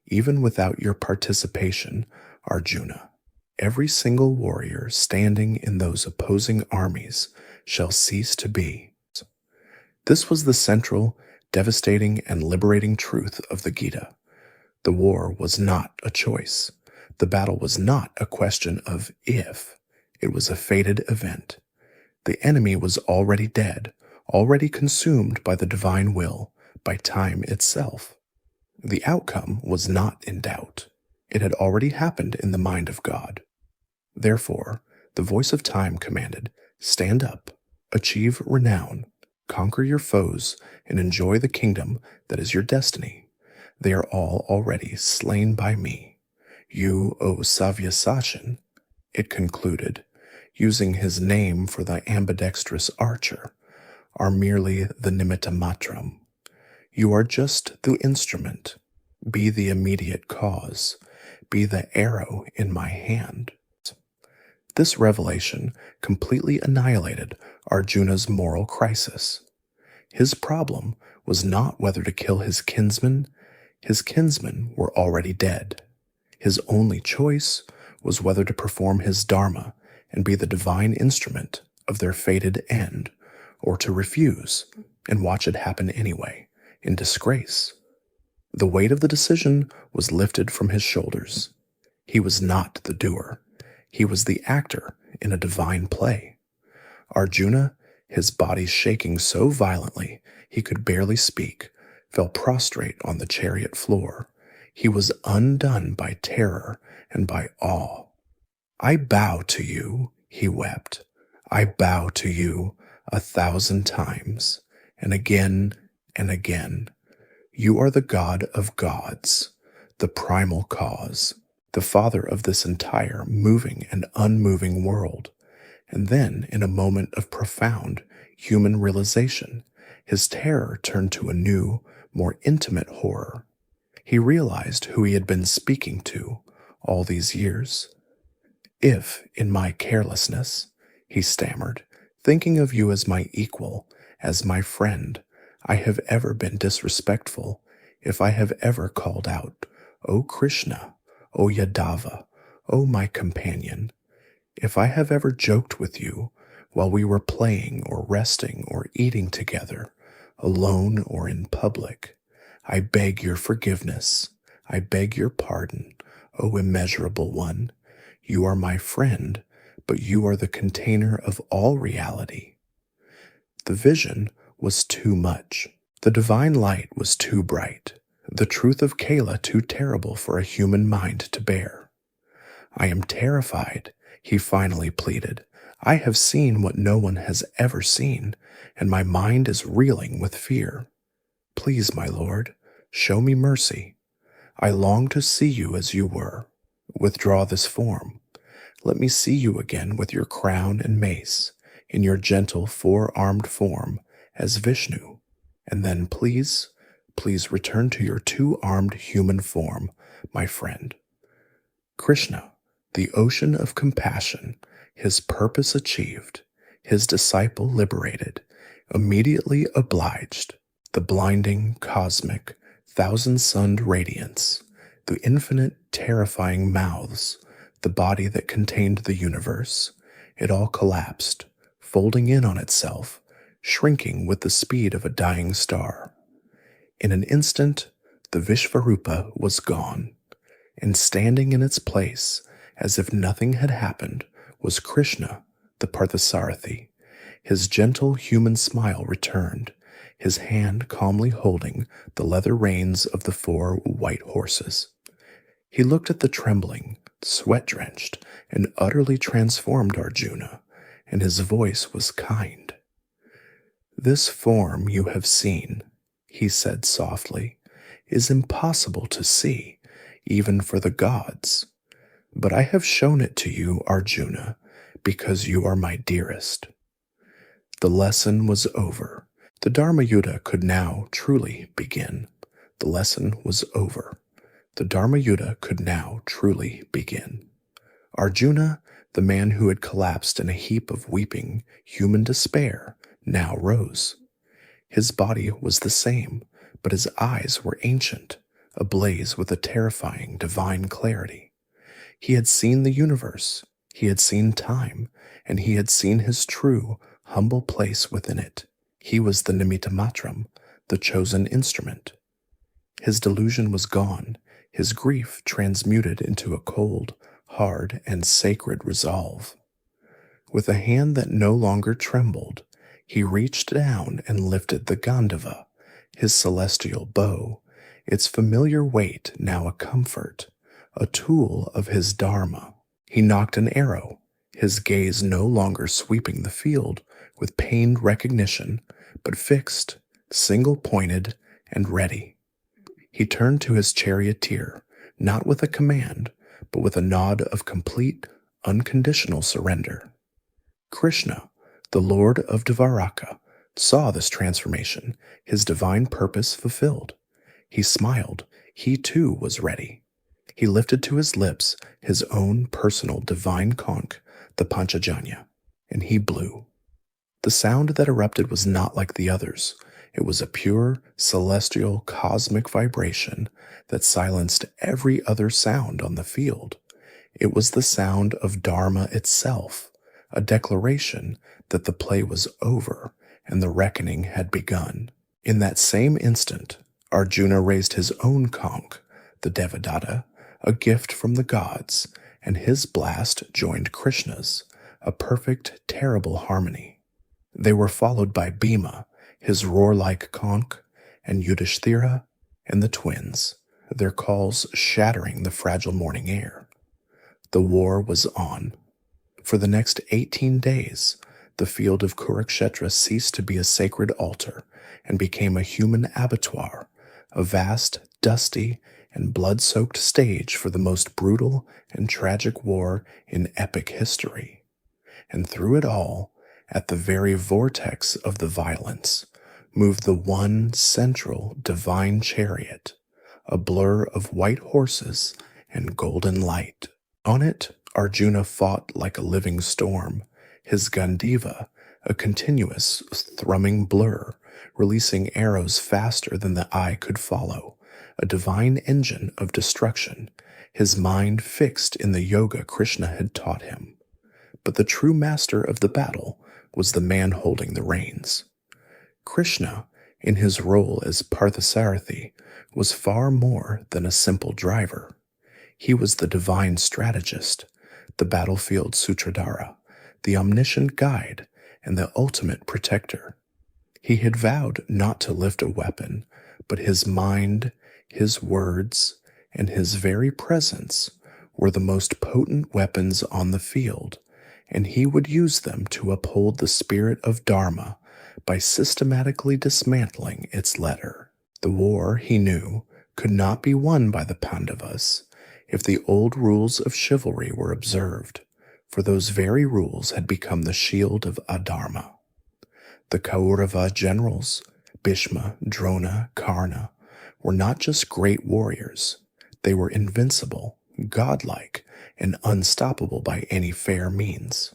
even without your participation, Arjuna. Every single warrior standing in those opposing armies shall cease to be." This was the central, devastating, and liberating truth of the Gita. The war was not a choice. The battle was not a question of if. It was a fated event. The enemy was already dead, already consumed by the divine will, by time itself. The outcome was not in doubt. It had already happened in the mind of God. Therefore, the voice of time commanded, "Stand up, achieve renown, conquer your foes, and enjoy the kingdom that is your destiny. They are all already slain by me. You, O Savyasachin," it concluded, using his name for the ambidextrous archer, "are merely the nimitta matram. You are just the instrument. Be the immediate cause. Be the arrow in my hand." This revelation completely annihilated Arjuna's moral crisis. His problem was not whether to kill his kinsmen. His kinsmen were already dead. His only choice was whether to perform his Dharma and be the divine instrument of their fated end, or to refuse and watch it happen anyway, in disgrace. The weight of the decision was lifted from his shoulders. He was not the doer. He was the actor in a divine play. Arjuna, his body shaking so violently he could barely speak, fell prostrate on the chariot floor. He was undone by terror and by awe. "I bow to you," he wept. "I bow to you 1,000 times, and again and again. You are the God of gods, the primal cause, the father of this entire moving and unmoving world." And then, in a moment of profound human realization, his terror turned to a new, more intimate horror. He realized who he had been speaking to all these years. "If, in my carelessness," he stammered, "thinking of you as my equal, as my friend, I have ever been disrespectful, if I have ever called out, 'O Krishna, O Yadava, O my companion,' if I have ever joked with you while we were playing or resting or eating together, alone or in public, I beg your forgiveness. I beg your pardon, O immeasurable one. You are my friend, but you are the container of all reality." The vision was too much. The divine light was too bright. The truth of Kaliya too terrible for a human mind to bear. "I am terrified," he finally pleaded. I have seen what no one has ever seen, and my mind is reeling with fear. Please, my lord, show me mercy. I long to see you as you were. Withdraw this form. Let me see you again with your crown and mace, in your gentle four-armed form as Vishnu, and then please return to your two-armed human form, my friend. Krishna, the ocean of compassion, his purpose achieved, his disciple liberated, immediately obliged, the blinding, cosmic, thousand-sunned radiance, the infinite, terrifying mouths, the body that contained the universe, it all collapsed, folding in on itself, shrinking with the speed of a dying star. In an instant, the Vishvarupa was gone, and standing in its place, as if nothing had happened, was Krishna, the Parthasarathi. His gentle human smile returned, his hand calmly holding the leather reins of the 4 white horses. He looked at the trembling, sweat-drenched, and utterly transformed Arjuna, and his voice was kind. "This form you have seen," he said softly, "is impossible to see, even for the gods. But I have shown it to you, Arjuna, because you are my dearest." The lesson was over. The Dharma Yuddha could now truly begin. The lesson was over. The Dharma Yuddha could now truly begin. Arjuna, the man who had collapsed in a heap of weeping human despair, now rose. His body was the same, but his eyes were ancient, ablaze with a terrifying divine clarity. He had seen the universe, he had seen time, and he had seen his true, humble place within it. He was the nimitta matram, the chosen instrument. His delusion was gone, his grief transmuted into a cold, hard, and sacred resolve. With a hand that no longer trembled, he reached down and lifted the Gandhava, his celestial bow, its familiar weight now a comfort, a tool of his Dharma. He nocked an arrow, his gaze no longer sweeping the field with pained recognition, but fixed, single-pointed, and ready. He turned to his charioteer, not with a command, but with a nod of complete, unconditional surrender. Krishna, the Lord of Dvaraka, saw this transformation, his divine purpose fulfilled. He smiled. He too was ready. He lifted to his lips his own personal divine conch, the Panchajanya, and he blew. The sound that erupted was not like the others. It was a pure, celestial, cosmic vibration that silenced every other sound on the field. It was the sound of Dharma itself, a declaration that the play was over and the reckoning had begun. In that same instant, Arjuna raised his own conch, the Devadatta, a gift from the gods, and his blast joined Krishna's, a perfect, terrible harmony. They were followed by Bhima, his roar-like conch, and Yudhishthira, and the twins, their calls shattering the fragile morning air. The war was on. For the next 18 days, the field of Kurukshetra ceased to be a sacred altar and became a human abattoir, a vast, dusty, and blood-soaked stage for the most brutal and tragic war in epic history. And through it all, at the very vortex of the violence, moved the one central divine chariot, a blur of white horses and golden light. On it, Arjuna fought like a living storm, his Gandiva a continuous thrumming blur, releasing arrows faster than the eye could follow, a divine engine of destruction, his mind fixed in the yoga Krishna had taught him. But the true master of the battle was the man holding the reins. Krishna, in his role as Parthasarathi, was far more than a simple driver. He was the divine strategist, the battlefield Sutradhara, the omniscient guide, and the ultimate protector. He had vowed not to lift a weapon, but his mind, his words, and his very presence were the most potent weapons on the field, and he would use them to uphold the spirit of Dharma by systematically dismantling its letter. The war, he knew, could not be won by the Pandavas if the old rules of chivalry were observed, for those very rules had become the shield of adharma. The Kaurava generals, Bhishma, Drona, Karna, were not just great warriors. They were invincible, godlike, and unstoppable by any fair means.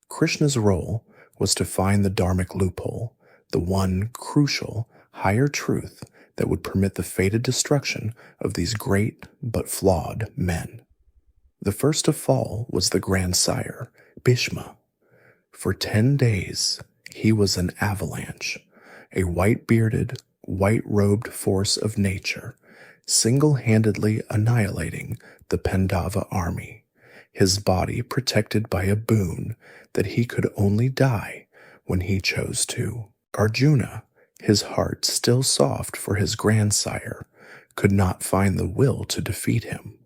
Krishna's role was to find the dharmic loophole, the one crucial, higher truth that would permit the fated destruction of these great but flawed men. The first to fall was the grandsire, Bhishma. For 10 days, he was an avalanche, a white-bearded, white-robed force of nature, single-handedly annihilating the Pandava army, his body protected by a boon that he could only die when he chose to. Arjuna, his heart still soft for his grandsire, could not find the will to defeat him.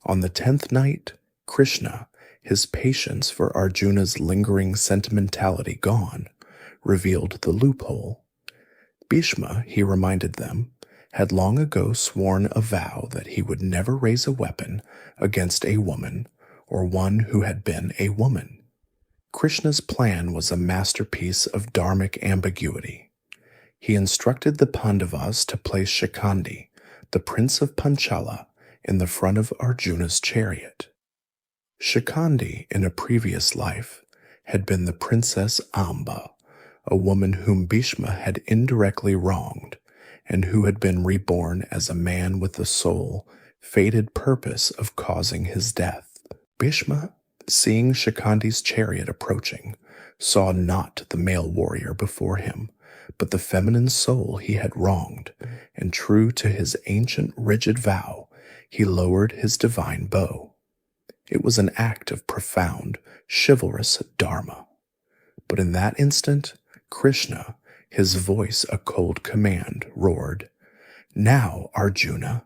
On the 10th night, Krishna, his patience for Arjuna's lingering sentimentality gone, revealed the loophole. Bhishma, he reminded them, had long ago sworn a vow that he would never raise a weapon against a woman or one who had been a woman. Krishna's plan was a masterpiece of dharmic ambiguity. He instructed the Pandavas to place Shikhandi, the prince of Panchala, in the front of Arjuna's chariot. Shikhandi, in a previous life, had been the Princess Amba, a woman whom Bhishma had indirectly wronged, and who had been reborn as a man with the sole, fated purpose of causing his death. Bhishma, seeing Shikhandi's chariot approaching, saw not the male warrior before him, but the feminine soul he had wronged, and true to his ancient rigid vow, he lowered his divine bow. It was an act of profound, chivalrous dharma. But in that instant, Krishna, his voice a cold command, roared, "Now, Arjuna,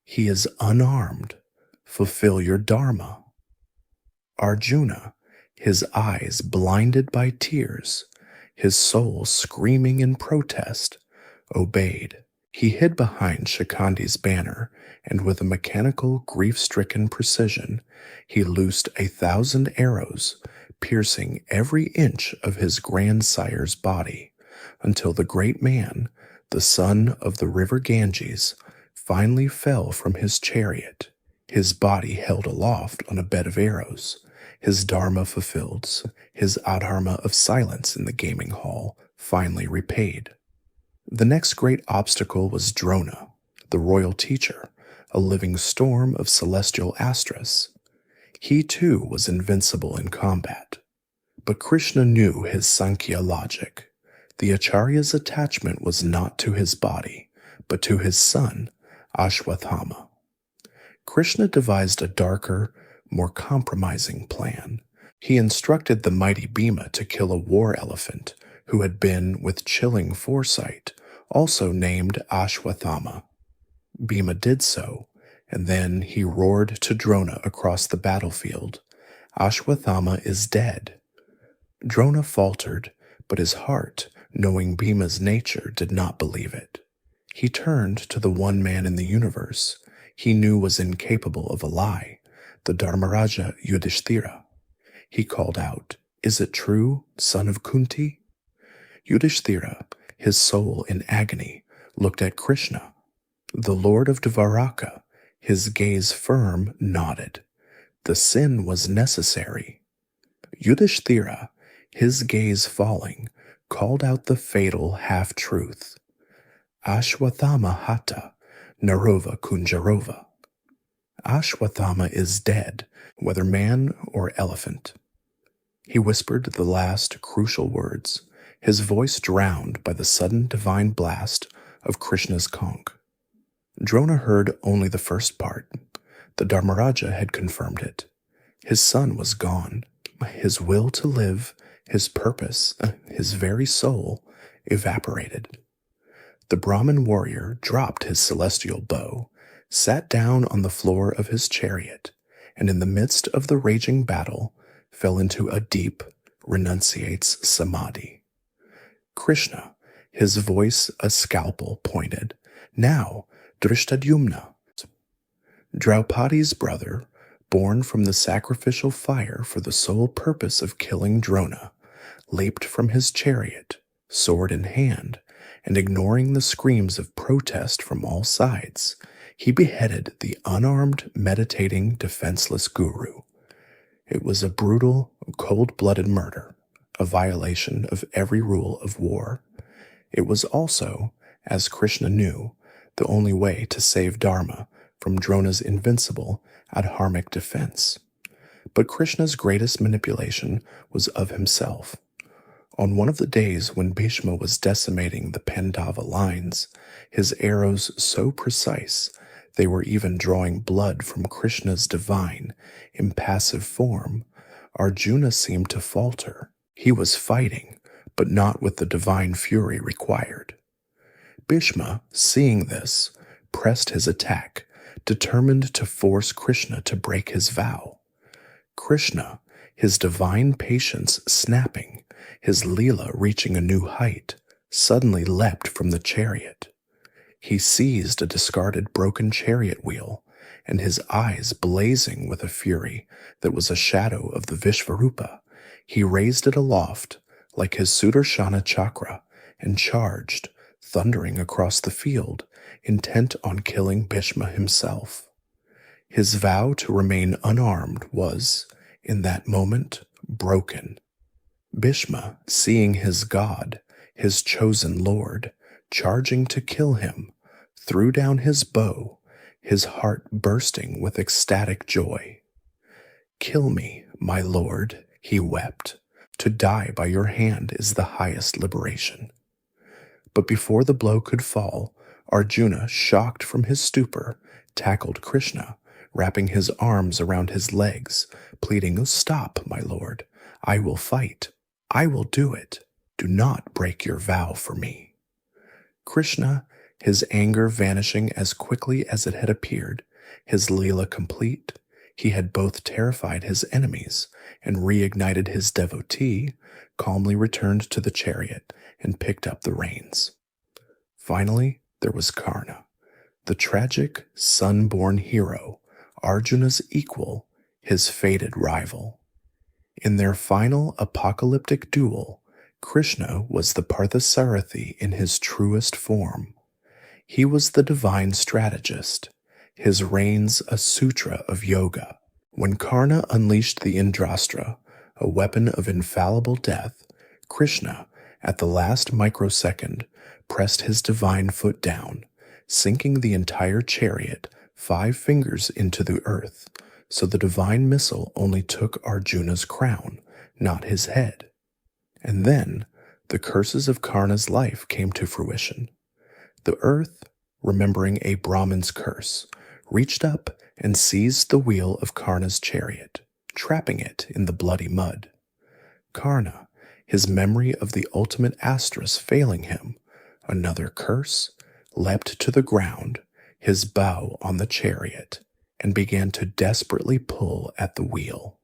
he is unarmed. Fulfill your dharma." Arjuna, his eyes blinded by tears, his soul screaming in protest, obeyed. He hid behind Shikhandi's banner, and with a mechanical, grief-stricken precision, he loosed 1,000 arrows, piercing every inch of his grandsire's body, until the great man, the son of the river Ganges, finally fell from his chariot, his body held aloft on a bed of arrows, his dharma fulfilled, his adharma of silence in the gaming hall finally repaid. The next great obstacle was Drona, the royal teacher, a living storm of celestial astralis. He too was invincible in combat. But Krishna knew his Sankhya logic. The Acharya's attachment was not to his body, but to his son, Ashwathama. Krishna devised a darker, more compromising plan. He instructed the mighty Bhima to kill a war elephant who had been, with chilling foresight, also named Ashwathama. Bhima did so, and then he roared to Drona across the battlefield, "Ashwathama is dead." Drona faltered, but his heart, knowing Bhima's nature, did not believe it. He turned to the one man in the universe he knew was incapable of a lie, the Dharmaraja Yudhishthira. He called out, "Is it true, son of Kunti?" Yudhishthira, his soul in agony, looked at Krishna. The Lord of Dvaraka, his gaze firm, nodded. The sin was necessary. Yudhishthira, his gaze falling, called out the fatal half-truth. "Ashwathama hata, Narova Kunjarova." Ashwathama is dead, whether man or elephant. He whispered the last crucial words, his voice drowned by the sudden divine blast of Krishna's conch. Drona heard only the first part. The Dharmaraja had confirmed it. His son was gone. His will to live, his purpose, his very soul, evaporated. The Brahmin warrior dropped his celestial bow, sat down on the floor of his chariot, and in the midst of the raging battle, fell into a deep, renunciates samadhi. Krishna, his voice a scalpel, pointed, "Now, Drishtadyumna." Draupadi's brother, born from the sacrificial fire for the sole purpose of killing Drona, leaped from his chariot, sword in hand, and ignoring the screams of protest from all sides, he beheaded the unarmed, meditating, defenseless guru. It was a brutal, cold-blooded murder, a violation of every rule of war. It was also, as Krishna knew, the only way to save Dharma from Drona's invincible, adharmic defense. But Krishna's greatest manipulation was of himself. On one of the days when Bhishma was decimating the Pandava lines, his arrows so precise they were even drawing blood from Krishna's divine, impassive form, Arjuna seemed to falter. He was fighting, but not with the divine fury required. Bhishma, seeing this, pressed his attack, determined to force Krishna to break his vow. Krishna, his divine patience snapping, his Leela reaching a new height, suddenly leapt from the chariot. He seized a discarded broken chariot wheel, and his eyes blazing with a fury that was a shadow of the Vishvarupa, he raised it aloft like his Sudarshana chakra and charged, thundering across the field, intent on killing Bhishma himself. His vow to remain unarmed was, in that moment, broken. Bhishma, seeing his god, his chosen lord, charging to kill him, threw down his bow, his heart bursting with ecstatic joy. "Kill me, my lord," he wept. "To die by your hand is the highest liberation." But before the blow could fall, Arjuna, shocked from his stupor, tackled Krishna, wrapping his arms around his legs, pleading, "Stop, my lord. I will fight. I will do it. Do not break your vow for me." Krishna, his anger vanishing as quickly as it had appeared, his Leela complete, he had both terrified his enemies and reignited his devotee, calmly returned to the chariot and picked up the reins. Finally, there was Karna, the tragic, sun-born hero, Arjuna's equal, his fated rival. In their final apocalyptic duel, Krishna was the Parthasarathi in his truest form. He was the divine strategist, his reins a sutra of yoga. When Karna unleashed the Indrastra, a weapon of infallible death, Krishna, at the last microsecond, pressed his divine foot down, sinking the entire chariot 5 fingers into the earth, so the divine missile only took Arjuna's crown, not his head. And then, the curses of Karna's life came to fruition. The earth, remembering a Brahmin's curse, reached up and seized the wheel of Karna's chariot, trapping it in the bloody mud. Karna, his memory of the ultimate astrus failing him, another curse, leapt to the ground, his bow on the chariot, and began to desperately pull at the wheel.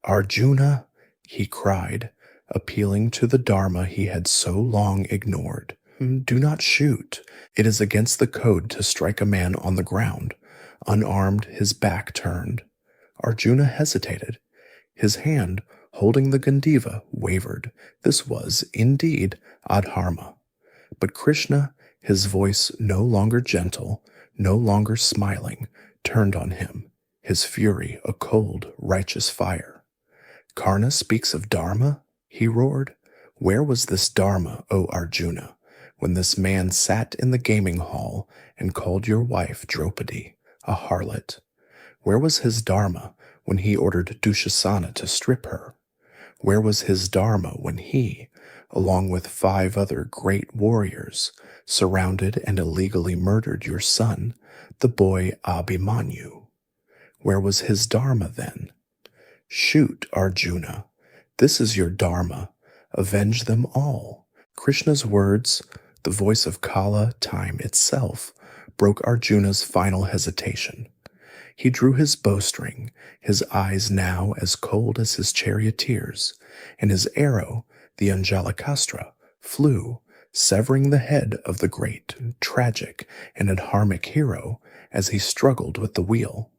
"Arjuna," he cried, appealing to the Dharma he had so long ignored, "do not shoot. It is against the code to strike a man on the ground, unarmed, his back turned." Arjuna hesitated. His hand, holding the Gandiva, wavered. This was, indeed, adharma. But Krishna, his voice no longer gentle, no longer smiling, turned on him, his fury a cold, righteous fire. "Karna speaks of Dharma?" he roared. "Where was this Dharma, O Arjuna, when this man sat in the gaming hall and called your wife Draupadi a harlot? Where was his Dharma when he ordered Dushasana to strip her? Where was his Dharma when he, along with 5 other great warriors, surrounded and illegally murdered your son, the boy Abhimanyu? Where was his Dharma then? Shoot, Arjuna. This is your Dharma. Avenge them all." Krishna's words, the voice of Kala, time itself, broke Arjuna's final hesitation. He drew his bowstring, his eyes now as cold as his charioteers, and his arrow, the Anjalikastra, flew, severing the head of the great, tragic, and adharmic hero as he struggled with the wheel.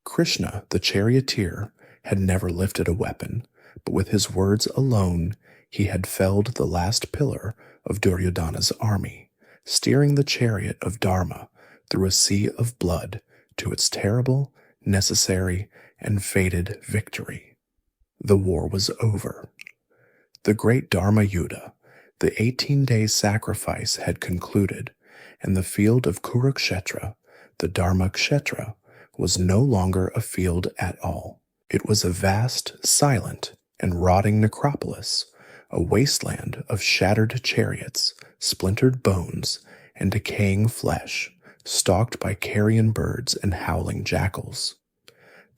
Krishna, the charioteer, had never lifted a weapon, but with his words alone, he had felled the last pillar of Duryodhana's army, steering the chariot of Dharma through a sea of blood to its terrible, necessary, and fated victory. The war was over. The great Dharma Yuddha, the 18-day sacrifice had concluded, and the field of Kurukshetra, the Dharma Kshetra, was no longer a field at all. It was a vast, silent, and rotting necropolis, a wasteland of shattered chariots, splintered bones, and decaying flesh, stalked by carrion birds and howling jackals.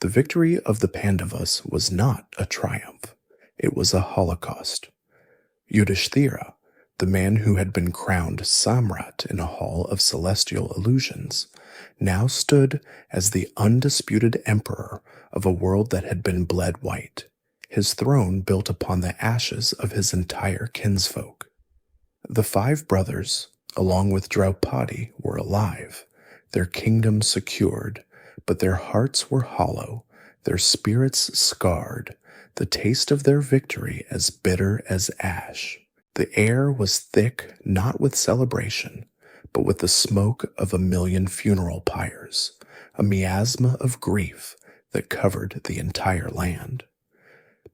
The victory of the Pandavas was not a triumph. It was a holocaust. Yudhishthira, the man who had been crowned Samrat in a hall of celestial illusions, now stood as the undisputed emperor of a world that had been bled white, his throne built upon the ashes of his entire kinsfolk. The 5 brothers, along with Draupadi, were alive, their kingdom secured, but their hearts were hollow, their spirits scarred, the taste of their victory as bitter as ash. The air was thick not with celebration, but with the smoke of a million funeral pyres, a miasma of grief that covered the entire land.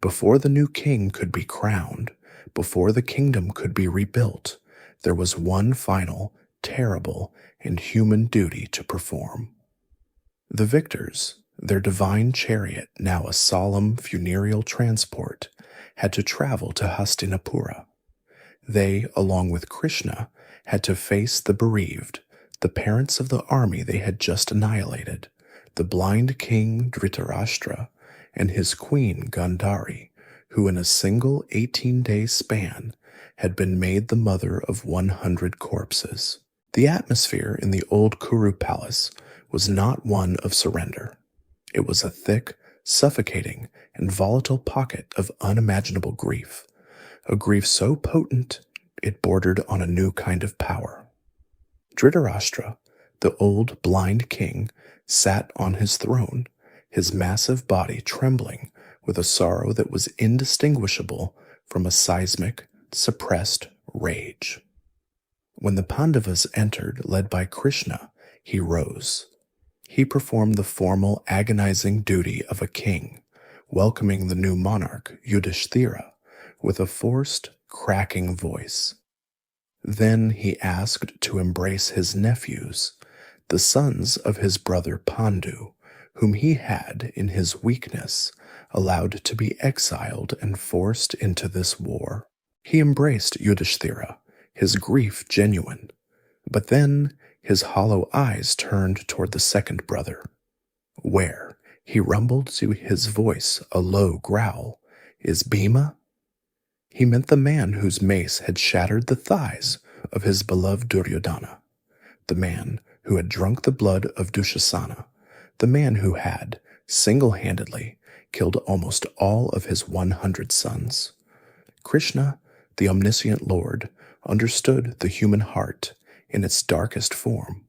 Before the new king could be crowned, before the kingdom could be rebuilt, there was one final, terrible, and human duty to perform. The victors, their divine chariot now a solemn funereal transport, had to travel to Hastinapura. They, along with Krishna, had to face the bereaved, the parents of the army they had just annihilated, the blind king Dhritarashtra, and his queen Gandhari, who in a single 18-day span had been made the mother of 100 corpses. The atmosphere in the old Kuru palace was not one of surrender. It was a thick, suffocating, and volatile pocket of unimaginable grief, a grief so potent it bordered on a new kind of power. Dhritarashtra, the old blind king, sat on his throne, his massive body trembling with a sorrow that was indistinguishable from a seismic, suppressed rage. When the Pandavas entered, led by Krishna, he rose. He performed the formal, agonizing duty of a king, welcoming the new monarch, Yudhishthira, with a forced, cracking voice. Then he asked to embrace his nephews, the sons of his brother Pandu, whom he had, in his weakness, allowed to be exiled and forced into this war. He embraced Yudhishthira, his grief genuine, but then his hollow eyes turned toward the second brother. Where, he rumbled to his voice a low growl, is Bhima? He meant the man whose mace had shattered the thighs of his beloved Duryodhana, the man who had drunk the blood of Dushasana, the man who had, single-handedly, killed almost all of his 100 sons. Krishna, the omniscient Lord, understood the human heart in its darkest form.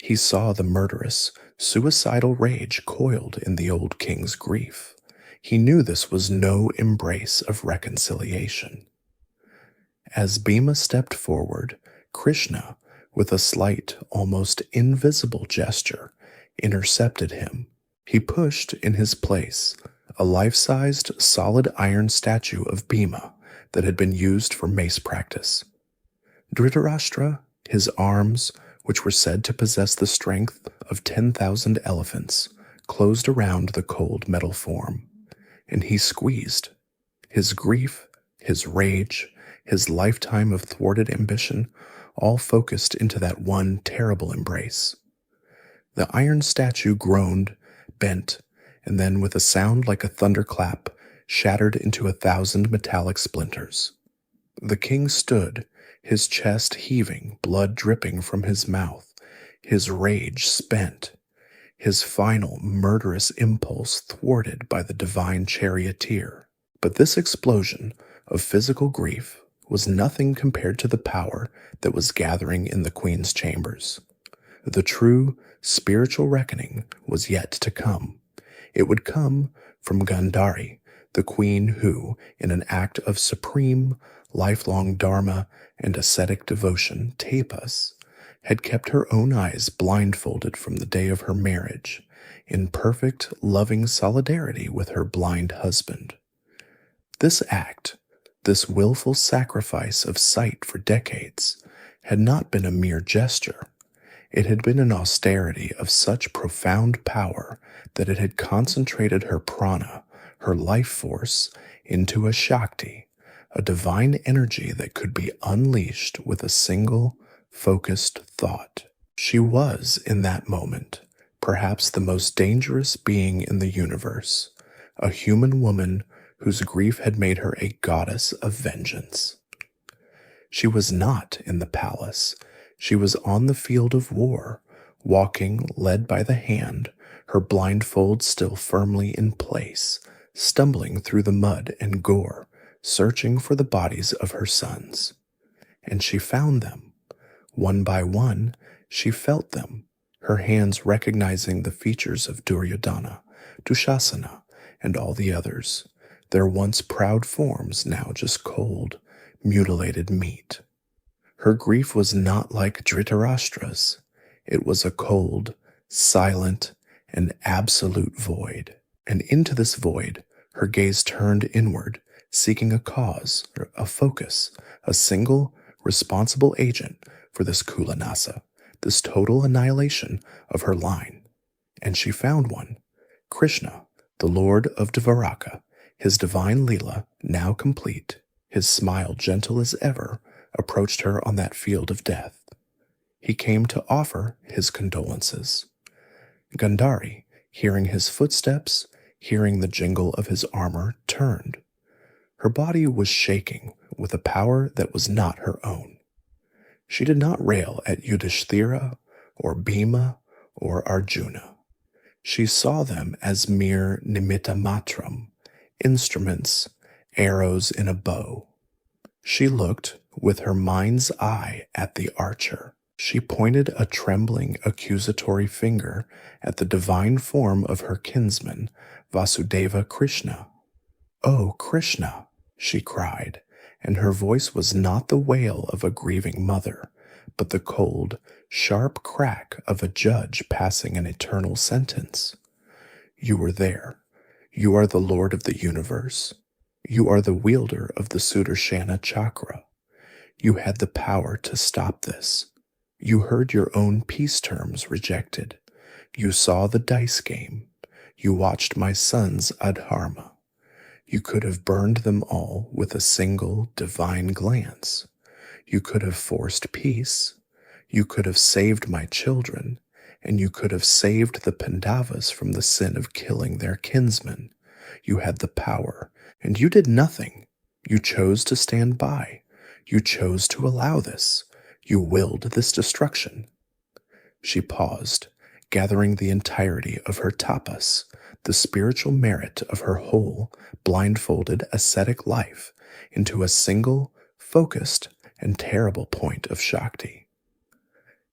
He saw the murderous, suicidal rage coiled in the old king's grief. He knew this was no embrace of reconciliation. As Bhima stepped forward, Krishna, with a slight, almost invisible gesture, intercepted him. He pushed in his place a life-sized, solid iron statue of Bhima that had been used for mace practice. Dhritarashtra, his arms, which were said to possess the strength of 10,000 elephants, closed around the cold metal form, and he squeezed. His grief, his rage, his lifetime of thwarted ambition, all focused into that one terrible embrace. The iron statue groaned, bent, and then with a sound like a thunderclap, shattered into 1,000 metallic splinters. The king stood, his chest heaving, blood dripping from his mouth, his rage spent. his final murderous impulse thwarted by the divine charioteer. But this explosion of physical grief was nothing compared to the power that was gathering in the queen's chambers. The true spiritual reckoning was yet to come. It would come from Gandhari, the queen who, in an act of supreme, lifelong Dharma and ascetic devotion, tapas, had kept her own eyes blindfolded from the day of her marriage, in perfect, loving solidarity with her blind husband. This act, this willful sacrifice of sight for decades, had not been a mere gesture. It had been an austerity of such profound power that it had concentrated her prana, her life force, into a Shakti, a divine energy that could be unleashed with a single, focused thought. She was, in that moment, perhaps the most dangerous being in the universe, a human woman whose grief had made her a goddess of vengeance. She was not in the palace. She was on the field of war, walking, led by the hand, her blindfold still firmly in place, stumbling through the mud and gore, searching for the bodies of her sons. And she found them. One by one, she felt them, her hands recognizing the features of Duryodhana, Dushasana, and all the others, their once proud forms now just cold, mutilated meat. Her grief was not like Dhritarashtra's. It was a cold, silent, and absolute void. And into this void, her gaze turned inward, seeking a cause, a focus, a single, responsible agent for this Kulanasa, this total annihilation of her line. And she found one, Krishna, the Lord of Dvaraka, his divine Leela now complete, his smile gentle as ever, approached her on that field of death. He came to offer his condolences. Gandhari, hearing his footsteps, hearing the jingle of his armor, turned. Her body was shaking with a power that was not her own. She did not rail at Yudhishthira or Bhima or Arjuna. She saw them as mere nimitta matram, instruments, arrows in a bow. She looked with her mind's eye at the archer. She pointed a trembling, accusatory finger at the divine form of her kinsman, Vasudeva Krishna. "Oh, Krishna," she cried, and her voice was not the wail of a grieving mother, but the cold, sharp crack of a judge passing an eternal sentence. "You were there. You are the Lord of the universe. You are the wielder of the Sudarshana chakra. You had the power to stop this. You heard your own peace terms rejected. You saw the dice game. You watched my sons adharma. You could have burned them all with a single divine glance. You could have forced peace. You could have saved my children, and you could have saved the Pandavas from the sin of killing their kinsmen. You had the power, and you did nothing. You chose to stand by. You chose to allow this. You willed this destruction." She paused, gathering the entirety of her tapas, the spiritual merit of her whole, blindfolded ascetic life, into a single, focused, and terrible point of Shakti.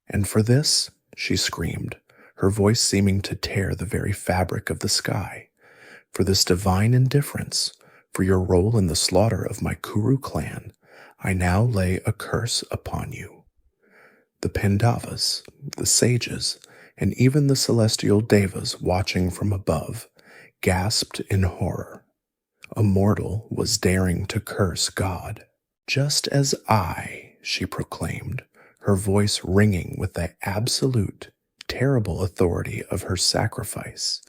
"And for this," she screamed, her voice seeming to tear the very fabric of the sky, "for this divine indifference, for your role in the slaughter of my Kuru clan, I now lay a curse upon you." The Pandavas, the sages, and even the celestial devas watching from above gasped in horror. A mortal was daring to curse God. "Just as I," she proclaimed, her voice ringing with the absolute, terrible authority of her sacrifice,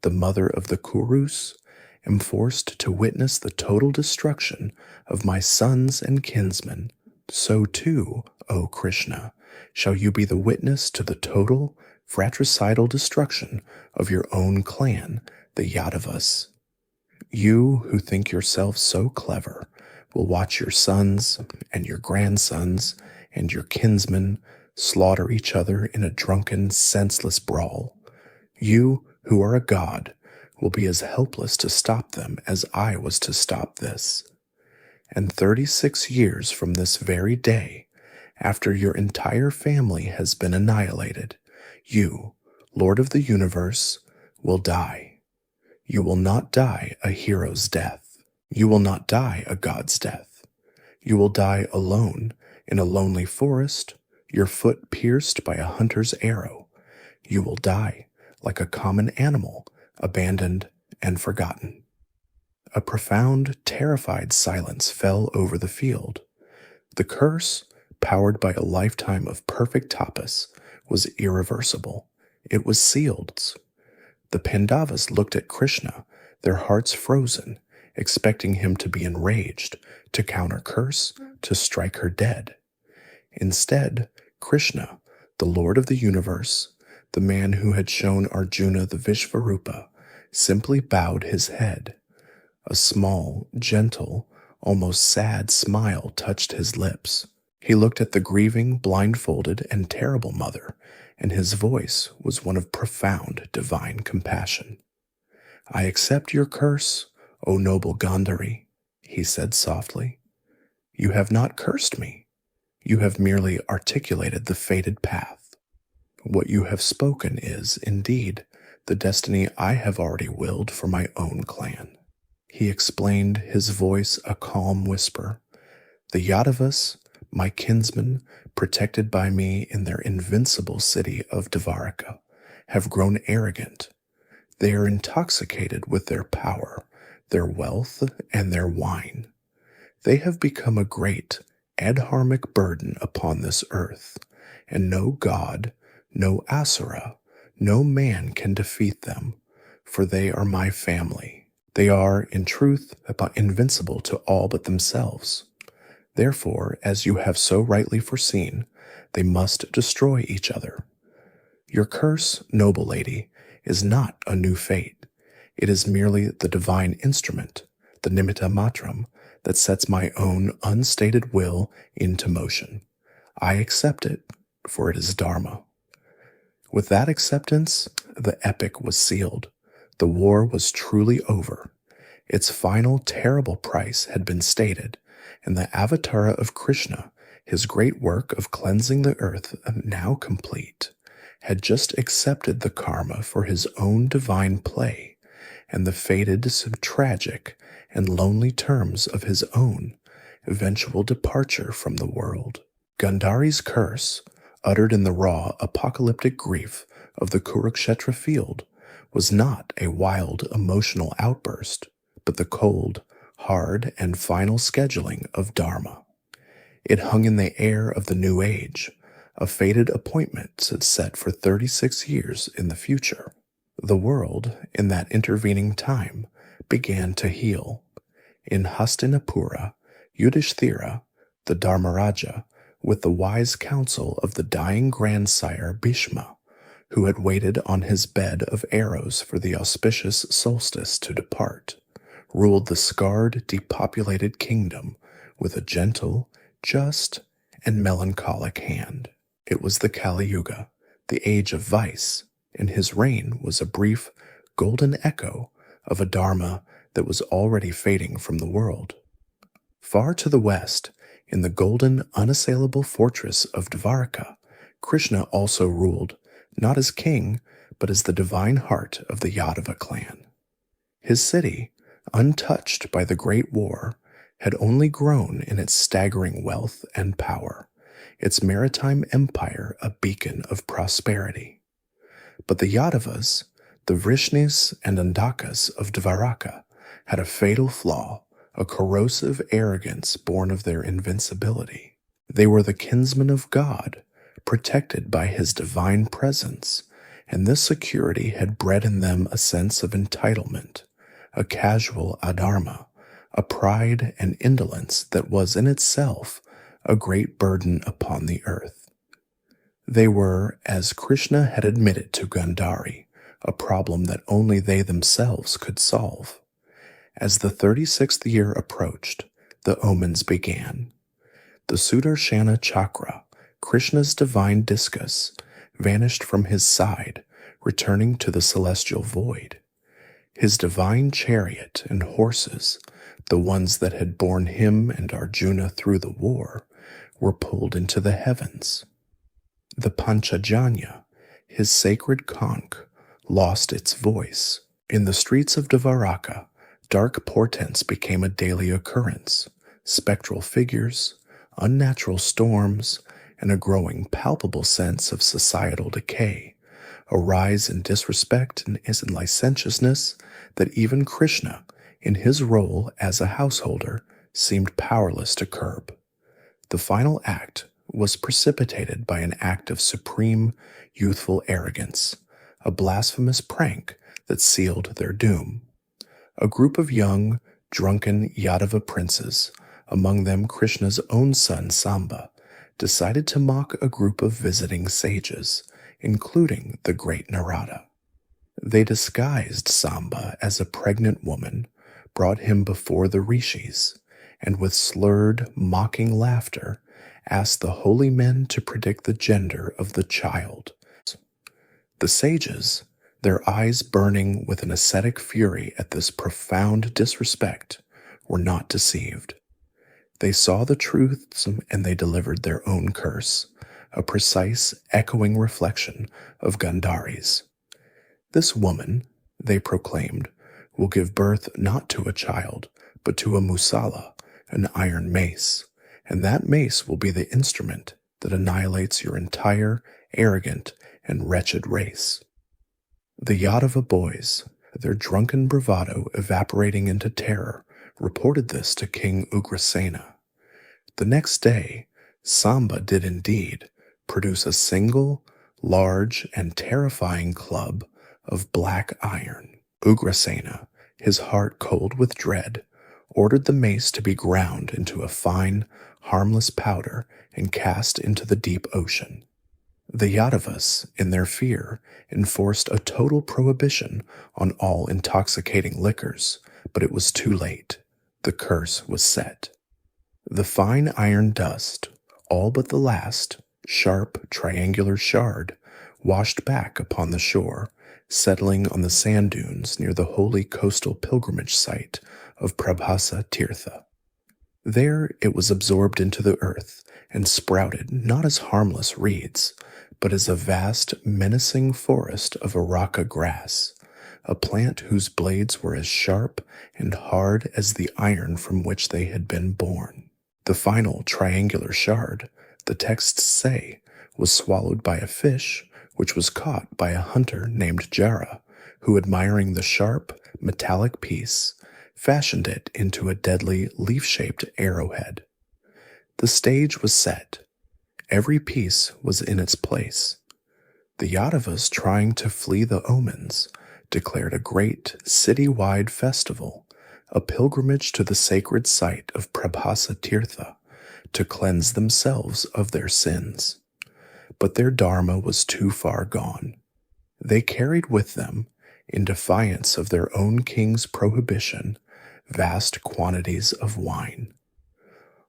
"the mother of the Kurus, am forced to witness the total destruction of my sons and kinsmen, so too, O Krishna, shall you be the witness to the total, fratricidal destruction of your own clan, the Yadavas. You who think yourselves so clever will watch your sons and your grandsons and your kinsmen slaughter each other in a drunken, senseless brawl. You, who are a god, will be as helpless to stop them as I was to stop this. And 36 years from this very day, after your entire family has been annihilated, you, Lord of the universe, will die. You will not die a hero's death. You will not die a god's death. You will die alone in a lonely forest, your foot pierced by a hunter's arrow. You will die like a common animal, abandoned and forgotten. A profound, terrified silence fell over the field. The curse, powered by a lifetime of perfect tapas, was irreversible. It was sealed. The Pandavas looked at Krishna, their hearts frozen, expecting him to be enraged, to counter-curse, to strike her dead. Instead, Krishna, the Lord of the universe, the man who had shown Arjuna the Vishvarupa, simply bowed his head. A small, gentle, almost sad smile touched his lips. He looked at the grieving, blindfolded, and terrible mother, and his voice was one of profound divine compassion. I accept your curse, O noble Gandhari, he said softly. You have not cursed me. You have merely articulated the fated path. What you have spoken is, indeed, the destiny I have already willed for my own clan. He explained, his voice a calm whisper. The Yadavas, my kinsmen, protected by me in their invincible city of Dvaraka, have grown arrogant. They are intoxicated with their power, their wealth, and their wine. They have become a great, adharmic burden upon this earth, and no god, no asura, no man can defeat them, for they are my family. They are, in truth, invincible to all but themselves. Therefore, as you have so rightly foreseen, they must destroy each other. Your curse, noble lady, is not a new fate. It is merely the divine instrument, the nimitta matram, that sets my own unstated will into motion. I accept it, for it is Dharma. With that acceptance, the epic was sealed. The war was truly over. Its final terrible price had been stated, and the avatara of Krishna, his great work of cleansing the earth now complete, had just accepted the karma for his own divine play and the fated, tragic, and lonely terms of his own eventual departure from the world. Gandhari's curse, uttered in the raw, apocalyptic grief of the Kurukshetra field, was not a wild, emotional outburst, but the cold, hard, and final scheduling of Dharma. It hung in the air of the new age, a fated appointment set for 36 years in the future. The world, in that intervening time, began to heal. In Hastinapura, Yudhishthira, the Dharmaraja, with the wise counsel of the dying grandsire Bhishma, who had waited on his bed of arrows for the auspicious solstice to depart, ruled the scarred, depopulated kingdom with a gentle, just, and melancholic hand. It was the Kaliya, the age of vice, and his reign was a brief, golden echo of a Dharma that was already fading from the world. Far to the west, in the golden, unassailable fortress of Dvaraka, Krishna also ruled, not as king, but as the divine heart of the Yadava clan. His city, untouched by the Great War, had only grown in its staggering wealth and power, its maritime empire a beacon of prosperity. But the Yadavas, the Vrishnis and Andakas of Dvaraka, had a fatal flaw, a corrosive arrogance born of their invincibility. They were the kinsmen of God, protected by his divine presence, and this security had bred in them a sense of entitlement, a casual adharma, a pride and indolence that was in itself a great burden upon the earth. They were, as Krishna had admitted to Gandhari, a problem that only they themselves could solve. As the 36th year approached, the omens began. The Sudarshana chakra, Krishna's divine discus, vanished from his side, returning to the celestial void. His divine chariot and horses, the ones that had borne him and Arjuna through the war, were pulled into the heavens. The Panchajanya, his sacred conch, lost its voice. In the streets of Dvaraka, dark portents became a daily occurrence. Spectral figures, unnatural storms, and a growing palpable sense of societal decay, a rise in disrespect and in licentiousness that even Krishna, in his role as a householder, seemed powerless to curb. The final act was precipitated by an act of supreme youthful arrogance, a blasphemous prank that sealed their doom. A group of young, drunken Yadava princes, among them Krishna's own son Samba, decided to mock a group of visiting sages, including the great Narada. They disguised Samba as a pregnant woman, brought him before the rishis, and with slurred, mocking laughter, asked the holy men to predict the gender of the child. The sages, their eyes burning with an ascetic fury at this profound disrespect, were not deceived. They saw the truths and they delivered their own curse, a precise, echoing reflection of Gandhari's. This woman, they proclaimed, will give birth not to a child, but to a musala, an iron mace, and that mace will be the instrument that annihilates your entire arrogant and wretched race. The Yadava boys, their drunken bravado evaporating into terror, reported this to King Ugrasena. The next day, Samba did indeed produce a single, large, and terrifying club of black iron. Ugrasena, his heart cold with dread, ordered the mace to be ground into a fine, harmless powder and cast into the deep ocean. The Yadavas, in their fear, enforced a total prohibition on all intoxicating liquors, but it was too late. The curse was set. The fine iron dust, all but the last, sharp, triangular shard, washed back upon the shore, settling on the sand dunes near the holy coastal pilgrimage site of Prabhasa Tirtha. There it was absorbed into the earth and sprouted not as harmless reeds, but as a vast, menacing forest of Araka grass, a plant whose blades were as sharp and hard as the iron from which they had been born. The final triangular shard, the texts say, was swallowed by a fish, which was caught by a hunter named Jara, who, admiring the sharp, metallic piece, fashioned it into a deadly leaf-shaped arrowhead. The stage was set. Every piece was in its place. The Yadavas, trying to flee the omens, declared a great city-wide festival, a pilgrimage to the sacred site of Prabhasa Tirtha, to cleanse themselves of their sins. But their Dharma was too far gone. They carried with them, in defiance of their own king's prohibition, vast quantities of wine.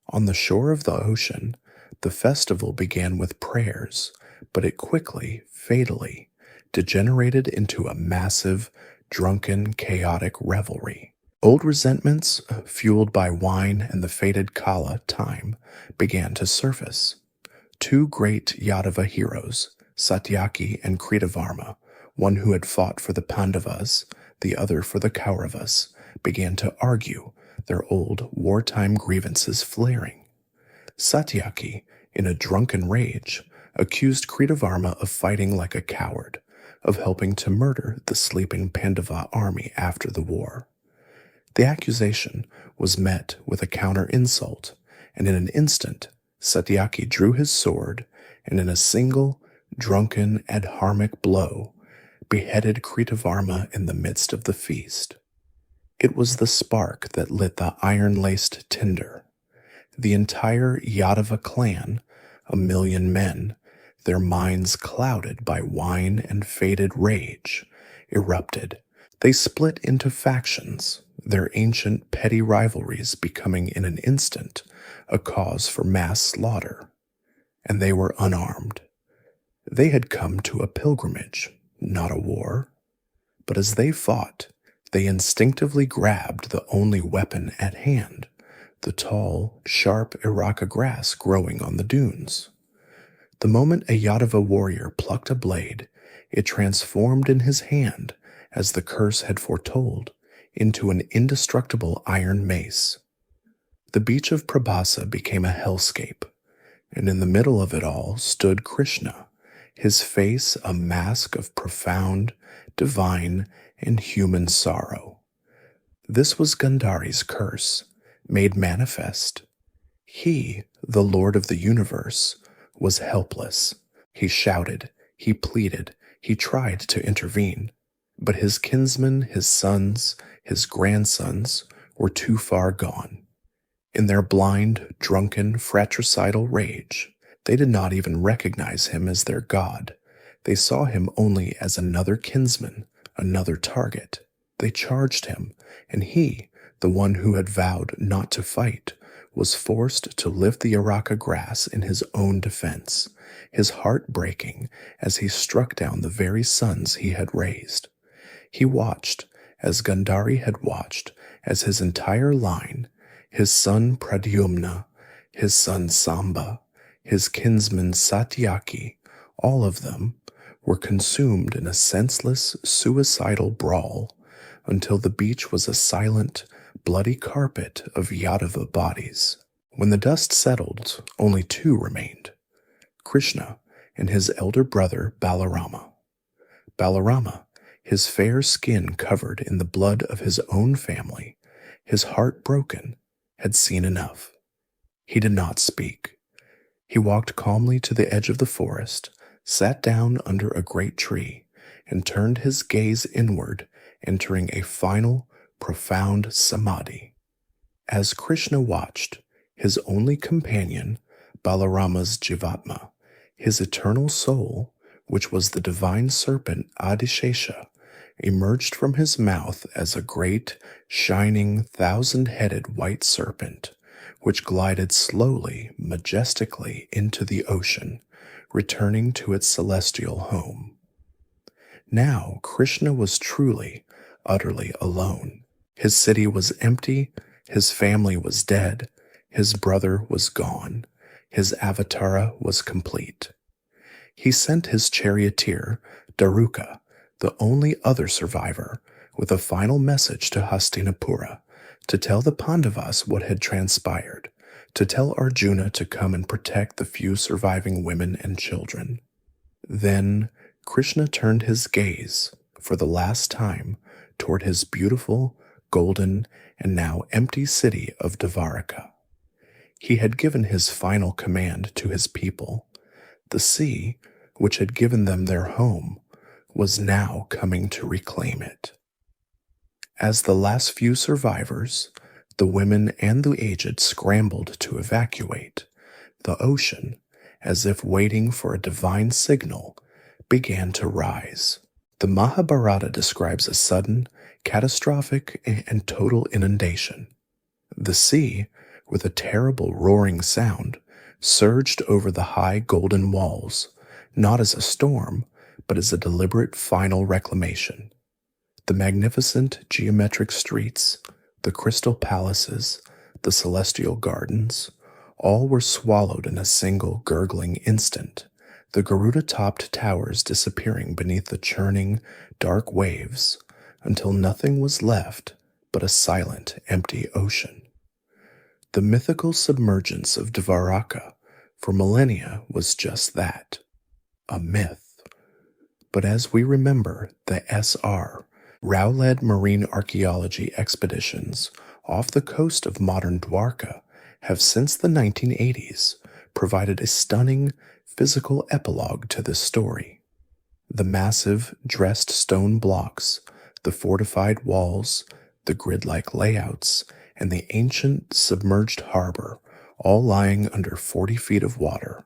On the shore of the ocean, the festival began with prayers, but it quickly, fatally, degenerated into a massive, drunken, chaotic revelry. Old resentments, fueled by wine and the fated Kala, time, began to surface. Two great Yadava heroes, Satyaki and Kritavarma, one who had fought for the Pandavas, the other for the Kauravas, began to argue, their old wartime grievances flaring. Satyaki, in a drunken rage, accused Kritavarma of fighting like a coward, of helping to murder the sleeping Pandava army after the war. The accusation was met with a counter-insult, and in an instant, Satyaki drew his sword, and in a single, drunken, adharmic blow, beheaded Kritavarma in the midst of the feast. It was the spark that lit the iron-laced tinder. The entire Yadava clan, 1,000,000 men, their minds clouded by wine and fated rage, erupted. They split into factions, their ancient petty rivalries becoming in an instant a cause for mass slaughter. And they were unarmed. They had come to a pilgrimage, not a war. But as they fought, they instinctively grabbed the only weapon at hand, the tall, sharp Iraka grass growing on the dunes. The moment a Yadava warrior plucked a blade, it transformed in his hand, as the curse had foretold, into an indestructible iron mace. The beach of Prabhasa became a hellscape, and in the middle of it all stood Krishna, his face a mask of profound, divine, and human sorrow. This was Gandhari's curse, made manifest. He, the Lord of the universe, was helpless. He shouted, he pleaded, he tried to intervene, but his kinsmen, his sons, his grandsons were too far gone. In their blind, drunken, fratricidal rage, they did not even recognize him as their god. They saw him only as another kinsman, another target. They charged him, and he, the one who had vowed not to fight, was forced to lift the Iraka grass in his own defense, his heart breaking as he struck down the very sons he had raised. He watched, as Gandhari had watched, as his entire line, his son Pradyumna, his son Samba, his kinsman Satyaki, all of them, were consumed in a senseless, suicidal brawl until the beach was a silent, bloody carpet of Yadava bodies. When the dust settled, only two remained, Krishna and his elder brother Balarama. Balarama, his fair skin covered in the blood of his own family, his heart broken, had seen enough. He did not speak. He walked calmly to the edge of the forest, sat down under a great tree, and turned his gaze inward, entering a final, profound samadhi. As Krishna watched, his only companion, Balarama's Jivatma, his eternal soul, which was the divine serpent Adishesha, emerged from his mouth as a great, shining, thousand-headed white serpent, which glided slowly, majestically into the ocean, returning to its celestial home. Now Krishna was truly, utterly alone. His city was empty, his family was dead, his brother was gone, his avatara was complete. He sent his charioteer, Daruka, the only other survivor, with a final message to Hastinapura, to tell the Pandavas what had transpired, to tell Arjuna to come and protect the few surviving women and children. Then Krishna turned his gaze, for the last time, toward his beautiful, golden, and now empty city of Dvaraka. He had given his final command to his people. The sea, which had given them their home, was now coming to reclaim it. As the last few survivors, the women and the aged scrambled to evacuate, the ocean, as if waiting for a divine signal, began to rise. The Mahabharata describes a sudden, catastrophic, and total inundation. The sea, with a terrible roaring sound, surged over the high golden walls, not as a storm, but as a deliberate final reclamation. The magnificent geometric streets, the crystal palaces, the celestial gardens, all were swallowed in a single gurgling instant, the Garuda-topped towers disappearing beneath the churning, dark waves, until nothing was left but a silent, empty ocean. The mythical submergence of Dvaraka for millennia was just that, a myth. But as we remember, the S.R. Rao-led marine archaeology expeditions off the coast of modern Dwarka have since the 1980s provided a stunning physical epilogue to this story. The massive, dressed stone blocks, the fortified walls, the grid-like layouts, and the ancient submerged harbor, all lying under 40 feet of water,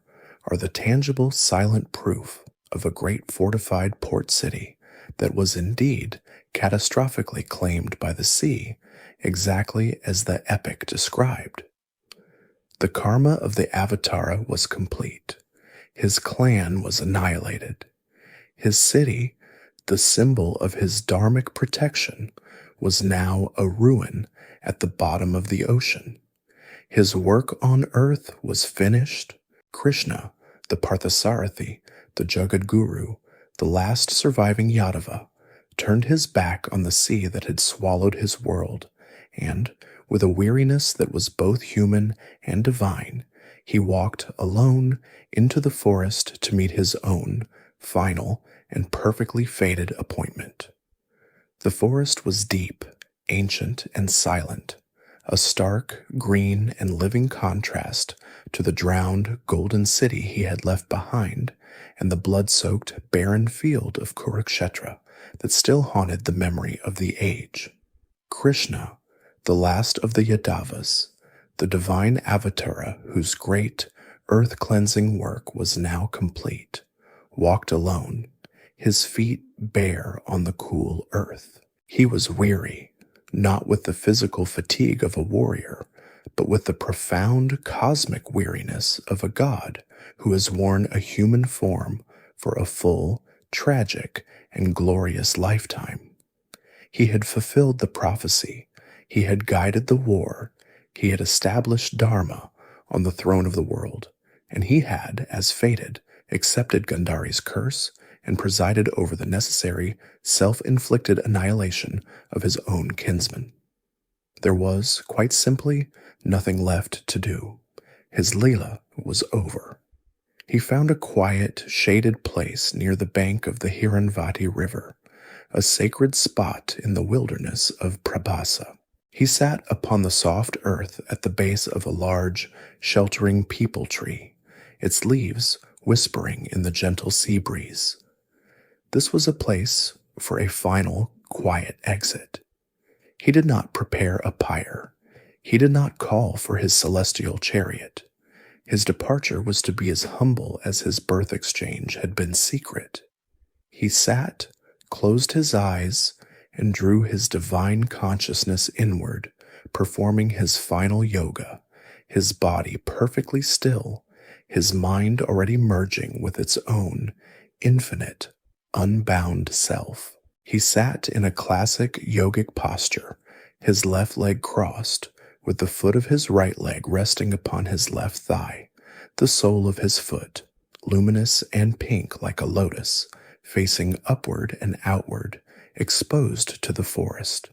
are the tangible, silent proof of a great fortified port city that was indeed catastrophically claimed by the sea, exactly as the epic described. The karma of the Avatara was complete. His clan was annihilated. His city, the symbol of his dharmic protection, was now a ruin at the bottom of the ocean. His work on earth was finished. Krishna, the Parthasarathi, the Jagadguru, the last surviving Yadava, turned his back on the sea that had swallowed his world, and, with a weariness that was both human and divine, he walked alone into the forest to meet his own final and perfectly fated appointment. The forest was deep, ancient, and silent, a stark, green, and living contrast to the drowned, golden city he had left behind and the blood-soaked, barren field of Kurukshetra that still haunted the memory of the age. Krishna, the last of the Yadavas, the divine avatara whose great, earth-cleansing work was now complete, walked alone, his feet bare on the cool earth. He was weary, not with the physical fatigue of a warrior, but with the profound cosmic weariness of a god who has worn a human form for a full, tragic, and glorious lifetime. He had fulfilled the prophecy, he had guided the war, he had established Dharma on the throne of the world, and he had, as fated, accepted Gandhari's curse and presided over the necessary self-inflicted annihilation of his own kinsman. There was, quite simply, nothing left to do. His Leela was over. He found a quiet, shaded place near the bank of the Hiranvati River, a sacred spot in the wilderness of Prabhasa. He sat upon the soft earth at the base of a large, sheltering peepal tree, its leaves whispering in the gentle sea breeze. This was a place for a final, quiet exit. He did not prepare a pyre. He did not call for his celestial chariot. His departure was to be as humble as his birth exchange had been secret. He sat, closed his eyes, and drew his divine consciousness inward, performing his final yoga, his body perfectly still, his mind already merging with its own infinite, unbound self. He sat in a classic yogic posture, his left leg crossed, with the foot of his right leg resting upon his left thigh, the sole of his foot, luminous and pink like a lotus, facing upward and outward, exposed to the forest.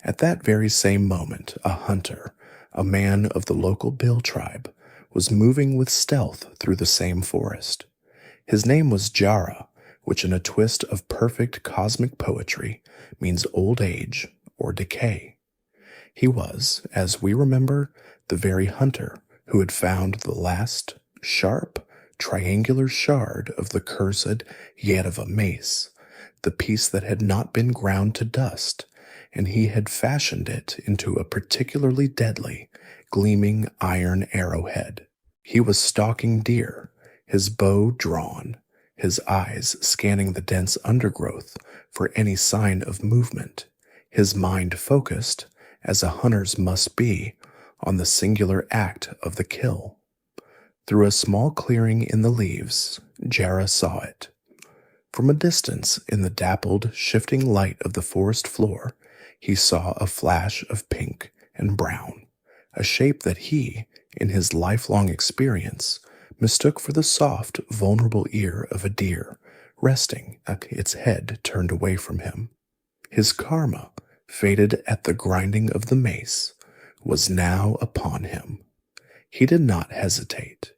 At that very same moment, a hunter, a man of the local Bill tribe, was moving with stealth through the same forest. His name was Jara, which in a twist of perfect cosmic poetry means old age or decay. He was, as we remember, the very hunter who had found the last, sharp, triangular shard of the cursed Yadava mace, the piece that had not been ground to dust, and he had fashioned it into a particularly deadly, gleaming iron arrowhead. He was stalking deer, his bow drawn, his eyes scanning the dense undergrowth for any sign of movement, his mind focused, as a hunter's must be, on the singular act of the kill. Through a small clearing in the leaves, Jara saw it. From a distance, in the dappled, shifting light of the forest floor, he saw a flash of pink and brown, a shape that he, in his lifelong experience, mistook for the soft, vulnerable ear of a deer, resting, its head turned away from him. His karma, fated at the grinding of the mace, was now upon him. He did not hesitate.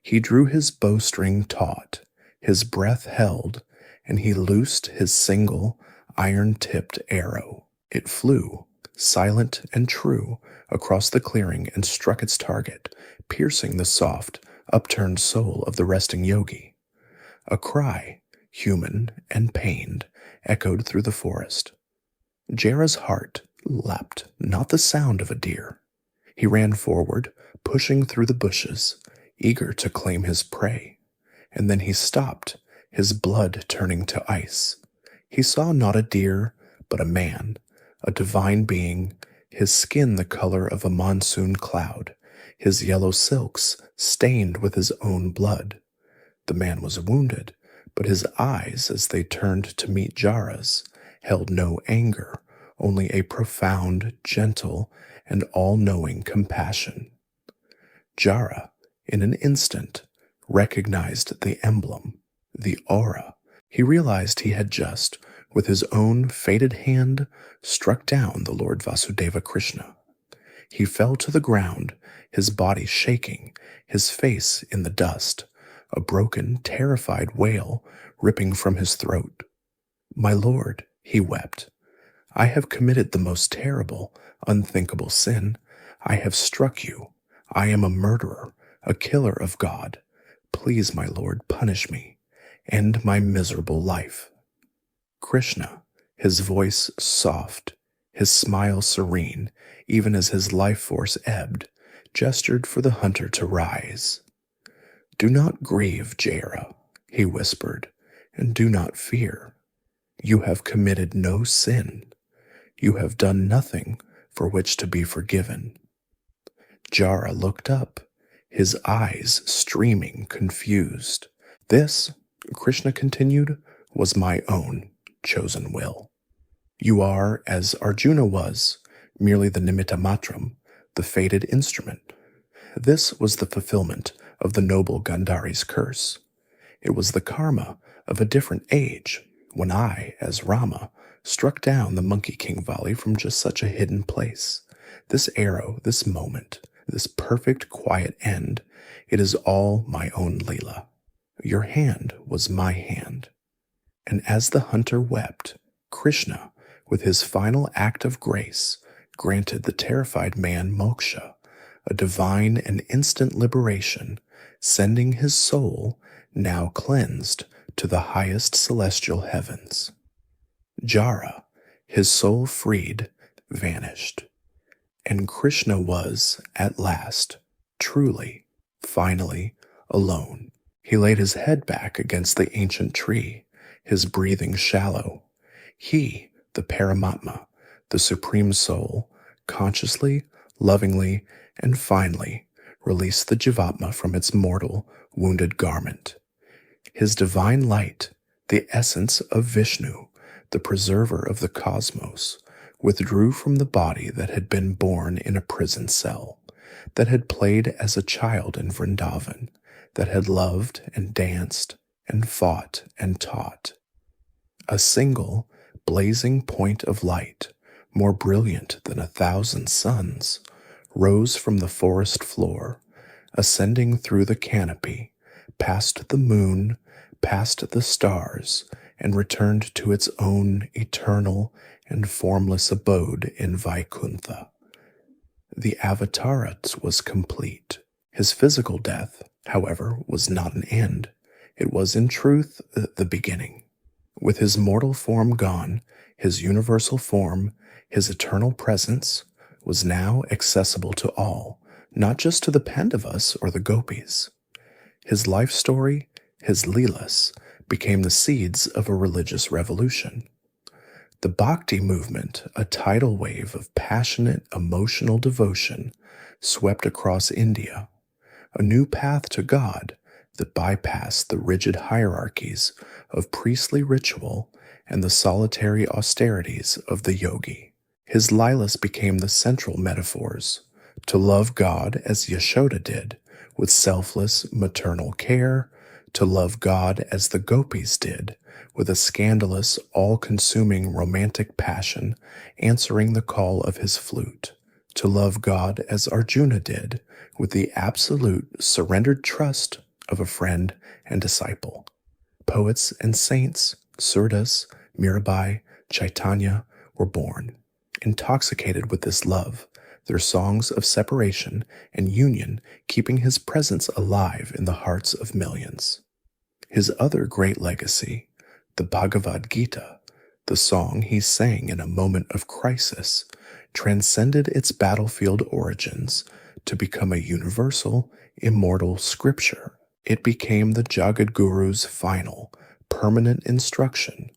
He drew his bowstring taut, his breath held, and he loosed his single, iron-tipped arrow. It flew, silent and true, across the clearing and struck its target, piercing the soft, upturned soul of the resting yogi. A cry, human and pained, echoed through the forest. Jara's heart leapt, not the sound of a deer. He ran forward, pushing through the bushes, eager to claim his prey. And then he stopped, his blood turning to ice. He saw not a deer, but a man, a divine being, his skin the color of a monsoon cloud, his yellow silks stained with his own blood. The man was wounded, but his eyes, as they turned to meet Jara's, held no anger, only a profound, gentle, and all-knowing compassion. Jara, in an instant, recognized the emblem, the aura. He realized he had just, with his own fated hand, struck down the Lord Vasudeva Krishna. He fell to the ground, his body shaking, his face in the dust, a broken, terrified wail ripping from his throat. "My lord," he wept, "I have committed the most terrible, unthinkable sin. I have struck you. I am a murderer, a killer of God. Please, my lord, punish me. End my miserable life." Krishna, his voice soft, his smile serene, even as his life force ebbed, gestured for the hunter to rise. "Do not grieve, Jara," he whispered, "and do not fear. You have committed no sin. You have done nothing for which to be forgiven." Jara looked up, his eyes streaming confused. "This," Krishna continued, "was my own chosen will. You are, as Arjuna was, merely the nimitta matram, the fated instrument. This was the fulfillment of the noble Gandhari's curse. It was the karma of a different age, when I, as Rama, struck down the Monkey King Valley from just such a hidden place. This arrow, this moment, this perfect quiet end, it is all my own Leela. Your hand was my hand." And as the hunter wept, Krishna, with his final act of grace, granted the terrified man moksha, a divine and instant liberation, sending his soul, now cleansed, to the highest celestial heavens. Jara, his soul freed, vanished. And Krishna was, at last, truly, finally, alone. He laid his head back against the ancient tree, his breathing shallow. He, the Paramatma, the Supreme Soul, consciously, lovingly, and finally released the Jivatma from its mortal, wounded garment. His divine light, the essence of Vishnu, the preserver of the cosmos, withdrew from the body that had been born in a prison cell, that had played as a child in Vrindavan, that had loved and danced and fought and taught. A single, blazing point of light, more brilliant than 1,000 suns, rose from the forest floor, ascending through the canopy, past the moon, past the stars, and returned to its own eternal and formless abode in Vaikuntha. The Avatara was complete. His physical death, however, was not an end. It was in truth the beginning. With his mortal form gone, his universal form, his eternal presence, was now accessible to all, not just to the Pandavas or the gopis. His life story, his leelas, became the seeds of a religious revolution. The Bhakti movement, a tidal wave of passionate, emotional devotion, swept across India, a new path to God that bypassed the rigid hierarchies of priestly ritual and the solitary austerities of the yogi. His lilas became the central metaphors, to love God as Yashoda did, with selfless maternal care, to love God as the gopis did, with a scandalous, all-consuming romantic passion answering the call of his flute, to love God as Arjuna did, with the absolute surrendered trust of a friend and disciple. Poets and saints, Surdas, Mirabai, Chaitanya, were born, intoxicated with this love, their songs of separation and union keeping his presence alive in the hearts of millions. His other great legacy, the Bhagavad Gita, the song he sang in a moment of crisis, transcended its battlefield origins to become a universal, immortal scripture. It became the Jagadguru's final, permanent instruction,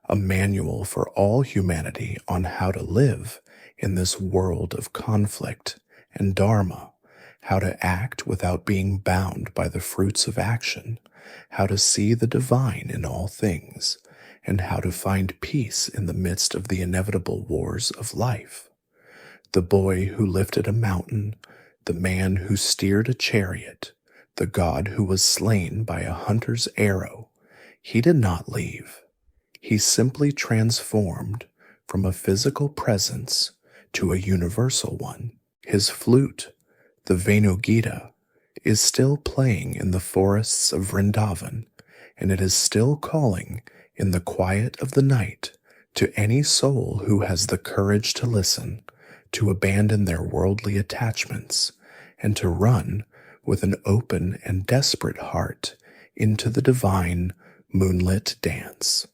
a manual for all humanity on how to live in this world of conflict and Dharma, how to act without being bound by the fruits of action, how to see the divine in all things, and how to find peace in the midst of the inevitable wars of life. The boy who lifted a mountain, the man who steered a chariot, the god who was slain by a hunter's arrow, he did not leave. He simply transformed from a physical presence to a universal one. His flute, the Gita, is still playing in the forests of Vrindavan, and it is still calling in the quiet of the night to any soul who has the courage to listen, to abandon their worldly attachments, and to run with an open and desperate heart into the divine moonlit dance.